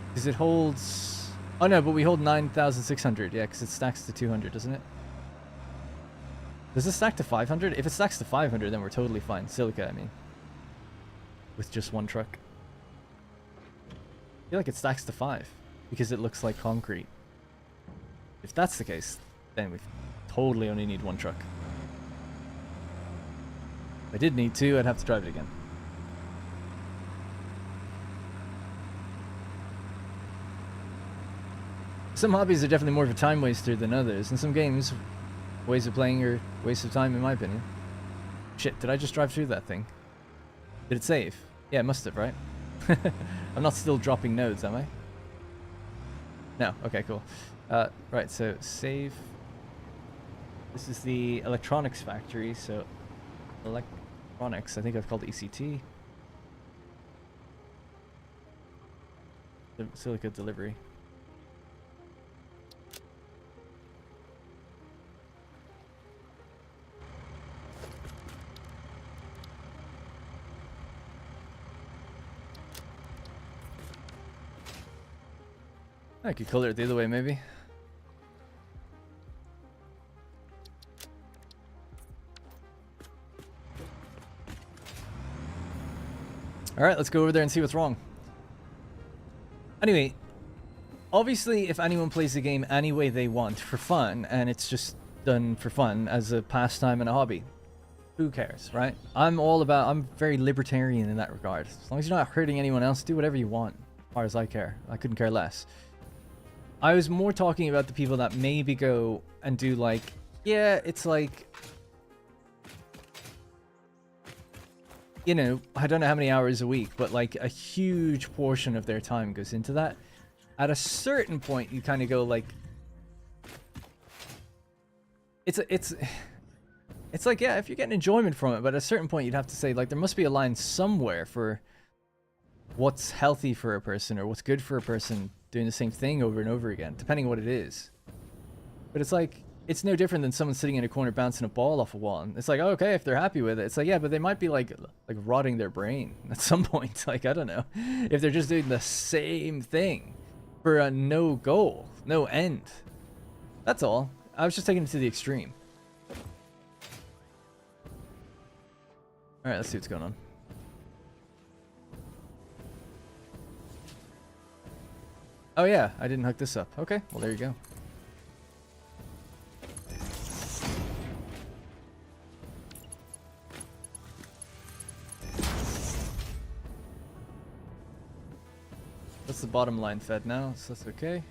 Because it holds... Oh, no, but we hold 9,600. Yeah, because it stacks to 200, doesn't it? Does it stack to 500? If it stacks to 500, then we're totally fine. Silica, I mean. With just one truck. I feel like it stacks to 5 because it looks like concrete. If that's the case, then we totally only need one truck. If I did need 2, I'd have to drive it again. Some hobbies are definitely more of a time waster than others, and some games, ways of playing are waste of time in my opinion. Shit, did I just drive through that thing? Did it save? Yeah, it must have, right? I'm not still dropping nodes, am I? No. Okay, cool. Right, so save. This is the electronics factory, so electronics, I think I've called it ECT. The silica delivery. I could color it the other way, maybe. All right, let's go over there and see what's wrong. Anyway, obviously, if anyone plays the game any way they want for fun, and it's just done for fun as a pastime and a hobby, who cares, right? I'm very libertarian in that regard. As long as you're not hurting anyone else, do whatever you want, as far as I care. I couldn't care less. I was more talking about the people that maybe go and do like, yeah, it's like, you know, I don't know how many hours a week, but like a huge portion of their time goes into that. At a certain point, you kind of go like, it's like, yeah, if you're getting enjoyment from it, but at a certain point, you'd have to say like, there must be a line somewhere for what's healthy for a person or what's good for a person doing the same thing over and over again, depending on what it is. But it's like, it's no different than someone sitting in a corner bouncing a ball off a wall. And it's like, oh, okay, if they're happy with it. It's like, yeah, but they might be like rotting their brain at some point. Like, I don't know. If they're just doing the same thing for a no goal, no end. That's all. I was just taking it to the extreme. Alright, let's see what's going on. Oh yeah, I didn't hook this up. Okay, well there you go. That's the bottom line fed now, so that's okay.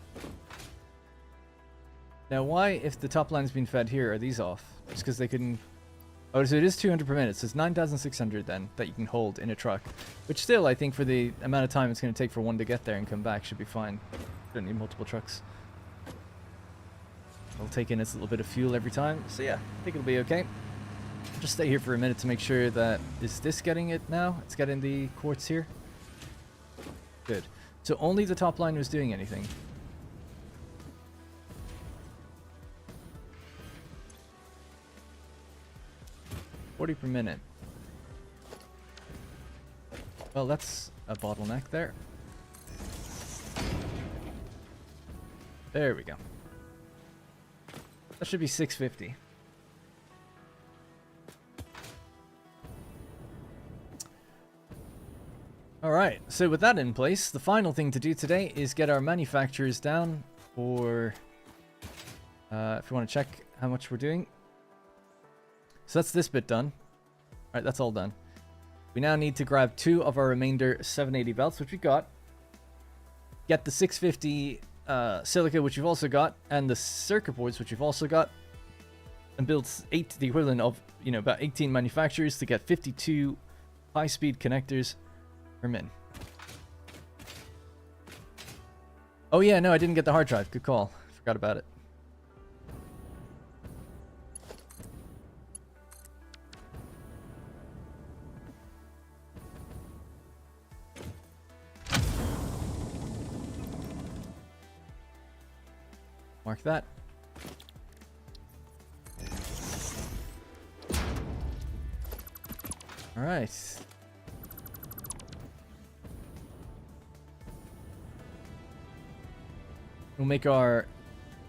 Now why, if the top line's been fed here, are these off? Just because they couldn't... Oh, so it is 200 per minute, so it's 9,600 then that you can hold in a truck. Which still, I think for the amount of time it's going to take for one to get there and come back should be fine. Don't need multiple trucks. It'll take in its little bit of fuel every time, so yeah, I think it'll be okay. Just stay here for a minute to make sure that... Is this getting it now? It's getting the quartz here? Good. So only the top line was doing anything. $40 per minute. Well, that's a bottleneck there. There we go. That should be 650. Alright, so with that in place, the final thing to do today is get our manufacturers down for... if you want to check how much we're doing. So that's this bit done. Alright, that's all done. We now need to grab 2 of our remainder 780 belts, which we got. Get the 650 silica, which we've also got, and the circuit boards, which we've also got. And build the equivalent of, you know, about 18 manufacturers to get 52 high-speed connectors per min. Oh yeah, no, I didn't get the hard drive. Good call. Forgot about it. Mark that. All right. We'll make our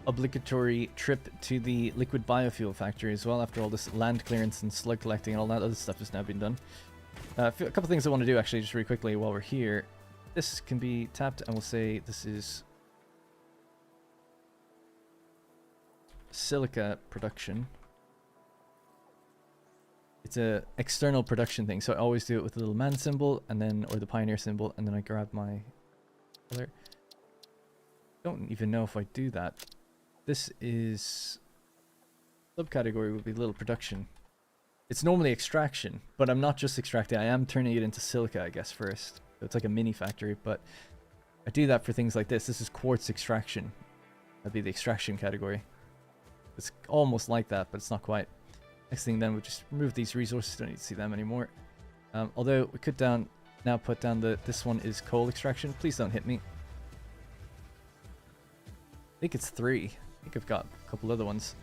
obligatory trip to the liquid biofuel factory as well after all this land clearance and slug collecting and all that other stuff has now been done. A couple things I want to do actually just really quickly while we're here. This can be tapped and we'll say this is silica production. It's a external production thing, so I always do it with the little man symbol and then, or the pioneer symbol, and then I grab my color. Don't even know if I do that. This is subcategory would be little production. It's normally extraction, but I'm not just extracting, I am turning it into silica, I guess, first. So it's like a mini factory, but I do that for things like this. This is quartz extraction. That'd be the extraction category. It's almost like that, but it's not quite. Next thing then, we'll just remove these resources. Don't need to see them anymore. Although we could now put down this one is coal extraction. Please don't hit me. I think it's 3. I think I've got a couple other ones.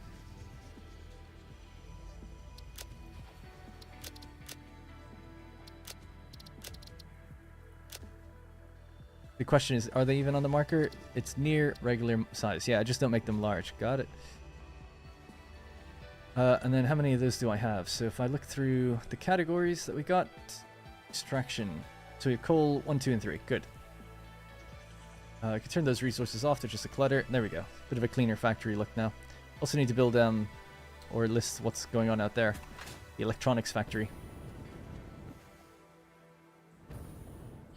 The question is, are they even on the marker? It's near regular size. Yeah, I just don't make them large. Got it. And then how many of those do I have? So if I look through the categories that we got, extraction. So we have coal 1, 2, and 3. Good. I can turn those resources off. They're just a clutter. There we go. Bit of a cleaner factory look now. Also need to build or list what's going on out there. The electronics factory.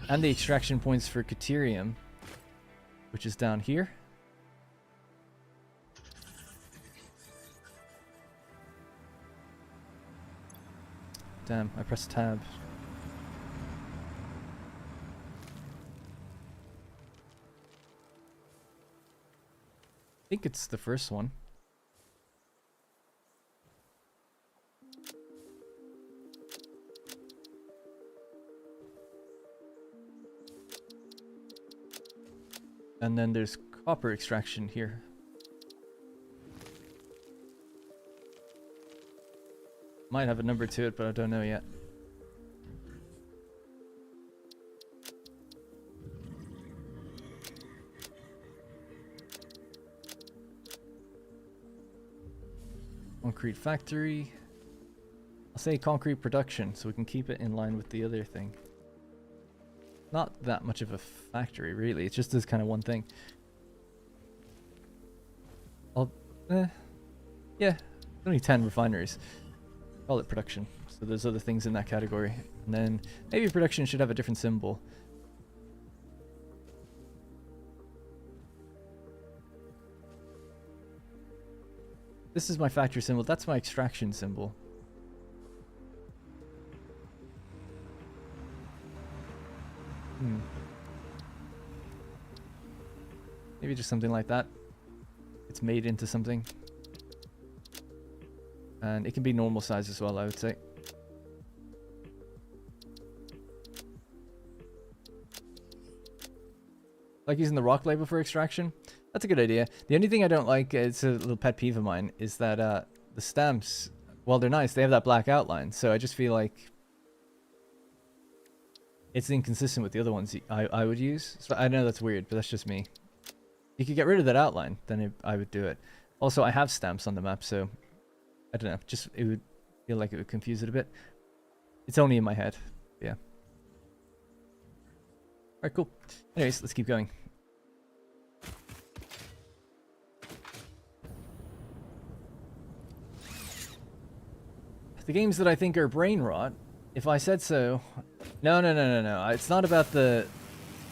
And the extraction points for Caterium, which is down here. Damn, I pressed tab. I think it's the first one. And then there's copper extraction here. Might have a number to it, but I don't know yet. Concrete factory. I'll say concrete production so we can keep it in line with the other thing. Not that much of a factory, really. It's just this kind of one thing. Yeah, only 10 refineries. Call it production. So there's other things in that category. And then maybe production should have a different symbol. This is my factory symbol. That's my extraction symbol. Maybe just something like that. It's made into something. And it can be normal size as well, I would say. Like using the rock label for extraction. That's a good idea. The only thing I don't like, it's a little pet peeve of mine, is that the stamps, while they're nice, they have that black outline. So I just feel like it's inconsistent with the other ones I would use. So I know that's weird, but that's just me. You could get rid of that outline, then I would do it. Also, I have stamps on the map, so I don't know. Just it would feel like it would confuse it a bit. It's only in my head. Yeah. Alright, cool. Anyways, let's keep going. The games that I think are brain rot, if I said so... No. It's not about the...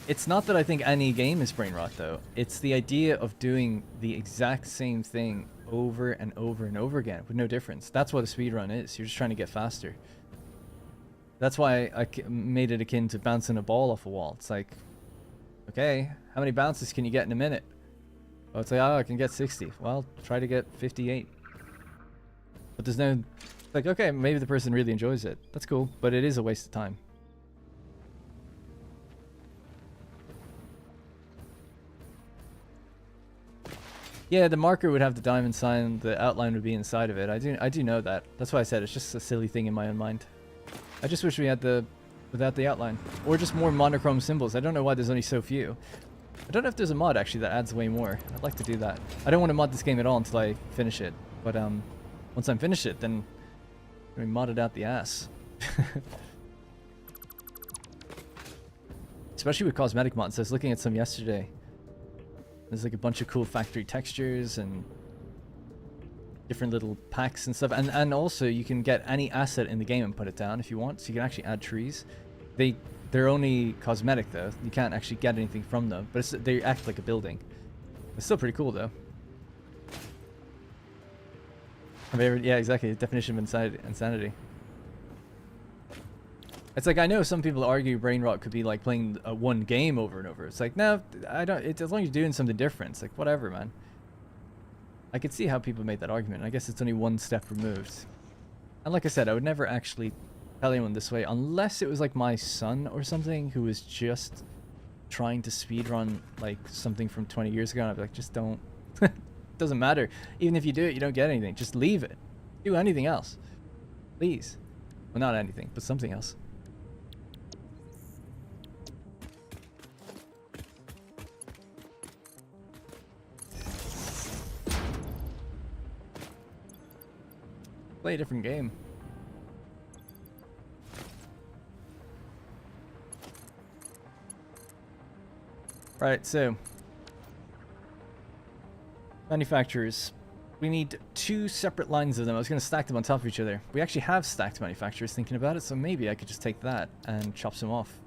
It's not that I think any game is brain rot, though. It's the idea of doing the exact same thing over and over and over again with no difference. That's what a speedrun is. You're just trying to get faster. That's why I made it akin to bouncing a ball off a wall. It's like, okay, how many bounces can you get in a minute? Oh, it's like, oh, I can get 60. Well, try to get 58. But there's no... Like, okay, maybe the person really enjoys it. That's cool, but it is a waste of time. Yeah, the marker would have the diamond sign, the outline would be inside of it. I do know that. That's why I said it's just a silly thing in my own mind. I just wish we had without the outline. Or just more monochrome symbols. I don't know why there's only so few. I don't know if there's a mod actually that adds way more. I'd like to do that. I don't want to mod this game at all until I finish it. But once I'm finished it, then we mod it out the ass. Especially with cosmetic mods. I was looking at some yesterday. There's like a bunch of cool factory textures and different little packs and stuff. And also you can get any asset in the game and put it down if you want. So you can actually add trees. They're only cosmetic though. You can't actually get anything from them. But they act like a building. It's still pretty cool though. Yeah, exactly. The definition of insanity. It's like, I know some people argue brain rot could be like playing one game over and over. It's like, no, I don't. It's as long as you're doing something different. It's like, whatever, man. I could see how people made that argument. I guess it's only one step removed. And like I said, I would never actually tell anyone this way unless it was like my son or something who was just trying to speedrun like something from 20 years ago. And I'd be like, just don't. Doesn't matter. Even if you do it, you don't get anything. Just leave it. Do anything else. Please. Well, not anything, but something else. Play a different game. Right, so manufacturers. We need 2 separate lines of them. I was going to stack them on top of each other. We actually have stacked manufacturers thinking about it, so maybe I could just take that and chop some off.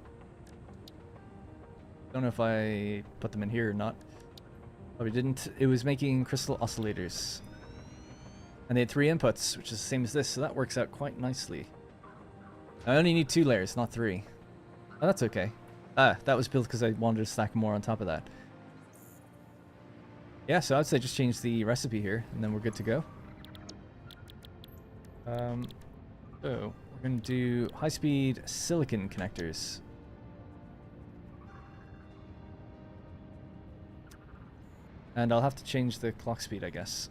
Don't know if I put them in here or not. Probably didn't. It was making crystal oscillators. And they had 3 inputs, which is the same as this, so that works out quite nicely. I only need 2 layers, not 3. Oh, that's okay. Ah, that was built because I wanted to stack more on top of that. Yeah, so I'd say just change the recipe here, and then we're good to go. So, we're going to do high-speed silicon connectors. And I'll have to change the clock speed, I guess.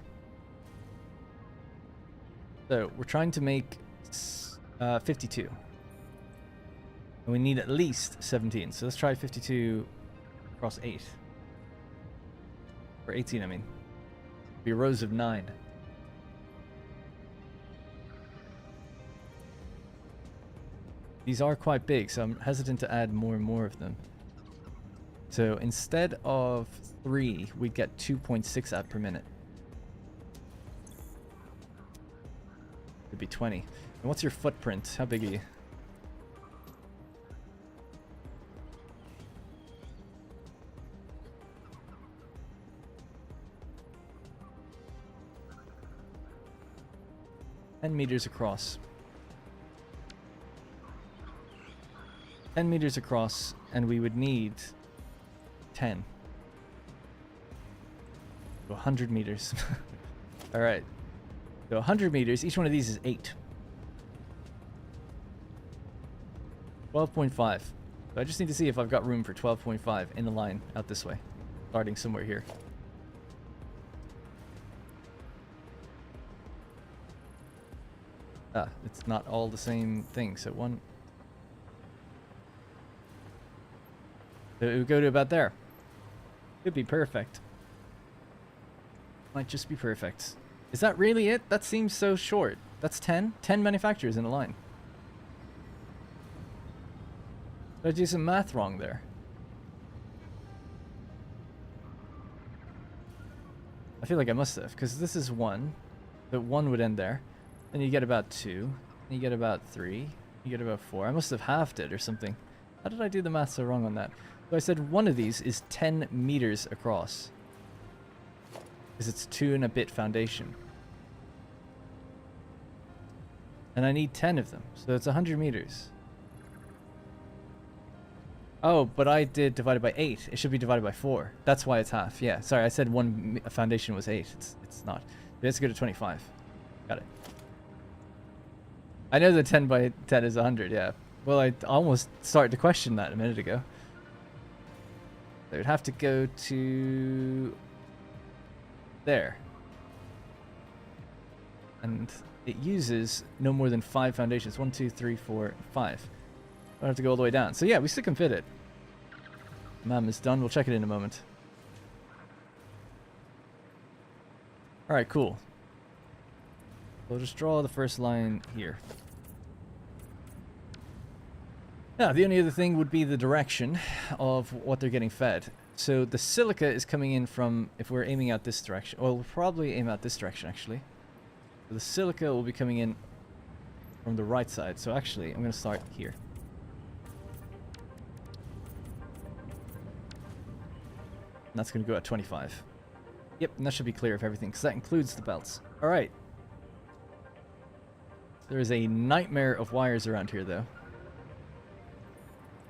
So, we're trying to make 52. And we need at least 17. So let's try 52 across 8. Or 18, I mean. Be rows of 9. These are quite big, so I'm hesitant to add more and more of them. So instead of 3, we get 2.6 out per minute. Could be 20. And what's your footprint? How big are you? meters across. 10 meters across, and we would need 10. 100 meters. Alright. So 100 meters, each one of these is 8. 12.5. So I just need to see if I've got room for 12.5 in the line out this way. Starting somewhere here. Ah, it's not all the same thing, so one... It would go to about there. Could be perfect. Might just be perfect. Is that really it? That seems so short. That's 10? 10 manufacturers in a line. Did I do some math wrong there? I feel like I must have, because this is 1. The 1 would end there. Then you get about 2. Then you get about 3. You get about 4. I must have halved it or something. How did I do the math so wrong on that? So I said one of these is 10 meters across. Because it's 2 and a bit foundation. And I need 10 of them. So it's 100 meters. Oh, but I did divided by 8. It should be divided by 4. That's why it's half. Yeah, sorry, I said one foundation was 8. It's not. Let's go to 25. Got it. I know that 10 by 10 is 100, yeah. Well, I almost started to question that a minute ago. They would have to go to... there. And it uses no more than 5 foundations. 1, 2, 3, 4, 5. I don't have to go all the way down. So yeah, we still can fit it. MAM is done. We'll check it in a moment. Alright, cool. We'll just draw the first line here. Now, the only other thing would be the direction of what they're getting fed. So the silica is coming in from, if we're aiming out this direction, well, we'll probably aim out this direction, actually. So the silica will be coming in from the right side. So actually, I'm going to start here. And that's going to go at 25. Yep, and that should be clear of everything, because that includes the belts. All right. There is a nightmare of wires around here, though.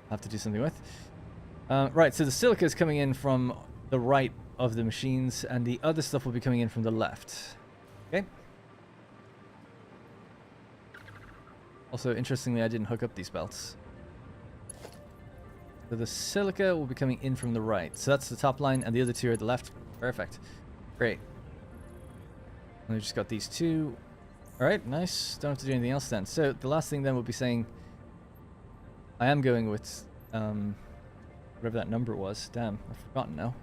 I'll have to do something with. Right, so the silica is coming in from the right of the machines, and the other stuff will be coming in from the left. Okay. Also, interestingly, I didn't hook up these belts. So the silica will be coming in from the right. So that's the top line, and the other 2 are at the left. Perfect. Great. And we just got these 2. Alright, nice. Don't have to do anything else then. So the last thing then will be saying... I am going with... whatever that number was. Damn, I've forgotten now.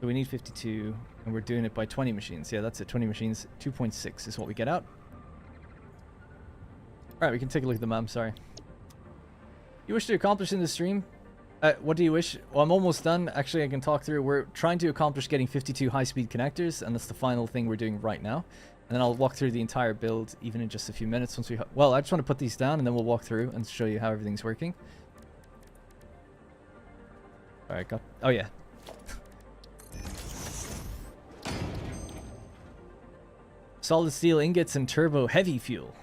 So we need 52, and we're doing it by 20 machines. Yeah, that's it. 20 machines. 2.6 is what we get out. Alright, we can take a look at the map. Sorry. You wish to accomplish in the stream? What do you wish? Well, I'm almost done. Actually, I can talk through. We're trying to accomplish getting 52 high-speed connectors, and that's the final thing we're doing right now. And then I'll walk through the entire build, even in just a few minutes once we... Well, I just want to put these down, and then we'll walk through and show you how everything's working. Alright, got... Oh, yeah. Solid steel ingots and turbo heavy fuel.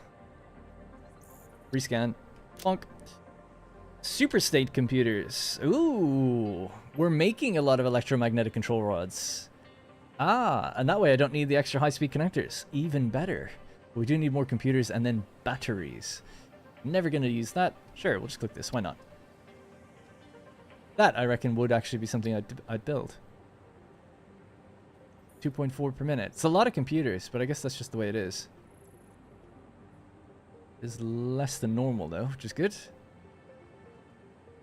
Rescan. Bonk. Super state computers. Ooh. We're making a lot of electromagnetic control rods. Ah, and that way I don't need the extra high-speed connectors. Even better. We do need more computers and then batteries. Never going to use that. Sure, we'll just click this. Why not? That, I reckon, would actually be something I'd build. 2.4 per minute. It's a lot of computers, but I guess that's just the way it is. It's less than normal, though, which is good.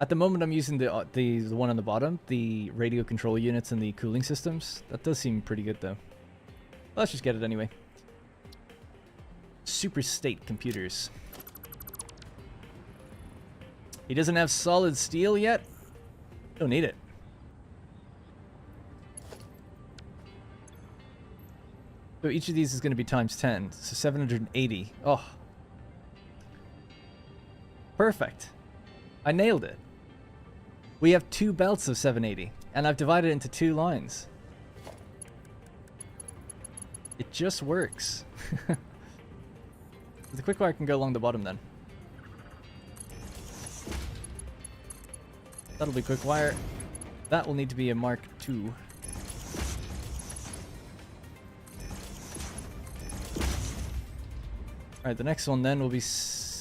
At the moment, I'm using the one on the bottom, the radio control units and the cooling systems. That does seem pretty good, though. Let's just get it anyway. Super state computers. He doesn't have solid steel yet. Don't need it. So each of these is going to be times 10. So 780. Oh. Perfect. I nailed it. We have 2 belts of 780. And I've divided it into 2 lines. It just works. The quick wire can go along the bottom then. That'll be quick wire. That will need to be a Mark II. Alright, the next one then will be...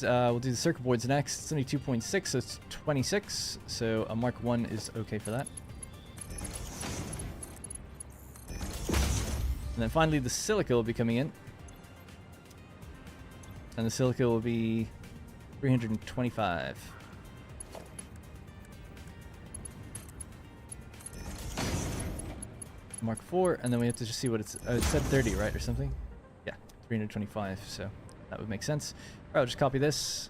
we'll do the circuit boards next. It's only 2.6, so it's 26. So a Mark I is okay for that. And then finally the silica will be coming in. And the silica will be 325. Mark IV, and then we have to just see what it's... it said 30, right, or something? Yeah, 325, so that would make sense. Alright, I'll just copy this.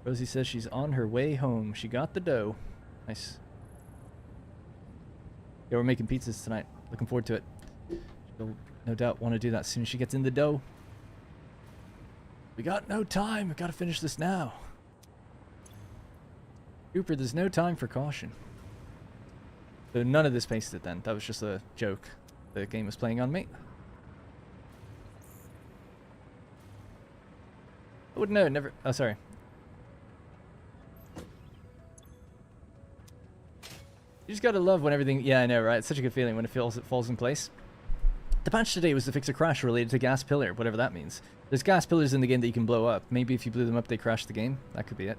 Rosie says she's on her way home. She got the dough. Nice. Yeah, we're making pizzas tonight. Looking forward to it. She'll no doubt want to do that as soon as she gets in the dough. We got no time. We gotta finish this now. Cooper, there's no time for caution. So none of this pasted then. That was just a joke the game was playing on me. I wouldn't know. Never. Oh, sorry. You just gotta love when everything... Yeah, I know, right? It's such a good feeling when it falls in place. The patch today was to fix a crash related to gas pillar, whatever that means. There's gas pillars in the game that you can blow up. Maybe if you blew them up, they crash the game. That could be it.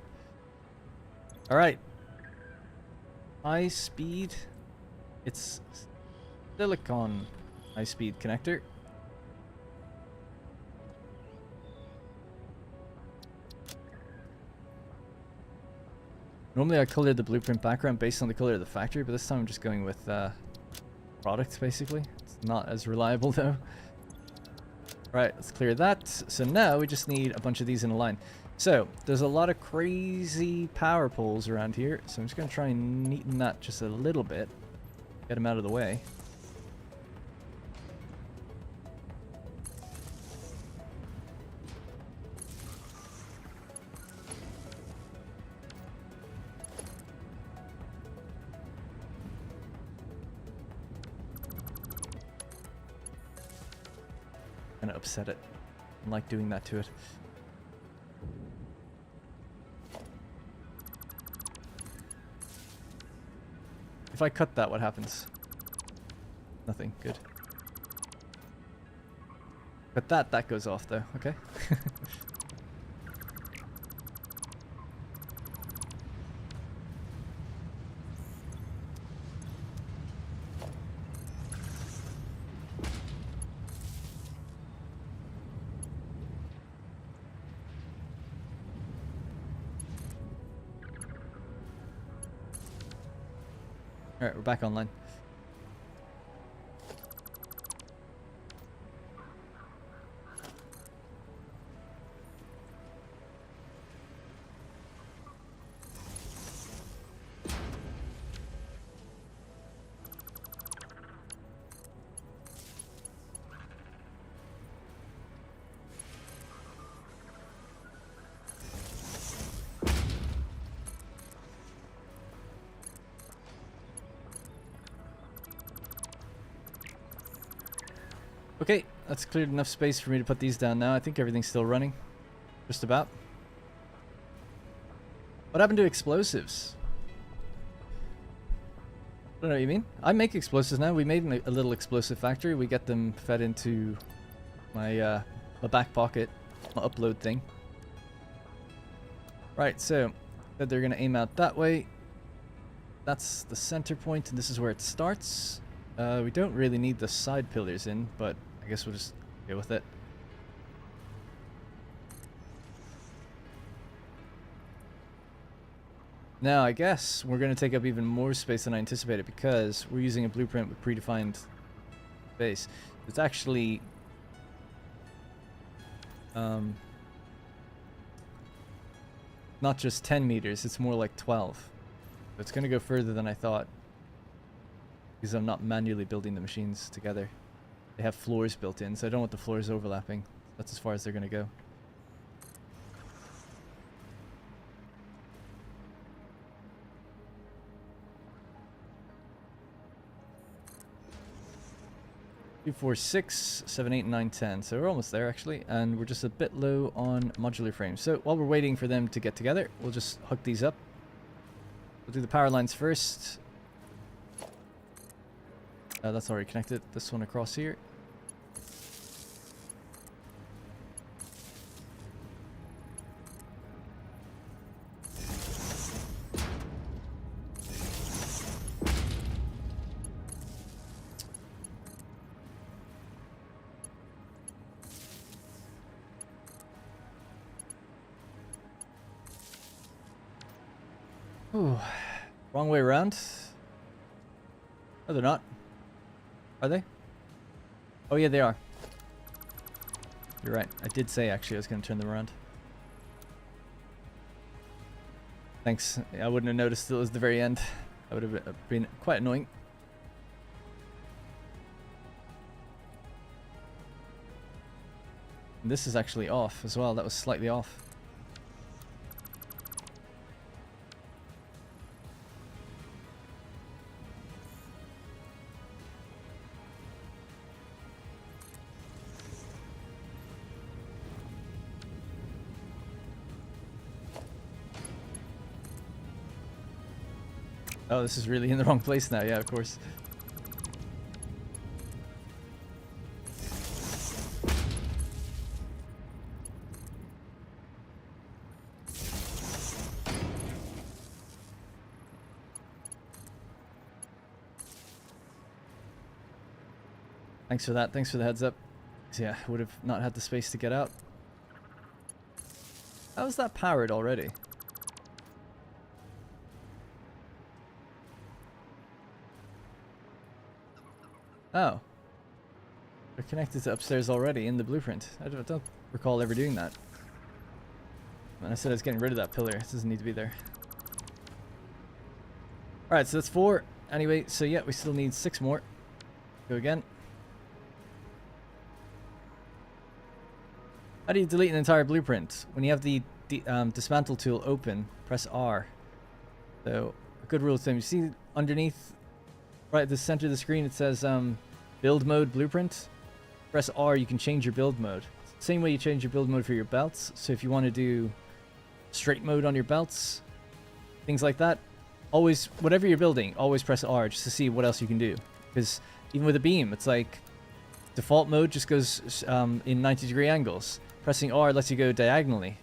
Alright. High speed. It's silicon high speed connector. Normally I color the blueprint background based on the color of the factory, but this time I'm just going with products basically. It's not as reliable though. Right, let's clear that. So now we just need a bunch of these in a line. So there's a lot of crazy power poles around here, so I'm just going to try and neaten that just a little bit. Get them out of the way. Kind of upset it. I don't like doing that to it. If I cut that, what happens? Nothing. Good. But that goes off though. Okay. Alright, we're back online. Okay, that's cleared enough space for me to put these down now. I think everything's still running. Just about. What happened to explosives? I don't know what you mean. I make explosives now. We made a little explosive factory. We get them fed into my, my back pocket, my upload thing. Right, so they're going to aim out that way. That's the center point, and this is where it starts. We don't really need the side pillars in, but I guess we'll just deal with it. Now, I guess we're going to take up even more space than I anticipated because we're using a blueprint with predefined space. It's actually not just 10 meters, it's more like 12. So it's going to go further than I thought because I'm not manually building the machines together. They have floors built in, so I don't want the floors overlapping. That's as far as they're going to go. Two, 4, 6, 7, 8, 9, 10. So we're almost there actually, and we're just a bit low on modular frames. So while we're waiting for them to get together, we'll just hook these up. We'll do the power lines first. That's already connected. This one across here. Ooh, wrong way around. Oh, they're not. Are they? Oh yeah, they are. You're right. I did say actually I was going to turn them around. Thanks. I wouldn't have noticed till it was the very end. That would have been quite annoying. And this is actually off as well. That was slightly off. Oh, this is really in the wrong place now. Yeah, of course. Thanks for that. Thanks for the heads up. Yeah, would have not had the space to get out. How is that powered already? Oh. They're connected to upstairs already in the blueprint. I don't recall ever doing that. When I said I was getting rid of that pillar, it doesn't need to be there. Alright, so that's 4. Anyway, so yeah, we still need 6 more. Go again. How do you delete an entire blueprint? When you have the dismantle tool open, press R. So, a good rule of thumb. You see underneath, right at the center of the screen, it says build mode blueprint. Press R, you can change your build mode. Same way you change your build mode for your belts. So if you want to do straight mode on your belts, things like that, always, whatever you're building, always press R just to see what else you can do. Because even with a beam, it's like default mode just goes in 90-degree angles. Pressing R lets you go diagonally.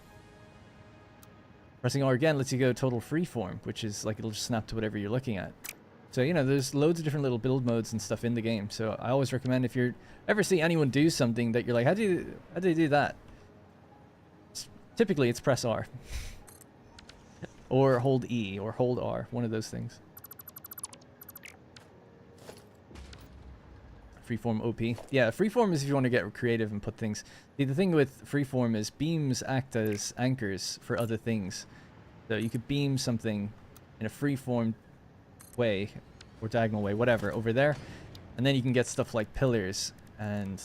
Pressing R again lets you go total freeform, which is like it'll just snap to whatever you're looking at. So, you know, there's loads of different little build modes and stuff in the game. So I always recommend if you ever see anyone do something that you're like, how do they do that? Typically, it's press R. Or hold E, or hold R, one of those things. Freeform OP. Yeah, freeform is if you want to get creative and put things. See, the thing with freeform is beams act as anchors for other things. So you could beam something in a freeform way, or diagonal way, whatever, over there, and then you can get stuff like pillars, and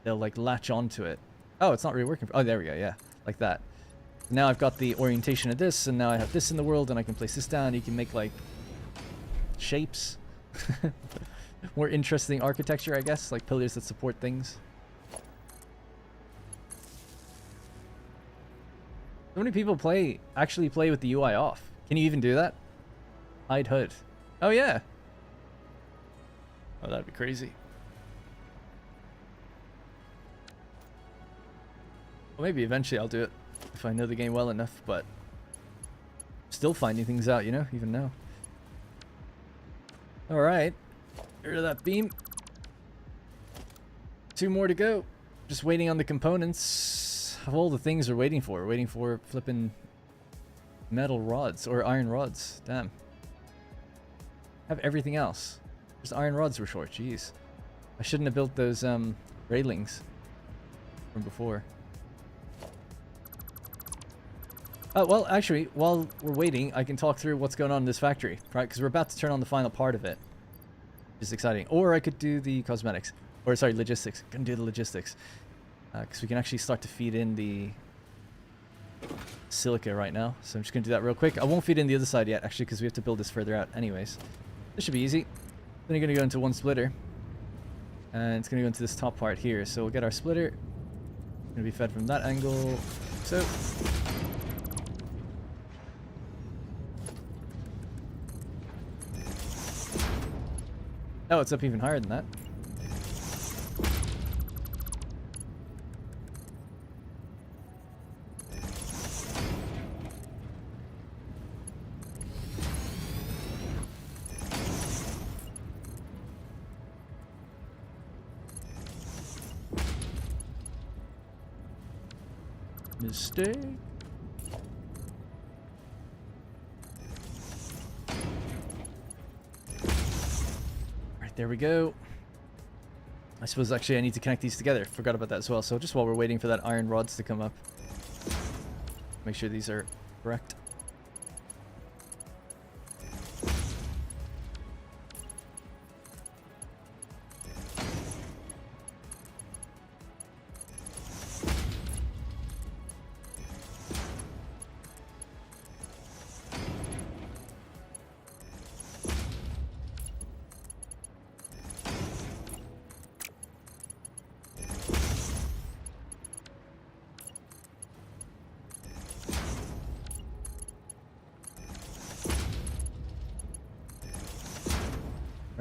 they'll like latch onto it. Oh, it's not really working. Oh, there we go. Yeah, like that. Now I've got the orientation of this, and now I have this in the world, and I can place this down. You can make like shapes. More interesting architecture, I guess, like pillars that support things. So many people actually play with the UI off. Can you even do that? Hide HUD. Oh yeah. Oh, that'd be crazy. Well, maybe eventually I'll do it if I know the game well enough, but still finding things out, you know, even now. Alright. Get rid of that beam. 2 more to go. Just waiting on the components of all the things we're waiting for. We're waiting for flipping metal rods or iron rods. Damn. Have everything else. Just iron rods were short. Jeez. I shouldn't have built those railings from before. Well, actually, while we're waiting, I can talk through what's going on in this factory, right? Because we're about to turn on the final part of it, which is exciting. Or I could do the cosmetics. Or, sorry, logistics. I can do the logistics. Because we can actually start to feed in the silica right now. So I'm just going to do that real quick. I won't feed in the other side yet, actually, because we have to build this further out anyways. This should be easy. Then you're going to go into one splitter. And it's going to go into this top part here. So we'll get our splitter. It's going to be fed from that angle. So... oh, it's up even higher than that. Mistake. There we go. I suppose actually I need to connect these together. Forgot about that as well. So just while we're waiting for that iron rods to come up, make sure these are correct.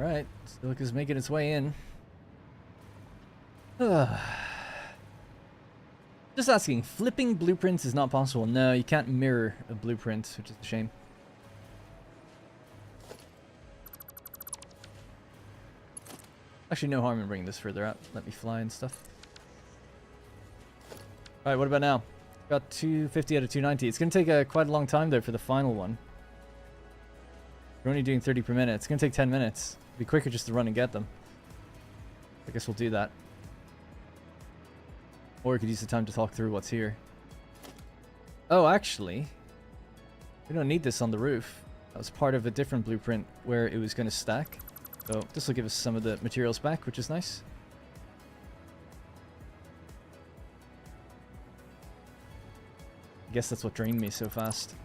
Alright, Silica's making its way in. Just asking, flipping blueprints is not possible. No, you can't mirror a blueprint, which is a shame. Actually, no harm in bringing this further out. Let me fly and stuff. Alright, what about now? Got 250 out of 290. It's going to take quite a long time, though, for the final one. We're only doing 30 per minute. It's going to take 10 minutes. It'd be quicker just to run and get them. I guess we'll do that. Or we could use the time to talk through what's here. Oh, actually, we don't need this on the roof. That was part of a different blueprint where it was going to stack. So this will give us some of the materials back, which is nice. I guess that's what drained me so fast.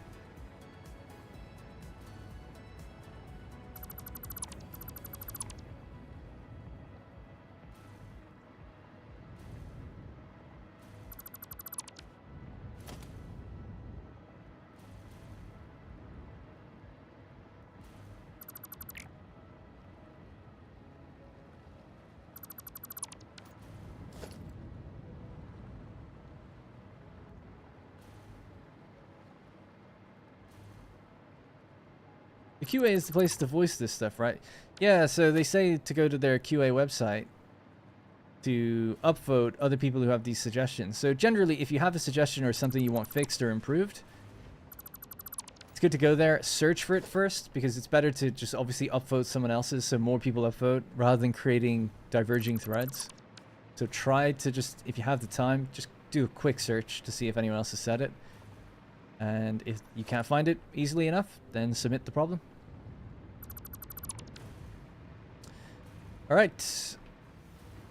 The QA is the place to voice this stuff, right? Yeah, so they say to go to their QA website to upvote other people who have these suggestions. So generally, if you have a suggestion or something you want fixed or improved, it's good to go there, search for it first, because it's better to just obviously upvote someone else's so more people upvote rather than creating diverging threads. So try to just, if you have the time, just do a quick search to see if anyone else has said it. And if you can't find it easily enough, then submit the problem. Alright,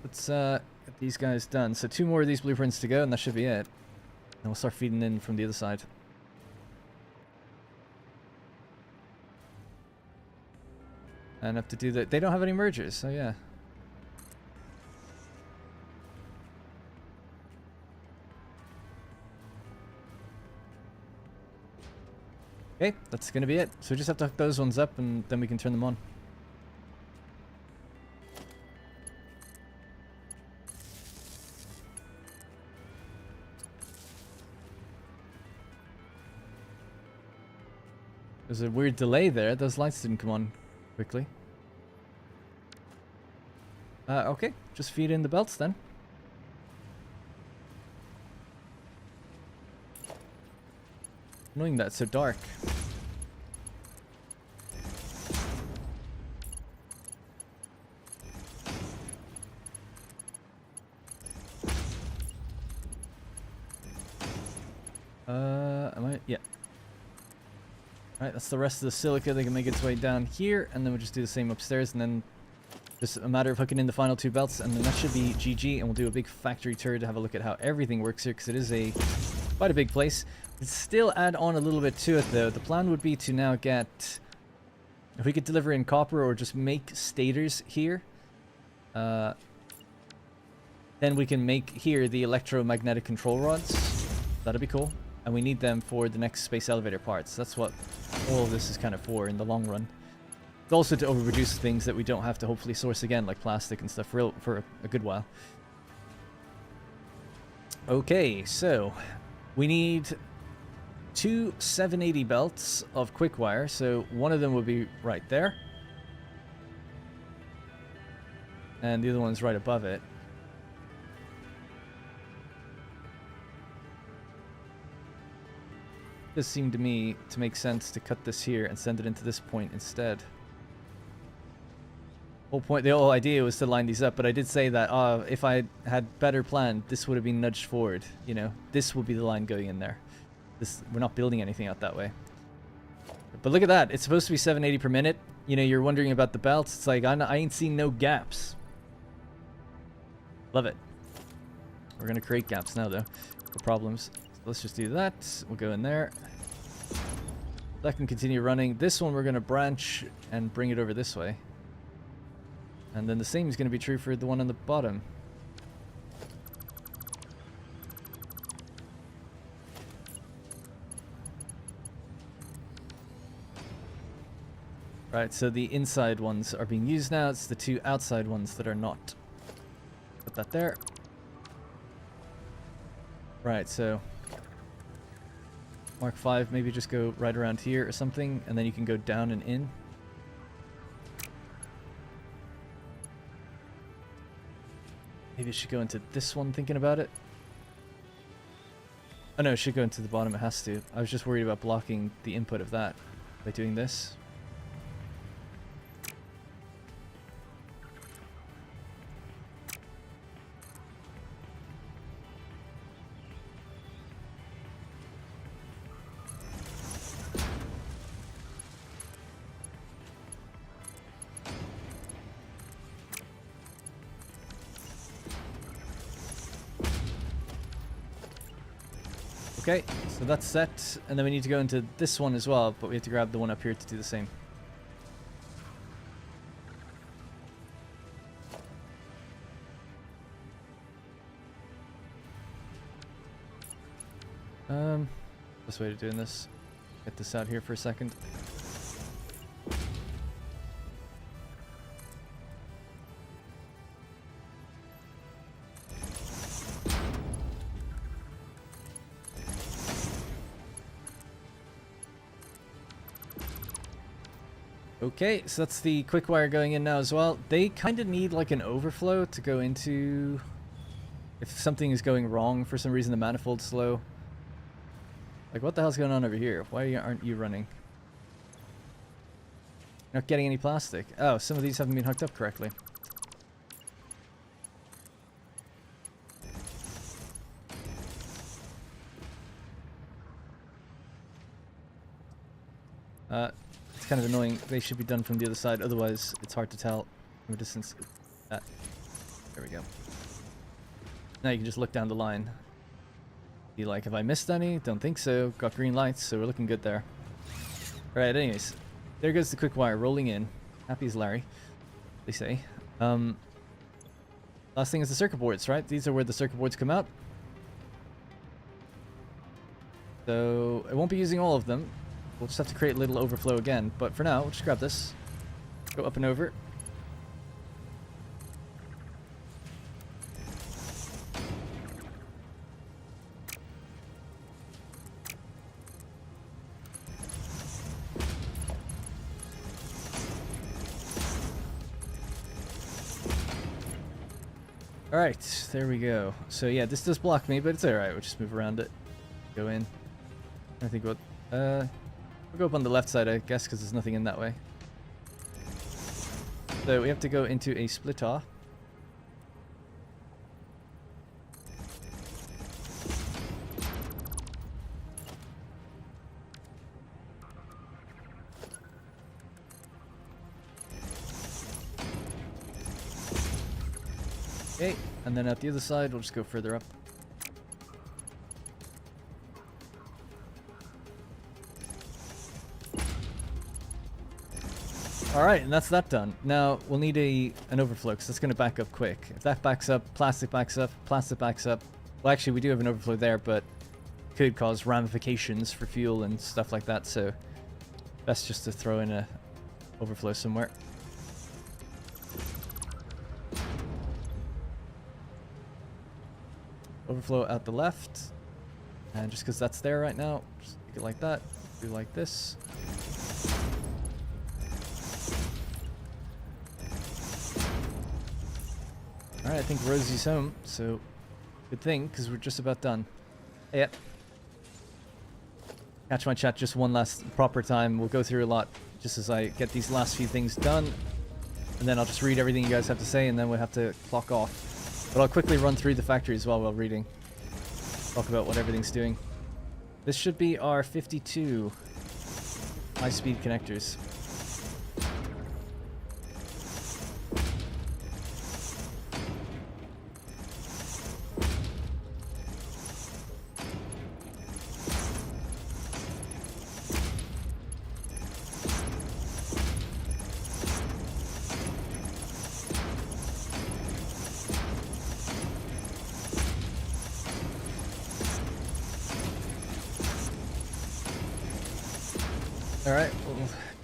let's get these guys done. So 2 more of these blueprints to go, and that should be it. And we'll start feeding in from the other side. And have to do that. They don't have any mergers, so yeah. Okay, that's gonna be it. So we just have to hook those ones up and then we can turn them on. There's a weird delay there. Those lights didn't come on quickly. Okay, just feed in the belts then. Annoying that it's so dark. Am I? Yeah. Alright, that's the rest of the silica. They can make its way down here, and then we'll just do the same upstairs, and then just a matter of hooking in the final 2 belts, and then that should be GG, and we'll do a big factory tour to have a look at how everything works here, because it is quite a big place. Let's still add on a little bit to it, though. The plan would be to now get... If we could deliver in copper or just make stators here, then we can make here the electromagnetic control rods. That'd be cool. And we need them for the next space elevator parts. That's what all of this is kind of for in the long run. It's also to overproduce things that we don't have to hopefully source again, like plastic and stuff, for a good while. Okay, so we need 2 780 belts of quick wire. So one of them will be right there. And the other one's right above it. It does seem to me to make sense to cut this here and send it into this point instead. The whole idea was to line these up, but I did say that if I had better planned, this would have been nudged forward. You know, this will be the line going in there. We're not building anything out that way. But look at that. It's supposed to be 780 per minute. You know, you're wondering about the belts. It's like, I ain't seen no gaps. Love it. We're going to create gaps now, though, for problems. Let's just do that. We'll go in there. That can continue running. This one we're going to branch and bring it over this way. And then the same is going to be true for the one on the bottom. Right, so the inside ones are being used now. It's the 2 outside ones that are not. Put that there. Right, so... Mark 5, maybe just go right around here or something, and then you can go down and in. Maybe it should go into this one, thinking about it. Oh no, it should go into the bottom, it has to. I was just worried about blocking the input of that by doing this. Okay, so that's set, and then we need to go into this one as well, but we have to grab the one up here to do the same. Best way to doing this. Get this out here for a second. Okay, so that's the quick wire going in now as well. They kind of need like an overflow to go into if something is going wrong for some reason. The manifold's slow. Like, what the hell's going on over here? Why aren't you running? Not getting any plastic. Oh, some of these haven't been hooked up correctly. It's kind of annoying. They should be done from the other side, otherwise it's hard to tell from a distance. There we go. Now you can just look down the line. Be like, have I missed any? Don't think so. Got green lights, so we're looking good there. Right, anyways. There goes the quick wire rolling in. Happy as Larry, they say. Last thing is the circuit boards, right? These are where the circuit boards come out. So I won't be using all of them. We'll just have to create a little overflow again. But for now, we'll just grab this. Go up and over. Alright, there we go. So yeah, this does block me, but it's alright. We'll just move around it. Go in. I think we'll go up on the left side, I guess, because there's nothing in that way. So we have to go into a splitter. Okay, and then at the other side, we'll just go further up. Alright, and that's that done. Now, we'll need an overflow, because that's going to back up quick. If that backs up, plastic backs up, plastic backs up. Well, actually, we do have an overflow there, but it could cause ramifications for fuel and stuff like that, so best just to throw in a overflow somewhere. Overflow out the left. And just because that's there right now, just make it like that. Do like this. Alright, I think Rosie's home, so good thing, because we're just about done. Yep. Catch my chat just one last proper time. We'll go through a lot just as I get these last few things done. And then I'll just read everything you guys have to say, and then we'll have to clock off. But I'll quickly run through the factory as well while reading. Talk about what everything's doing. This should be our 52 high-speed connectors. Alright, we'll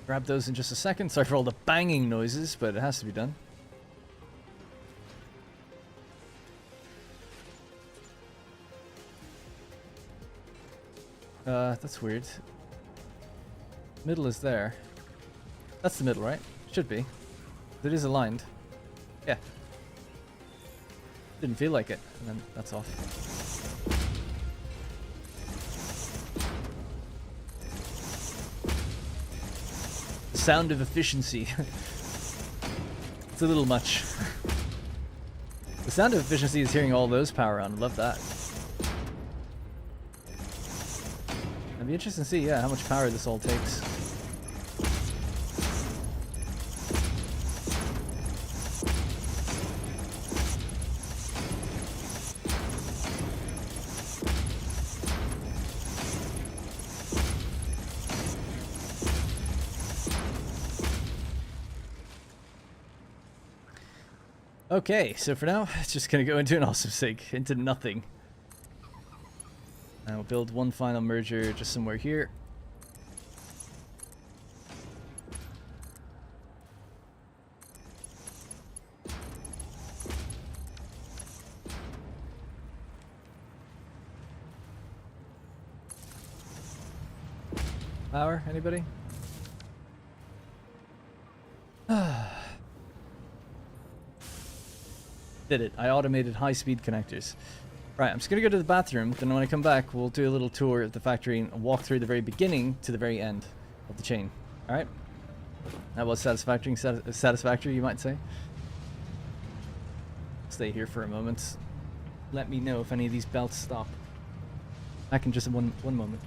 grab those in just a second. Sorry for all the banging noises, but it has to be done. That's weird. Middle is there. That's the middle, right? Should be. It is aligned. Yeah. Didn't feel like it, and then that's off. Sound of efficiency. It's a little much. The sound of efficiency is hearing all those power on. Love that. It'd be interesting to see, yeah, how much power this all takes. Okay, so for now, it's just going to go into an awesome sig, into nothing. And we'll build one final merger just somewhere here. Power, anybody? Did it. I automated high-speed connectors. Right, I'm just going to go to the bathroom, then when I come back, we'll do a little tour of the factory and walk through the very beginning to the very end of the chain. Alright? That was satisfactory, you might say. Stay here for a moment. Let me know if any of these belts stop. Back in just one moment.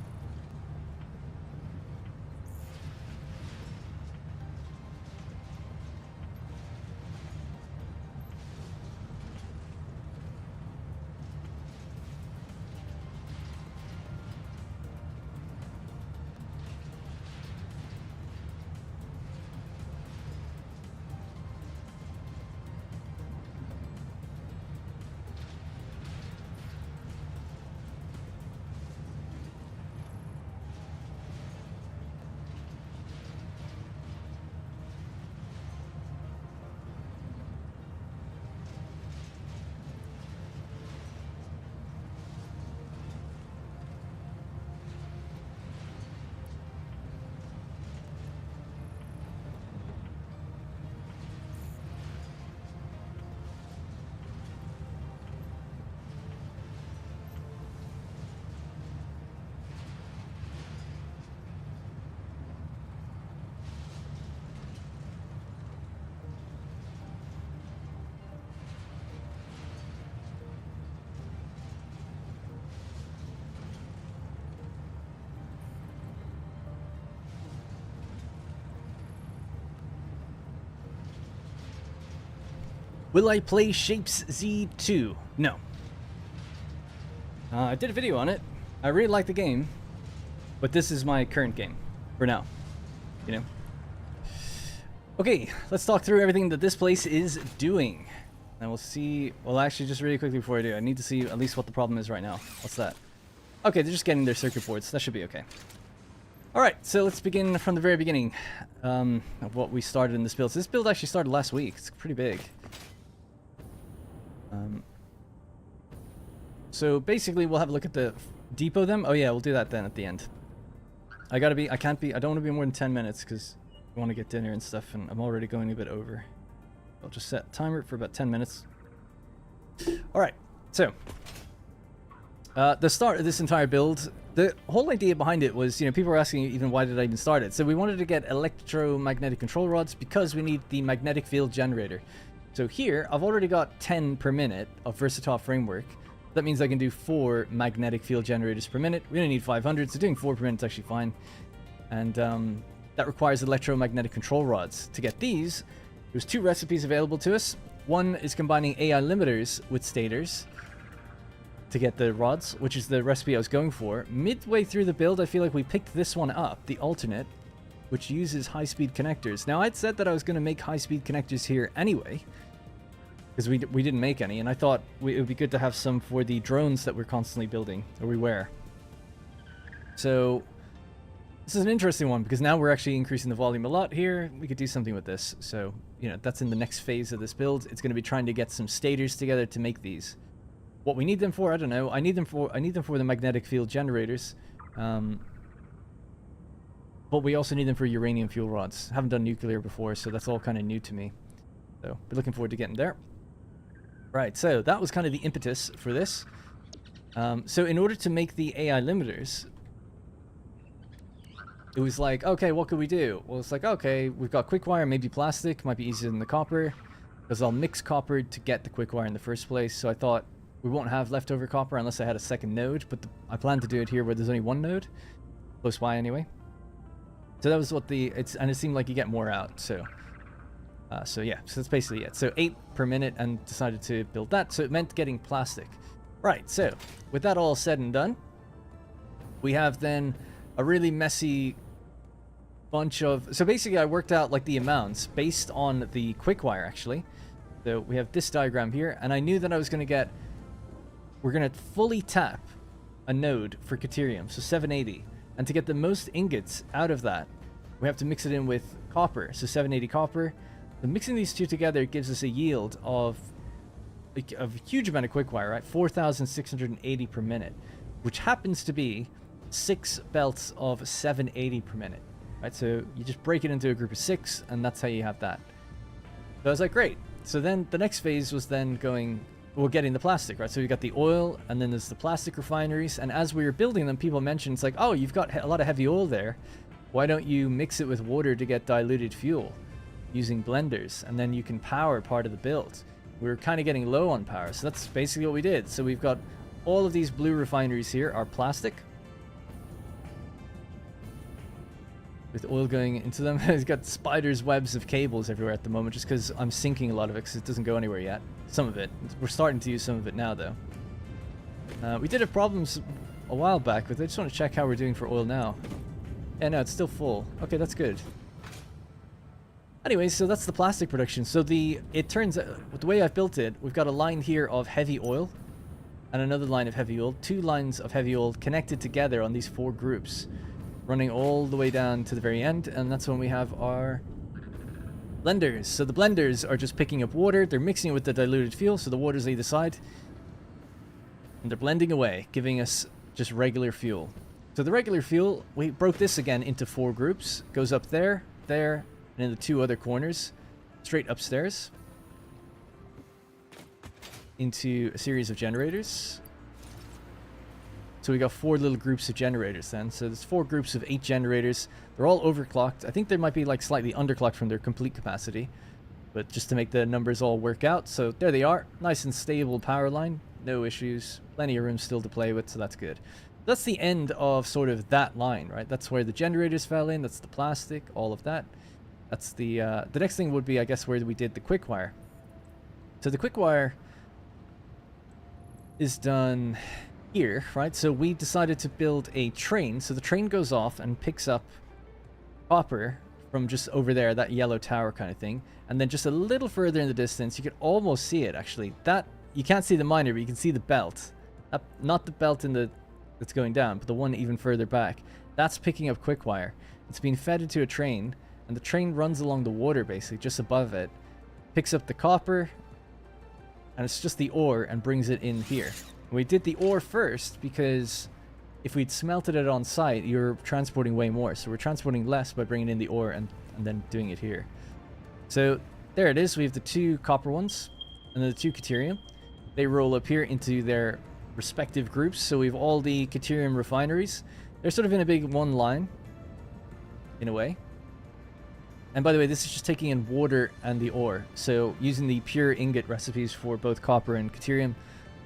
Will I play Shapes Z2? No. I did a video on it. I really like the game, but this is my current game for now. You know. Okay, let's talk through everything that this place is doing. And we'll see... Well, actually, just really quickly before I do, I need to see at least what the problem is right now. What's that? Okay, they're just getting their circuit boards. That should be okay. Alright, so let's begin from the very beginning of what we started in this build. So this build actually started last week. It's pretty big. So basically, we'll have a look at the depot them. Oh yeah, we'll do that then at the end. I don't want to be more than 10 minutes because I want to get dinner and stuff, and I'm already going a bit over. I'll just set a timer for about 10 minutes. Alright, so the start of this entire build, the whole idea behind it was, you know, people were asking even why did I even start it. So we wanted to get electromagnetic control rods because we need the magnetic field generator. So here, I've already got 10 per minute of versatile framework. That means I can do 4 magnetic field generators per minute. We only need 500, so doing 4 per minute is actually fine. And that requires electromagnetic control rods. To get these, there's 2 recipes available to us. One is combining AI limiters with stators to get the rods, which is the recipe I was going for. Midway through the build, I feel like we picked this one up, the alternate, which uses high-speed connectors. Now, I'd said that I was going to make high-speed connectors here anyway, because we didn't make any, and I thought it would be good to have some for the drones that we're constantly building, or we were. So, this is an interesting one, because now we're actually increasing the volume a lot here. We could do something with this. So, you know, that's in the next phase of this build. It's going to be trying to get some stators together to make these. What we need them for, I don't know. I need them for the magnetic field generators. But we also need them for uranium fuel rods. Haven't done nuclear before, so that's all kind of new to me. So, we're looking forward to getting there. Right, so that was kind of the impetus for this. So in order to make the AI limiters, it was like, okay, what could we do? Well, it's like, okay, we've got quick wire, maybe plastic, might be easier than the copper, because I'll mix copper to get the quick wire in the first place. So I thought we won't have leftover copper unless I had a second node, but I plan to do it here where there's only one node, close by anyway. So that was what and it seemed like you get more out, so... so yeah, so that's basically it. So 8 per minute, and decided to build that. So it meant getting plastic. Right, so with that all said and done, we have then a really messy bunch of... So basically I worked out like the amounts based on the quick wire actually. So we have this diagram here, and I knew that I was going to get... We're going to fully tap a node for Caterium, so 780. And to get the most ingots out of that, we have to mix it in with copper, so 780 copper. So mixing these two together gives us a yield of a huge amount of quick wire, right? 4,680 per minute, which happens to be 6 belts of 780 per minute, right? So you just break it into a group of 6, and that's how you have that. So I was like, great. So then the next phase was then getting the plastic, right? So we got the oil, and then there's the plastic refineries. And as we were building them, people mentioned, it's like, oh, you've got a lot of heavy oil there. Why don't you mix it with water to get diluted fuel using blenders, and then you can power part of the build. We were kind of getting low on power, so that's basically what we did. So we've got all of these blue refineries here are plastic, with oil going into them. It's got spiders' webs of cables everywhere at the moment, just because I'm sinking a lot of it, because it doesn't go anywhere yet. Some of it. We're starting to use some of it now, though. We did have problems a while back with it. I just want to check how we're doing for oil now. Yeah, no, it's still full. Okay, that's good. Anyway, so that's the plastic production. So it turns out, with the way I've built it, we've got a line here of heavy oil, and another line of heavy oil. 2 lines of heavy oil connected together on these 4 groups, running all the way down to the very end, and that's when we have our blenders. So the blenders are just picking up water, they're mixing it with the diluted fuel, so the water's either side, and they're blending away, giving us just regular fuel. So the regular fuel, we broke this again into 4 groups, goes up there, there, and in the 2 other corners, straight upstairs, into a series of generators. So we got 4 little groups of generators then. So there's 4 groups of 8 generators. They're all overclocked. I think they might be like slightly underclocked from their complete capacity, but just to make the numbers all work out. So there they are. Nice and stable power line. No issues. Plenty of room still to play with, so that's good. That's the end of sort of that line, right? That's where the generators fell in. That's the plastic, all of that. That's the next thing would be, I guess, where we did the quick wire. So the quick wire is done here, right? So we decided to build a train. So the train goes off and picks up copper from just over there, that yellow tower kind of thing. And then just a little further in the distance, you can almost see it actually. That, you can't see the miner, but you can see the belt. Not the belt in the that's going down, but the one even further back. That's picking up quick wire. It's being fed into a train, and the train runs along the water basically, just above it. Picks up the copper, and it's just the ore, and brings it in here. We did the ore first because if we'd smelted it on site, you're transporting way more. So we're transporting less by bringing in the ore and then doing it here. So there it is. We have the 2 copper ones and then the 2 Caterium. They roll up here into their respective groups. So we have all the Caterium refineries. They're sort of in a big one line, in a way. And by the way, this is just taking in water and the ore. So using the pure ingot recipes for both copper and Caterium,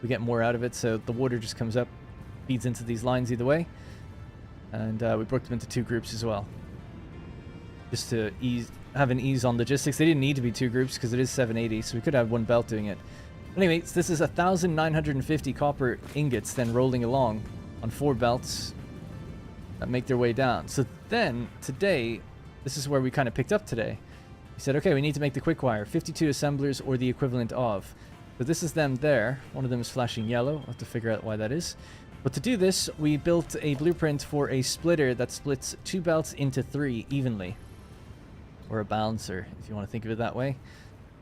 we get more out of it. So the water just comes up, feeds into these lines either way. And we broke them into 2 groups as well, just to have an ease on logistics. They didn't need to be 2 groups because it is 780, so we could have one belt doing it. Anyway, so this is 1,950 copper ingots then rolling along on 4 belts that make their way down. So then today, this is where we kind of picked up today. We said, okay, we need to make the quick wire, 52 assemblers or the equivalent of. So this is them there. One of them is flashing yellow. I'll have to figure out why that is. But to do this, we built a blueprint for a splitter that splits 2 belts into 3 evenly. Or a balancer, if you want to think of it that way.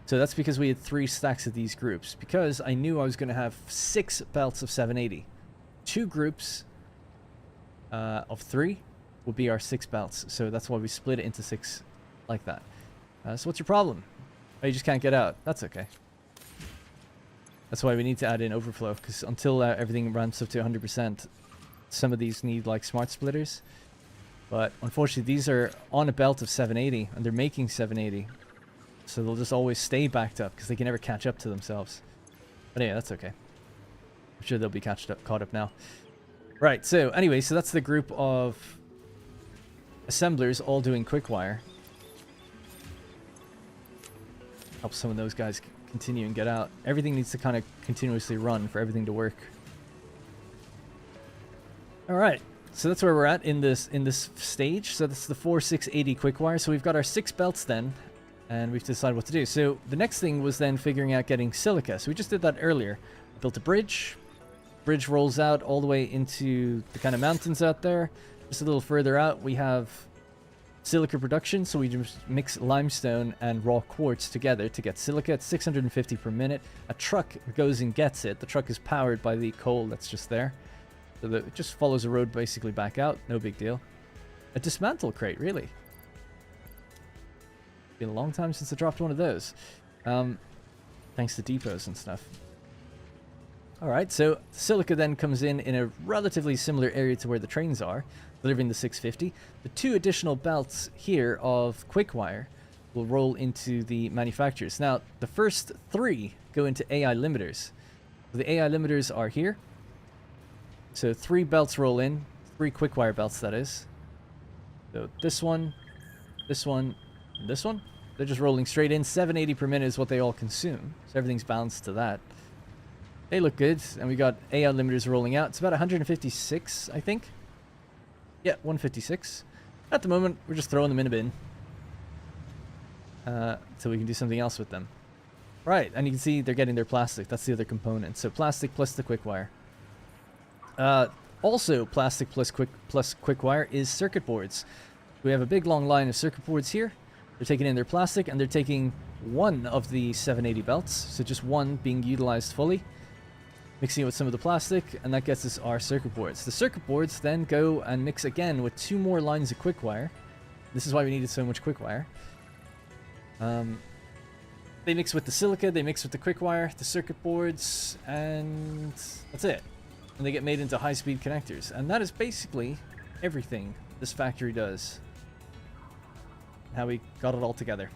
So that's because we had 3 stacks of these groups. Because I knew I was going to have 6 belts of 780. 2 groups of 3 would be our 6 belts. So that's why we split it into 6 like that. So what's your problem? Oh, you just can't get out. That's okay. That's why we need to add in overflow, because until everything ramps up to 100%, some of these need like smart splitters. But unfortunately, these are on a belt of 780, and they're making 780. So they'll just always stay backed up, because they can never catch up to themselves. But yeah, that's okay. I'm sure they'll be caught up now. Right, so anyway, so that's the group of assemblers all doing quick wire. Help some of those guys continue and get out. Everything needs to kind of continuously run for everything to work. All right, so that's where we're at in this stage. So that's the 4680 quick wire. So we've got our 6 belts then, and we've decided what to do. So the next thing was then figuring out getting silica. So we just did that earlier. Built a bridge. Bridge rolls out all the way into the kind of mountains out there. Just a little further out, we have silica production, so we just mix limestone and raw quartz together to get silica at 650 per minute. A truck goes and gets it. The truck is powered by the coal that's just there. So it just follows a road basically back out. No big deal. A dismantle crate, really. Been a long time since I dropped one of those. Thanks to depots and stuff. Alright, so silica then comes in a relatively similar area to where the trains are, delivering the 650. The 2 additional belts here of quick wire will roll into the manufacturers. Now, the first 3 go into AI limiters. So the AI limiters are here. So 3 belts roll in, 3 quick wire belts that is. So this one, this one, and this one. They're just rolling straight in. 780 per minute is what they all consume. So everything's balanced to that. They look good, and we got AI limiters rolling out. It's about 156, I think. Yeah, 156. At the moment, we're just throwing them in a bin. So we can do something else with them. Right, and you can see they're getting their plastic. That's the other component. So plastic plus the quick wire. Also, plastic plus quick wire is circuit boards. We have a big long line of circuit boards here. They're taking in their plastic, and they're taking 1 of the 780 belts. So just 1 being utilized fully. Mixing it with some of the plastic, and that gets us our circuit boards. The circuit boards then go and mix again with 2 more lines of quick wire. This is why we needed so much quick wire. They mix with the silica, they mix with the quick wire, the circuit boards, and that's it. And they get made into high-speed connectors. And that is basically everything this factory does. How we got it all together.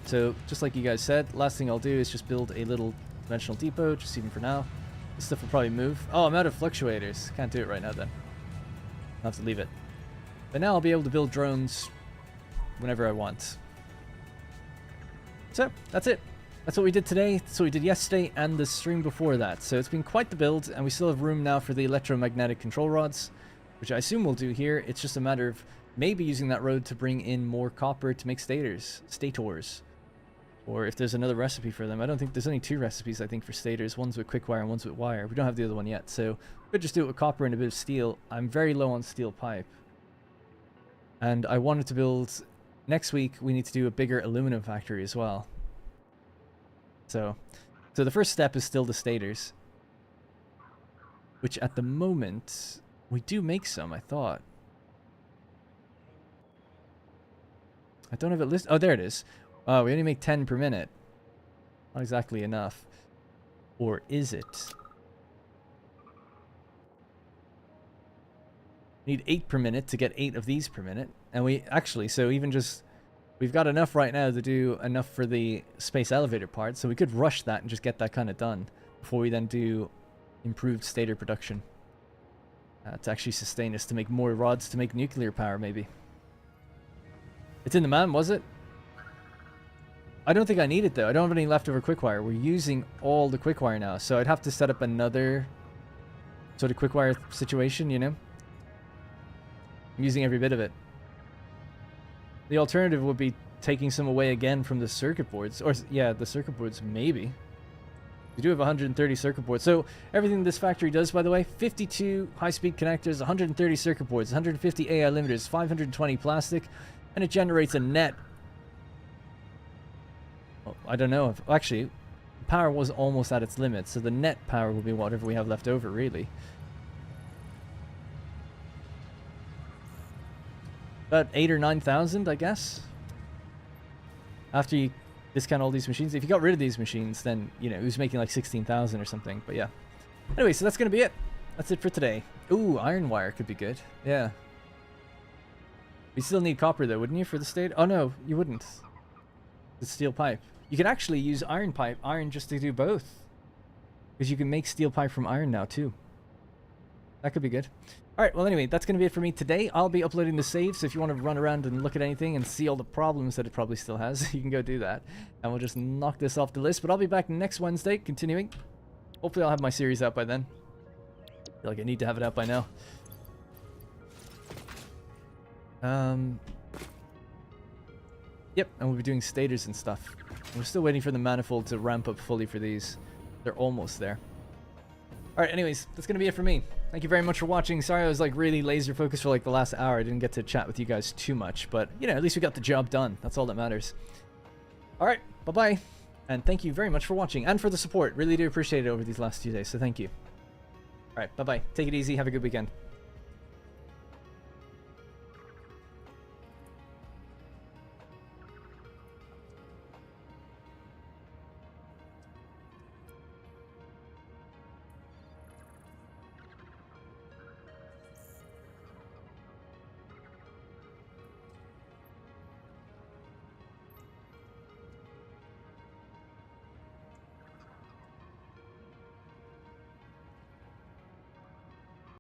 So, just like you guys said, last thing I'll do is just build a little dimensional depot, just even for now. This stuff will probably move. Oh, I'm out of fluctuators. Can't do it right now then. I'll have to leave it. But now I'll be able to build drones whenever I want. So, that's it. that's what we did today. That's what we did yesterday and the stream before that. So it's been quite the build, and we still have room now for the electromagnetic control rods, which I assume we'll do here. It's just a matter of maybe using that road to bring in more copper to make stators. Or if there's another recipe for them. I don't think there's only 2 recipes, I think, for stators. One's with quick wire and one's with wire. We don't have the other one yet, so we could just do it with copper and a bit of steel. I'm very low on steel pipe. And I wanted to build... Next week, we need to do a bigger aluminum factory as well. So the first step is still the stators. Which at the moment, we do make some, I thought. I don't have it listed. Oh, there it is. Oh, we only make 10 per minute. Not exactly enough. Or is it? Need 8 per minute to get 8 of these per minute. And we actually, so even just... We've got enough right now to do enough for the space elevator part. So we could rush that and just get that kind of done. Before we then do improved stator production. To actually sustain us to make more rods to make nuclear power, maybe. It's in the man, was it? I don't think I need it though. I don't have any leftover quickwire. We're using all the quickwire now, so I'd have to set up another sort of quickwire situation, you know? I'm using every bit of it. The alternative would be taking some away again from the circuit boards. Or, yeah, the circuit boards, maybe. We do have 130 circuit boards. So, everything this factory does, by the way, 52 high-speed connectors, 130 circuit boards, 150 AI limiters, 520 plastic, and it generates a net... Oh, I don't know. Actually, power was almost at its limit, so the net power will be whatever we have left over, really. About 8,000 or 9,000, I guess. After you discount all these machines. If you got rid of these machines, then, you know, it was making like 16,000 or something. But yeah. Anyway, so that's going to be it. That's it for today. Ooh, iron wire could be good. Yeah. You still need copper, though, wouldn't you, for the state? Oh, no, you wouldn't. The steel pipe. You could actually use iron just to do both. Because you can make steel pipe from iron now, too. That could be good. Alright, well anyway, that's going to be it for me today. I'll be uploading the save, so if you want to run around and look at anything and see all the problems that it probably still has, you can go do that. And we'll just knock this off the list. But I'll be back next Wednesday, continuing. Hopefully I'll have my series out by then. I feel like I need to have it out by now. Yep, and we'll be doing stators and stuff. We're still waiting for the manifold to ramp up fully for these. They're almost there. Alright, anyways, that's going to be it for me. Thank you very much for watching. Sorry I was like really laser focused for like the last hour. I didn't get to chat with you guys too much, but you know, at least we got the job done. That's all that matters. Alright, bye-bye. And thank you very much for watching and for the support. Really do appreciate it over these last few days, so thank you. Alright, bye-bye. Take it easy. Have a good weekend.